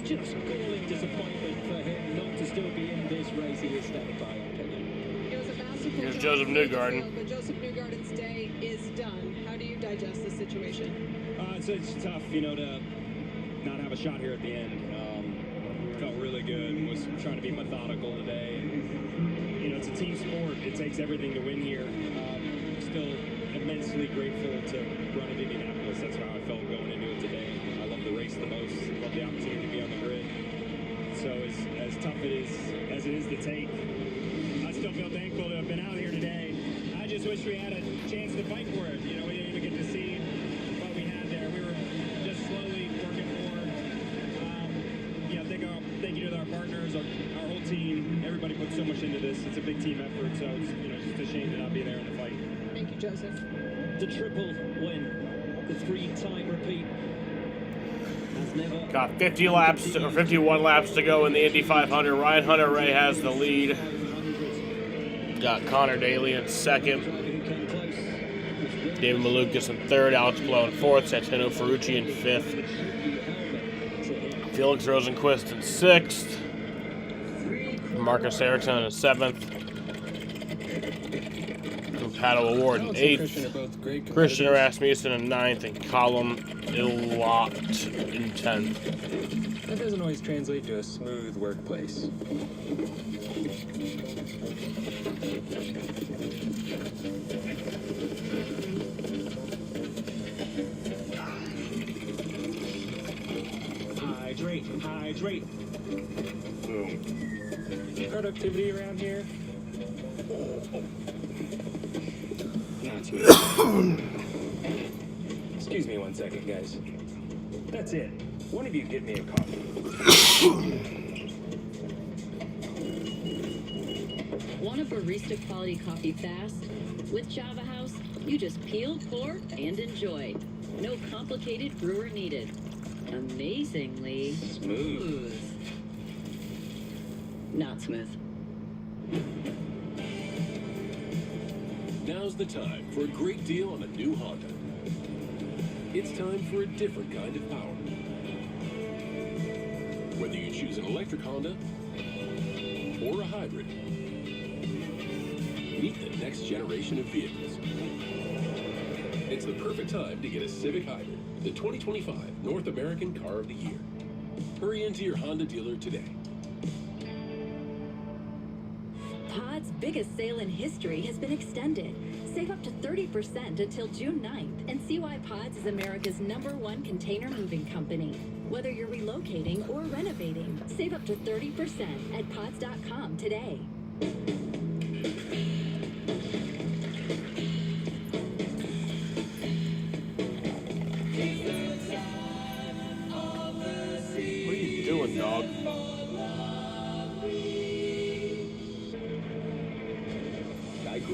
Just galling disappointment for him not to still be in this race. He is standing by on Kevin. It was a masterful Here's job Joseph to make Newgarden. it so, but Joseph Newgarden's day is done. How do you digest the situation? It's tough, you know, to not have a shot here at the end. Felt really good. Was trying to be methodical today. You know, it's a team sport. It takes everything to win here. Still immensely grateful to run at Indianapolis. That's how I felt going into it today. I love the race the most. Love the opportunity to be on the grid. So as tough as it is to take, I still feel thankful to have been out here today. I just wish we had a chance to fight for it. You know, we didn't even get to see what we had there. We were just slowly working forward. Thank you to our partners, our whole team. Everybody put so much into this. It's a big team effort, so it's just a shame to not be there in the fight. Thank you, Joseph. The triple win, the 3-time repeat, has never... Got 50 laps or 51 laps to go in the Indy 500. Ryan Hunter-Reay has the lead. Got Connor Daly in second. David Malukas in third. Alex Palou in fourth. Santino Ferrucci in fifth. Felix Rosenquist in sixth. Marcus Ericsson in seventh. Paddle Award in eighth. Christian Rasmussen in ninth. And Colin Ilott in 10th. That doesn't always translate to a smooth workplace. Hydrate. Productivity around here. Excuse me 1 second, guys. That's it. One of you get me a coffee. Want a barista quality coffee fast? With Java House, you just peel, pour, and enjoy. No complicated brewer needed. Amazingly smooth. Not smooth. Now's the time for a great deal on a new Honda. It's time for a different kind of power. Whether you choose an electric Honda or a hybrid, meet the next generation of vehicles. It's the perfect time to get a Civic Hybrid, the 2025 North American Car of the Year. Hurry into your Honda dealer today. Pod's biggest sale in history has been extended. Save up to 30% until June 9th and see why Pods is America's #1 container moving company. Whether you're relocating or renovating, save up to 30% at pods.com today.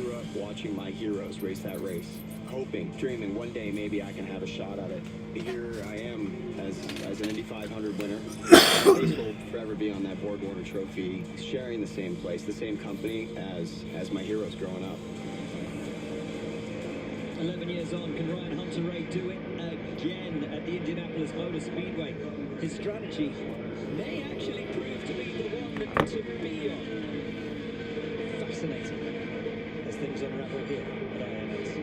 grew up watching my heroes race that race, hoping, dreaming one day maybe I can have a shot at it. Here I am as an Indy 500 winner. Race will forever be on that board warner trophy, sharing the same place, the same company as my heroes growing up. 11 years on, can Ryan Hunter-Reay do it again at the Indianapolis Motor Speedway? His strategy may actually prove to be the one to be on. Fascinating as things unravel here at IMS.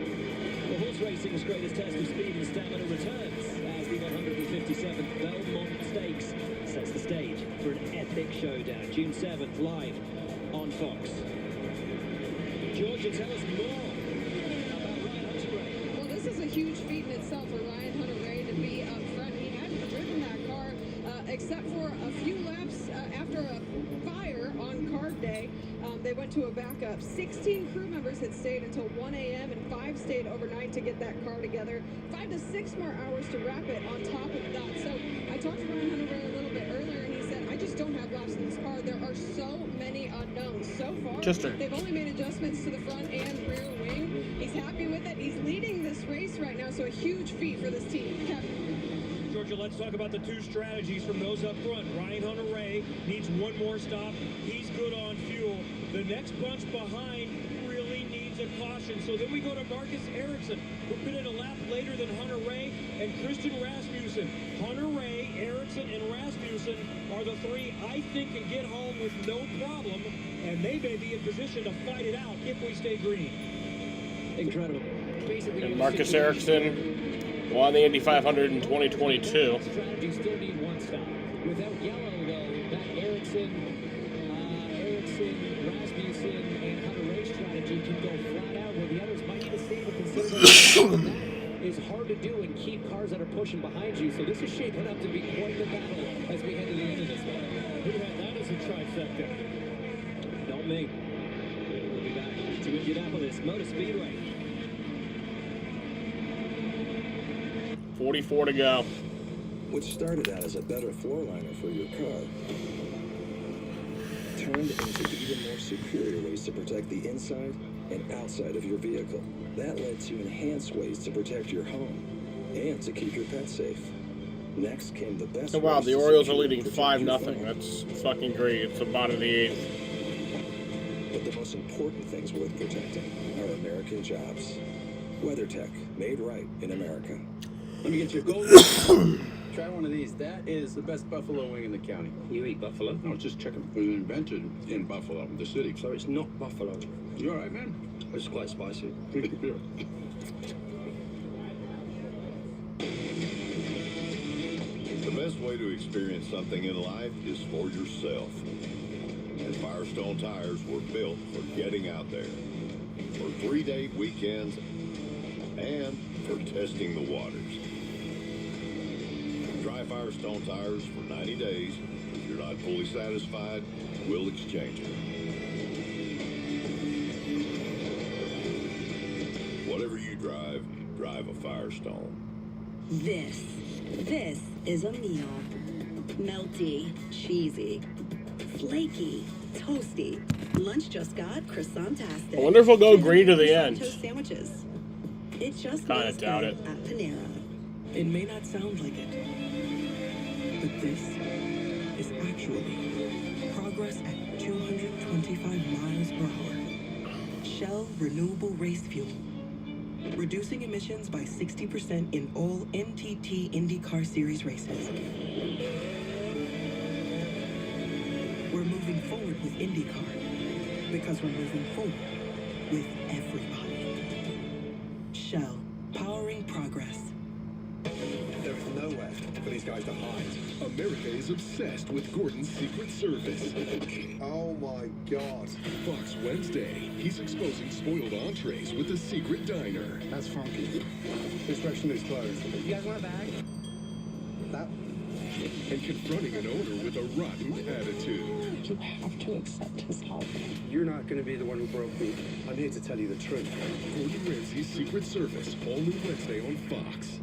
Well, horse racing's greatest test of speed and stamina returns as the 157th Belmont Stakes sets the stage for an epic showdown. June 7th, live on Fox. Georgia, tell us more. Well, this is a huge feat in itself for Ryan Hunter-Reay to be up front. He hadn't driven that car except for a few laps after a fire on card day. They went to a backup. 16 crew members had stayed until 1 a.m. and 5 stayed overnight to get that car together. 5 to 6 more hours to wrap it on top of that. So I talked to Ryan Hunter-Reay a little bit earlier, and he said, I just don't have laps in this car. There are so many unknowns. So far, they've only made adjustments to the front and rear wing. He's happy with it. He's leading this race right now, so a huge feat for this team. Georgia, let's talk about the two strategies from those up front. Ryan Hunter-Reay needs one more stop. He's good on fuel. The next bunch behind really needs a caution. So then we go to Marcus Ericsson, who put in a lap later than Hunter-Reay, and Christian Rasmussen. Hunter-Reay, Ericsson, and Rasmussen are the three I think can get home with no problem, and they may be in position to fight it out if we stay green. Incredible. And Marcus Ericsson won the Indy 500 in 2022. Strategy still need one stop. Without yellow, though, that Ericsson, Rasmussen, and Hunter-Reay strategy can go flat out where the others might need to save a considerable. That is hard to do and keep cars that are pushing behind you. So this is shaping up to be quite the battle as we head to the end of this one. Who had that as a trifecta? Not me. We'll be back to Indianapolis Motor Speedway. 44 to go. What started out as a better floor liner for your car turned into even more superior ways to protect the inside and outside of your vehicle. That led to enhanced ways to protect your home and to keep your pets safe. Next came the best. Oh, wow, the Orioles are leading 5-0. That's fucking great. It's the bottom of the 8th. But the most important things worth protecting are American jobs. WeatherTech, made right in America. Let me get you a gold. Try one of these. That is the best buffalo wing in the county. You eat buffalo? No, it's just chicken. It was invented in Buffalo, the city. So it's not buffalo. You all right, man? It's quite spicy. The best way to experience something in life is for yourself. And Firestone tires were built for getting out there. For 3-day weekends and for testing the waters. Try Firestone tires for 90 days. If you're not fully satisfied, we'll exchange it. Whatever you drive a Firestone. This is a meal. Melty, cheesy, flaky, toasty. Lunch just got croissant-tastic. I wonder if we'll go green to the end. Toast sandwiches. It just Kinda doubt it. At Panera. It may not sound like it, but this is actually progress at 225 miles per hour. Shell Renewable Race Fuel. Reducing emissions by 60% in all NTT IndyCar Series races. We're moving forward with IndyCar because we're moving forward with everybody. Shell, powering progress. There is nowhere for these guys to hide. America is obsessed with Gordon's Secret Service. Oh my God. Fox Wednesday. He's exposing spoiled entrees with a secret diner. That's funky. This restaurant is closed. You guys want a bag? That. And confronting an owner with a rotten attitude. You have to accept his help. You're not going to be the one who broke me. I'm here to tell you the truth. Gordon Ramsay's Secret Service, all new Wednesday on Fox.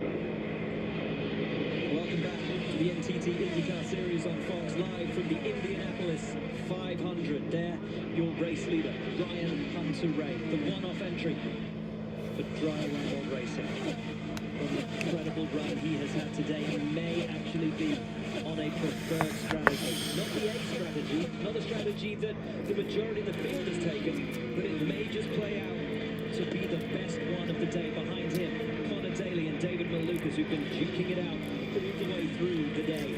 Welcome back to the NTT IndyCar Series on Fox, live from the Indianapolis 500. And there, your race leader, Ryan Hunter-Reay, the one-off entry for Dry Run Racing. From the incredible run he has had today, he may actually be on a preferred strategy. Not the A strategy, not the strategy that the majority of the field has taken, but it may just play out to be the best one of the day. Behind him, Connor Daly and David Malukas, who've been duking it out all the way through the day.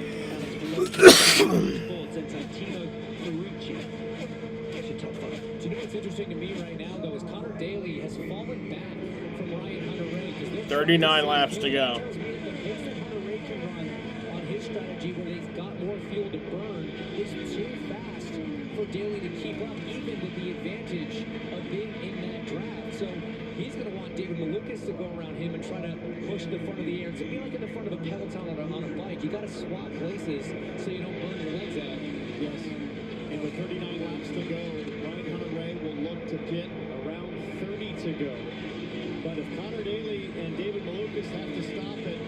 Alex Sports and Santino Ferrucci. It's a top five. Do you know what's interesting to me right now, though, is Connor Daly has fallen back from Ryan Hunter-Reay. 39 laps to go. Hunter-Reay can run on his strategy where they've got more fuel to burn is too fast for Daly to keep up, even with the advantage of being in that draft. So he's going to want David Malukas to go around him and try to push the front of the air. It's be like in the front of a peloton on a bike. You got to swap places so you don't burn your legs out. Yes. And with 39 laps to go, Ryan Hunter-Reay will look to pit around 30 to go. But if Connor Daly and David Malukas have to stop at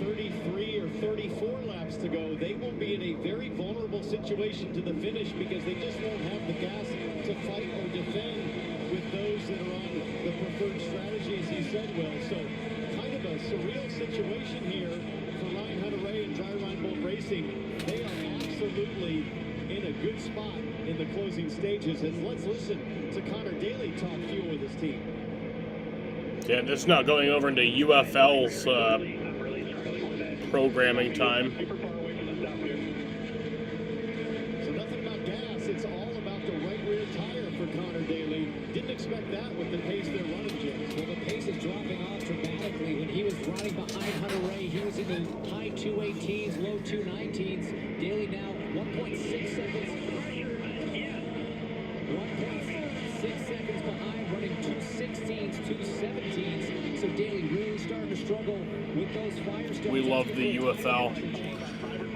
33 or 34 laps to go, they will be in a very vulnerable situation to the finish because they just won't have the gas to fight or defend with those that are on the preferred strategy, as you said, Will. So kind of a surreal situation here for Ryan Hunter-Reay and Dry Run Bolt Racing. They are absolutely in a good spot in the closing stages. And let's listen to Connor Daly talk fuel with his team. Yeah, it's not going over into UFL's programming time. So nothing about gas. It's all about the right rear tire for Connor Daly. Didn't expect that with the pace they're running, James. Well, the pace is dropping off dramatically. When he was running behind Hunter-Reay, he was in the high 218s, low 219s. Daly now 1.6 seconds. 1.6 seconds behind, running 216s, 217s. So Daly really starting to struggle with those Firestone. We love the UFL.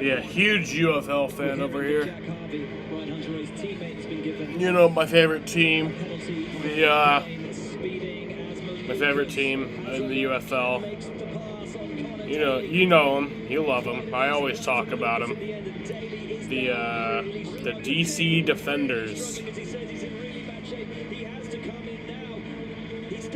Yeah, huge UFL fan over here. You know, my favorite team. My favorite team in the UFL. You know them. You love them. I always talk about them. The DC Defenders.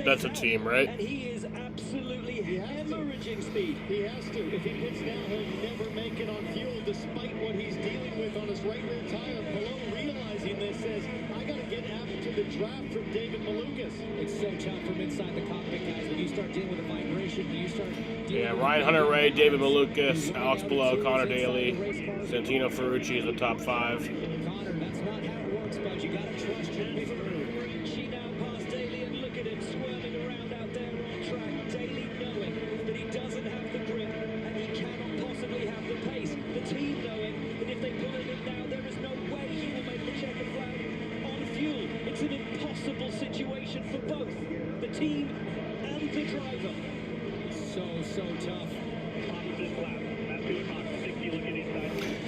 That's a team, right? He is absolutely hemorrhaging speed. He has to. If he pits now, he'll never make it on fuel, despite what he's dealing with on his right rear tire. Palou, realizing this, says, I got to get after the draft from David Malukas. It's so tough from inside the cockpit, guys. When you start dealing with a vibration, you start Yeah, Ryan Hunter-Reay, David Malukas, Alex Palou, Connor Daly, Santino Ferrucci is the top 5. Connor, that's not how it works, bud. You got to trust your crew. She now passed Daly, and look at him swerving around out there on track. Daly knowing that he doesn't have the grip and he cannot possibly have the pace. The team knowing that if they pull him in now, there is no way he will make the checker flag on fuel. It's an impossible situation for both the team and the driver. So tough.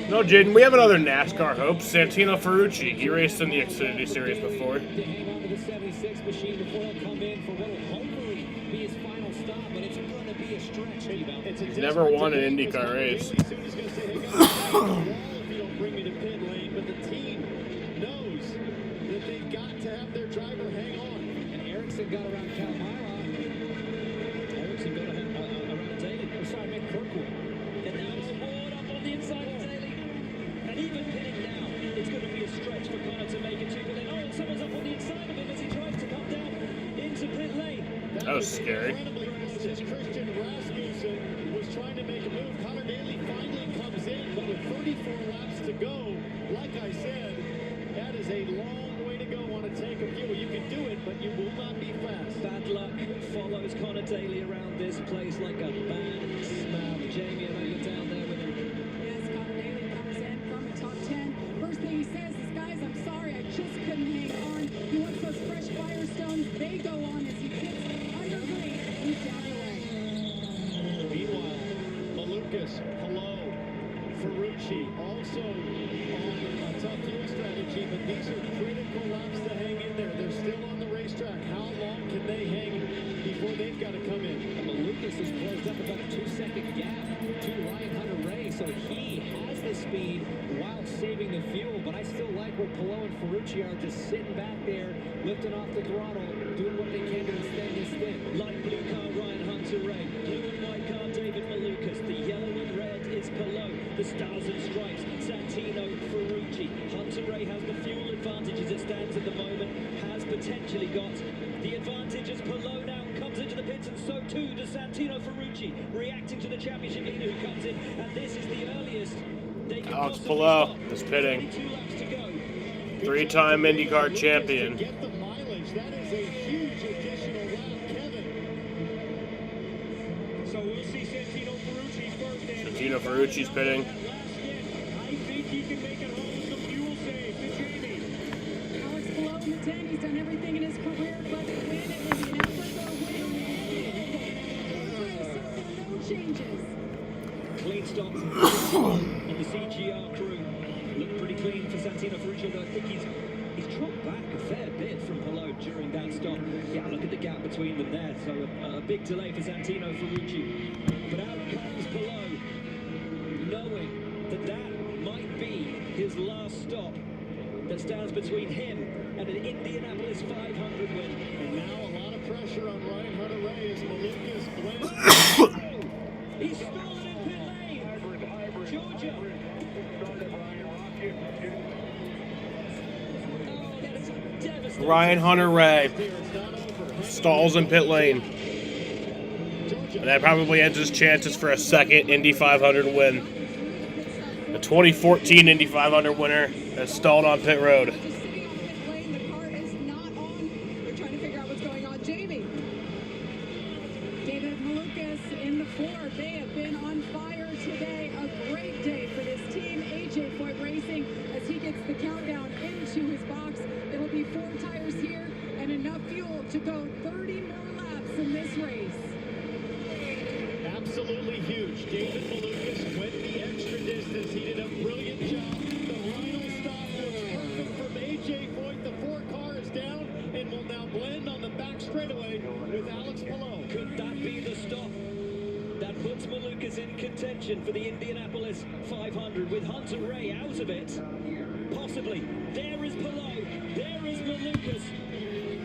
No, Jaden, we have another NASCAR hope, Santino Ferrucci. He raced in the Xfinity Series before. To hang on to the 76 machine before he'll come in for what will hopefully be his final stop, but it's going to be a stretch. He's never won an IndyCar race. If you don't bring me to pit lane, but the team knows that they've got to have their driver hang on. And Ericsson got around Kalmyra. Ericsson got around Daly. I'm sorry, I meant Kirkwood. And now it's Ward up on the inside of Daly. And even pitting now, it's going to be a stretch for Connor to make it to pit lane. Oh, and someone's up on the inside of him as he tries to come down into pit lane. That was scary. Christian Rasmussen was trying to make a move. Connor Daly finally comes in, but with 34 laps to go, like I said, that is a long way to go on a tank of fuel. You can do it, but you will not be fast. Bad luck follows Connor Daly around this place like a bad smell. Jamie, I know you're down there with him. Yes, Connor Daly comes in from the top 10. First thing he says is, guys, I'm sorry, I just couldn't hang on. He wants those fresh Firestones. They go on as he pits under green. He's down the way. Meanwhile, Malukas, Palou, Ferrucci also on a tough fuel strategy, but these are critical laps to hang in there. They're still on the racetrack. How long can they hang before they've got to come in? And Malukas has closed up about a 2-second gap to Ryan Hunter-Reay, so he has the speed while saving the fuel, but I still like where Palou and Ferrucci are just sitting back there, lifting off the throttle, doing what they can to extend this stint. Light blue car, Ryan Hunter-Reay. Blue and white car, David Malukas. The yellow and red is Palou. The stars and stripes, Santino Ferrucci. Hunter-Reay has the fuel advantage as it stands at the moment, has potentially got the advantage as Palou now comes into the pits, and so too does Santino Ferrucci, reacting to the championship leader who comes in, and this is the earliest they can Alex possibly Palou stop. is pitting. 22 laps to go. 3-time IndyCar champion. Get the mileage. That is a huge additional round, Kevin. So we'll see Santino Ferrucci first. Santino Ferrucci's pitting. I think he can make it home with some fuel save to Jamie. Alex Palou in the 10. He's done everything in his career but win at Indianapolis or win no changes. Clean stop on the CGR crew. Looked pretty clean for Santino Ferrucci, although I think he's dropped back a fair bit from Palou during that stop. Yeah, look at the gap between them there. So a big delay for Santino Ferrucci. But out comes Palou, knowing that that might be his last stop that stands between him and an Indianapolis 500 win. And now a lot of pressure on Ryan Hunter-Reay as Malukas blends. He's stolen in pit lane. Georgia. Oh, that is devastating. Ryan Hunter-Reay stalls in pit lane. And that probably ends his chances for a second Indy 500 win. The 2014 Indy 500 winner has stalled on pit road. The car is not on. They're trying to figure out what's going on. Jamie. David Malukas in the Ford. They have been on fire today. A great day for this team. AJ Foyt Racing as he gets the countdown into his box. It'll be 4 tires here and enough fuel to go 30 more laps in this race. Absolutely huge. David Malukas went the extra distance. He did a brilliant job. The final stop was perfect from AJ Foyt. The 4 car is down and will now blend on the back straightaway with Alex Palou. Could that be the stop that puts Malukas in contention for the Indianapolis 500 with Hunter-Reay out of it? Possibly. There is Palou. There is Malukas.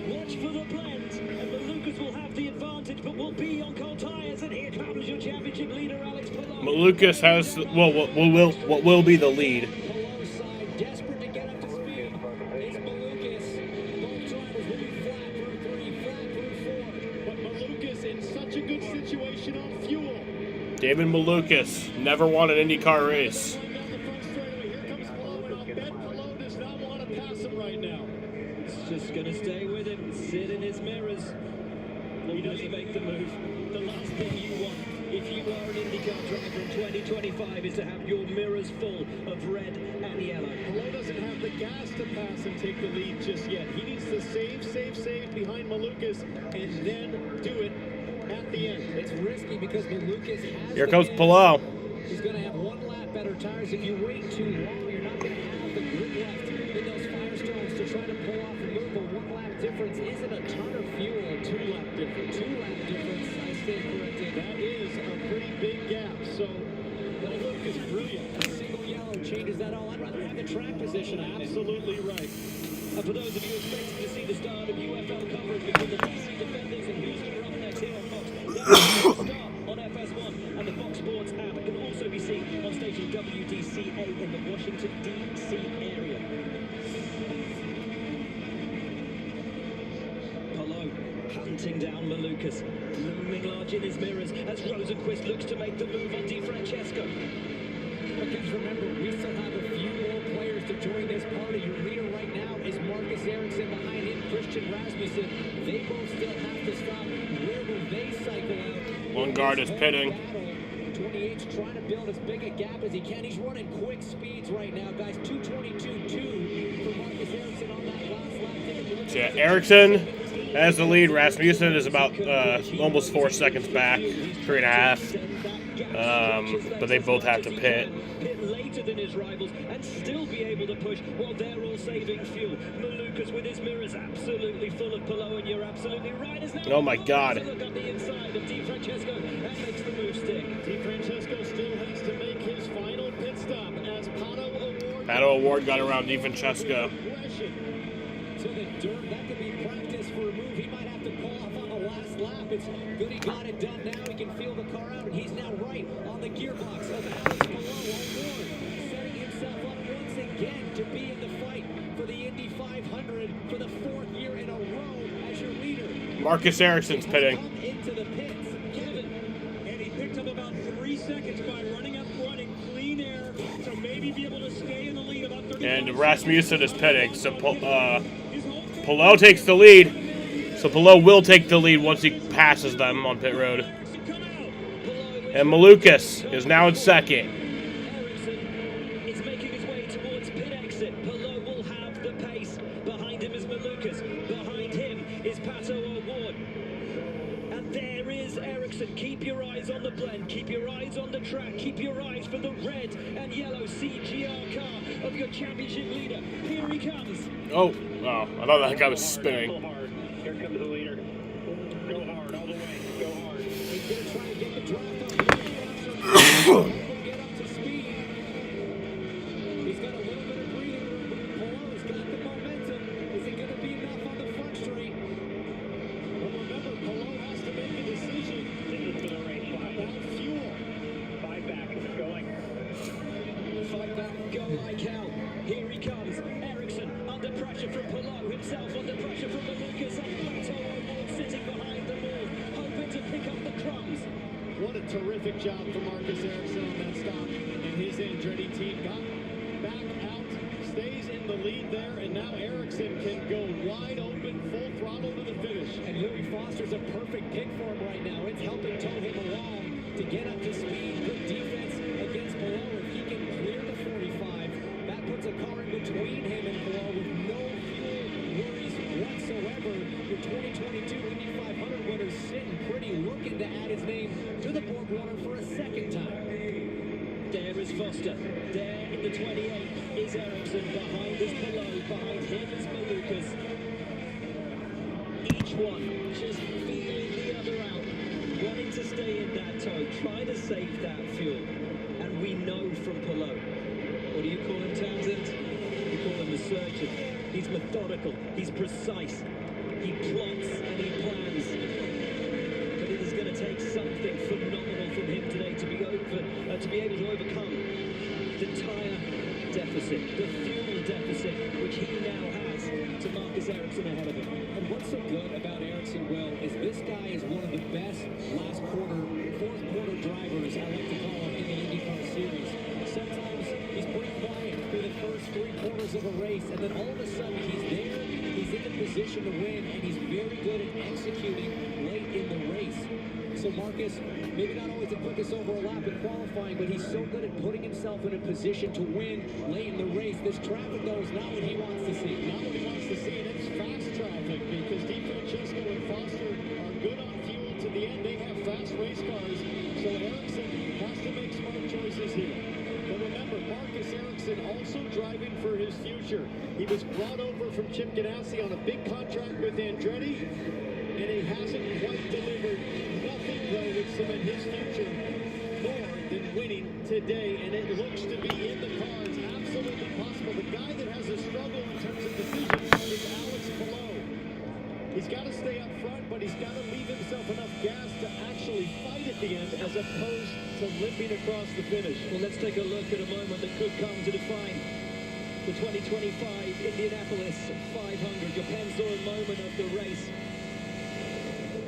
Watch for the blend, and Malukas will have the advantage, but will be on cold tires. And here comes your championship leader, Alex Palou. Malukas has what will be the lead. Palou's side, desperate to get up to speed. It's Malukas. Both drivers will be flat through 3, flat through 4. But Malukas in such a good situation on fuel. David Malukas never won an IndyCar race. Down the front straightaway. Here comes Palou, and I'll bet Palou does not want to pass him right now. It's just going to stay with him, sit in his mirrors. He doesn't make the move. The last thing you want, if you are an IndyCar driver in 2025, is to have your mirrors full of red and yellow. Palou doesn't have the gas to pass and take the lead just yet. He needs to save behind Malukas and then do it at the end. It's risky because Malukas has Here the comes gas. Palou. He's going to have 1 lap better tires. If you wait too long, you're not going to have the grip left in those Firestones to try to pull off and move. A 1 lap difference isn't a ton of fuel. A 2 lap difference. 2 lap difference, I stand corrected. That is a pretty big gap. So Malukas is brilliant. A single yellow changes that all. I'd rather have the track position. Absolutely right. And for those of you expecting to see the start of UFL coverage between the BC Defenders and Houston Roughnecks here on Fox, that's the start on FS1, and the Fox Sports app can also be seen on station WDCA in the Washington, D.C. area. Palou hunting down Malukas, looming large in his mirrors as Rosenquist looks to make the move on Di Francesco. But please remember, we still have a few more players to join this party. Your leader right now is Marcus Ericsson, behind him Christian Rasmussen. They both still have to stop. Where will they cycle out? Lundgaard is pitting. 28's trying to build as big a gap as he can. He's running quick speeds right now, guys. 2:22.2 for Marcus Ericsson on that last lap. So yeah, Ericsson has the lead. Rasmussen is about almost 4 seconds back, 3.5. But they both have to pit. Pit later than his rivals and still be able to push while they're all saving fuel. Malukas with his mirrors absolutely full of Palou, and you're absolutely right. Oh my God. Look on the inside of Di Francesco and makes the move stick. Di Francesco still has to make his final pit stop as Pato awards Pato Award got around DiFrancesco. To the dirt, that could be practice for a move he might have to pull off on the last lap. It's good he got it done now. He can feel the car out, and he's now right on the gearbox of Alex Palou on board, setting himself up once again to be in the fight for the Indy 500 for the 4th year in a row as your leader. Marcus Ericsson's pitting. Into the pits, Kevin. And he picked up about 3 seconds by running up front in clean air to maybe be able to stay in the lead about 30. And Rasmussen is pitting. So Palou takes the lead. So Palou will take the lead once he passes them on pit road. And Malukas is now in second. Is making his way towards pit exit. Palou will have the pace. Behind him is Malukas. Behind him is Pato O'Ward. And there is Ericsson. Keep your eyes on the blend. Keep your eyes on the track. Keep your eyes for the red and yellow CGR car of your championship leader. Here he comes. Oh, I thought that guy was spinning. Here comes the leader. Go hard, all the way. Go hard. He's going to try and get the draft up. Get up to speed. He's got a little bit of breathing room, but Palou's got the momentum. Is it going to be enough on the front straight? Well, remember, Palou has to make a decision. This is for the race. About fuel. 5 back. Going. 5 back. Go like hell. Here he comes. Ericsson under pressure from Palou. Himself under pressure from Malukas. And Pato O'Ward sitting behind them all, hoping to pick up the crumbs. What a terrific job for Marcus Ericsson on that stop. And his Andretti team got back out, stays in the lead there, and now Ericsson can go wide open, full throttle to the finish. And Louis Foster's a perfect pick for him right now. It's helping tow him along to get up to speed. Good defense against Palou. If he can clear the 45, that puts a car in between him and Palou with no fuel worries whatsoever. Your 2022 Indy 500 winner sitting pretty, looking to add his name to the board water for a second time. There is Foster. There in the 28 is Ericsson. Behind is Palou. Behind him is Malukas. Each one just feeling the other out, wanting to stay in that tow, trying to save that fuel. And we know from Palou, what do you call him, Townsend? You call him a surgeon. He's methodical. He's precise. He plots and he plans. But it is going to take something phenomenal from him today to be able to overcome the tyre deficit, the fuel deficit, which he now has to Marcus Ericsson ahead of him. And what's so good about Ericsson, Will, is this guy is one of the best fourth quarter drivers, I like to call him, in the IndyCar series. Sometimes he's pretty quiet through the first 3 quarters of a race, and then all of a sudden he's there, he's in the position to win, and he's very good at executing late in the race. So Marcus, maybe not always the quickest over a lap in qualifying, but he's so good at putting himself in a position to win late in the race. This traffic, though, is not what he wants to see. Not what he wants to see, and it's fast traffic because DiFrancesco and Foster are good on fuel to the end. They have fast race cars, so Ericsson has to make smart choices here. But remember, Marcus Ericsson also driving for his future. He was brought over from Chip Ganassi on a big contract with Andretti, and he hasn't quite delivered. Nothing, though, would cement his future more than winning today, and it looks to be in the cards. Absolutely possible. The guy that has a struggle in terms of decisions is Alex Palou. He's got to stay up front, but he's got to leave himself enough gas to actually fight at the end as opposed to limping across the finish. Well, let's take a look at a moment that could come to define the 2025 Indianapolis 500, your pencil moment of the race.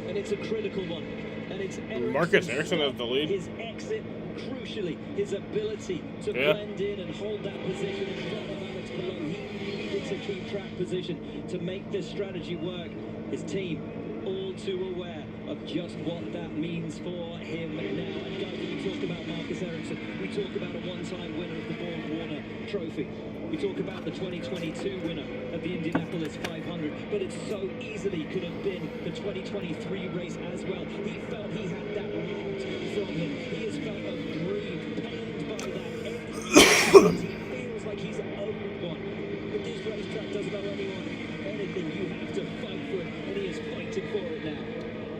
And it's a critical one. And it's Marcus Ericsson has the lead. His exit, crucially, his ability to blend in and hold that position in front of Alex Palou. He needed to keep track position to make this strategy work. His team, all too aware of just what that means for him now. And guys, when we talk about Marcus Ericsson, we talk about a one-time winner of the Borg Warner Trophy. We talk about the 2022 winner of the Indianapolis 500, but it so easily could have been the 2023 race as well. He felt he had that robbed from him. He has felt aggrieved, pained by that. He feels like he's owed one. But this racetrack doesn't owe anyone anything. You have to fight for it, and he is fighting for it now.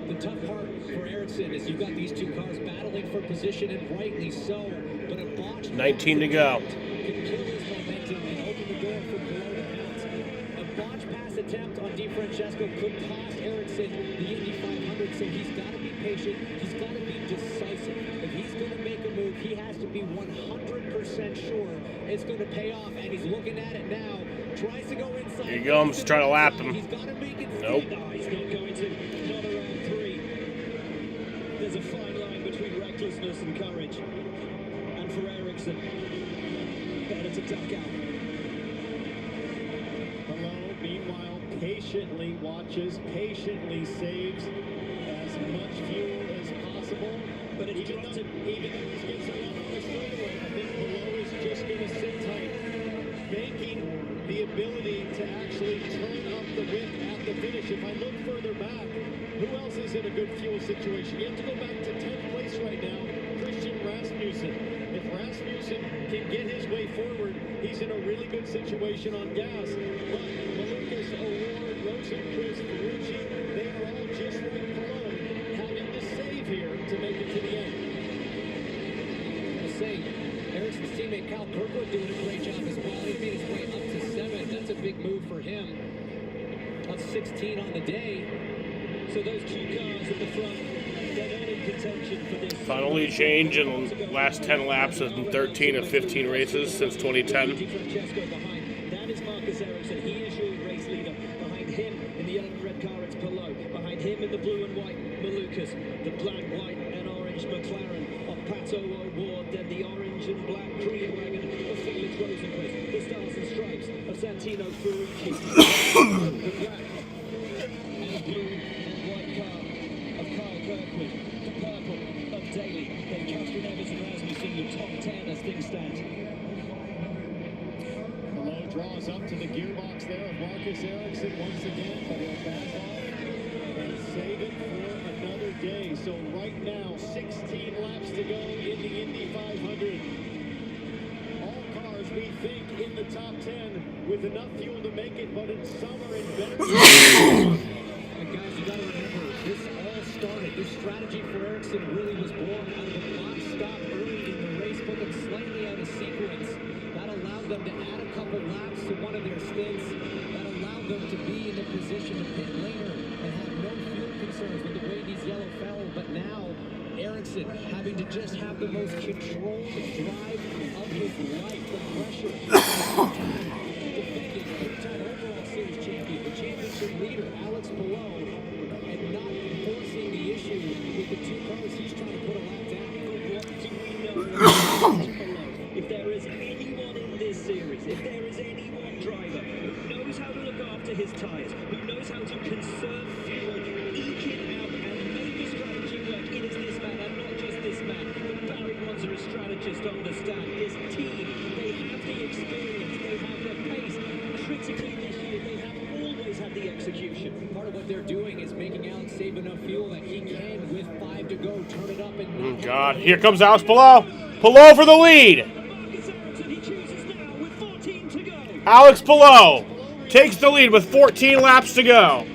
The tough part for Ericsson is you've got these two cars battling for position, and rightly so, but a botch 19 to go. can kill his momentum attempt on DiFrancesco could cost Ericsson the Indy 500, so he's got to be patient. He's got to be decisive. If he's going to make a move, he has to be 100% sure it's going to pay off, and he's looking at it now. Tries to go inside. Here he comes, trying to lap him. He's got to make it. Nope. No, he's not going to. Not around 3. There's a fine line between recklessness and courage. And for Ericsson, better to duck out. Hello, meanwhile, patiently watches, patiently saves as much fuel as possible. But even though he's gets a run on the straightaway, I think Below is just going to sit tight, banking the ability to actually turn up the whip at the finish. If I look further back, who else is in a good fuel situation? You have to go back to 10th place right now, Christian Rasmussen. If Rasmussen can get his way forward, he's in a really good situation on gas. But Malukas, O'Ward, Rosenquist, Ferrucci, they are all just like Palou, having to save here to make it to the end. I'll say, Ericsson's teammate Kyle Kirkwood doing a great job as well. He made his way up to 7. That's a big move for him. Up 16 on the day. So those 2 cars at the front, they're not in contention for this. Finally change in the last 10 laps in 13 of 15 races since 2010. DiFrancesco behind. That is Marcus Ericsson. He is your race leader. Behind him in the yellow and red car, it's Palou. Behind him in the blue and white, Malukas. The black, white and orange McLaren of Pato O'Ward. Then the orange and black cream wagon of Felix Rosenquist. The stars and stripes of Santino Ferrucci. The black and blue and white car of Kyle Kirkwood. The purple of Daly. Then Catherine Evans and Rasmussen, your top 10 as things stand. Below draws up to the gearbox there of Marcus Ericsson once again, but he'll back off and save it for another day. So right now, 16 laps to go in the Indy 500. All cars, we think, in the top 10 with enough fuel to make it, but in summer in better. And guys, you got to remember, this all started. This strategy for Ericsson really was born out of a box stop early in the race, put them slightly out of sequence. That allowed them to add a couple laps to one of their stints. That allowed them to be in a position to pit later and have no fuel concerns with the way these yellow fell. But now, Ericsson having to just have the most controlled drive of his life. The pressure. Defending 3-time overall series champion, the championship leader, Alex Palou, and not forcing the issue with the 2 cars. He's trying to put a lap down. What do we know? If there is anyone in this series, if there is any one driver who knows how to look after his tyres, who knows how to conserve fuel, eke it out, and make the strategy work, it is this man, and not just this man. The Barry Monza strategist understand this team. They have the experience, they have the pace. Critically this year, they have always had the execution. Part of what they're doing is making Alex save enough fuel that he can, with 5 to go, turn it up and Oh, God. Here comes Alex Palou. Palou for the lead. Alex Palou takes the lead with 14 laps to go.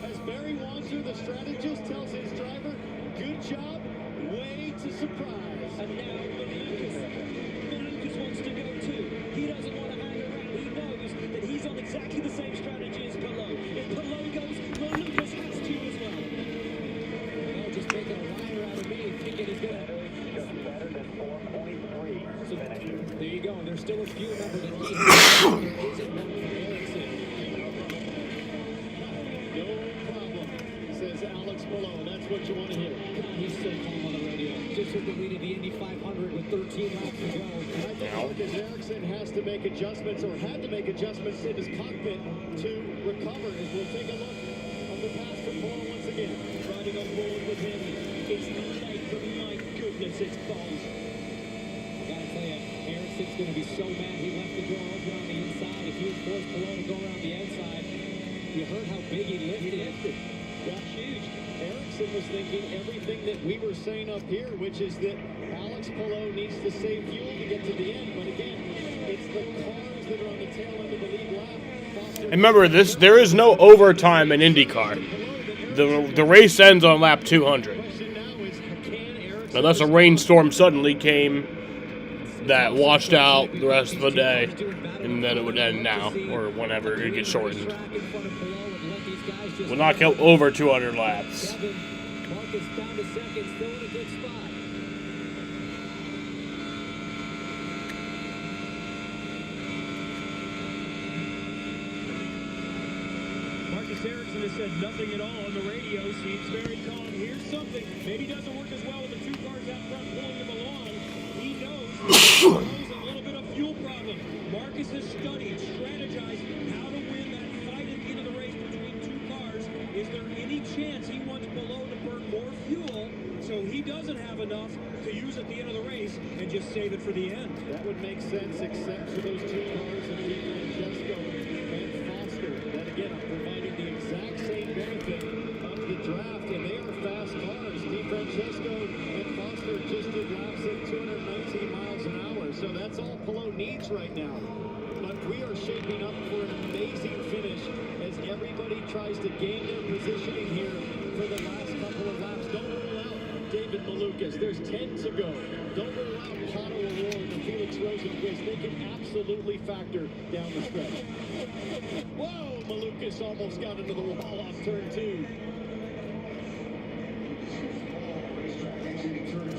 As Barry Wanzer, the strategist, tells his driver, good job, way to surprise. And now Malukas wants to go too. He doesn't want to hang around. He knows that he's on exactly the same strategy as Palou. If Palou goes, Malukas has to as well. They're just making a liar out of me, thinking he's going to... So, there you go, and there's still a few number that he has. There isn't one for Ericsson. No problem, says Alex Palou. That's what you want to hear. He's so calm on the radio. Just took the lead of the Indy 500 with 13 laps to go. I think Marcus Ericsson has to make adjustments, or had to make adjustments in his cockpit to recover. As we'll take a look on the pass from Palou once again. Riding on board with him, it's late, but my goodness, it's bold. Gotta tell you, Ericsson's going to be so mad he left the door open on the inside. If he had forced Palou to go around the outside, you heard how big he lifted. That's huge. Ericsson was thinking everything that we were saying up here, which is that Alex Palou needs to save fuel to get to the end. But again, it's the cars that are on the tail end of the lead lap. And remember, there is no overtime in IndyCar. The race ends on lap 200. Unless a rainstorm suddenly came that washed out the rest of the day, and then it would end now, or whenever it gets shortened. We'll not go over 200 laps. Marcus down to second, still in a good spot. Marcus Ericsson has said nothing at all on the radio. Seems very calm. Here's something. Maybe doesn't work as well with the two cars out front pulling him along. He knows there's a little bit of fuel problem. Marcus has studied, strategized how to win that fight at the end of the race between two cars. Is there any chance he wants Below to burn more fuel so he doesn't have enough to use at the end of the race and just save it for the end? That would make sense, except for those two cars of DiFrancesco and Foster that again are providing the exact same benefit of the draft, and they are fast cars. DiFrancesco and Foster just did laps at 219 miles an hour, so that's all Palou needs right now. But we are shaping up for an amazing finish as everybody tries to gain their positioning here for the last couple of laps. Don't rule out David Malukas. There's 10 to go. Don't rule out Pato O'Rourke and Felix Rosenqvist. They can absolutely factor down the stretch. Whoa, Malukas almost got into the wall off turn 2.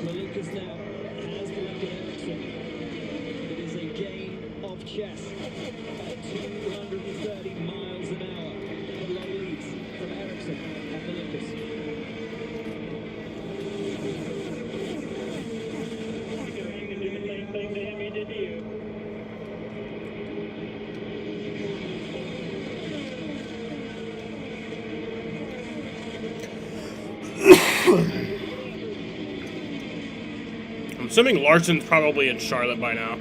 Malukas now has the lead of Ericsson. It is a game of chess at 230 miles an hour. Below leads from Ericsson and Malukas. I'm assuming Larson's probably in Charlotte by now.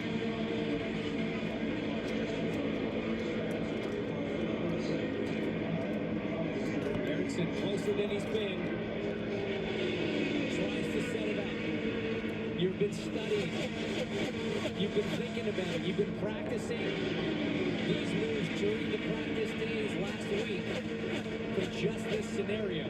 Ericsson closer than he's been. Tries to set it up. You've been studying. You've been thinking about it. You've been practicing these moves during the practice days last week for just this scenario.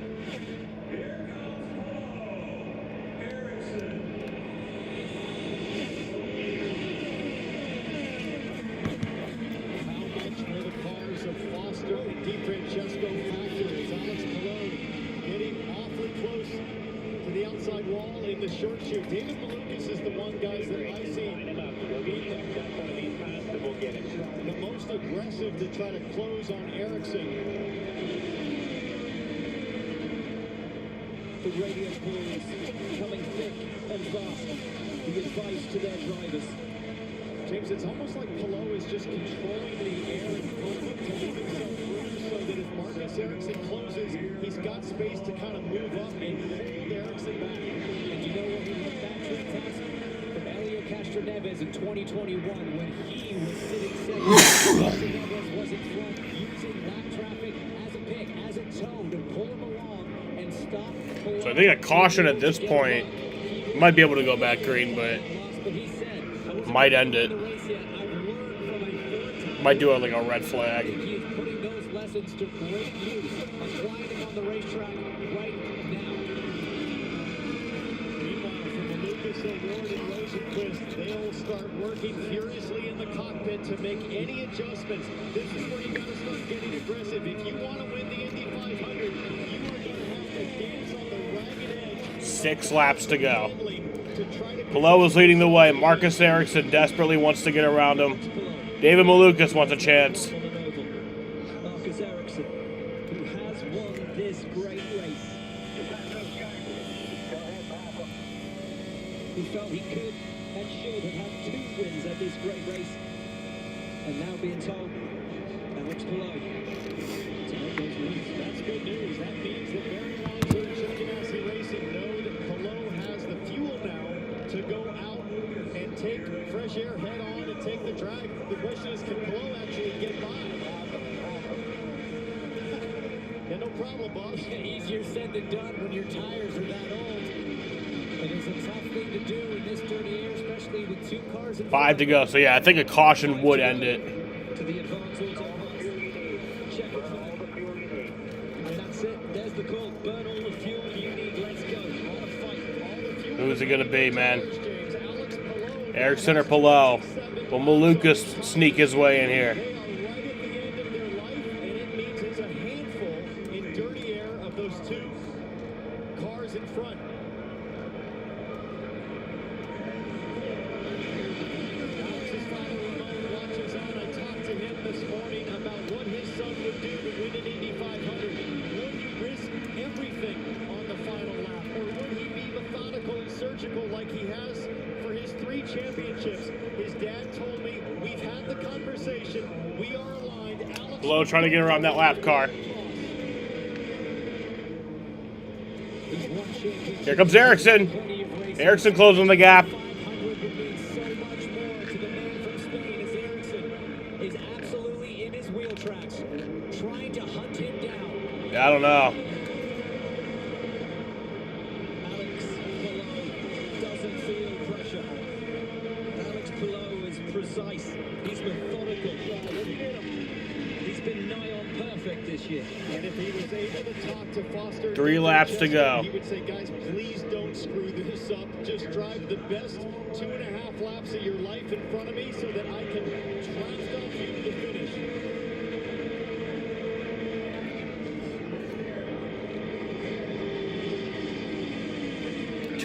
Foster and DiFrancesco factor as Alex Palou getting awfully close to the outside wall in the short shoot. David Malukas is the one, guys, that I see being the most aggressive to try to close on Ericsson. The radio pulls coming thick and fast. The advice to their drivers. James, it's almost like Palou is just controlling the air and movement to leave himself through so that if Marcus Ericsson closes, he's got space to kind of move up and hold Ericsson back. And you know what we learned that trip test from Elio Castroneves in 2021 when he was sitting second. Castroneves was in front using lap traffic as a pick, as a toe to pull him along and stop. So I think a caution at this point might be able to go back green, but might end it. Might do it like a red flag. He is putting those lessons to great use, applying them on the racetrack right now. Meanwhile, for Malukas, O'Rourke, and Rosenqvist, they'll start working furiously in the cockpit to make any adjustments. This is where you got to start getting aggressive. If you want to win the Indy 500, you are going to have to dance on the ragged edge. 6 laps to go. Palou is leading the way. Marcus Ericsson desperately wants to get around him. David Malukas wants a chance. Marcus Ericsson, who has won this great race. Who felt he could and should have had 2 wins at this great race. And now being told, Alex Palou to make those moves. That's good news. That means that very long-term Chip Ganassi Racing know that Palou has the fuel now to go out and take fresh air head on and take the drag. The question is, can Palou actually get by? Yeah, no problem, boss. Easier said than done when your tires are that old. It is a tough thing to do in this dirty air, especially with 2 cars in 5 to go. So yeah, I think a caution would end it. to the advance auto. Check it. And that's it. There's the call. Burn all the fuel you need. Let's go. On a fight. All the fuel. Who's it gonna be, man? Alex Palou Ericsson or Palou? Will Malukas sneak his way in here? It's a handful in dirty air of those two cars in front. Alex's father, Ramon, watches on. I talked to him this morning about what his son would do to win an Indy 500. Would he risk everything on the final lap? Or would he be methodical and surgical like he has for his 3 championships? His dad told me, we've had the conversation. We are aligned. Alex Palou trying to get around that lap car. Here comes Ericsson. Ericsson closing the gap. Is absolutely in his wheel tracks, trying to hunt him down. I don't know. Alex Palou doesn't feel pressure. Alex Palou is precise. He's methodical. He's been nigh on perfect this year. And if he was able to talk to Foster, 3 laps to go. he would say, guys, please don't screw this up. Just drive the best 2.5 laps of your life in front of me so that I can draft off you to the finish.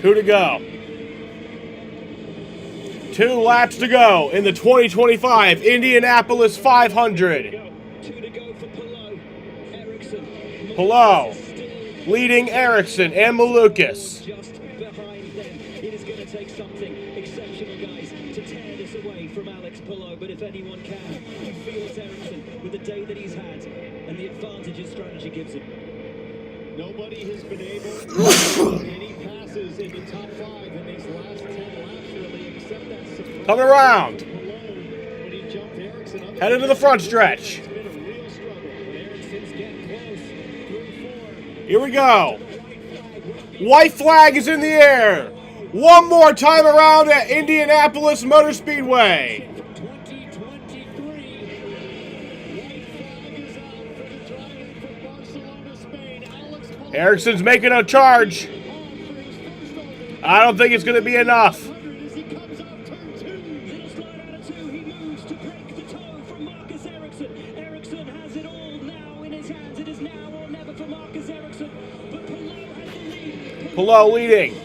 Two to go. 2 laps to go in the 2025 Indianapolis 500. Palou leading Ericsson and Malukas. Just behind them. It is going to take something exceptional, guys, to tear this away from Alex Palou. But if anyone can, you feel it's Ericsson with the day that he's had and the advantage his strategy gives him. Nobody has been able to make any passes in the top 5 in these last 10 laps, really, except that surprise. Coming around. When he jumped Ericsson up. Headed to the front stretch. It's been a real struggle. Ericsson's getting close. Here we go. White flag is in the air. One more time around at Indianapolis Motor Speedway. Ericsson's making a charge. I don't think it's going to be enough. Palou leading.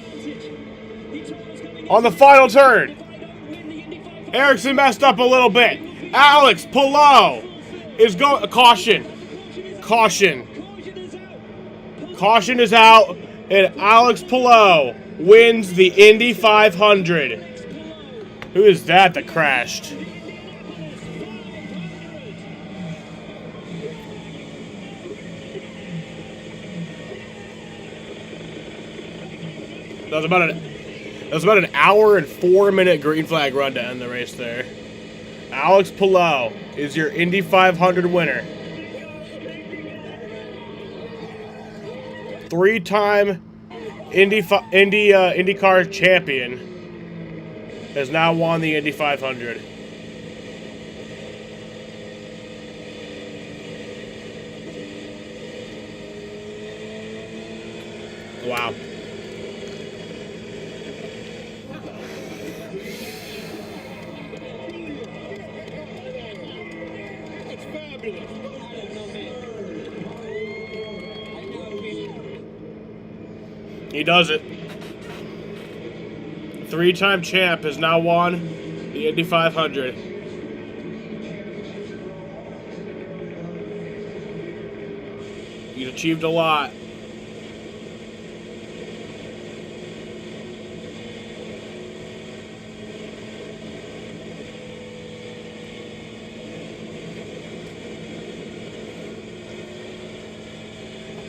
On the final turn. Ericsson messed up a little bit. Alex Palou is going. Caution. Caution. Caution is out. And Alex Palou wins the Indy 500. Who is that crashed? That was about an hour and 4-minute green flag run to end the race there. Alex Palou is your Indy 500 winner. 3-time IndyCar champion has now won the Indy 500. Wow. He does it. 3-time champ has now won the Indy 500. He's achieved a lot.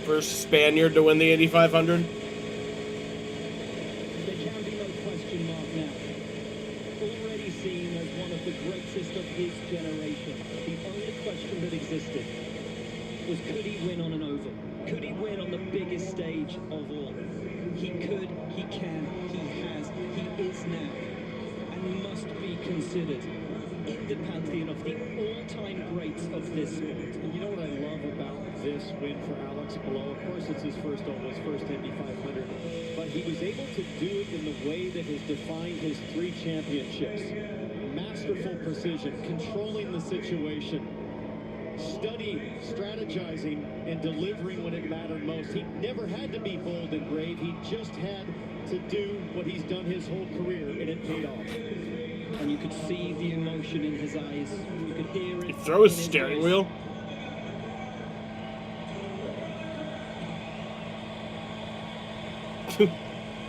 First Spaniard to win the Indy 500. His generation. The only question that existed was, could he win on an oval? Could he win on the biggest stage of all? He could, he can, he has, he is now. And must be considered in the pantheon of the all-time greats of this sport. And you know what I love about this win for Alex Palou? Of course, it's his first Indy 500, but he was able to do it in the way that has defined his 3 championships. Masterful precision, controlling the situation, studying, strategizing, and delivering when it mattered most. He never had to be bold and brave. He just had to do what he's done his whole career, and it paid off. And you could see the emotion in his eyes. You could hear it. He throw his steering wheel.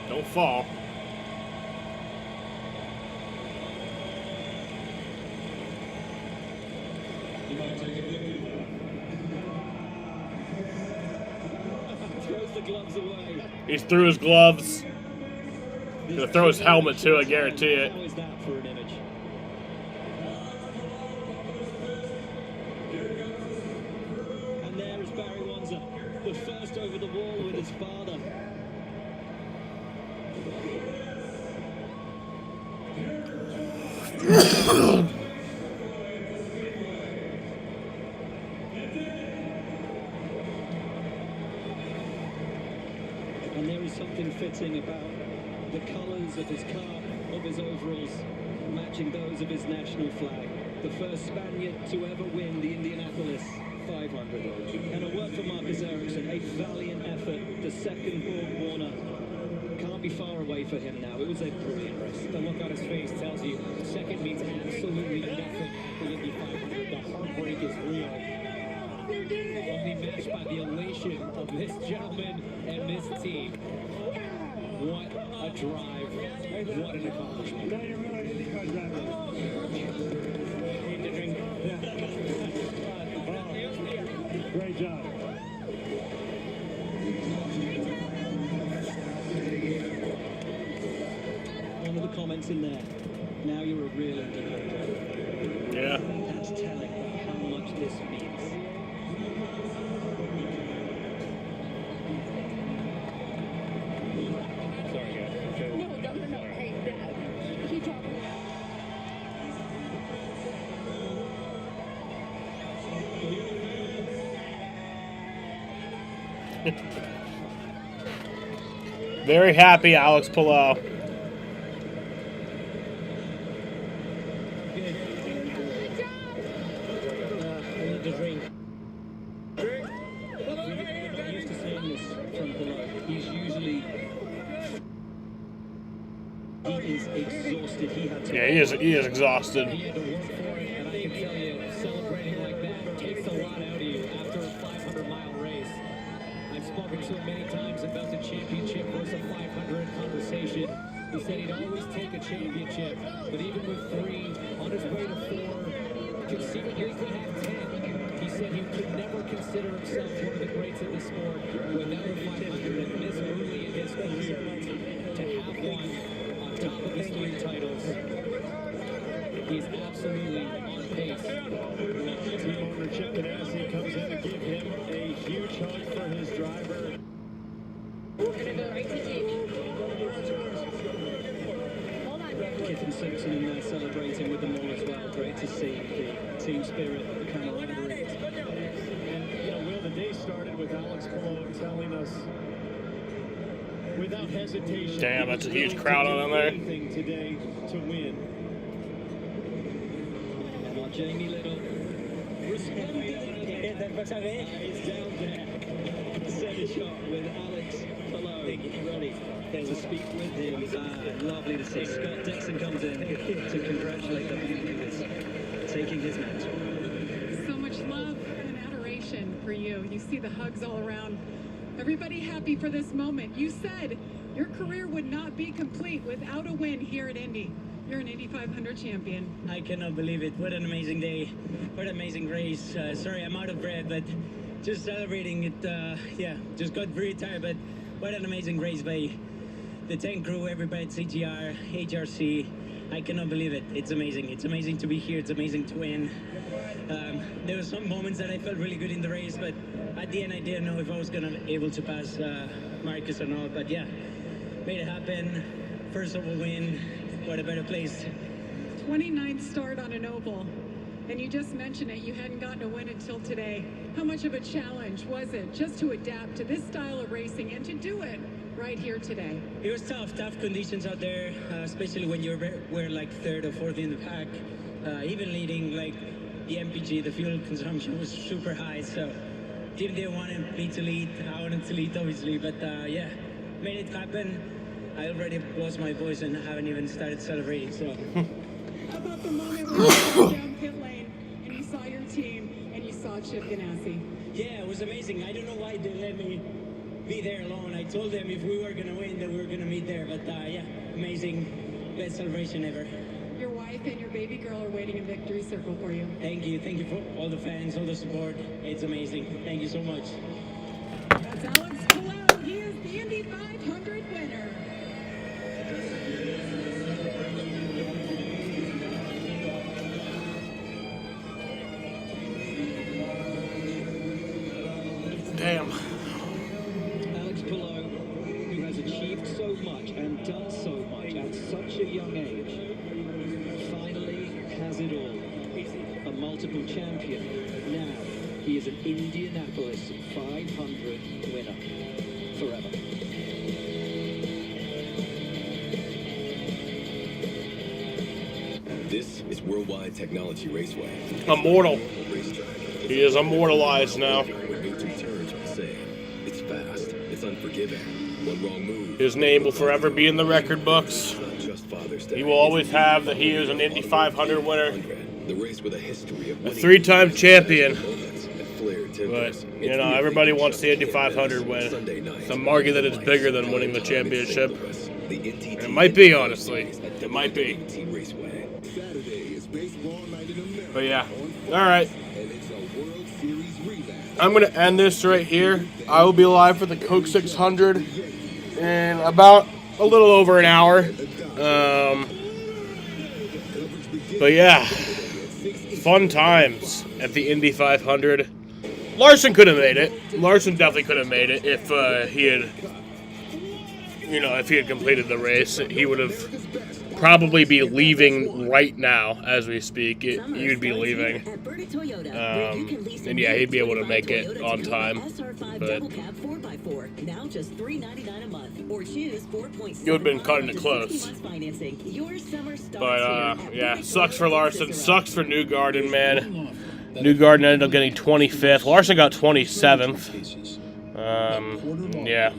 Don't fall. Throws the gloves away. He threw his gloves. He's gonna throw his helmet too, I guarantee it. How is that for an image? And there is Barry Wanzer, the first over the wall with his father. And there is something fitting about the colours of his car, of his overalls, matching those of his national flag. The first Spaniard to ever win the Indianapolis 500. And a word for Marcus Ericsson, a valiant effort. The second Borg Warner can't be far away for him now. It was a brilliant race. The look on his face tells you second means absolutely nothing for the Indy 500. The heartbreak is real. Only matched by the elation of this gentleman and this team. What a drive. What an accomplishment. Great job. One of the comments in there. Now you're a real Indianapolis. Yeah. That's telling how much this means. No. Hey, Dad. Keep talking. Very happy, Alex Palou. I need to drink. I'm used to seeing this from below. He's usually... He is exhausted. He had to... Yeah, he is exhausted. He had to work for it, and I can tell you, celebrating like that takes a lot out of you after a 500-mile race. I've spoken to him many times about the championship versus 500 conversation. He said he'd always take a championship, but even with 3, on his way to 4, conceivably could have 10. He said he could never consider himself one of the greats in the sport without a 500, and this early in his career, to have one on top of his 3 titles, he's absolutely on pace. Team owner Chip Ganassi comes in to give him a huge hug for his driver. Kitten Simpson in there celebrating with them all as well. Great to see the team spirit, the camaraderie. And, you know, Will, the day started with Alex Palou telling us, without hesitation, Damn, that's a huge crowd on there. anything today to win. And our Jamie Little, resplendent eyes down there. Center shot with Alex Palou. Ready to speak with him. Lovely to see. Scott Dixon comes in to congratulate them. He was taking his match. So much love and adoration for you. You see the hugs all around. Everybody happy for this moment. You said your career would not be complete without a win here at Indy. You're an Indy 500 champion. I cannot believe it. What an amazing day. What an amazing race. Sorry, I'm out of breath, but just celebrating it. Yeah, just got very tired, but what an amazing race by the tank crew, everybody at CGR, HRC. I cannot believe it. It's amazing. It's amazing to be here. It's amazing to win. There were some moments that I felt really good in the race, but at the end I didn't know if I was gonna be able to pass Marcus or not. But yeah, made it happen. First of all win, what a better place. 29th start on an oval. And you just mentioned it, you hadn't gotten a win until today. How much of a challenge was it just to adapt to this style of racing and to do it right here today? It was tough conditions out there, especially when we're like third or fourth in the pack. Even leading, like the MPG, the fuel consumption was super high, so team didn't want me to lead. I wanted to lead, obviously, but yeah, made it happen. I already lost my voice and haven't even started celebrating, so. How about the moment when you went down pit lane and you saw your team and you saw Chip Ganassi? Yeah, it was amazing. I don't know why they let me be there alone. I told them if we were going to win, that we were going to meet there, but yeah, amazing. Best celebration ever. Your wife and your baby girl are waiting in victory circle for you. Thank you for all the fans, all the support. It's amazing. Thank you so much. That's Alex Palou. He is the Indy 500 winner. Damn. Alex Palou, who has achieved so much and done so much at such a young age, finally has it all. A multiple champion. Now he is an Indianapolis 500 winner. Forever. This is Worldwide Technology Raceway. Immortal. He is immortalized now. It's fast. It's unforgiving. One wrong move. His name will forever be in the record books. He will always have that he is an Indy 500 winner. The race with a history of a three-time champion. But, you know, everybody wants the Indy 500 win. Some argue that it's bigger than winning the championship. And it might be, honestly. It might be. But yeah. Alright. I'm going to end this right here. I will be live for the Coke 600 in about a little over an hour. But yeah, fun times at the Indy 500. Larson could have made it. Larson definitely could have made it if he had, you know, if he had completed the race. He would have probably be leaving right now as we speak. You'd be leaving. And yeah, he'd be able to make it on time. But you would have been cutting it close. But yeah, sucks for Larson. Sucks for Newgarden, man. Newgarden ended up getting 25th. Larson got 27th. Yeah,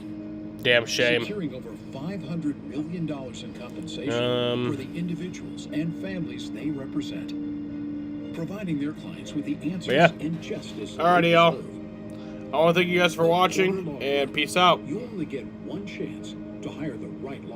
damn shame. Securing over $500 million in compensation for the individuals and families they represent, providing their clients with the answers and justice. Alrighty, y'all. I want to thank you guys for watching, and peace out. You only get one chance to hire the right law.